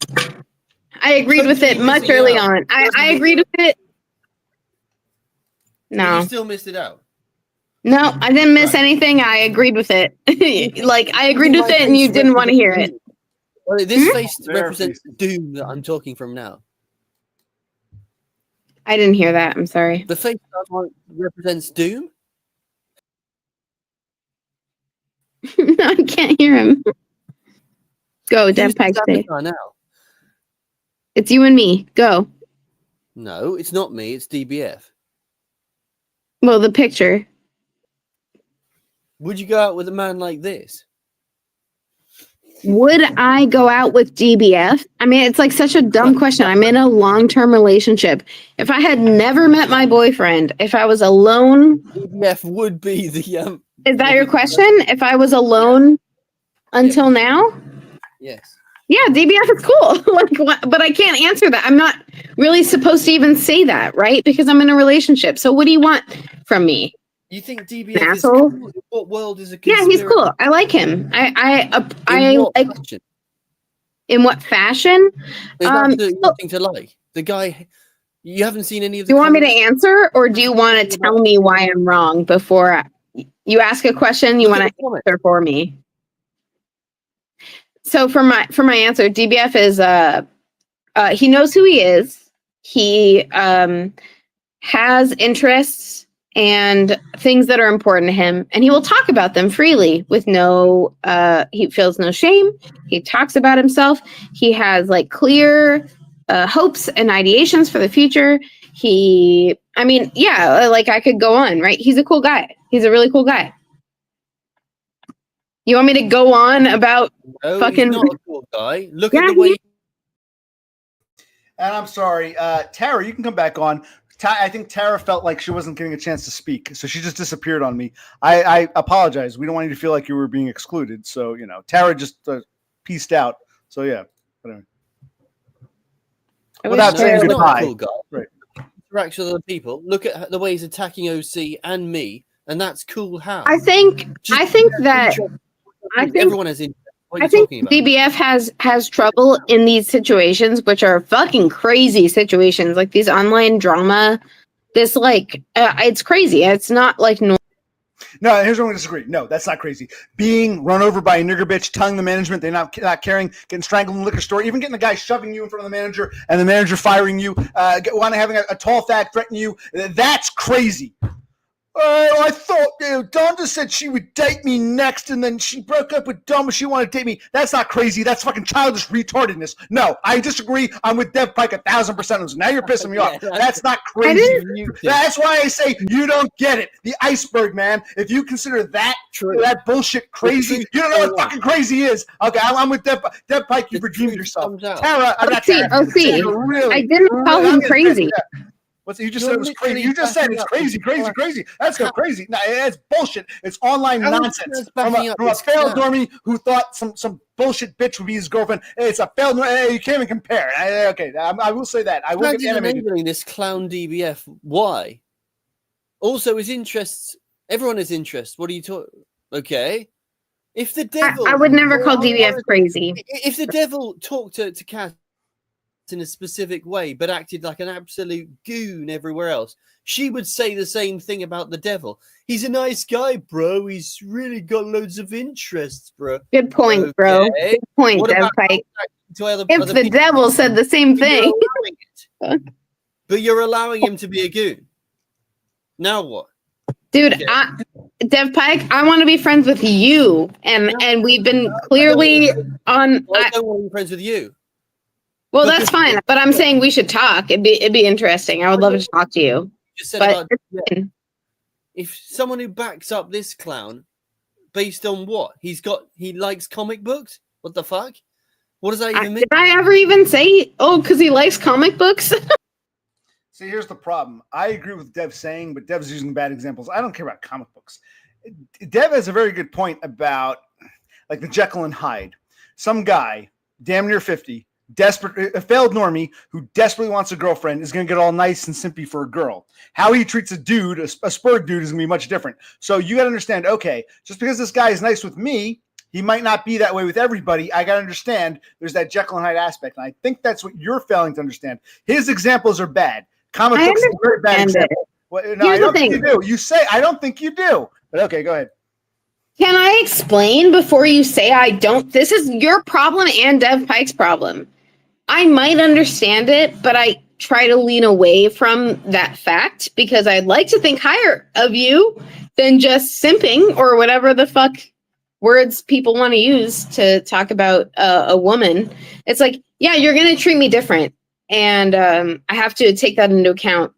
agreed with it much early on. I agreed with it. No. You still missed it out. No, I didn't miss anything. I agreed with it. Like, I agreed with it and you didn't want to hear it. Well, this face represents doom that I'm talking from now. I didn't hear that. I'm sorry. The face represents doom? No, I can't hear him. Go, Dev Pike. Now? It's you and me. Go. No, it's not me. It's DBF. Well, the picture. Would you go out with a man like this? Would I go out with DBF? I mean, it's like such a dumb question. I'm in a long-term relationship. If I had never met my boyfriend, if I was alone, DBF would be the Is that your question? If I was alone until now? Yes. Yeah, DBF is cool. Like, what? But I can't answer that. I'm not really supposed to even say that, right? Because I'm in a relationship. So what do you want from me? You think DBF is asshole? cool? What world is a Yeah, conspiracy? he's cool. I like him. I what like. fashion? In what fashion? There's absolutely nothing to like. The guy, you haven't seen any of the. Do you want me to answer, or do you want to tell me why I'm wrong before you ask a question? You want to answer for me? So for my answer, DBF is he knows who he is. He has interests and things that are important to him, and he will talk about them freely with no he feels no shame. He talks about himself. He has like clear hopes and ideations for the future. Like I could go on, right? He's a cool guy. He's a really cool guy. You want me to go on about fucking? He's not a cool guy. Look at the way. And I'm sorry, Tara, you can come back on. I think Tara felt like she wasn't getting a chance to speak, so she just disappeared on me. I apologize. We don't want you to feel like you were being excluded. So, Tara just pieced out. So, yeah. Whatever. Without saying goodbye. Cool guy. Right. Interacts with other people. Look at the way he's attacking OC and me, and that's cool. How? I think everyone has interest. I think DBF has trouble in these situations, which are fucking crazy situations, like these online drama. This it's crazy. It's not like normal. No, here's where I'm going to disagree. No, that's not crazy. Being run over by a nigger bitch, telling the management they're not caring, getting strangled in the liquor store, even getting the guy shoving you in front of the manager and the manager firing you, having a tall fat threaten you. That's crazy. I thought Donda said she would date me next, and then she broke up with Dom, but she wanted to date me. That's not crazy. That's fucking childish retardedness. No, I disagree. I'm with Dev Pike 1,000%. Now you're pissing me off. That's not crazy. That's why I say you don't get it. The iceberg, man. If you consider that that bullshit crazy, you don't know what fucking crazy is. Okay, I'm with Dev Pike. You've redeemed yourself. Tara, I didn't call him crazy. You just said it was crazy. You just said it's crazy. That's so crazy. No, it's bullshit. It's online nonsense. From a failed normie who thought some bullshit bitch would be his girlfriend. It's a failed. You can't even compare. I will say that. I will get animated. This clown DBF. Why? Also, his interests. Everyone has interests. What are you talking? Okay. If the devil, I would never call DBF crazy. If the devil talked to Cass in a specific way, but acted like an absolute goon everywhere else, she would say the same thing about the devil. He's a nice guy, bro. He's really got loads of interests, bro. Good point, bro. Okay. Good point, What Dev about Pike. to other If the people? devil said the same But you're thing. allowing it. But you're allowing him to be a goon. Now what? Dude, Okay. Dev Pike, I want to be friends with you. And we've been clearly on. I don't want to be friends with you. Well, that's fine. But I'm saying we should talk. It'd be interesting. I would love to talk to you. You just said But about if someone who backs up this clown based on what? He likes comic books? What the fuck? What does that even mean? did I ever even say, oh, because he likes comic books? See, here's the problem. I agree with Dev saying, but Dev's using bad examples. I don't care about comic books. Dev has a very good point about like the Jekyll and Hyde. Some guy, damn near 50, desperate, a failed normie who desperately wants a girlfriend is going to get all nice and simpy for a girl. How he treats a dude, a spurred dude, is going to be much different. So you got to understand, okay, just because this guy is nice with me, he might not be that way with everybody. I got to understand there's that Jekyll and Hyde aspect. And I think that's what you're failing to understand. His examples are bad. Comic books are a very bad example. Well, no, I don't think you do. You say, I don't think you do. But okay, go ahead. Can I explain before you say I don't? This is your problem and Dev Pike's problem. I might understand it, but I try to lean away from that fact because I'd like to think higher of you than just simping or whatever the fuck words people want to use to talk about a woman. It's like, yeah, you're going to treat me different. And I have to take that into account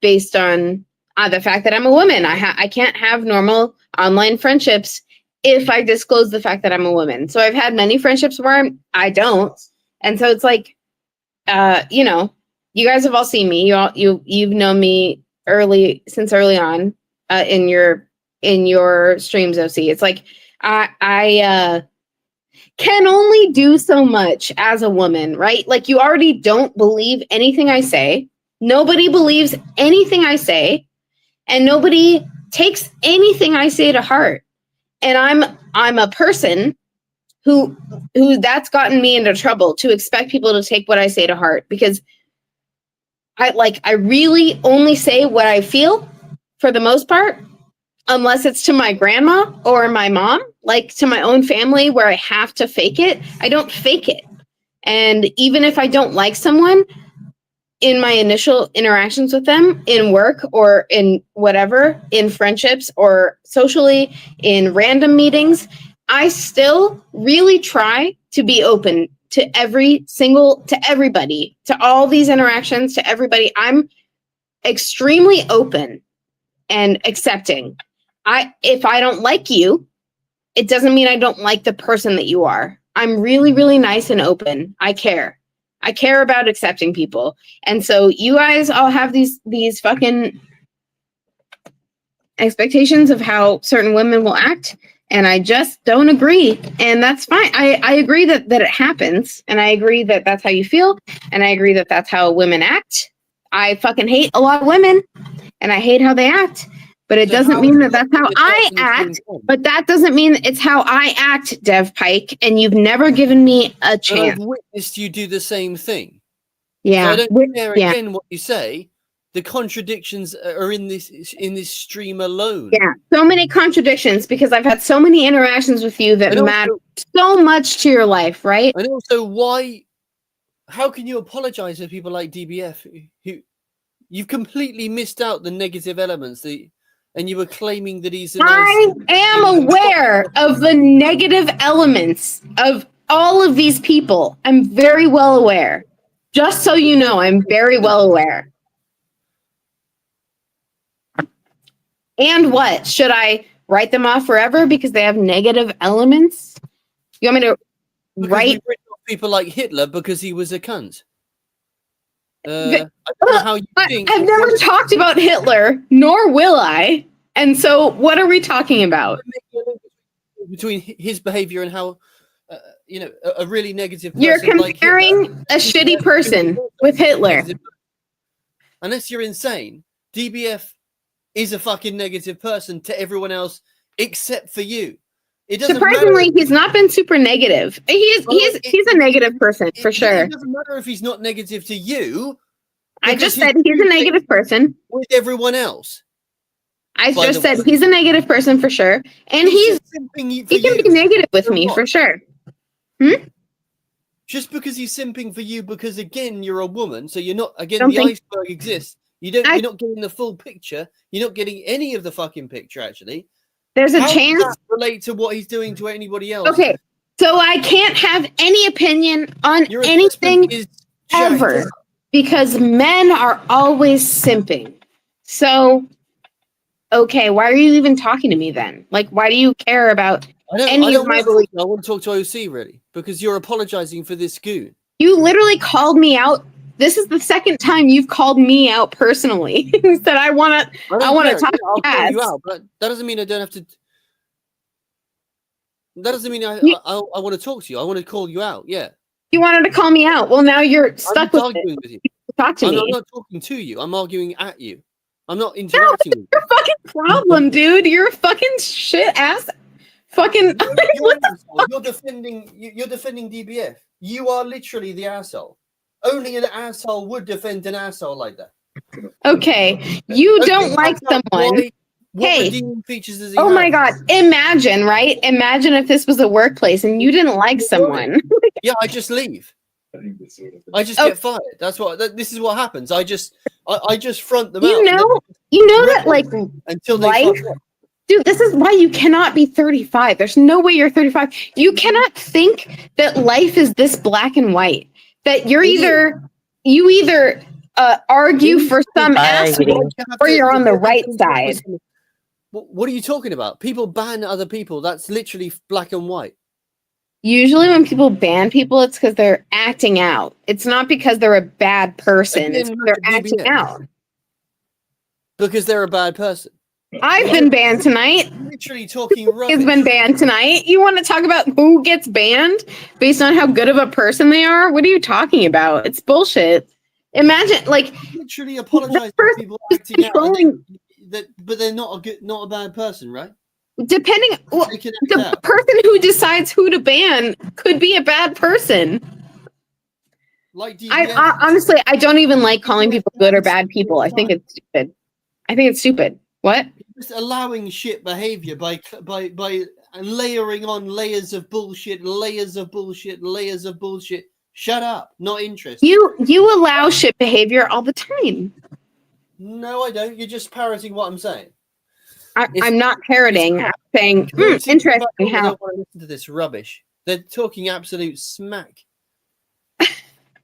based on the fact that I'm a woman. I can't have normal online friendships if I disclose the fact that I'm a woman. So I've had many friendships where I don't. And so it's like, you know, you guys have all seen me. You've known me since early on in your streams, OC. It's like I can only do so much as a woman, right? Like you already don't believe anything I say. Nobody believes anything I say, and nobody takes anything I say to heart. And I'm a person who that's gotten me into trouble to expect people to take what I say to heart because I really only say what I feel for the most part, unless it's to my grandma or my mom, like to my own family where I have to fake it. I don't fake it. And even if I don't like someone in my initial interactions with them in work or in whatever, in friendships or socially, in random meetings, I still really try to be open to everybody, to all these interactions, to everybody. I'm extremely open and accepting. If I don't like you, it doesn't mean I don't like the person that you are. I'm really, really nice and open. I care. I care about accepting people. And so you guys all have these fucking expectations of how certain women will act. And I just don't agree. And that's fine. I agree that it happens. And I agree that that's how you feel. And I agree that that's how women act. I fucking hate a lot of women. And I hate how they act. But it doesn't mean that that's how I act. But that doesn't mean it's how I act, Dev Pike. And you've never given me a chance. I've witnessed you do the same thing. Yeah. So I don't care again what you say. The contradictions are in this stream alone. Yeah, so many contradictions because I've had so many interactions with you that matter so much to your life, right? And also, how can you apologize to people like DBF who you've completely missed out the negative elements and you were claiming that he's I am aware of the negative elements of all of these people. I'm very well aware. Just so you know, I'm very well aware. And what? Should I write them off forever because they have negative elements? You want me to write people like Hitler because he was a cunt? I don't know how you think. I've never talked about Hitler, nor will I. And so what are we talking about? Between his behavior and how, a really negative person. You're comparing a shitty person with Hitler. Unless you're insane, DBF is a fucking negative person to everyone else except for you. It doesn't Surprisingly, matter. he's not been super negative. He's a negative person for sure. It doesn't matter if he's not negative to you. I just said he's a negative person with everyone else. I just said he's a negative person for sure, and he can be negative with me for sure. Just because he's simping for you, because again you're a woman, so you're not. Again, Don't the think- iceberg exists. You're not getting the full picture. You're not getting any of the fucking picture. Actually, There's a How chance. does that relate to what he's doing to anybody else? Okay, so I can't have any opinion on Your anything assessment is jacked ever up. because men are always simping. So, okay, why are you even talking to me then? Like, why do you care about I don't any of want my to beliefs? I want to talk to OC really because you're apologizing for this goon. You literally called me out. This is the second time you've called me out personally. That I want to talk Yeah, I'll call you cats. out, but that doesn't mean I don't have to. That doesn't mean I want to talk to you. I want to call you out. Yeah. You wanted to call me out. Well, now you're stuck I'm with arguing it. with you. Talk to I'm me. not talking to you. I'm arguing at you. I'm not interacting with you. Your fucking problem, dude. You're a fucking shit ass. Fucking. You're an asshole. You're defending DBF. You are literally the asshole. Only an asshole would defend an asshole like that. Okay, you Okay, don't like that's someone. why- What Hey. redeeming features does he Oh have? my god! Imagine, right? Imagine if this was a workplace and you didn't like someone. Yeah, I just leave. I just Oh. get fired. That's what. This is what happens. I just front them You out. know, that like until they life. fuck up. Dude, this is why you cannot be 35. There's no way you're 35. You cannot think that life is this black and white. That you either argue for some aspect or you're on the right side. What are you talking about? People ban other people. That's literally black and white. Usually when people ban people, it's because they're acting out. It's not because they're a bad person. It's Again, because look they're at acting DBS. out. Because they're a bad person. I've been banned tonight. Literally talking rubbish. It's been banned tonight. You want to talk about who gets banned based on how good of a person they are? What are you talking about? It's bullshit. Imagine, like, Literally apologize to person people who's acting out. controlling- But they're not a bad person, right? depending, well, They can act the out. person who decides who to ban could be a bad person. Like I honestly, I don't even like calling people good or bad people. I think it's stupid. What? just allowing shit behavior by layering on layers of bullshit, layers of bullshit, layers of bullshit. Shut up. Not interested. You allow shit behavior all the time. No, I don't. You're just parroting what I'm saying. I'm not parroting. I'm saying, interesting I how. don't want to listen to this rubbish. They're talking absolute smack.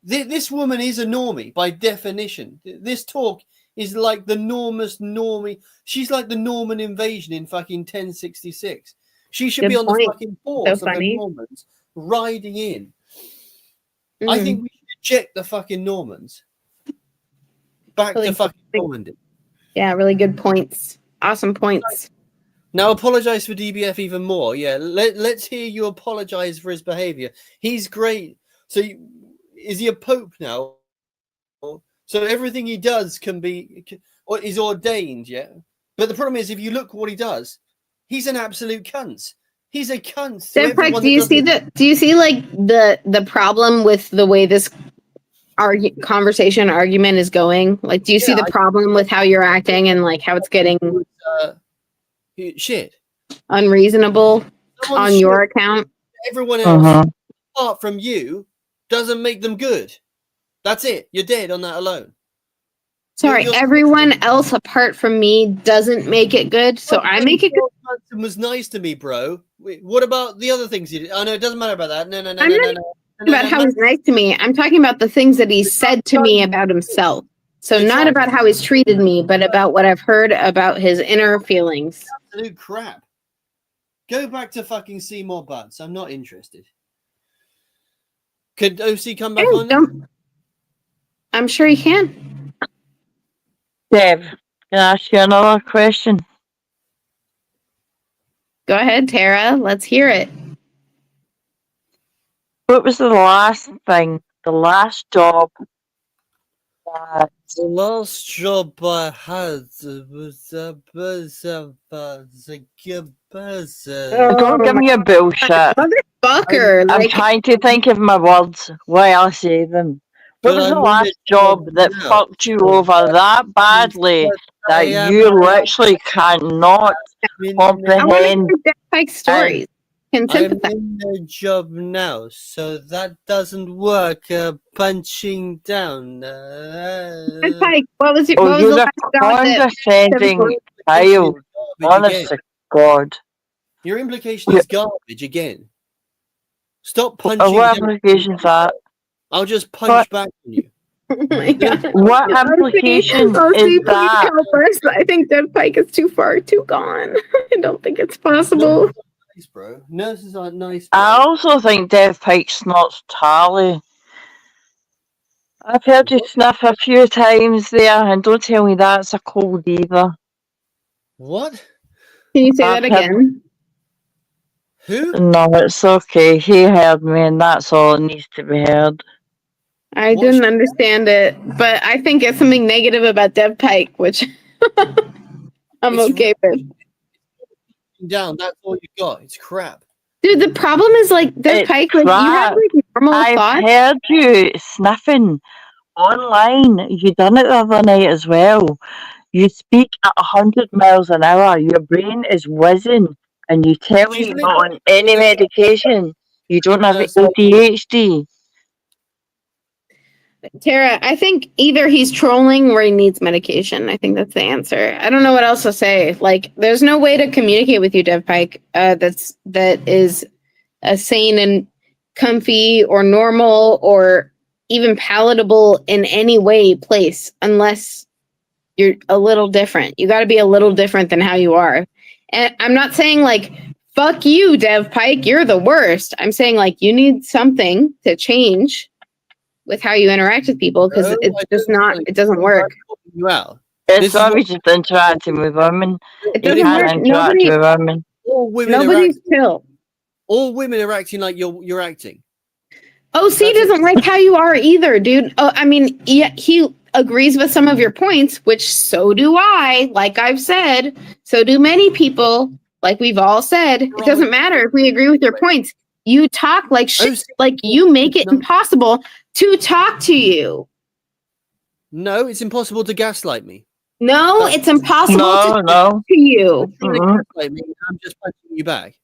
This woman is a normie by definition. This talk is like the normie. She's like the Norman invasion in fucking 1066. She should Good be on point. the fucking force So of the funny. Normans riding in. I think we should eject the fucking Normans. Back Really to fucking good. Normandy. Yeah, really good points. Awesome points. Now apologize for DBF even more. Yeah, let's hear you apologize for his behavior. He's great. So is he a pope now? So everything he does or is ordained, yeah? But the problem is, if you look what he does, he's an absolute cunt. He's a cunt. to Then, Pike, everyone do you that see doesn't- like the problem with the way this argument is going? Like, do you see the problem with how you're acting and like how it's getting shit unreasonable Someone's on your shit. account? Everyone else, apart from you, doesn't make them good. That's it. You're dead on that alone. Sorry, You're- everyone else apart from me doesn't make it good, so I make it good. Manson was nice to me, bro. Wait, what about the other things he did? Oh no, it doesn't matter about that. No. I'm not about how he's nice to me. I'm talking about the things that he said to me about himself. So not about how he's treated me, but about what I've heard about his inner feelings. Absolute crap. Go back to fucking Seymour Butts. I'm not interested. Could OC come back on? I'm sure he can. Deb, can I ask you another question? Go ahead, Tara. Let's hear it. What was the last thing, the last job that The last job I had was a don't give me a bullshit. Motherfucker, I'm like, trying to think of my words while I say them. What But was the I'm in last the job job that now. fucked you over that badly I that am you literally cannot in I want to comprehend? hear Dev Pike's stories. Can I'm sympathize. in the job now, so that doesn't work. Punching down. Dev Pike, what was Oh, the you're a last job that condescending Implication is child. garbage Honest again. to God. Your implication is garbage again. Stop punching What down. application's that? I'll just What? punch back on you. Oh my god. What application is please that? help us. I think Dev Pike is too far, too gone. I don't think it's possible. Nurses aren't nice, bro. Nurses aren't nice, bro. I also think Dev Pike snorts Tally. I've heard you sniff a few times there, and don't tell me that's a cold either. What? Can you say I've that heard- again? Who? No, it's okay. He heard me, and that's all that needs to be heard. I What didn't sh- understand it, but I think it's something negative about Dev Pike, which I'm It's okay with. Down. That's all you got. It's crap. Dude, the problem is like Dev It's Pike, like you have crap. like normal I've thoughts. heard you sniffing online. You done it the other night as well. You speak at 100 miles an hour. Your brain is whizzing, and you tell me She's you're making- not on any medication. You don't have Yes. ADHD. Tara, I think either he's trolling or he needs medication. I think that's the answer. I don't know what else to say. Like, there's no way to communicate with you, Dev Pike. That is sane and comfy or normal or even palatable in any way place unless you're a little different. You got to be a little different than how you are. And I'm not saying like fuck you, Dev Pike, you're the worst. I'm saying like you need something to change with how you interact with people because No, it's I just don't not think it doesn't work. You out. It's This is not what- just interacting with women. It You doesn't can't work. interact Nobody, with women. All women are nobody's acting, chill. all women are acting like you're acting. OC That's doesn't like how you are either, dude. Oh, I mean, yeah, he agrees with some of your points, which so do I. Like I've said, so do many people. Like we've all said, it doesn't matter if we agree with your points. You talk like shit, OC like you make it No. impossible to talk to you. No, it's impossible to gaslight me. No, That's- it's impossible No, to no. talk to you. You're Mhm. gonna gaslight me, I'm just punching you back.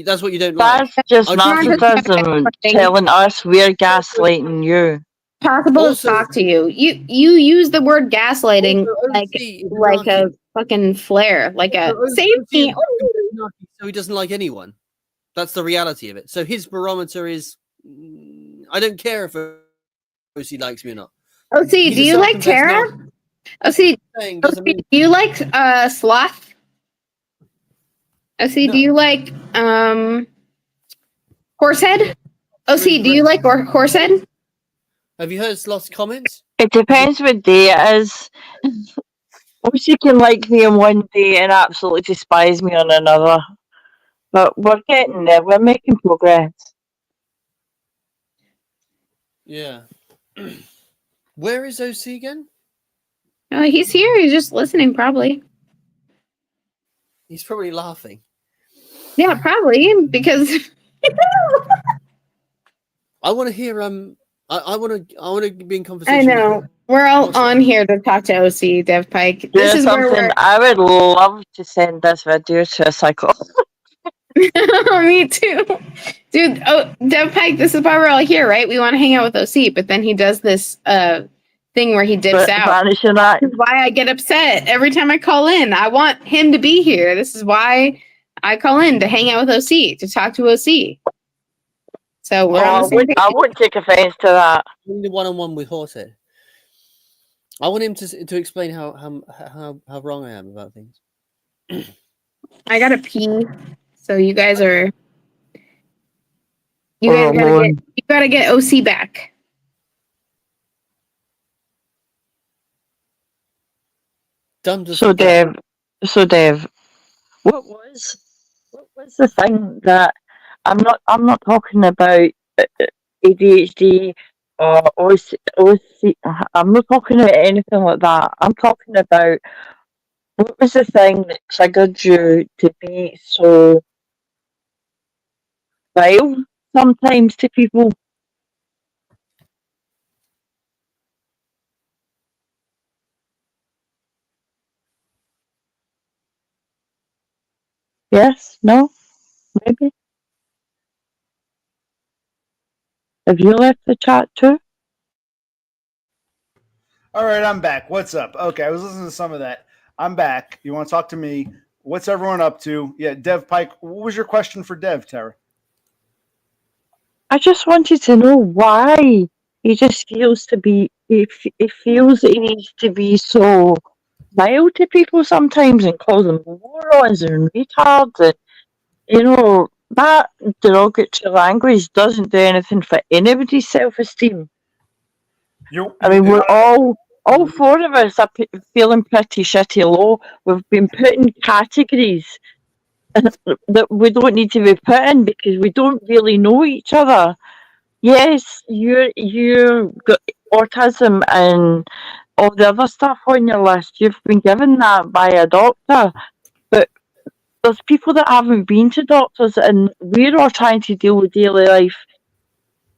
That's what you don't like. That's just I'll just keep- narcissism telling us we're gaslighting you. Possible Also- to talk to you. You use the word gaslighting Also, like OC is like a narky. fucking flare, like a Also, save OC me. is narky, so he doesn't like anyone. That's the reality of it. So his barometer is I don't care if OC likes me or not. OC, He's do a you like self-confessed Tara? narcissist. OC, Saying OC, doesn't do mean you like sloth? OC, No. do you like horsehead? OC, do you like horsehead? Have you heard Sloth's comments? It depends what day it is. Or she can like me on one day and absolutely despise me on another. But we're getting there. We're making progress. Yeah. Where is OC again? He's here. He's just listening, probably. He's probably laughing. Yeah, probably because I want to hear I want to be in I conversation. know we're all Awesome. on here to talk to OC Dev Pike. This There's is where something we're. I would love to send this video to a psychologist. Me too, dude. Oh, Dev Pike. This is why we're all here, right? We want to hang out with OC, but then he does this thing where he dips out. Vanishing act. This is why I get upset every time I call in. I want him to be here. This is why I call in to hang out with OC, to talk to OC. So we're on the same page. I wouldn't take offense to that. I need a one-on-one with Horsehead. I want him to explain how wrong I am about things. I gotta pee. So you guys are. You Oh, guys gotta Lord. get. You gotta get OC back. Dumb to So Dev, what was the thing that I'm not talking about ADHD I'm not talking about anything like that. I'm talking about what was the thing that triggered you to be so vile sometimes to people? Yes? No? Maybe? Have you left the chat too? All right, I'm back. What's up? Okay, I was listening to some of that. I'm back. You want to talk to me? What's everyone up to? Yeah, Dev Pike. What was your question for Dev, Tara? I just wanted to know why he just feels to be, he feels that he needs to be so vile to people sometimes and call them morons and retards. And, you know, that derogatory language doesn't do anything for anybody's self-esteem. I mean, we're all four of us are feeling pretty shitty low. We've been put in categories that we don't need to be put in because we don't really know each other. Yes, you got autism and all the other stuff on your list. You've been given that by a doctor, but there's people that haven't been to doctors, and we're all trying to deal with daily life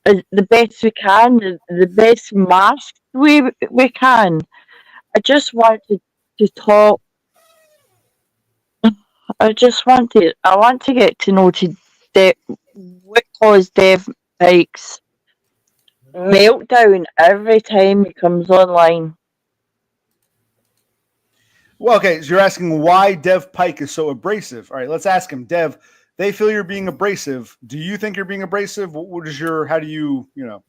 as the best we can, the best masked way we can. I just wanted to talk. I want to get to know what caused Dev Pike's meltdown every time he comes online. Well, okay, so you're asking why Dev Pike is so abrasive. All right, let's ask him. Dev, they feel you're being abrasive. Do you think you're being abrasive? What is your, how do you, you know?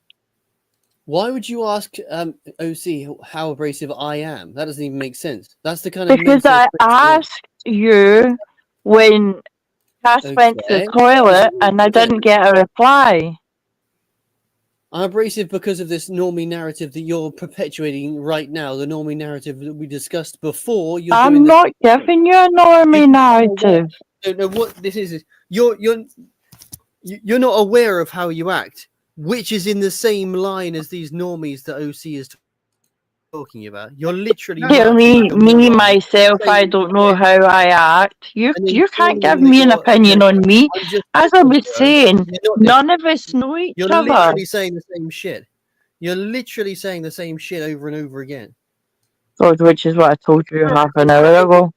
Why would you ask OC how abrasive I am? That doesn't even make sense. That's the kind of because I asked you when Cass went to the toilet and I didn't get a reply. I'm abrasive because of this normie narrative that you're perpetuating right now. The normie narrative that we discussed before. I'm not giving you a normie narrative. No, what this is you're not aware of how you act, which is in the same line as these normies that OC is talking about. You're literally myself. I don't know how I act. You can't give me an opinion on me. As I was saying, none of us know each other. You're literally saying the same shit. You're literally saying the same shit over and over again. God, which is what I told you half an hour ago.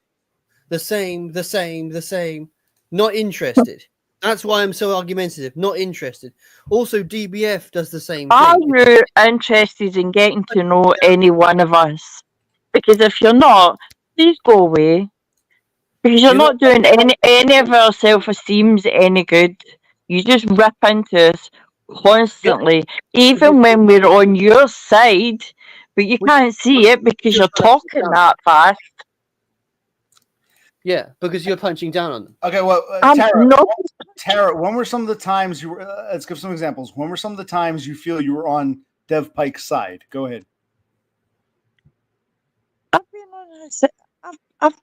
The same. Not interested. That's why I'm so argumentative. Not interested. Also, DBF does the same thing. Are you interested in getting to know any one of us? Because if you're not, please go away. Because you're not doing any of our self-esteems any good. You just rip into us constantly, even when we're on your side, but you can't see it because you're talking that fast. Yeah, because you're punching down on them. Okay, well, Tara, when were some of the times you were, let's give some examples. When were some of the times you feel you were on Dev Pike's side? Go ahead. I've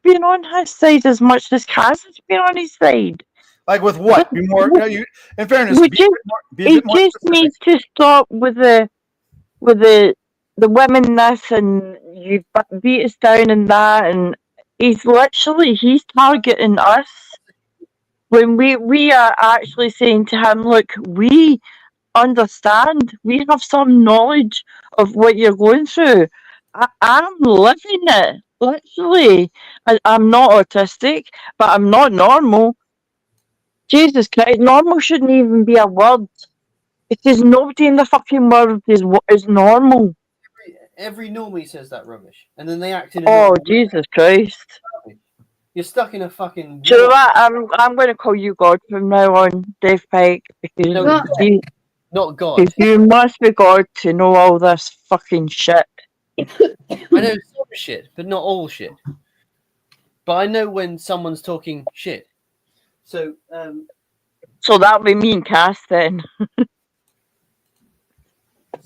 been on his side as much as Kaz has been on his side. Like with what? Be more. No, you. In fairness, he just needs to stop with the women-ness and you beat us down and that, and he's targeting us when we are actually saying to him, look, we understand, we have some knowledge of what you're going through. I'm living it, literally. I'm not autistic, but I'm not normal. Jesus Christ, normal shouldn't even be a word. Because nobody in the fucking world is normal. Every normie says that rubbish, and then they act in. Oh, Jesus Christ! You're stuck in a fucking. Do you know what? I'm going to call you God from now on, Dave Pike, because not God. Because you must be God to know all this fucking shit. I know some shit, but not all shit. But I know when someone's talking shit. So that would be me and Cass then.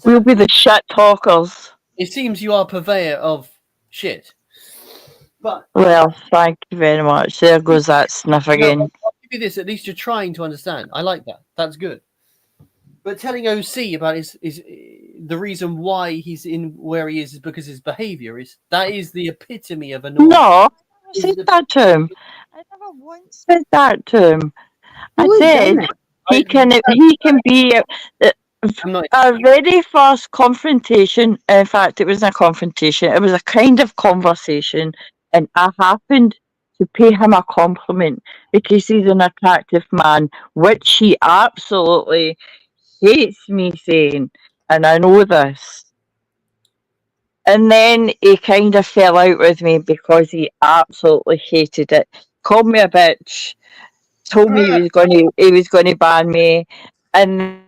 We'll be the shit talkers. It seems you are a purveyor of shit. But well, thank you very much. There goes that sniff again. I'll give you this. At least you're trying to understand. I like that. That's good. But telling OC about the reason why he's in where he is because his behaviour is. That is the epitome of a No, I Is said the- that to him. I never once said that to him. I Who has said done that? he can be I'm not. our very first confrontation. In fact, it wasn't a confrontation. It was a kind of conversation, and I happened to pay him a compliment because he's an attractive man, which he absolutely hates me saying, and I know this. And then he kind of fell out with me because he absolutely hated it. Called me a bitch. Told me he was going to ban me, and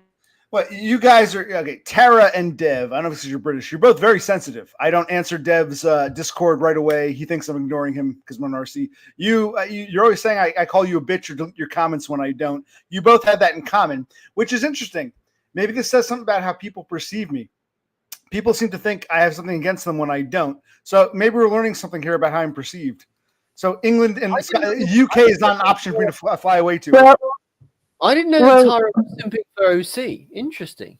Well, you guys are okay. Tara and Dev. I don't know if you're British. You're both very sensitive. I don't answer Dev's Discord right away. He thinks I'm ignoring him because I'm an RC. You're always saying I call you a bitch or delete your comments when I don't. You both have that in common, which is interesting. Maybe this says something about how people perceive me. People seem to think I have something against them when I don't. So maybe we're learning something here about how I'm perceived. So England and UK is not an option for me to fly away to. well, I didn't know Well- Tara was simping for OC. Interesting.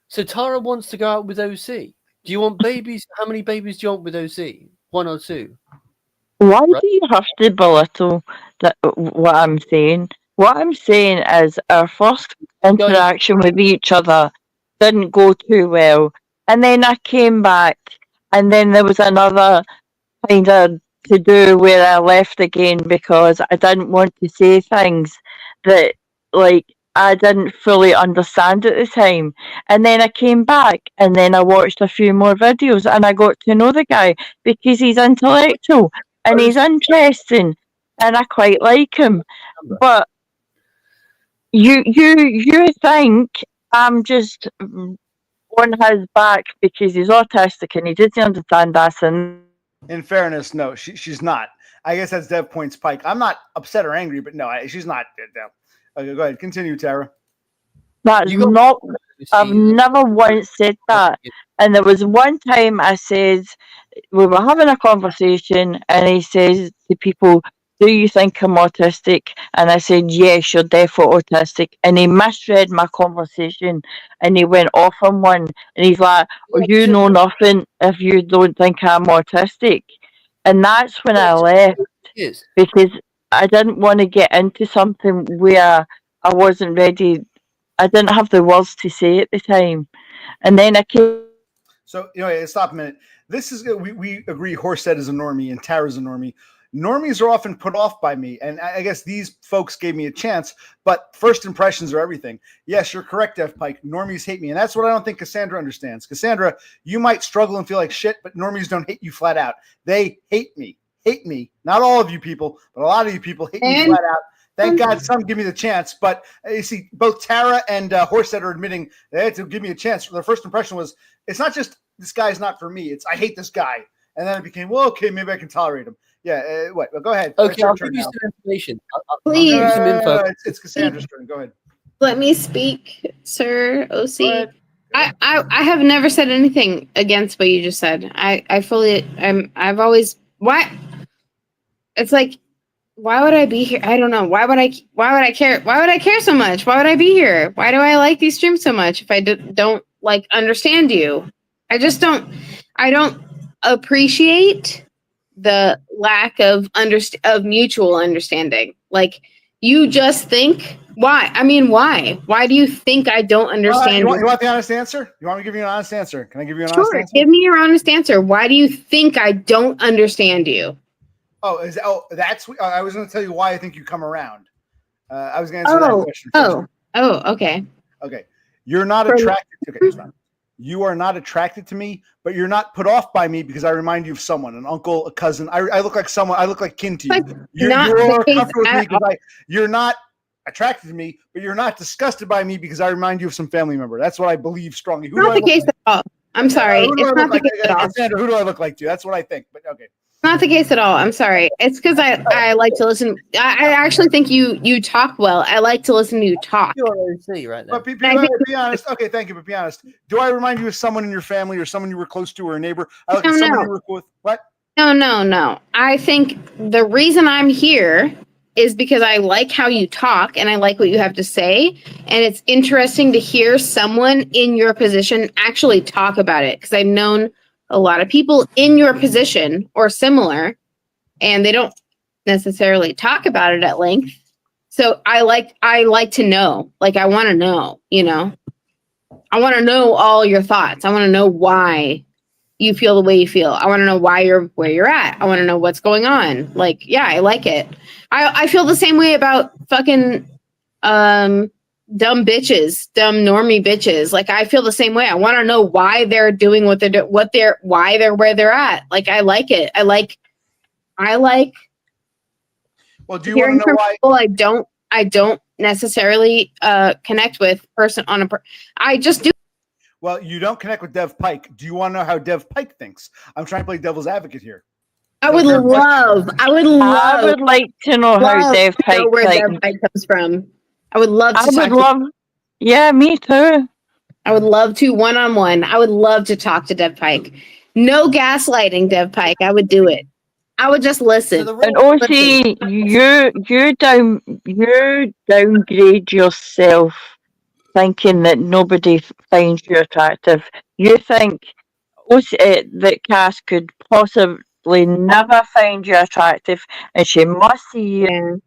So Tara wants to go out with OC. Do you want babies? How many babies do you want with OC? 1 or 2? why Right. do you have to belittle what I'm saying? What I'm saying is our first interaction with each other didn't go too well. And then I came back, and then there was another kind of to do where I left again because I didn't want to say things that, like, I didn't fully understand at the time. And then I came back, and then I watched a few more videos, and I got to know the guy because he's intellectual and he's interesting, and I quite like him. But you think I'm just on his back because he's autistic and he doesn't understand this and In fairness, no, she's not. I guess that's Dev points Pike. I'm not upset or angry, but no, she's not. Dev. Okay, go ahead. Continue, Tara. that's You got- not. I've OC. never once said that. And there was one time I said we were having a conversation, and he says to people, "Do you think I'm autistic?" And I said, "Yes, you're definitely autistic." And he misread my conversation, and he went off on one, and he's like, "Oh, you know nothing if you don't think I'm autistic." And that's when I left Yes. because I didn't want to get into something where I wasn't ready. I didn't have the words to say at the time. And then I came. So, stop a minute. This is we agree. Horsehead is a normie and Tara's a normie. Normies are often put off by me, and I guess these folks gave me a chance. But first impressions are everything. Yes, you're correct, F. Pike. Normies hate me, and that's what I don't think Cassandra understands. Cassandra, you might struggle and feel like shit, but normies don't hate you flat out. They hate me. Hate me. Not all of you people, but a lot of you people hate me flat out. Thank God some give me the chance. But you see, both Tara and Horsehead are admitting they had to give me a chance. Their first impression was, it's not just this guy's not for me. It's I hate this guy. And then it became, well, okay, maybe I can tolerate him. Yeah, what? Well, go ahead. Okay, I'll give you some information. I'll give Please. you some info. It's Cassandra's turn. Go ahead. Let me speak, sir. OC. Go ahead. I have never said anything against what you just said. I've always why. It's like, why would I be here? I don't know. Why would I care? Why would I care so much? Why would I be here? Why do I like these streams so much if I don't like understand you? I just don't. I don't appreciate the lack of mutual understanding. Like, you just think, why? I mean, why? Why do you think I don't understand? You want the honest answer? You want me to give you an honest answer? Can I give you an honest Sure, answer? give me your honest answer. Why do you think I don't understand you? That's. I was going to tell you why I think you come around. I was going to answer that question first. Okay. Okay. You're not attracted. Okay, it's not. You are not attracted to me, but you're not put off by me because I remind you of someone, an uncle, a cousin. I look like someone. I look like kin to you. You're comfortable with me because you're not attracted to me, but you're not disgusted by me because I remind you of some family member. That's what I believe strongly. Not the case at all. I'm sorry. It's not the case at all. Sandra, who do I look like to you? That's what I think. But okay. Not the case at all. I'm sorry. It's because I like to listen. I actually think you talk well. I like to listen to you talk. You're OC right there. But be honest. Okay, thank you. But be honest. Do I remind you of someone in your family or someone you were close to or a neighbor? I look at someone you were with. What? No. I think the reason I'm here is because I like how you talk and I like what you have to say. And it's interesting to hear someone in your position actually talk about it. Because I've known a lot of people in your position or similar, and they don't necessarily talk about it at length. So I like to know. Like, I want to know, you know. I want to know all your thoughts. I want to know why you feel the way you feel. I want to know why you're where you're at. I want to know what's going on. Like, yeah, I like it. I feel the same way about fucking dumb bitches, dumb normie bitches. Like, I feel the same way. I want to know why they're doing what they're doing, why they're where they're at. Like, I like it. I like. Well, do you want to know why? People I don't necessarily connect with I just do. Well, you don't connect with Dev Pike. Do you want to know how Dev Pike thinks? I'm trying to play devil's advocate here. I would like to know how Dev Pike, where Dev Pike comes from. I would love to. Yeah, me too. I would love to one-on-one. I would love to talk to Dev Pike. No gaslighting, Dev Pike. I would do it. I would just listen. And also, you downgrade yourself, thinking that nobody finds you attractive. You think that Cass could possibly never find you attractive, and she must see you.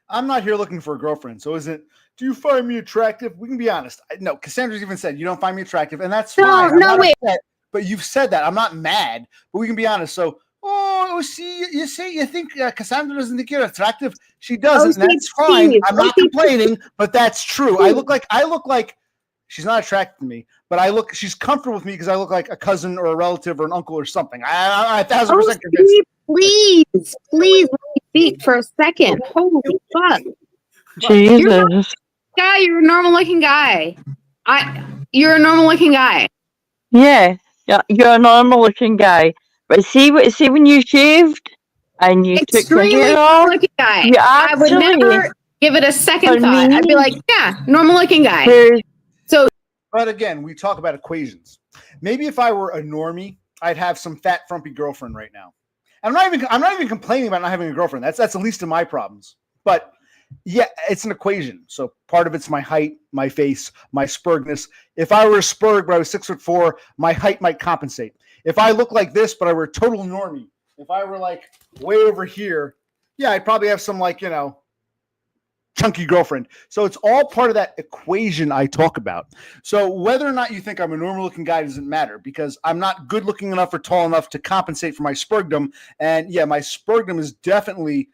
I'm not here looking for a girlfriend, so is it? Do you find me attractive? We can be honest. No, Cassandra's even said you don't find me attractive, and that's fine. No, wait. Upset, but you've said that. I'm not mad, but we can be honest. So, see, you think Cassandra doesn't think you're attractive? She doesn't. And that's fine. I'm not complaining, but that's true. I look like she's not attracted to me, but she's comfortable with me because I look like a cousin or a relative or an uncle or something. I 1,000% convinced. Please let me speak for a second. Holy fuck. Jesus. You're a normal looking guy. You're a normal looking guy. Yeah, you're a normal looking guy. But see when you shaved and you took your hair off, looking guy. You I would never give it a second thought. I'd be like, yeah, normal looking guy. But again, we talk about equations. Maybe if I were a normie, I'd have some fat, frumpy girlfriend right now. And I'm not even complaining about not having a girlfriend. That's the least of my problems. But yeah, it's an equation. So part of it's my height, my face, my spurgness. If I were a spurg but I was 6'4", my height might compensate. If I look like this, but I were a total normie, if I were like way over here, yeah, I'd probably have some like, chunky girlfriend. So it's all part of that equation I talk about. So whether or not you think I'm a normal looking guy doesn't matter because I'm not good looking enough or tall enough to compensate for my spurgdom. And yeah, my spurgdom is definitely,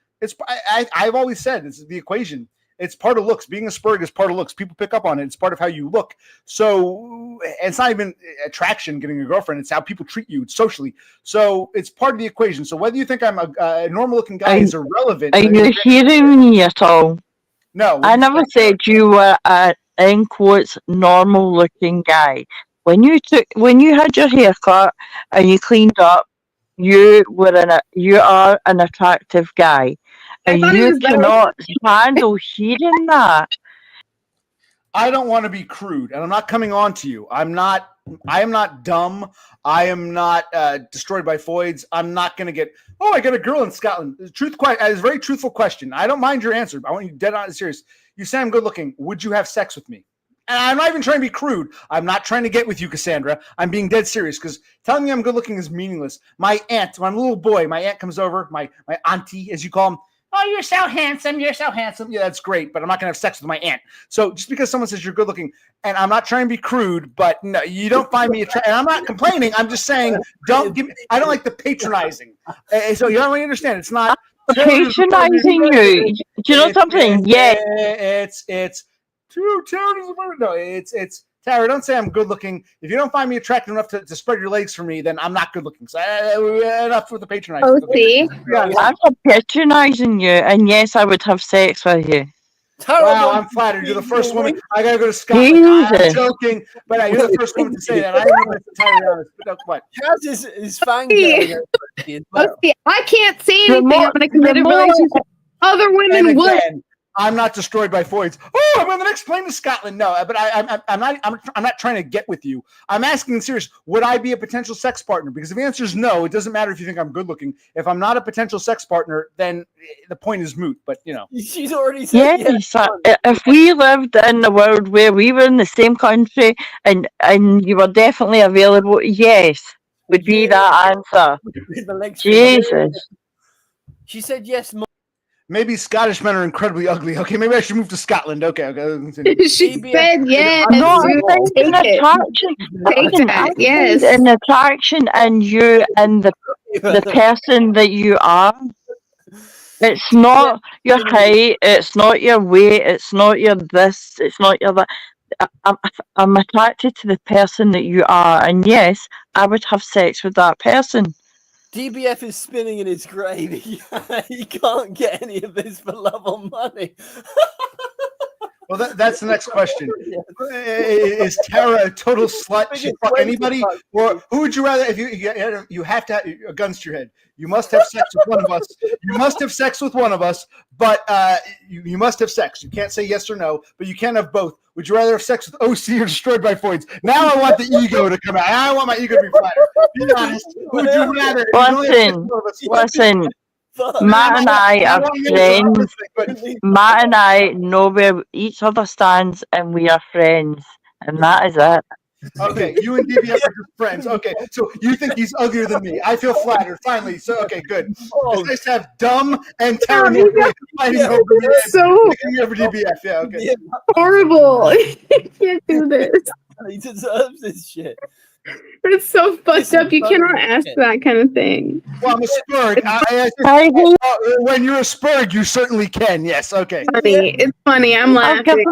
I've always said it's the equation. It's part of looks. Being a spurg is part of looks. People pick up on it. It's part of how you look. So it's not even attraction, getting a girlfriend. It's how people treat you socially. So it's part of the equation. So whether you think I'm a normal-looking guy is irrelevant. Are you hearing me at all? No. I never said you were an, in quotes, normal-looking guy. When you had your hair cut and you cleaned up, you are an attractive guy. And you cannot handle hearing that. I don't want to be crude, and I'm not coming on to you. I am not dumb. I am not destroyed by foids. I'm not going to get, I got a girl in Scotland. It's a very truthful question. I don't mind your answer, but I want you dead on serious. You say I'm good looking. Would you have sex with me? And I'm not even trying to be crude. I'm not trying to get with you, Cassandra. I'm being dead serious because telling me I'm good looking is meaningless. My aunt, when I'm a little boy, my aunt comes over, my auntie, as you call them. Oh, you're so handsome. You're so handsome. Yeah, that's great, but I'm not going to have sex with my aunt. So just because someone says you're good looking, and I'm not trying to be crude, but no, you don't find me attractive. And I'm not complaining. I'm just saying, I don't like the patronizing. So you don't really understand. It's not patronizing you. Do you know something? Yeah. It's true. No, it's Tara, don't say I'm good looking. If you don't find me attractive enough to spread your legs for me, then I'm not good looking. So enough with the patronizing. Oh, see? I'm not patronizing you, and yes, I would have sex with you. Wow, I'm flattered. You're the first woman. I gotta go to Scotland. I'm joking, but you're the first woman to say that. I don't know if it's entirely honest, but what? How's his fang going? I can't say anything. I'm in a committed relationship. Other women would. I'm not destroyed by voids. Oh, I'm on the next plane to Scotland. No, but I'm not trying to get with you. I'm asking serious. Would I be a potential sex partner? Because if the answer is no, it doesn't matter if you think I'm good looking. If I'm not a potential sex partner, then the point is moot. But she's already said yes. If we lived in a world where we were in the same country and you were definitely available, yes, would be that answer. Jesus. She said yes. Maybe Scottish men are incredibly ugly. Okay, maybe I should move to Scotland. Okay. She said yes. No, dude, I think an attraction. Yes. An attraction in you and the person that you are. It's not your height. It's not your weight. It's not your this. It's not your that. I'm attracted to the person that you are, and yes, I would have sex with that person. DBF is spinning in his grave. He can't get any of this for love or money. Well, that's the next question. Is Tara a total slut? She'd fuck anybody, or who would you rather? If you have to have guns to your head, you must have sex with one of us. You must have sex with one of us, but you must have sex. You can't say yes or no, but you can't have both. Would you rather have sex with OC or destroyed by voids? Now I want the ego to come out. I want my ego to be flattered. Be honest. Would you rather? Listen. Matt and I are friends. Matt and I know where each other stands, and we are friends, and that is it. Okay, you and DBF are just friends. Okay, so you think he's uglier than me? I feel flattered. Finally, so okay, good. It's nice to have Dumb and Tara fighting over me. So picking over DBF. Yeah, okay. Horrible. You can't do this. He deserves this shit. It's so fucked up. You cannot ask that kind of thing. Well, I'm a Spurg. When you're a Spurg, you certainly can. Yes. Okay. It's funny. I'm laughing.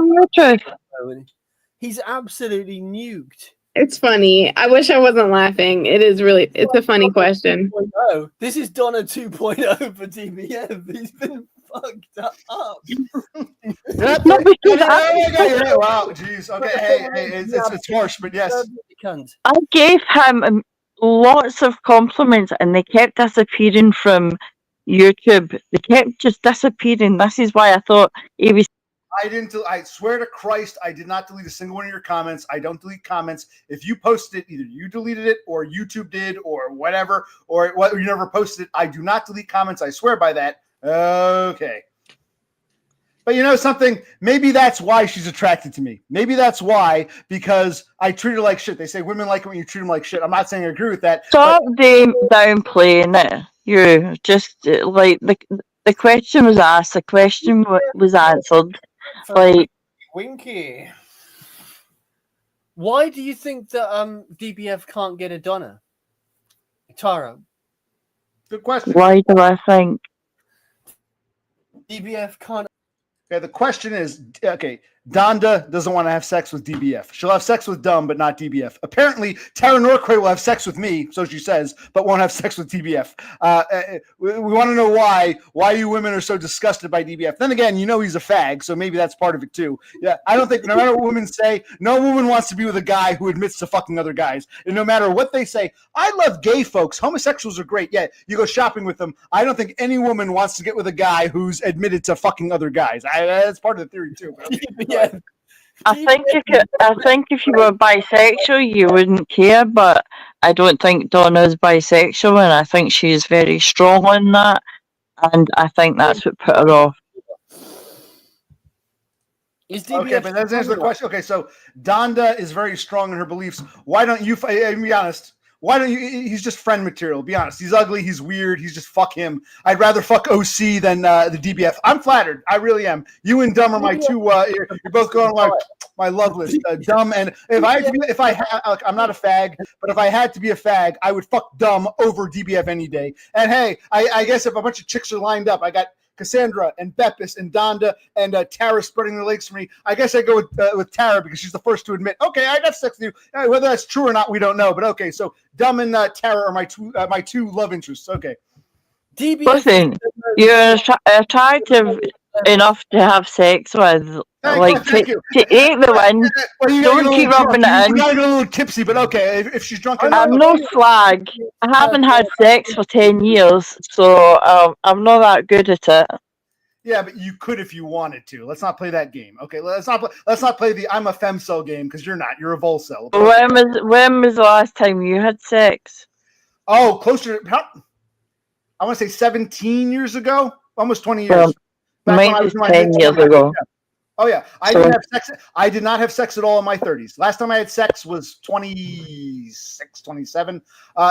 He's absolutely nuked. It's funny. I wish I wasn't laughing. It's a funny question. Oh, this is Donna 2.0 for DBF. He's been fucked up. Wow, jeez. Okay, hey, it's harsh, but yes. I gave him lots of compliments, and they kept disappearing from YouTube. They kept just disappearing. This is why I thought he was. I swear to Christ, I did not delete a single one of your comments. I don't delete comments. If you posted it, either you deleted it or YouTube did or whatever, or you never posted it. I do not delete comments. I swear by that. Okay. But you know something? Maybe that's why she's attracted to me. Maybe that's why, because I treat her like shit. They say women like it when you treat them like shit. I'm not saying I agree with that. Stop downplaying it. You just like the question was asked. The question was answered. Like Winky. Why do you think that DBF can't get a Donna? Tara. Good question. Why do I think DBF can't? Okay, the question is, okay, Donda doesn't want to have sex with DBF. She'll have sex with Dumb, but not DBF. Apparently, Tara Norquoy will have sex with me, so she says, but won't have sex with DBF. We want to know why you women are so disgusted by DBF. Then again, you know he's a fag, so maybe that's part of it too. Yeah, I don't think, no matter what women say, no woman wants to be with a guy who admits to fucking other guys. And no matter what they say, I love gay folks. Homosexuals are great. Yeah, you go shopping with them. I don't think any woman wants to get with a guy who's admitted to fucking other guys. That's part of the theory too. Yeah. I think if you were bisexual, you wouldn't care, but I don't think Donna's bisexual, and I think she's very strong on that, and I think that's what put her off. Okay, but let's answer the question. Okay, so Donda is very strong in her beliefs. Why don't you? Be honest. Why don't you? He's just friend material. Be honest. He's ugly. He's weird. He's just fuck him. I'd rather fuck OC than the DBF. I'm flattered. I really am. You and Dumb are my two. You're both going on my love list. Dumb and I'm not a fag, but if I had to be a fag, I would fuck Dumb over DBF any day. And hey, I guess if a bunch of chicks are lined up, I got Cassandra and Beppis and Donda and Tara spreading their legs for me. I guess I go with Tara because she's the first to admit, okay, I got sex with you. Whether that's true or not, we don't know. But okay, so Dumb and Tara are my two love interests. Okay. Listen, you're attractive enough to have sex with. Thank you. To eat the win. Don't keep rubbing it in. You gotta get a little tipsy, but okay, if she's drunk enough. I'm no slag. I haven't had sex for 10 years, so I'm not that good at it. Yeah, but you could if you wanted to. Let's not play that game. Okay, let's not play the I'm a femcel game because you're not. You're a volcel. When was the last time you had sex? Oh, closer. I want to say 17 years ago, almost 20 years. Well, Back when mine I was in my 10 years mid-20s. ago. Yeah. Oh yeah, I So- didn't have sex. I did not have sex at all in my 30s. Last time I had sex was 26, 27.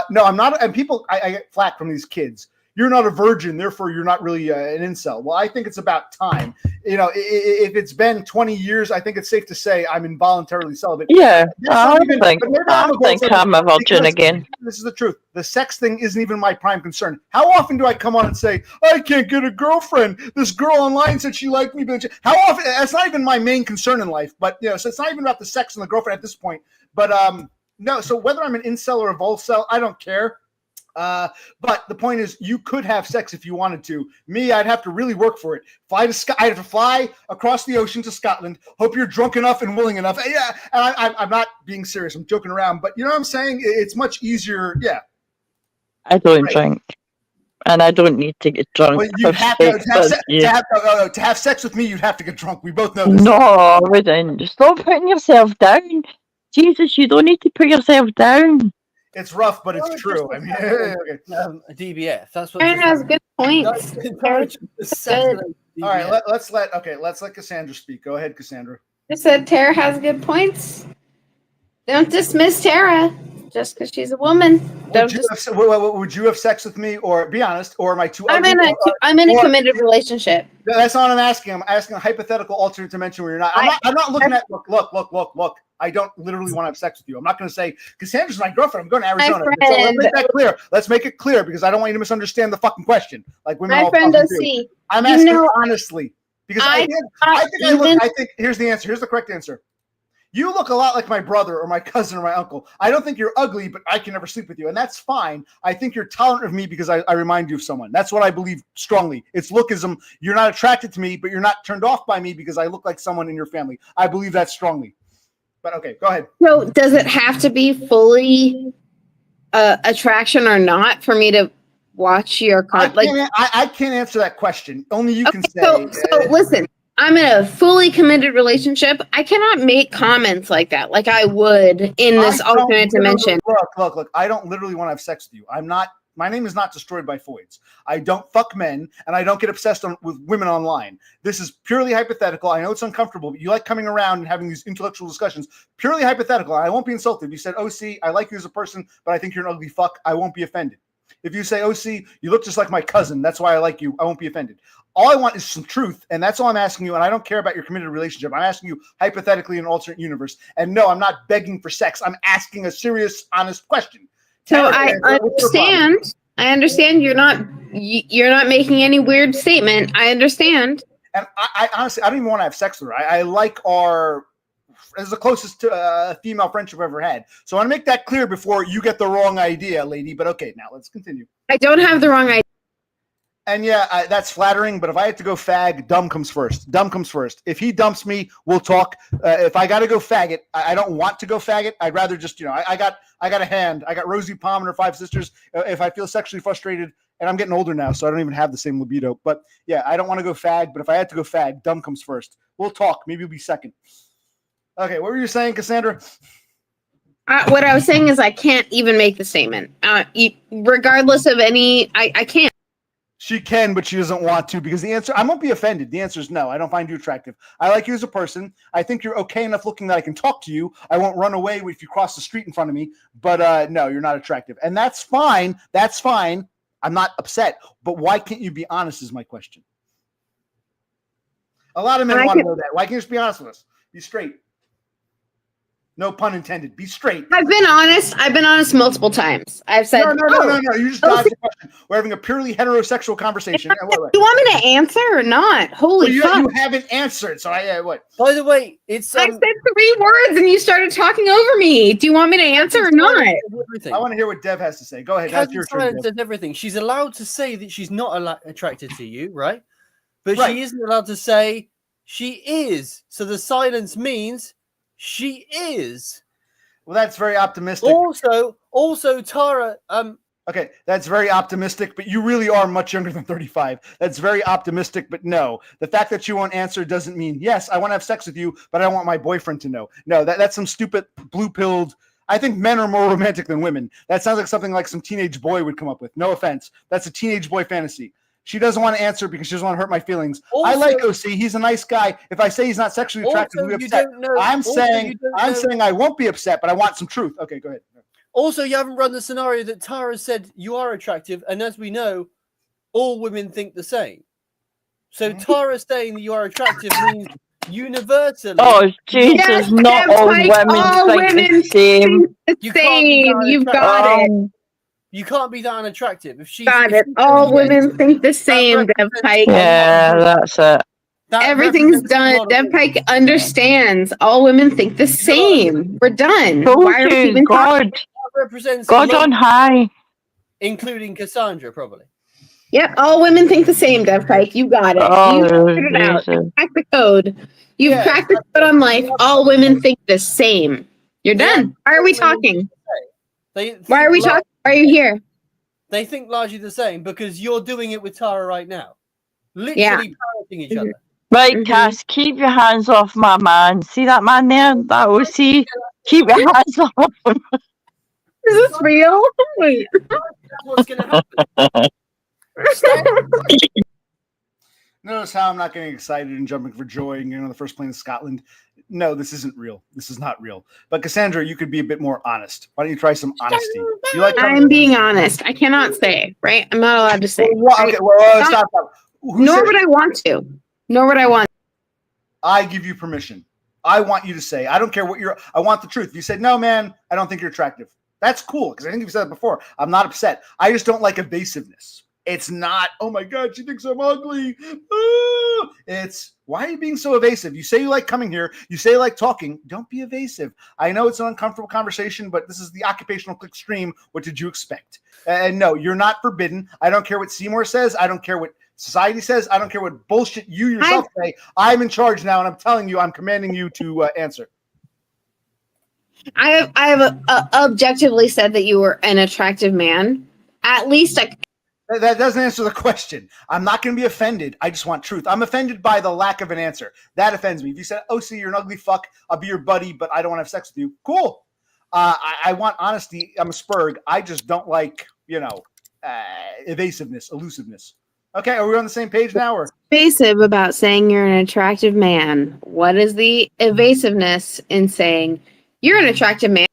No, I'm not. And people, I get flack from these kids. You're not a virgin, therefore you're not really an incel. Well, I think it's about time. You know, if it's been 20 years, I think it's safe to say I'm involuntarily celibate. Yeah, I But maybe think volcel I'm a virgin because again. This is the truth. The sex thing isn't even my prime concern. How often do I come on and say, I can't get a girlfriend? This girl online said she liked me. But how often? That's not even my main concern in life. But, you know, so it's not even about the sex and the girlfriend at this point. But, no, so whether I'm an incel or a volcel, I don't care. But the point is, you could have sex if you wanted to. Me, I'd have to really work for it. I'd have to fly across the ocean to Scotland. Hope you're drunk enough and willing enough. Yeah, and I'm not being serious. I'm joking around. But you know what I'm saying? It's much easier. Yeah. I don't drink. And I don't need to get drunk. Well, you have to have sex with me. You'd have to get drunk. We both know this. No, I wouldn't. Stop putting yourself down. Jesus, you don't need to put yourself down. It's rough, but it's true. I mean, DBF. That's what. Aaron has good points. All right, let's let Cassandra speak. Go ahead, Cassandra. I said Tara has good points. Don't dismiss Tara just because she's a woman. Would you have sex with me, or be honest, or am I too? I'm in a committed relationship. That's not what I'm asking. I'm asking a hypothetical alternate dimension where you're not. I'm not looking at. Look. I don't literally want to have sex with you. I'm not going to say Cassandra's my girlfriend. I'm going to Arizona. So let's make that clear. Let's make it clear because I don't want you to misunderstand the fucking question. Like women my all friend fucking do. I'm asking honestly because I think here's the answer. Here's the correct answer. You look a lot like my brother or my cousin or my uncle. I don't think you're ugly, but I can never sleep with you. And that's fine. I think you're tolerant of me because I remind you of someone. That's what I believe strongly. It's lookism. You're not attracted to me, but you're not turned off by me because I look like someone in your family. I believe that strongly. But okay, go ahead. So does it have to be fully attraction or not for me to watch your content? I can't answer that question. Only you can say. So listen, I'm in a fully committed relationship. I cannot make comments like that, like I would in this alternate dimension. Look. I don't literally want to have sex with you. I'm not. My name is not destroyed by Foids. I don't fuck men, and I don't get obsessed with women online. This is purely hypothetical. I know it's uncomfortable, but you like coming around and having these intellectual discussions. Purely hypothetical. I won't be insulted. If you said, OC, I like you as a person, but I think you're an ugly fuck, I won't be offended. If you say, OC, you look just like my cousin, that's why I like you, I won't be offended. All I want is some truth, and that's all I'm asking you, and I don't care about your committed relationship. I'm asking you hypothetically in an alternate universe. And no, I'm not begging for sex. I'm asking a serious, honest question. So I understand you're not making any weird statement. I understand. And I honestly, I don't even want to have sex with her. I like as the closest to female friendship I've ever had. So I want to make that clear before you get the wrong idea, lady. But okay, now let's continue. I don't have the wrong idea. And yeah, that's flattering. But if I had to go fag, dumb comes first. Dumb comes first. If he dumps me, we'll talk. If I got to go faggot, I don't want to go faggot. I'd rather just, I got a hand. I got Rosie Palm and her 5 sisters. If I feel sexually frustrated, and I'm getting older now, so I don't even have the same libido. But yeah, I don't want to go fag. But if I had to go fag, dumb comes first. We'll talk. Maybe it'll be second. Okay, what were you saying, Cassandra? What I was saying is I can't even make the statement. Regardless of any, I can't. She can, but she doesn't want to because the answer, I won't be offended. The answer is no. I don't find you attractive. I like you as a person. I think you're okay enough looking that I can talk to you. I won't run away if you cross the street in front of me, but no, you're not attractive. And that's fine. That's fine. I'm not upset, but why can't you be honest is my question. A lot of men want to know that. Why can't you just be honest with us? Be straight. No pun intended. Be straight. I've been honest multiple times. I've said no. You just dodged the question. We're having a purely heterosexual conversation. Do you want me to answer or not? Holy fuck! You haven't answered. So what? By the way, it's I said 3 words and you started talking over me. Do you want me to answer or not? I want to hear what Dev has to say. Go ahead. That's your turn. Everything. She's allowed to say that she's not attracted to you, right? But she isn't allowed to say she is. So the silence means she is. Well, that's very optimistic. Also, Tara, Okay, that's very optimistic, but you really are much younger than 35. That's very optimistic, but no. The fact that you won't answer doesn't mean, yes, I want to have sex with you, but I want my boyfriend to know. No, that's some stupid blue-pilled. I think men are more romantic than women. That sounds like something like some teenage boy would come up with. No offense. That's a teenage boy fantasy. She doesn't want to answer because she doesn't want to hurt my feelings. I like OC. He's a nice guy. If I say he's not sexually attractive, we'll be upset. I'm saying I won't be upset, but I want some truth. Okay, go ahead. Also, you haven't run the scenario that Tara said you are attractive, and as we know, all women think the same. So Tara saying that you are attractive means universally. Oh, Jesus, Yes, not Deb all Pike, women all think women the same. The You can't be same. that You've got it. You can't be that unattractive. If she's Got it. All women think the same, Dev Pike. Yeah, that's it. Everything's done. Dev Pike understands. All women think the same. We're done. Told Why are we you, even talking? God. Represents God on high. including Cassandra, probably. Yep, all women think the same, Dev Pike. You got it. Oh, You figured it out. Jesus. You cracked the code. You've cracked the code on life. All women think the same. You're done. Why are we talking? Why are we talking? Why are you here? They think largely the same because you're doing it with Tara right now. Literally parroting each other. Right, Cass, keep your hands off my man. See that man there? That OC? Keep your hands off him. Is this real? Wait. That's what's going to happen. Notice how I'm not getting excited and jumping for joy and getting on the first plane to Scotland. No, this isn't real. This is not real. But Cassandra, you could be a bit more honest. Why don't you try some honesty? You like I'm being honest. I cannot say, right? I'm not allowed to say. Okay, well, stop. Nor would I want to. Nor would I want. I give you permission. I want you to say. I don't care what you're. I want the truth. If you said no, man, I don't think you're attractive. That's cool because I think you've said it before. I'm not upset. I just don't like evasiveness. It's not, oh my God, she thinks I'm ugly. It's, why are you being so evasive? You say you like coming here. You say you like talking. Don't be evasive. I know it's an uncomfortable conversation, but this is the occupational click stream. What did you expect? And no, you're not forbidden. I don't care what Seymour says. I don't care what society says. I don't care what bullshit you yourself say. I'm in charge now, and I'm telling you, I'm commanding you to answer. I have objectively said that you were an attractive man. At least That doesn't answer the question. I'm not going to be offended. I just want truth. I'm offended by the lack of an answer. That offends me. If you said, oh, see, you're an ugly fuck, I'll be your buddy, but I don't want to have sex with you. Cool. I want honesty. I'm a spurg. I just don't like, evasiveness, elusiveness. Okay, are we on the same page now? Or evasive about saying you're an attractive man. What is the evasiveness in saying you're an attractive man?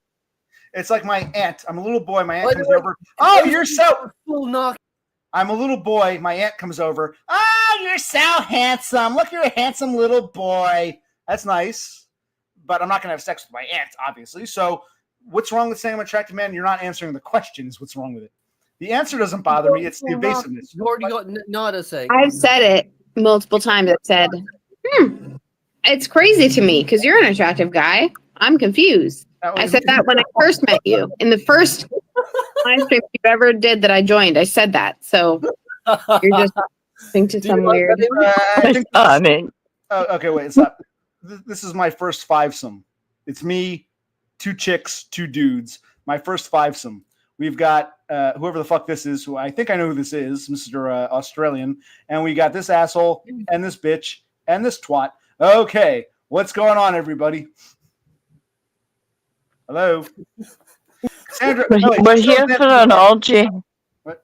It's like my aunt. I'm a little boy. My aunt comes over. Oh, you're so full knock. I'm a little boy. My aunt comes over. Oh, you're so handsome. Look, you're a handsome little boy. That's nice. But I'm not going to have sex with my aunt, obviously. So what's wrong with saying I'm an attractive man? You're not answering the question is what's wrong with it. The answer doesn't bother me. It's the evasiveness. You already got nada say. I've said it multiple times. I've said, it's crazy to me because you're an attractive guy. I'm confused. I said that when I first met you. In the first live stream you ever did that I joined, I said that. So you're just thinking to some weird. Okay, wait. Stop. This is my first fivesome. It's me, 2 chicks, 2 dudes. My first fivesome. We've got whoever the fuck this is, who I think I know who this is, Mr. Australian. And we got this asshole and this bitch and this twat. Okay, what's going on, everybody? Hello. Sandra, we're here for an orgy.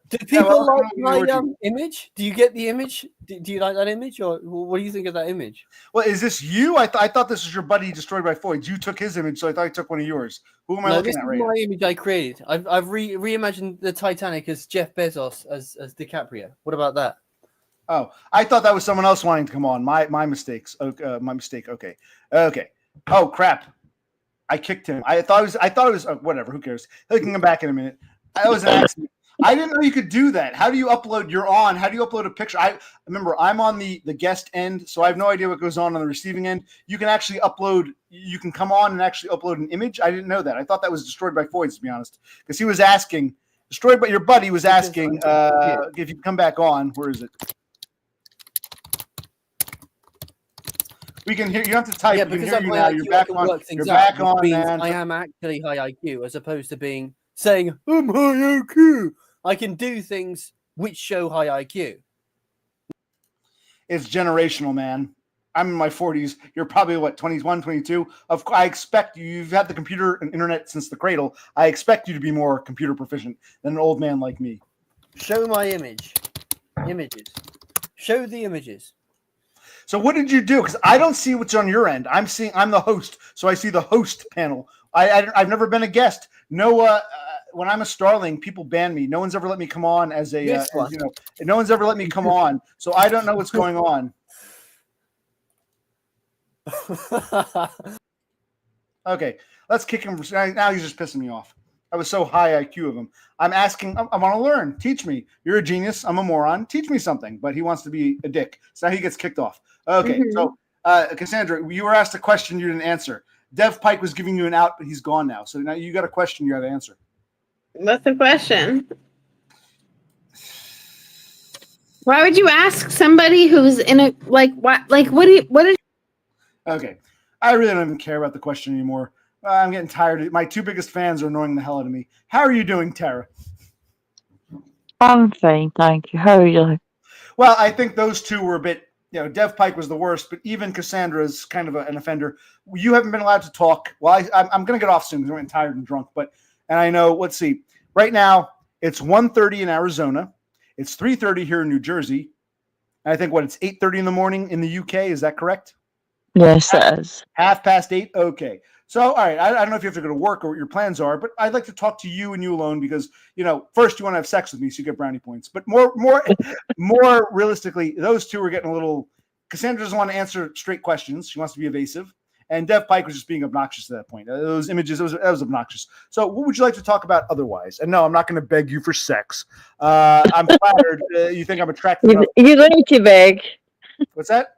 Do people like my image? Do you get the image? Do you like that image, or what do you think of that image? Well, is this you? I thought this was your buddy destroyed by Floyd. You took his image, so I thought he took one of yours. Who am I looking at right now? This is my image I created. I've reimagined the Titanic as Jeff Bezos as DiCaprio. What about that? Oh, I thought that was someone else wanting to come on. My mistakes. My mistake. Okay. Oh crap. I kicked him. I thought it was whatever. Who cares? He'll come back in a minute. That was an accident. I didn't know you could do that. How do you upload? You're on. How do you upload a picture? I remember I'm on the guest end, so I have no idea what goes on the receiving end. You can actually upload. You can come on and actually upload an image. I didn't know that. I thought that was destroyed by Foyds, to be honest, because he was asking. Destroyed by your buddy was asking if you come back on. Where is it? We can hear. You don't have to type. Yeah, because I'm high IQ, you're back on. You're back on, man. I am actually high IQ, as opposed to saying I'm high IQ. I can do things which show high IQ. It's generational, man. I'm in my 40s. You're probably, what, 21, 22? I expect you. You've had the computer and internet since the cradle. I expect you to be more computer proficient than an old man like me. Show my images. Show the images. So what did you do? Because I don't see what's on your end. I'm the host, so I see the host panel. I've never been a guest. No, when I'm a Starling, people ban me. No one's ever let me come on as a, no one's ever let me come on. So I don't know what's going on. Okay, let's kick him. Now he's just pissing me off. I was so high IQ of him. I'm asking, I want to learn. Teach me. You're a genius. I'm a moron. Teach me something. But he wants to be a dick. So now he gets kicked off. Okay, so Cassandra, you were asked a question you didn't answer. Dev Pike was giving you an out, but he's gone now. So now you got a question you got to answer. What's the question? Why would you ask somebody who's in a Okay, I really don't even care about the question anymore. I'm getting tired. My two biggest fans are annoying the hell out of me. How are you doing, Tara? I'm fine, thank you. How are you? Well, I think those two were a bit, Dev Pike was the worst, but even Cassandra's kind of an offender. You haven't been allowed to talk. Well, I'm going to get off soon because I'm getting tired and drunk. And I know, let's see. Right now, it's 1:30 in Arizona. It's 3:30 here in New Jersey. And I think, it's 8:30 in the morning in the UK. Is that correct? Yes, it is. 8:30? Okay. So, all right, I don't know if you have to go to work or what your plans are, but I'd like to talk to you and you alone because, first you want to have sex with me so you get brownie points. But more realistically, those two are getting a little – Cassandra doesn't want to answer straight questions. She wants to be evasive. And Dev Pike was just being obnoxious at that point. Those images, that was obnoxious. So what would you like to talk about otherwise? And no, I'm not going to beg you for sex. I'm flattered. You think I'm attractive enough? You don't need to beg. What's that?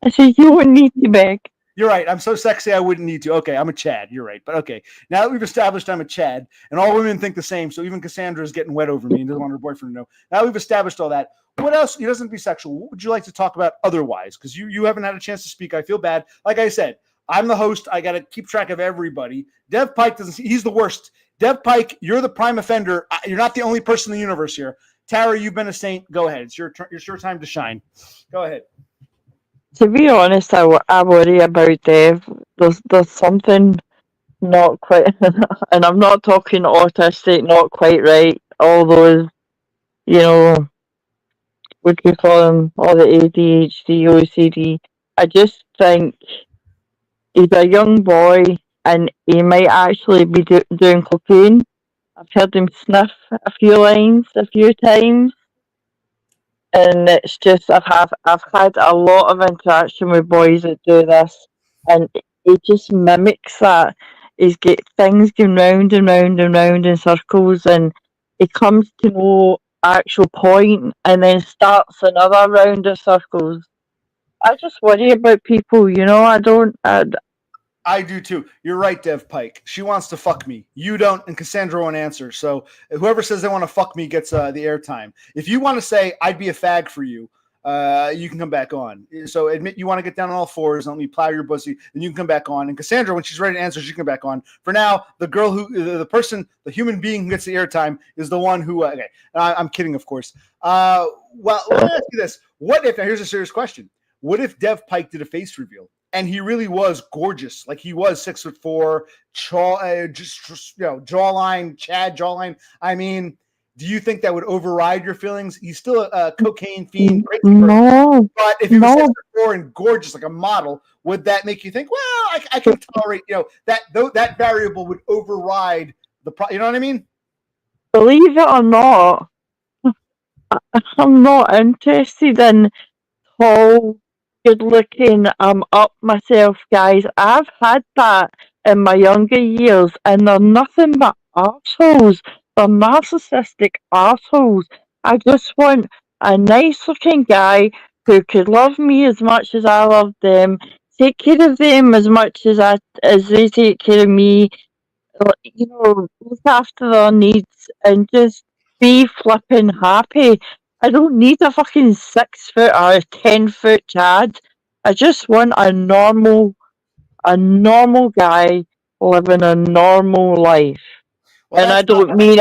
I said you wouldn't need to beg. You're right. I'm so sexy I wouldn't need to. Okay, I'm a Chad. You're right. But okay, now that we've established I'm a Chad, and all women think the same, so even Cassandra is getting wet over me and doesn't want her boyfriend to know. Now we've established all that. What else? He doesn't be sexual. What would you like to talk about otherwise? Because you haven't had a chance to speak. I feel bad. Like I said, I'm the host. I got to keep track of everybody. Dev Pike doesn't. He's the worst. Dev Pike, you're the prime offender. You're not the only person in the universe here. Tara, you've been a saint. Go ahead. It's your time to shine. Go ahead. To be honest, I worry about Dev. There's something not quite, and I'm not talking autistic, not quite right. All those, what do you call them? All the ADHD, OCD. I just think he's a young boy, and he might actually be doing cocaine. I've heard him sniff a few lines a few times. And it's just I've had a lot of interaction with boys that do this, and it just mimics that. He's get things going round and round and round in circles, and he comes to no actual point, and then starts another round of circles. I just worry about people, I do too. You're right, Dev Pike. She wants to fuck me. You don't, and Cassandra won't answer. So whoever says they want to fuck me gets the airtime. If you want to say I'd be a fag for you, you can come back on. So admit you want to get down on all fours and let me plow your pussy, then you can come back on. And Cassandra, when she's ready to answer, she can come back on. For now, the human being who gets the airtime is the one who. Okay, I'm kidding, of course. Well, let me ask you this: what if? Now, here's a serious question. What if Dev Pike did a face reveal? And he really was gorgeous. Like he was 6'4", jawline, Chad jawline. I mean, do you think that would override your feelings? He's still a cocaine fiend, crazy person. No. But if he was 6'4" and gorgeous like a model, would that make you think, well, I can tolerate, that variable would override the you know what I mean? Believe it or not, I'm not interested in tall, good looking. I'm up myself, guys. I've had that in my younger years, and they're nothing but arseholes. They're narcissistic arseholes. I just want a nice looking guy who could love me as much as I love them, take care of them as much as they take care of me, look after their needs, and just be flipping happy. I don't need a fucking 6 foot or a 10-foot Chad. I just want a normal guy living a normal life. Well, and I don't mean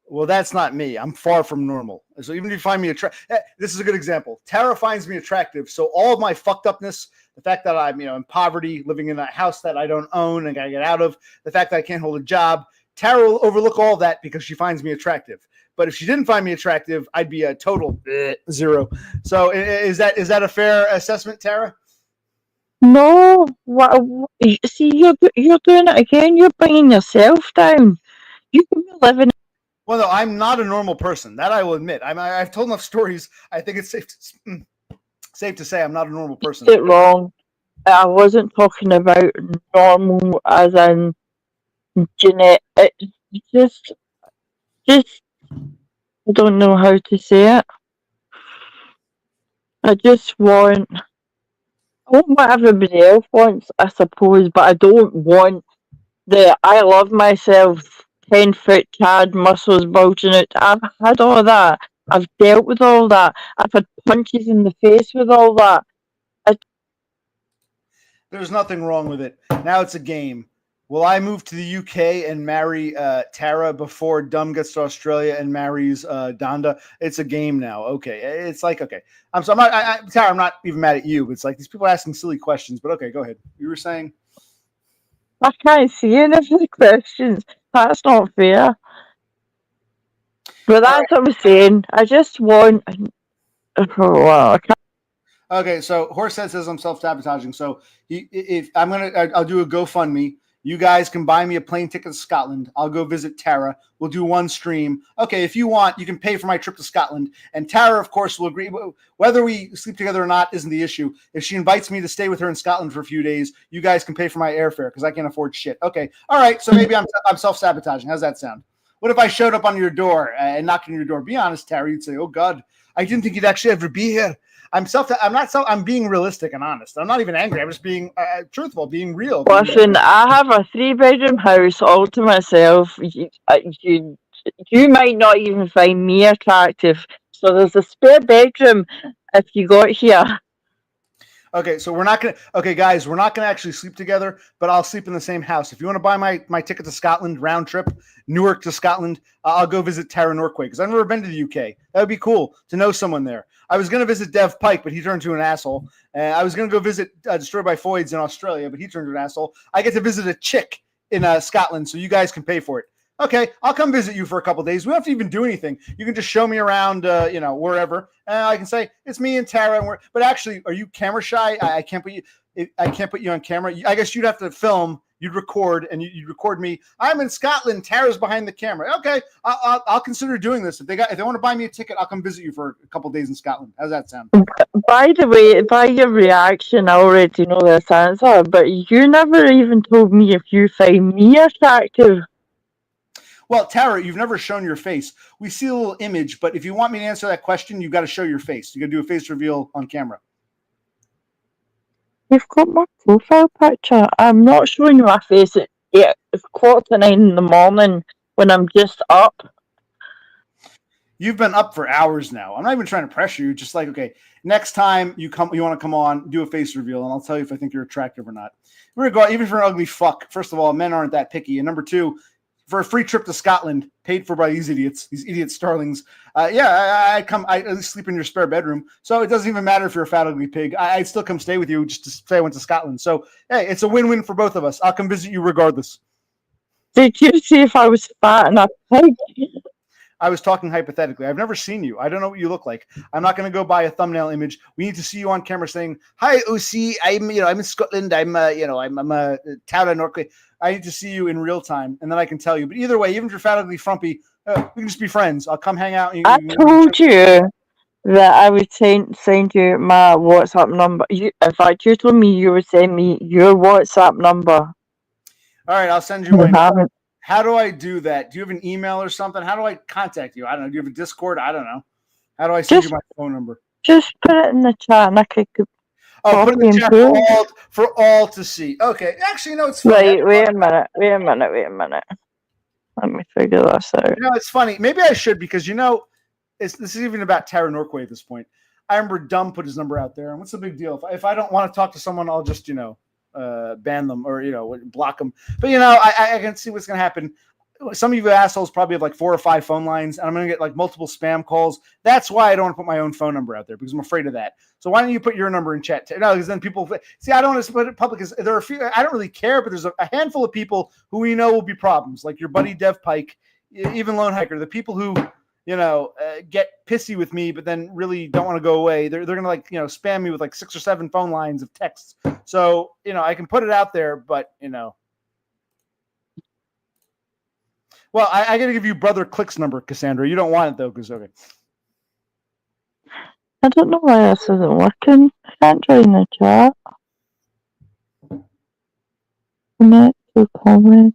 Well, that's not me. I'm far from normal. So even if you find me attractive, this is a good example. Tara finds me attractive. So all of my fucked upness, the fact that I'm, in poverty, living in a house that I don't own and gotta get out of, the fact that I can't hold a job, Tara will overlook all that because she finds me attractive. But if she didn't find me attractive, I'd be a total zero. So is that a fair assessment, Tara? No, see, you're doing it again. You're bringing yourself down. You can be living. Well, no, I'm not a normal person. That I will admit. I've told enough stories. I think it's safe to say I'm not a normal person. It wrong. I wasn't talking about normal as in genetic. Just I don't know how to say it. I want what everybody else wants, I suppose, but I don't want the I love myself 10-foot Chad muscles bulging out. I've had all that. I've dealt with all that. I've had punches in the face with all that. There's nothing wrong with it. Now it's a game. Will I move to the UK and marry Tara before Dumb gets to Australia and marries Donda? It's a game now. Okay, it's like okay. Tara, I'm not even mad at you. It's like these people are asking silly questions. But okay, go ahead. You were saying? I can't see any of the questions. That's not fair. But that's what I'm saying. I just want. Well, I can't. Okay, so Horsehead says I'm self-sabotaging. So I'll do a GoFundMe. You guys can buy me a plane ticket to Scotland. I'll go visit Tara. We'll do one stream. Okay, if you want, you can pay for my trip to Scotland. And Tara, of course, will agree. Whether we sleep together or not isn't the issue. If she invites me to stay with her in Scotland for a few days, you guys can pay for my airfare because I can't afford shit. Okay, all right. So maybe I'm self-sabotaging. How's that sound? What if I showed up on your door and knocked on your door? Be honest, Tara. You'd say, "Oh God, I didn't think you'd actually ever be here." I'm being realistic and honest. I'm not even angry. I'm just being truthful, being real. Listen, I have a 3-bedroom house all to myself. You might not even find me attractive. So there's a spare bedroom if you got here. Okay, so we're not gonna actually sleep together, but I'll sleep in the same house. If you want to buy my ticket to Scotland, round trip, Newark to Scotland, I'll go visit Tara Norquoy because I've never been to the UK. That would be cool to know someone there. I was gonna visit Dev Pike, but he turned into an asshole. I was gonna go visit Destroyed by Foids in Australia, but he turned into an asshole. I get to visit a chick in Scotland, so you guys can pay for it. Okay, I'll come visit you for a couple of days. We don't have to even do anything. You can just show me around, wherever. And I can say it's me and Tara. But actually, are you camera shy? I can't put you on camera. I guess you'd have to film. You'd record, and you'd record me. I'm in Scotland. Tara's behind the camera. Okay, I'll consider doing this. If they want to buy me a ticket, I'll come visit you for a couple of days in Scotland. How's that sound? By the way, by your reaction, I already know this answer. But you never even told me if you find me attractive. Well, Tara, you've never shown your face. We see a little image, but if you want me to answer that question, you've got to show your face. You got to do a face reveal on camera. You've got my profile picture. I'm not showing you my face at 8:45 in the morning when I'm just up. You've been up for hours now. I'm not even trying to pressure you. Just like, okay, next time you want to come on, do a face reveal, and I'll tell you if I think you're attractive or not. Even if you're an ugly fuck, first of all, men aren't that picky. And number two, for a free trip to Scotland, paid for by these idiot starlings. I at least sleep in your spare bedroom. So it doesn't even matter if you're a fat, ugly pig. I'd still come stay with you just to say I went to Scotland. So, hey, it's a win-win for both of us. I'll come visit you regardless. Did you see if I was fat and a pig? I was talking hypothetically. I've never seen you. I don't know what you look like. I'm not going to go buy a thumbnail image. We need to see you on camera saying, "Hi, OC. I'm in Scotland. I'm a Tara Norquoy." I need to see you in real time, and then I can tell you. But either way, even if you're fat, ugly, frumpy, we can just be friends. I'll come hang out. I told you that I would send you my WhatsApp number. In fact, you told me you would send me your WhatsApp number. All right, I'll send you my number. How do I do that? Do you have an email or something? How do I contact you? I don't know. Do you have a Discord? I don't know. How do I send you my phone number? Just put it in the chat and I could put it in the chat for all to see. Okay. Actually, no, it's funny. Wait a minute. Let me figure this out. It's funny. Maybe I should because, this is even about Tara Norquoy at this point. I remember Dumb put his number out there. And what's the big deal? If I don't want to talk to someone, I'll just, ban them or block them. But I can see what's going to happen. some of you assholes probably have like 4 or 5 phone lines, and I'm going to get like multiple spam calls. That's why I don't want to put my own phone number out there, because I'm afraid of that. So why don't you put your number in chat? No, because then people see. I don't want to put it public. Because there are a few. I don't really care, but there's a handful of people who we know will be problems, like your buddy Dev Pike, even Lone Hiker. The people who get pissy with me, but then really don't want to go away. They're going to like spam me with like 6 or 7 phone lines of texts. So I can put it out there, but Well, I got to give you Brother Click's number, Cassandra. You don't want it, though, because, okay. I don't know why this isn't working. I can't join the chat. Connect to comment.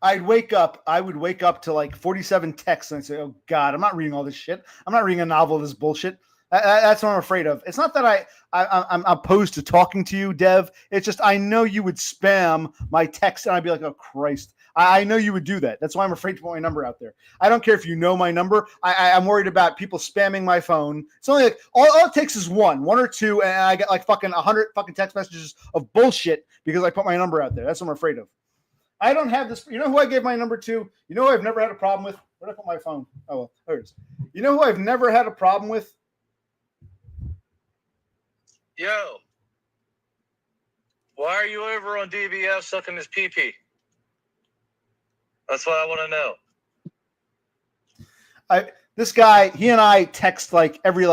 I would wake up to like 47 texts and I'd say, oh, God, I'm not reading all this shit. I'm not reading a novel of this bullshit. That's what I'm afraid of. It's not that I'm opposed to talking to you, Dev. It's just I know you would spam my text and I'd be like, oh, Christ. I know you would do that. That's why I'm afraid to put my number out there. I don't care if you know my number. I'm worried about people spamming my phone. It's only like all it takes is one or two, and I get like fucking 100 fucking text messages of bullshit because I put my number out there. That's what I'm afraid of. I don't have this. You know who I gave my number to? You know who I've never had a problem with? Where did I put my phone? Oh, well, there it is. You know who I've never had a problem with? Yo. Why are you over on DBF sucking his pee-pee? That's what I want to know. This guy, he and I text like every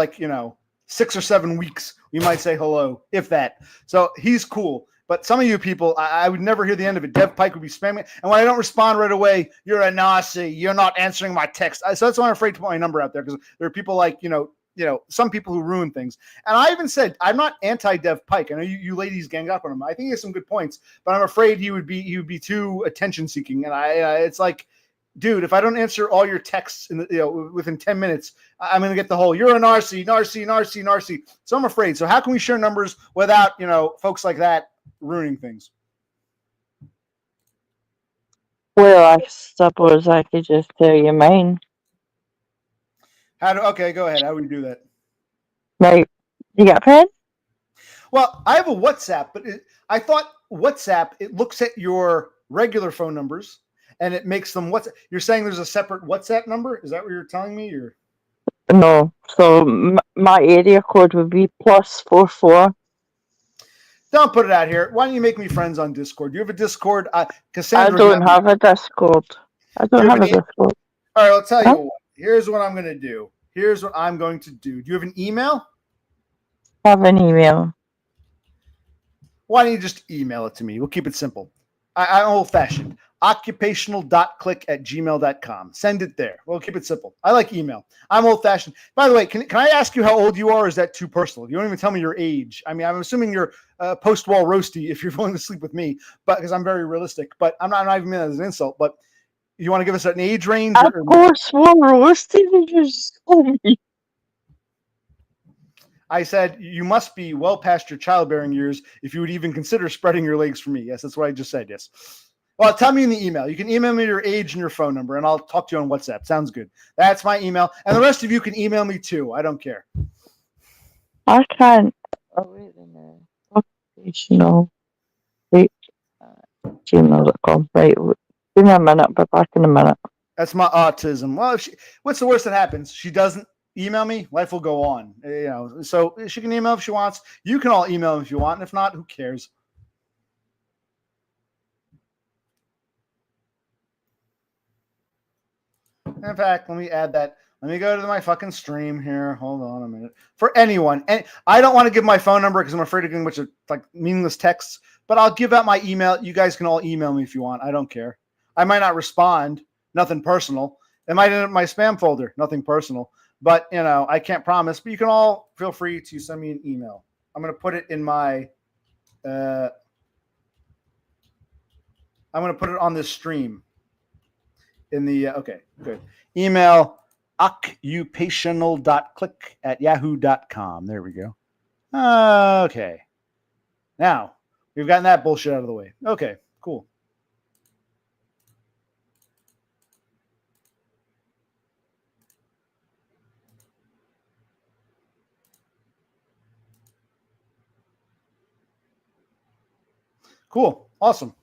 6 or 7 weeks. We might say hello, if that. So he's cool. But some of you people, I would never hear the end of it. Dev Pike would be spamming. And when I don't respond right away, you're a Nazi. You're not answering my text. So that's why I'm afraid to put my number out there, because there are people like, some people who ruin things. And I even said, I'm not anti-Dev Pike. I know you ladies gang up on him. I think he has some good points, but I'm afraid he would be too attention seeking. And it's like, dude, if I don't answer all your texts within 10 minutes, I'm going to get the whole, you're a narcy. So I'm afraid. So how can we share numbers without, folks like that ruining things? Well, I suppose I could just tell you mine. Okay, go ahead. How do we do that? Right. You got a pen? Well, I have a WhatsApp, but I thought WhatsApp, it looks at your regular phone numbers and it makes them WhatsApp. You're saying there's a separate WhatsApp number? Is that what you're telling me? Or No. So my area code would be +44. Don't put it out here. Why don't you make me friends on Discord? Do you have a Discord? Cassandra, I don't have a Discord. I don't have a Discord. All right, I'll tell you what. Here's what I'm going to do. Do you have an email? I have an email. Why don't you just email it to me? We'll keep it simple. I'm old-fashioned. occupational.click@gmail.com. Send it there. We'll keep it simple. I like email. I'm old-fashioned. By the way, can I ask you how old you are, or is that too personal? You don't even tell me your age. I mean, I'm assuming you're post-wall roasty if you're willing to sleep with me, but because I'm very realistic. But I'm not even meaning that as an insult, but you want to give us an age range? Of course, one roasted. You just told me. I said you must be well past your childbearing years if you would even consider spreading your legs for me. Yes, that's what I just said. Yes. Well, tell me in the email. You can email me your age and your phone number, and I'll talk to you on WhatsApp. Sounds good. That's my email, and the rest of you can email me too. I don't care. I can't. Oh, wait a minute. Occupational. Gmail.com. Right. Give me a minute. Be back in a minute. That's my autism. Well, what's the worst that happens? She doesn't email me. Life will go on. So she can email if she wants. You can all email if you want, and if not, who cares? In fact, let me add that. Let me go to my fucking stream here. Hold on a minute. For anyone, and I don't want to give my phone number because I'm afraid of getting a bunch of meaningless texts. But I'll give out my email. You guys can all email me if you want. I don't care. I might not respond. Nothing personal. It might end up in my spam folder. Nothing personal. But I can't promise. But you can all feel free to send me an email. I'm going to put it in my. I'm going to put it on this stream. In the okay, good. Email occupational.click@yahoo.com. There we go. Okay. Now, we've gotten that bullshit out of the way. Okay, cool. Cool. Awesome.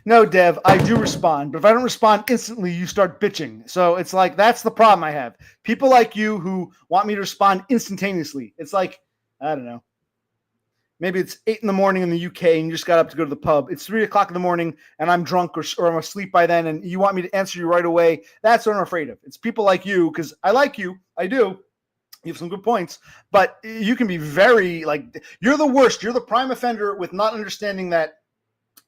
No, Dev, I do respond, but if I don't respond instantly, you start bitching. So it's like that's the problem I have. People like you who want me to respond instantaneously. It's like, I don't know. Maybe it's 8 a.m. in the UK and you just got up to go to the pub. It's 3 o'clock in the morning and I'm drunk or I'm asleep by then and you want me to answer you right away. That's what I'm afraid of. It's people like you because I like you. I do. You have some good points, but you can be very like, you're the worst. You're the prime offender with not understanding that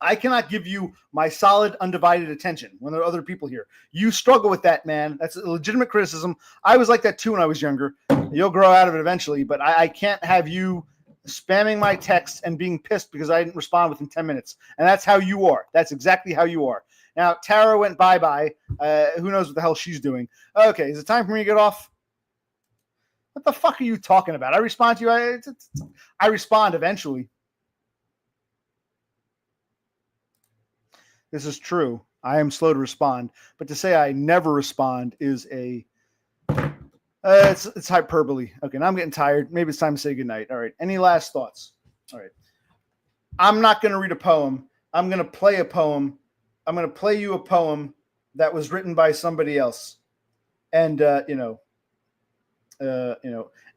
I cannot give you my solid, undivided attention when there are other people here. You struggle with that, man. That's a legitimate criticism. I was like that too when I was younger. You'll grow out of it eventually, but I can't have you spamming my texts and being pissed because I didn't respond within 10 minutes. And that's how you are. That's exactly how you are. Now, Tara went bye-bye. Who knows what the hell she's doing. Okay, is it time for me to get off? What the fuck are you talking about? I respond to you. I respond eventually. This is true. I am slow to respond. But to say I never respond is it's hyperbole. Okay, now I'm getting tired. Maybe it's time to say goodnight. All right. Any last thoughts? All right. I'm not going to read a poem. I'm going to play a poem. I'm going to play you a poem that was written by somebody else. And,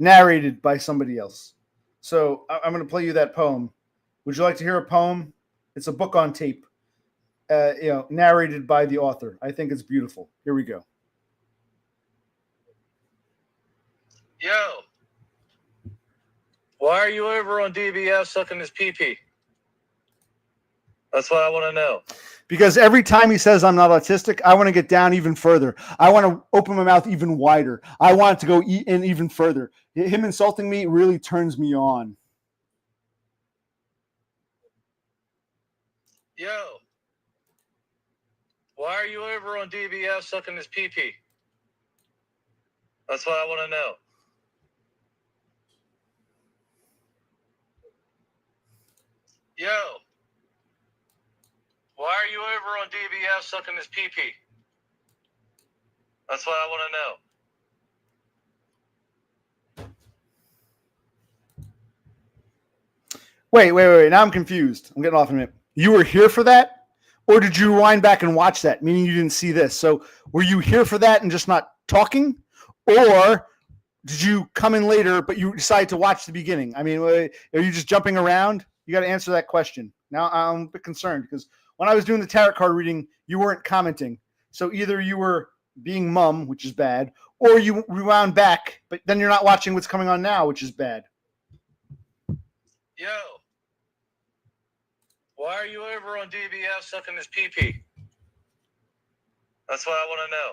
narrated by somebody else. So I'm going to play you that poem. Would you like to hear a poem? It's a book on tape, narrated by the author. I think it's beautiful. Here we go. Yo, why are you over on DBS sucking his pee-pee? That's what I want to know. Because every time he says I'm not autistic, I want to get down even further. I want to open my mouth even wider. I want it to go in even further. Him insulting me really turns me on. Yo, why are you over on DBS sucking his pee-pee? That's what I want to know. Yo, why are you over on DBS sucking his pee-pee? That's what I want to know. Wait. Now I'm confused. I'm getting off in a minute. You were here for that? Or did you rewind back and watch that, meaning you didn't see this? So were you here for that and just not talking? Or did you come in later, but you decided to watch the beginning? I mean, are you just jumping around? You got to answer that question. Now I'm a bit concerned because when I was doing the tarot card reading, you weren't commenting. So either you were being mum, which is bad, or you rewound back, but then you're not watching what's coming on now, which is bad. Yo, why are you over on DBS sucking his pee-pee? That's what I want to know.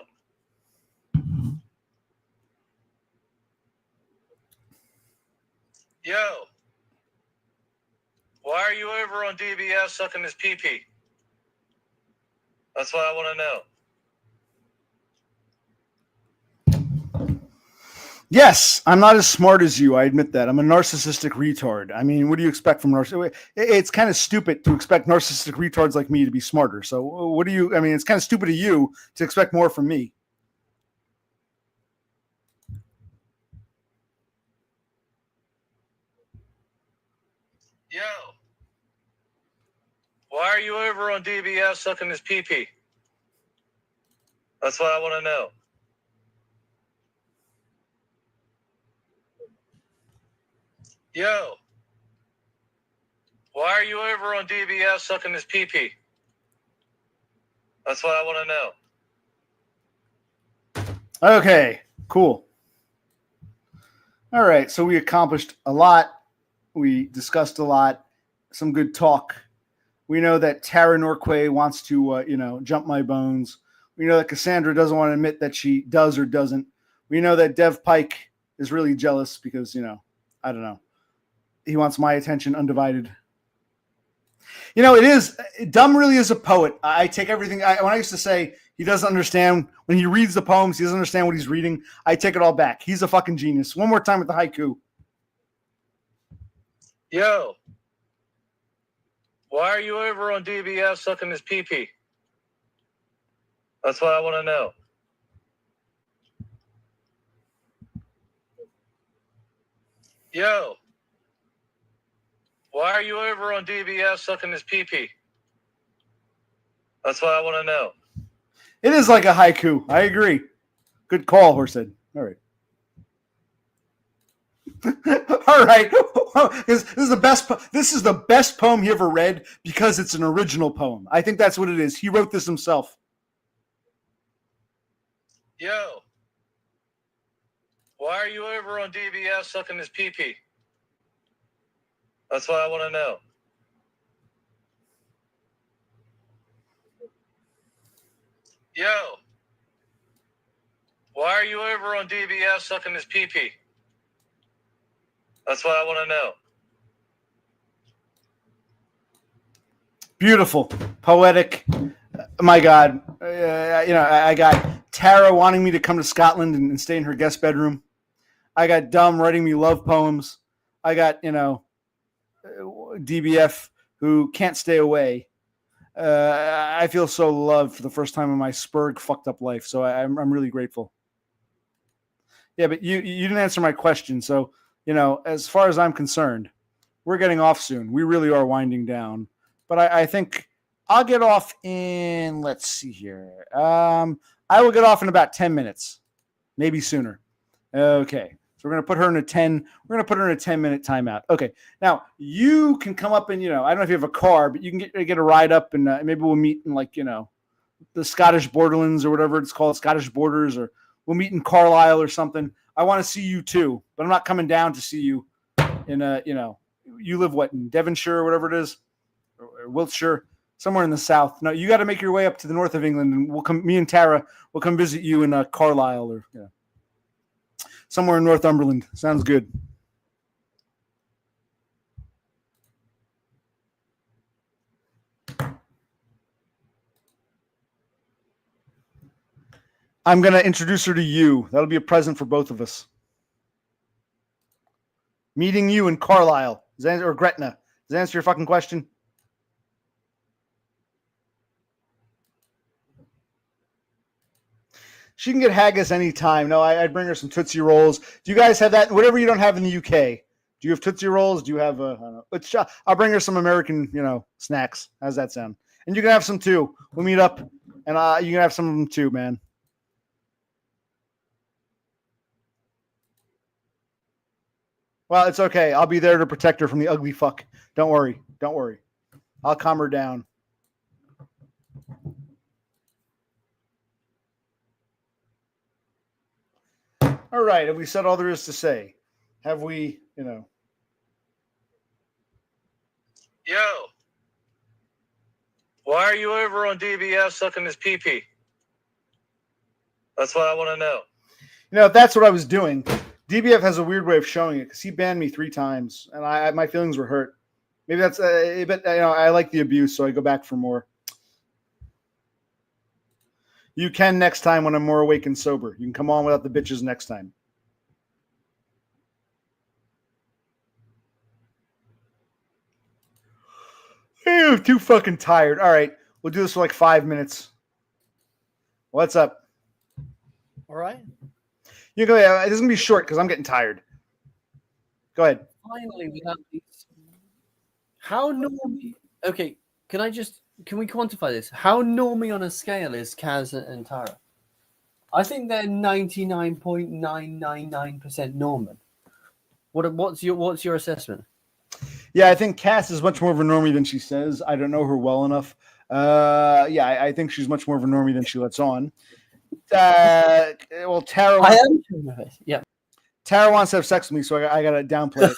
Yo, why are you over on DBS sucking his pee-pee? That's what I want to know. Yes, I'm not as smart as you. I admit that. I'm a narcissistic retard. I mean, what do you expect from narcissists? It's kind of stupid to expect narcissistic retards like me to be smarter. So what do you, I mean, it's kind of stupid of you to expect more from me. Yo, why are you over on DBS sucking his pee-pee? That's what I want to know. Yo, why are you over on DBS sucking his pee-pee? That's what I want to know. Okay, cool. All right, so we accomplished a lot. We discussed a lot. Some good talk. We know that Tara Norquoy wants to, jump my bones. We know that Cassandra doesn't want to admit that she does or doesn't. We know that Dev Pike is really jealous because, I don't know. He wants my attention undivided. It is, Dumb really is a poet. I take everything, when I used to say he doesn't understand, when he reads the poems, he doesn't understand what he's reading, I take it all back. He's a fucking genius. One more time with the haiku. Yo, why are you over on DBS sucking his pee-pee? That's what I want to know. Yo, why are you over on DBS sucking his pee-pee? That's what I want to know. It is like a haiku. I agree. Good call, Horsehead. All right. All right. This is the best. This is the best poem he ever read because it's an original poem. I think that's what it is. He wrote this himself. Yo, why are you over on DBS sucking his pee-pee? That's what I want to know. Yo, why are you over on DBS sucking his pee-pee? That's what I want to know. Beautiful, poetic. My God, I got Tara wanting me to come to Scotland and stay in her guest bedroom. I got Dumb writing me love poems. I got DBF who can't stay away. I feel so loved for the first time in my spurg fucked up life. So I'm really grateful. Yeah, but you didn't answer my question. So, as far as I'm concerned, we're getting off soon. We really are winding down. But I think I'll get off in, let's see here. I will get off in about 10 minutes, maybe sooner. Okay. So we're going to put her in a 10-minute timeout. Okay. Now you can come up and, I don't know if you have a car, but you can get a ride up and maybe we'll meet in the Scottish Borderlands or whatever it's called, Scottish Borders, or we'll meet in Carlisle or something. I want to see you too, but I'm not coming down to see you in you live in Devonshire or whatever it is, or Wiltshire, somewhere in the south. No, you got to make your way up to the north of England and me and Tara will come visit you in Carlisle or somewhere in Northumberland. Sounds good. I'm going to introduce her to you. That'll be a present for both of us. Meeting you in Carlisle or Gretna. Does that answer your fucking question? She can get haggis anytime. No, I'd bring her some Tootsie Rolls. Do you guys have that? Whatever you don't have in the UK. Do you have Tootsie Rolls? Do you have I don't know. I'll bring her some American, snacks. How's that sound? And you can have some too. We'll meet up, and you can have some of them too, man. Well, it's okay. I'll be there to protect her from the ugly fuck. Don't worry. Don't worry. I'll calm her down. All right. Have we said all there is to say? Have we, Yo, why are you over on DBS sucking his pee-pee? That's what I want to know. If that's what I was doing. DBF has a weird way of showing it because he banned me 3 times and my feelings were hurt. Maybe that's, but I like the abuse, so I go back for more. You can next time when I'm more awake and sober. You can come on without the bitches next time. I'm too fucking tired. All right. We'll do this for like 5 minutes. What's up? All right. You go. Yeah, this is gonna be short because I'm getting tired. Go ahead. Finally, we have these. How normie? Okay, can we quantify this? How normie on a scale is Kaz and Tara? I think they're 99.999% Norman. What's your assessment? Yeah, I think Cass is much more of a normie than she says. I don't know her well enough. I think she's much more of a normie than she lets on. Well, Tara. I am. Yeah. Tara wants to have sex with me, so I gotta downplay it.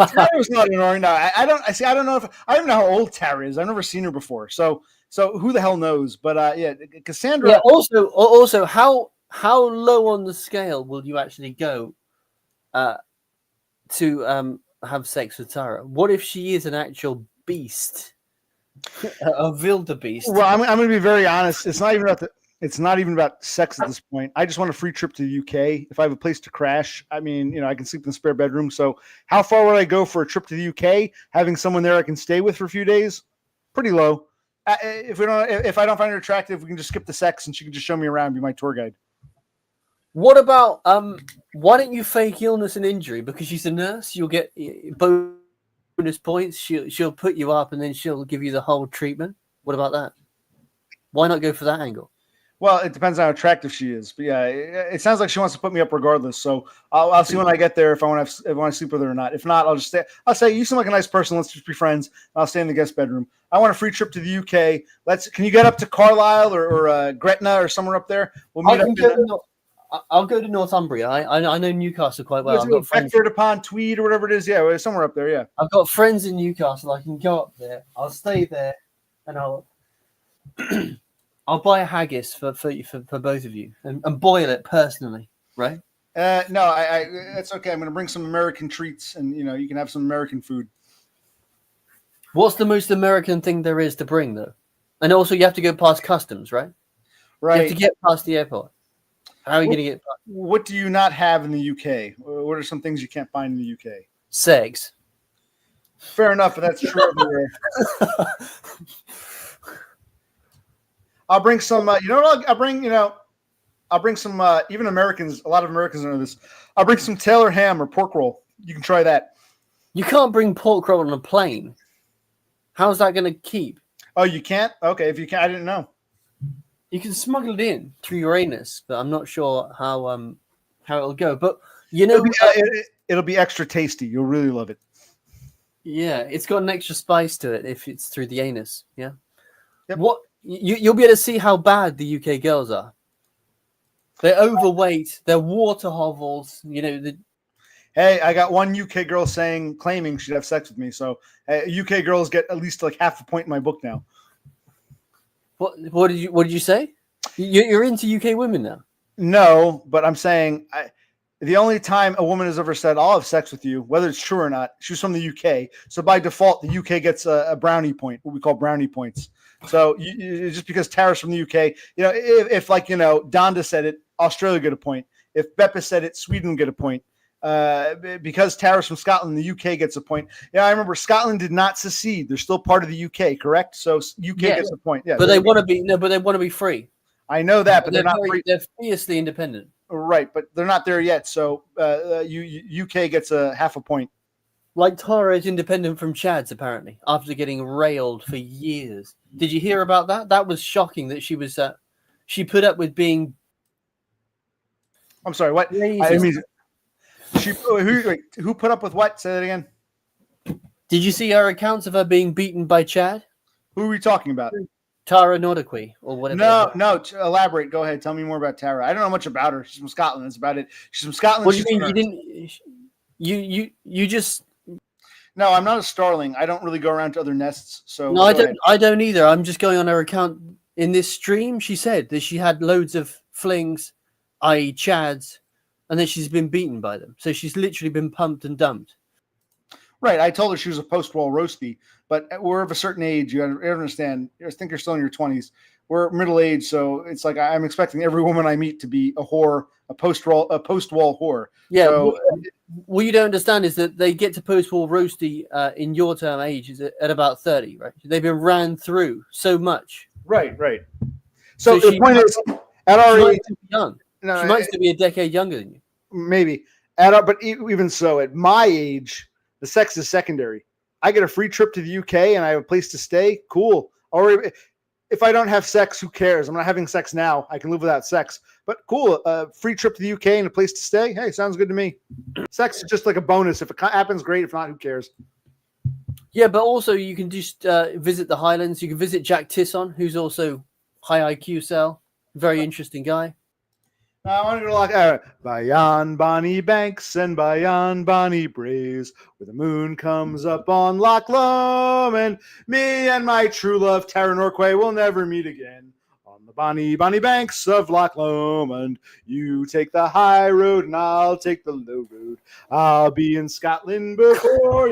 Tara's not annoying. No, I don't know if I don't know how old Tara is. I've never seen her before, so who the hell knows? But yeah, Cassandra. Yeah. Also, how low on the scale will you actually go to have sex with Tara? What if she is an actual beast, a wildebeest? Well, I'm going to be very honest. It's not even about sex at this point. I just want a free trip to the UK. If I have a place to crash, I mean, I can sleep in the spare bedroom. So how far would I go for a trip to the UK? Having someone there I can stay with for a few days? Pretty low. If I don't find her attractive, we can just skip the sex and she can just show me around, be my tour guide. What about why don't you fake illness and injury? Because she's a nurse, you'll get bonus points. She'll put you up and then she'll give you the whole treatment. What about that? Why not go for that angle? Well, it depends on how attractive she is, but yeah, it sounds like she wants to put me up regardless. So I'll see when I get there if I want to sleep with her or not. If not, I'll just stay. I'll say you seem like a nice person. Let's just be friends. I'll stay in the guest bedroom. I want a free trip to the UK. Can you get up to Carlisle or Gretna or somewhere up there? We'll meet up. I'll go to Northumbria. I know Newcastle quite well. I've got friends. Beckford upon Tweed or whatever it is. Yeah, somewhere up there. Yeah, I've got friends in Newcastle. I can go up there. I'll stay there, and I'll buy a haggis for both of you and boil it personally, right? No, that's okay. I'm going to bring some American treats, and you can have some American food. What's the most American thing there is to bring, though? And also, you have to go past customs, right? Right. You have to get past the airport. How are you going to get past? What do you not have in the UK? What are some things you can't find in the UK? Sex. Fair enough, but that's true everywhere. I'll bring some. I'll bring some. Even Americans, a lot of Americans know this. I'll bring some Taylor ham or pork roll. You can try that. You can't bring pork roll on a plane. How's that going to keep? Oh, you can't? Okay, if you can, I didn't know. You can smuggle it in through your anus, but I'm not sure how it'll go. But it'll be extra tasty. You'll really love it. Yeah, it's got an extra spice to it if it's through the anus. Yeah. Yep. What you'll be able to see how bad the UK girls are. They're overweight. They're water hovels. Hey, I got one UK girl claiming she'd have sex with me. So UK girls get at least like half a point in my book now. What did you say? You're into UK women now? No, but I'm saying the only time a woman has ever said I'll have sex with you, whether it's true or not, she was from the UK. So by default, the UK gets a brownie point, what we call brownie points. So just because Tara's from the UK, if Donda said it, Australia get a point. If Beppa said it, Sweden get a point. Because Tara's from Scotland, the UK gets a point. Yeah, I remember Scotland did not secede. They're still part of the UK, correct? So UK gets a point. Yeah, but they want to be free. I know that, but they're not free. They're fiercely independent. Right, but they're not there yet. So UK gets a half a point. Like Tara is independent from Chad's apparently after getting railed for years. Did you hear about that? That was shocking. That she was she put up with being. I'm sorry. What? Who put up with what? Say that again. Did you see her accounts of her being beaten by Chad? Who are we talking about? Tara Norquoy or whatever. No. Elaborate. Go ahead. Tell me more about Tara. I don't know much about her. She's from Scotland. That's about it. She's from Scotland. What do you mean? You just. No, I'm not a starling. I don't really go around to other nests. So no, I don't either. I'm just going on her account in this stream. She said that she had loads of flings, i.e., Chads, and then she's been beaten by them. So she's literally been pumped and dumped. Right. I told her she was a post-wall roastie, but we're of a certain age. You understand. I think you're still in your 20s. We're middle-aged, so it's like I'm expecting every woman I meet to be a whore, a post-wall whore. Yeah. So, what you don't understand is that they get to post-wall roastie in your term age is at about 30, right? They've been ran through so much. Right. So the point is, at our age, young. No, she might still be a decade younger than you. Maybe. But even so, at my age, the sex is secondary. I get a free trip to the UK and I have a place to stay. Cool. Or if I don't have sex, who cares? I'm not having sex now. I can live without sex. But cool. Free trip to the UK and a place to stay. Hey, sounds good to me. Sex is just like a bonus. If it happens, great. If not, who cares? Yeah, but also you can just visit the Highlands. You can visit Jack Tisson, who's also high IQ cell. Very interesting guy. I want to go like by yon bonny banks and by yon bonny braes, where the moon comes up on Loch Lomond. Me and my true love, Tara Norquoy, will never meet again. On the bonny, bonny banks of Loch Lomond, you take the high road and I'll take the low road. I'll be in Scotland before.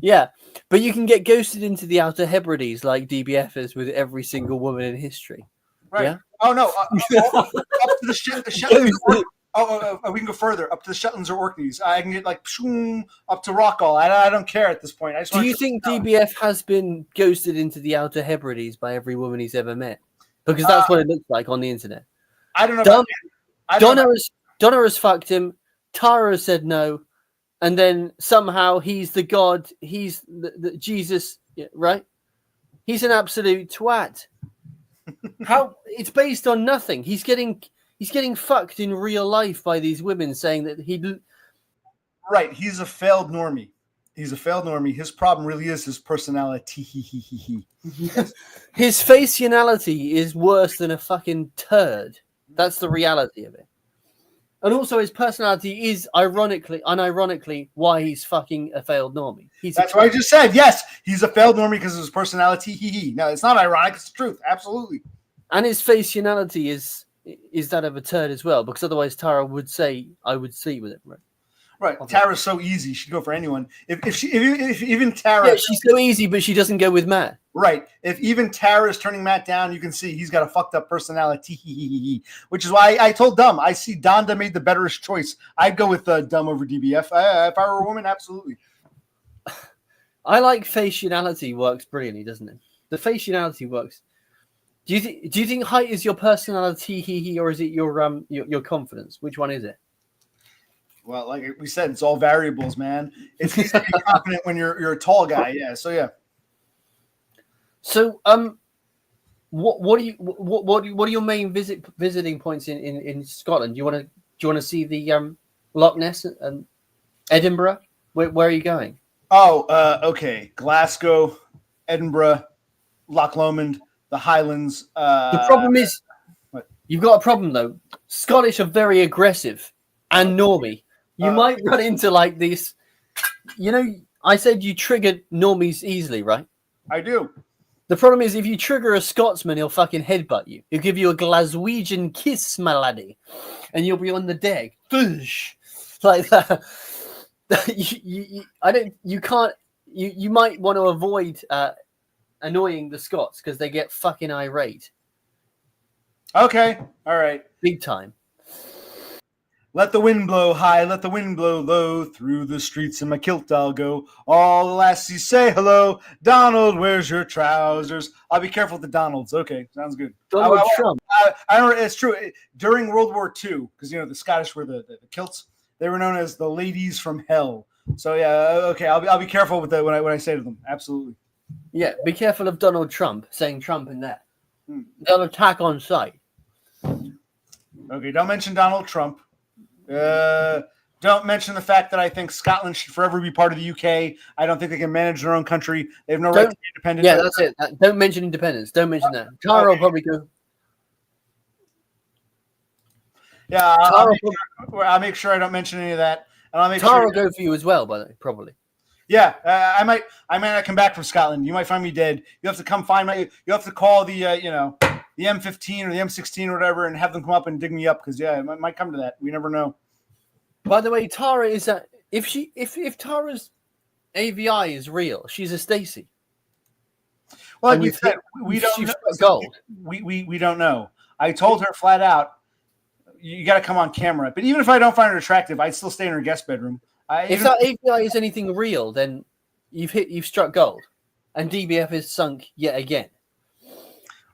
Yeah, but you can get ghosted into the Outer Hebrides like DBF is with every single woman in history. Right. Yeah? Oh, no. Up to the Shetlands. We can go further. Up to the Shetlands or Orkneys. I can get like up to Rockall. I don't care at this point. Do you think DBF has been ghosted into the Outer Hebrides by every woman he's ever met? Because that's what it looks like on the internet. I don't know. Donna has fucked him. Tara has said no. And then somehow he's the God. He's the Jesus, right? He's an absolute twat. How it's based on nothing. He's getting fucked in real life by these women saying that he. Right, he's a failed normie. He's a failed normie. His problem really is his personality. His faciality is worse than a fucking turd. That's the reality of it. And also, his personality is unironically, why he's fucking a failed normie. That's what I just said. Yes, he's a failed normie because of his personality. No, it's not ironic. It's the truth. Absolutely. And his faciality is that of a turd as well, because otherwise Tara would say, "I would sleep with it." Right. Tara's so easy; she'd go for anyone. If even Tara, yeah, she's so easy, but she doesn't go with Matt. Right. If even Tara's turning Matt down, you can see he's got a fucked up personality. Which is why I told Dumb, I see Donda made the betterest choice. I'd go with Dumb over DBF. If I were a woman, absolutely. I like faciality works brilliantly, doesn't it? The faciality works. Do you think height is your personality, or is it your confidence? Which one is it? Well, like we said, it's all variables, man. It's easy to be confident when you're a tall guy. Yeah. So yeah. So what are your main visiting points in Scotland? Do you want to see the Loch Ness and Edinburgh? Where are you going? Oh, okay. Glasgow, Edinburgh, Loch Lomond, the Highlands. The problem is, you've got a problem though. Scottish are very aggressive and normie. You might run into like this. You know, I said you trigger normies easily, right? I do. The problem is, if you trigger a Scotsman, he'll fucking headbutt you. He'll give you a Glaswegian kiss, my laddie, and you'll be on the deck, like that. You might want to avoid annoying the Scots because they get fucking irate. Okay, all right, big time. Let the wind blow high, let the wind blow low. Through the streets in my kilt I'll go. All the lassies say hello. Donald, where's your trousers? I'll be careful with the Donalds. Okay, sounds good. Donald Trump. I remember, it's true. During World War II, because, you know, the Scottish were the kilts, they were known as the ladies from hell. So, yeah, okay, I'll be careful with that when I say to them. Absolutely. Yeah, be careful of Donald Trump, saying Trump in that. They'll attack on sight. Okay, don't mention Donald Trump. Don't mention the fact that I think Scotland should forever be part of the UK. I don't think they can manage their own country. They have no right to be independent. Yeah, that's it. Don't mention independence. Don't mention that. Tara will probably go. Yeah, I'll make sure I don't mention any of that. And I'll make Tara sure will go for you as well, by the way, probably. Yeah, I might not come back from Scotland. You might find me dead. You have to come find my. You have to call the the M15 or the M16 or whatever, and have them come up and dig me up because it might come to that. We never know. By the way, Tara is that if Tara's AVI is real, she's a Stacy. Well, like we said, we don't know. Gold. We don't know. I told her flat out, you got to come on camera. But even if I don't find her attractive, I'd still stay in her guest bedroom. If that AVI is anything real, then you've struck gold, and DBF is sunk yet again.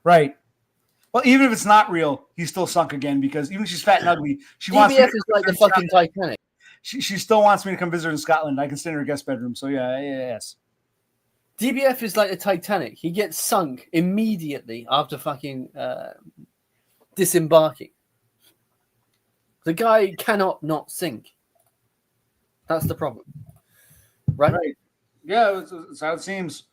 Right. Well, even if it's not real, he's still sunk again because even if she's fat and ugly, she DBF wants. DBF is like the fucking Titanic. She still wants me to come visit her in Scotland. I can stay in her guest bedroom. So yes. DBF is like the Titanic. He gets sunk immediately after fucking disembarking. The guy cannot not sink. That's the problem, right? Yeah, that's how it seems.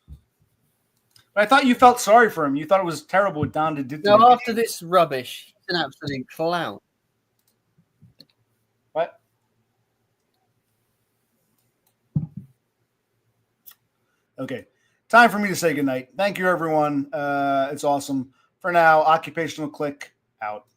But I thought you felt sorry for him. You thought it was terrible what Don did to him. No, after this rubbish, he's an absolute clown. What? Okay. Time for me to say goodnight. Thank you, everyone. It's awesome. For now, Occupational Click out.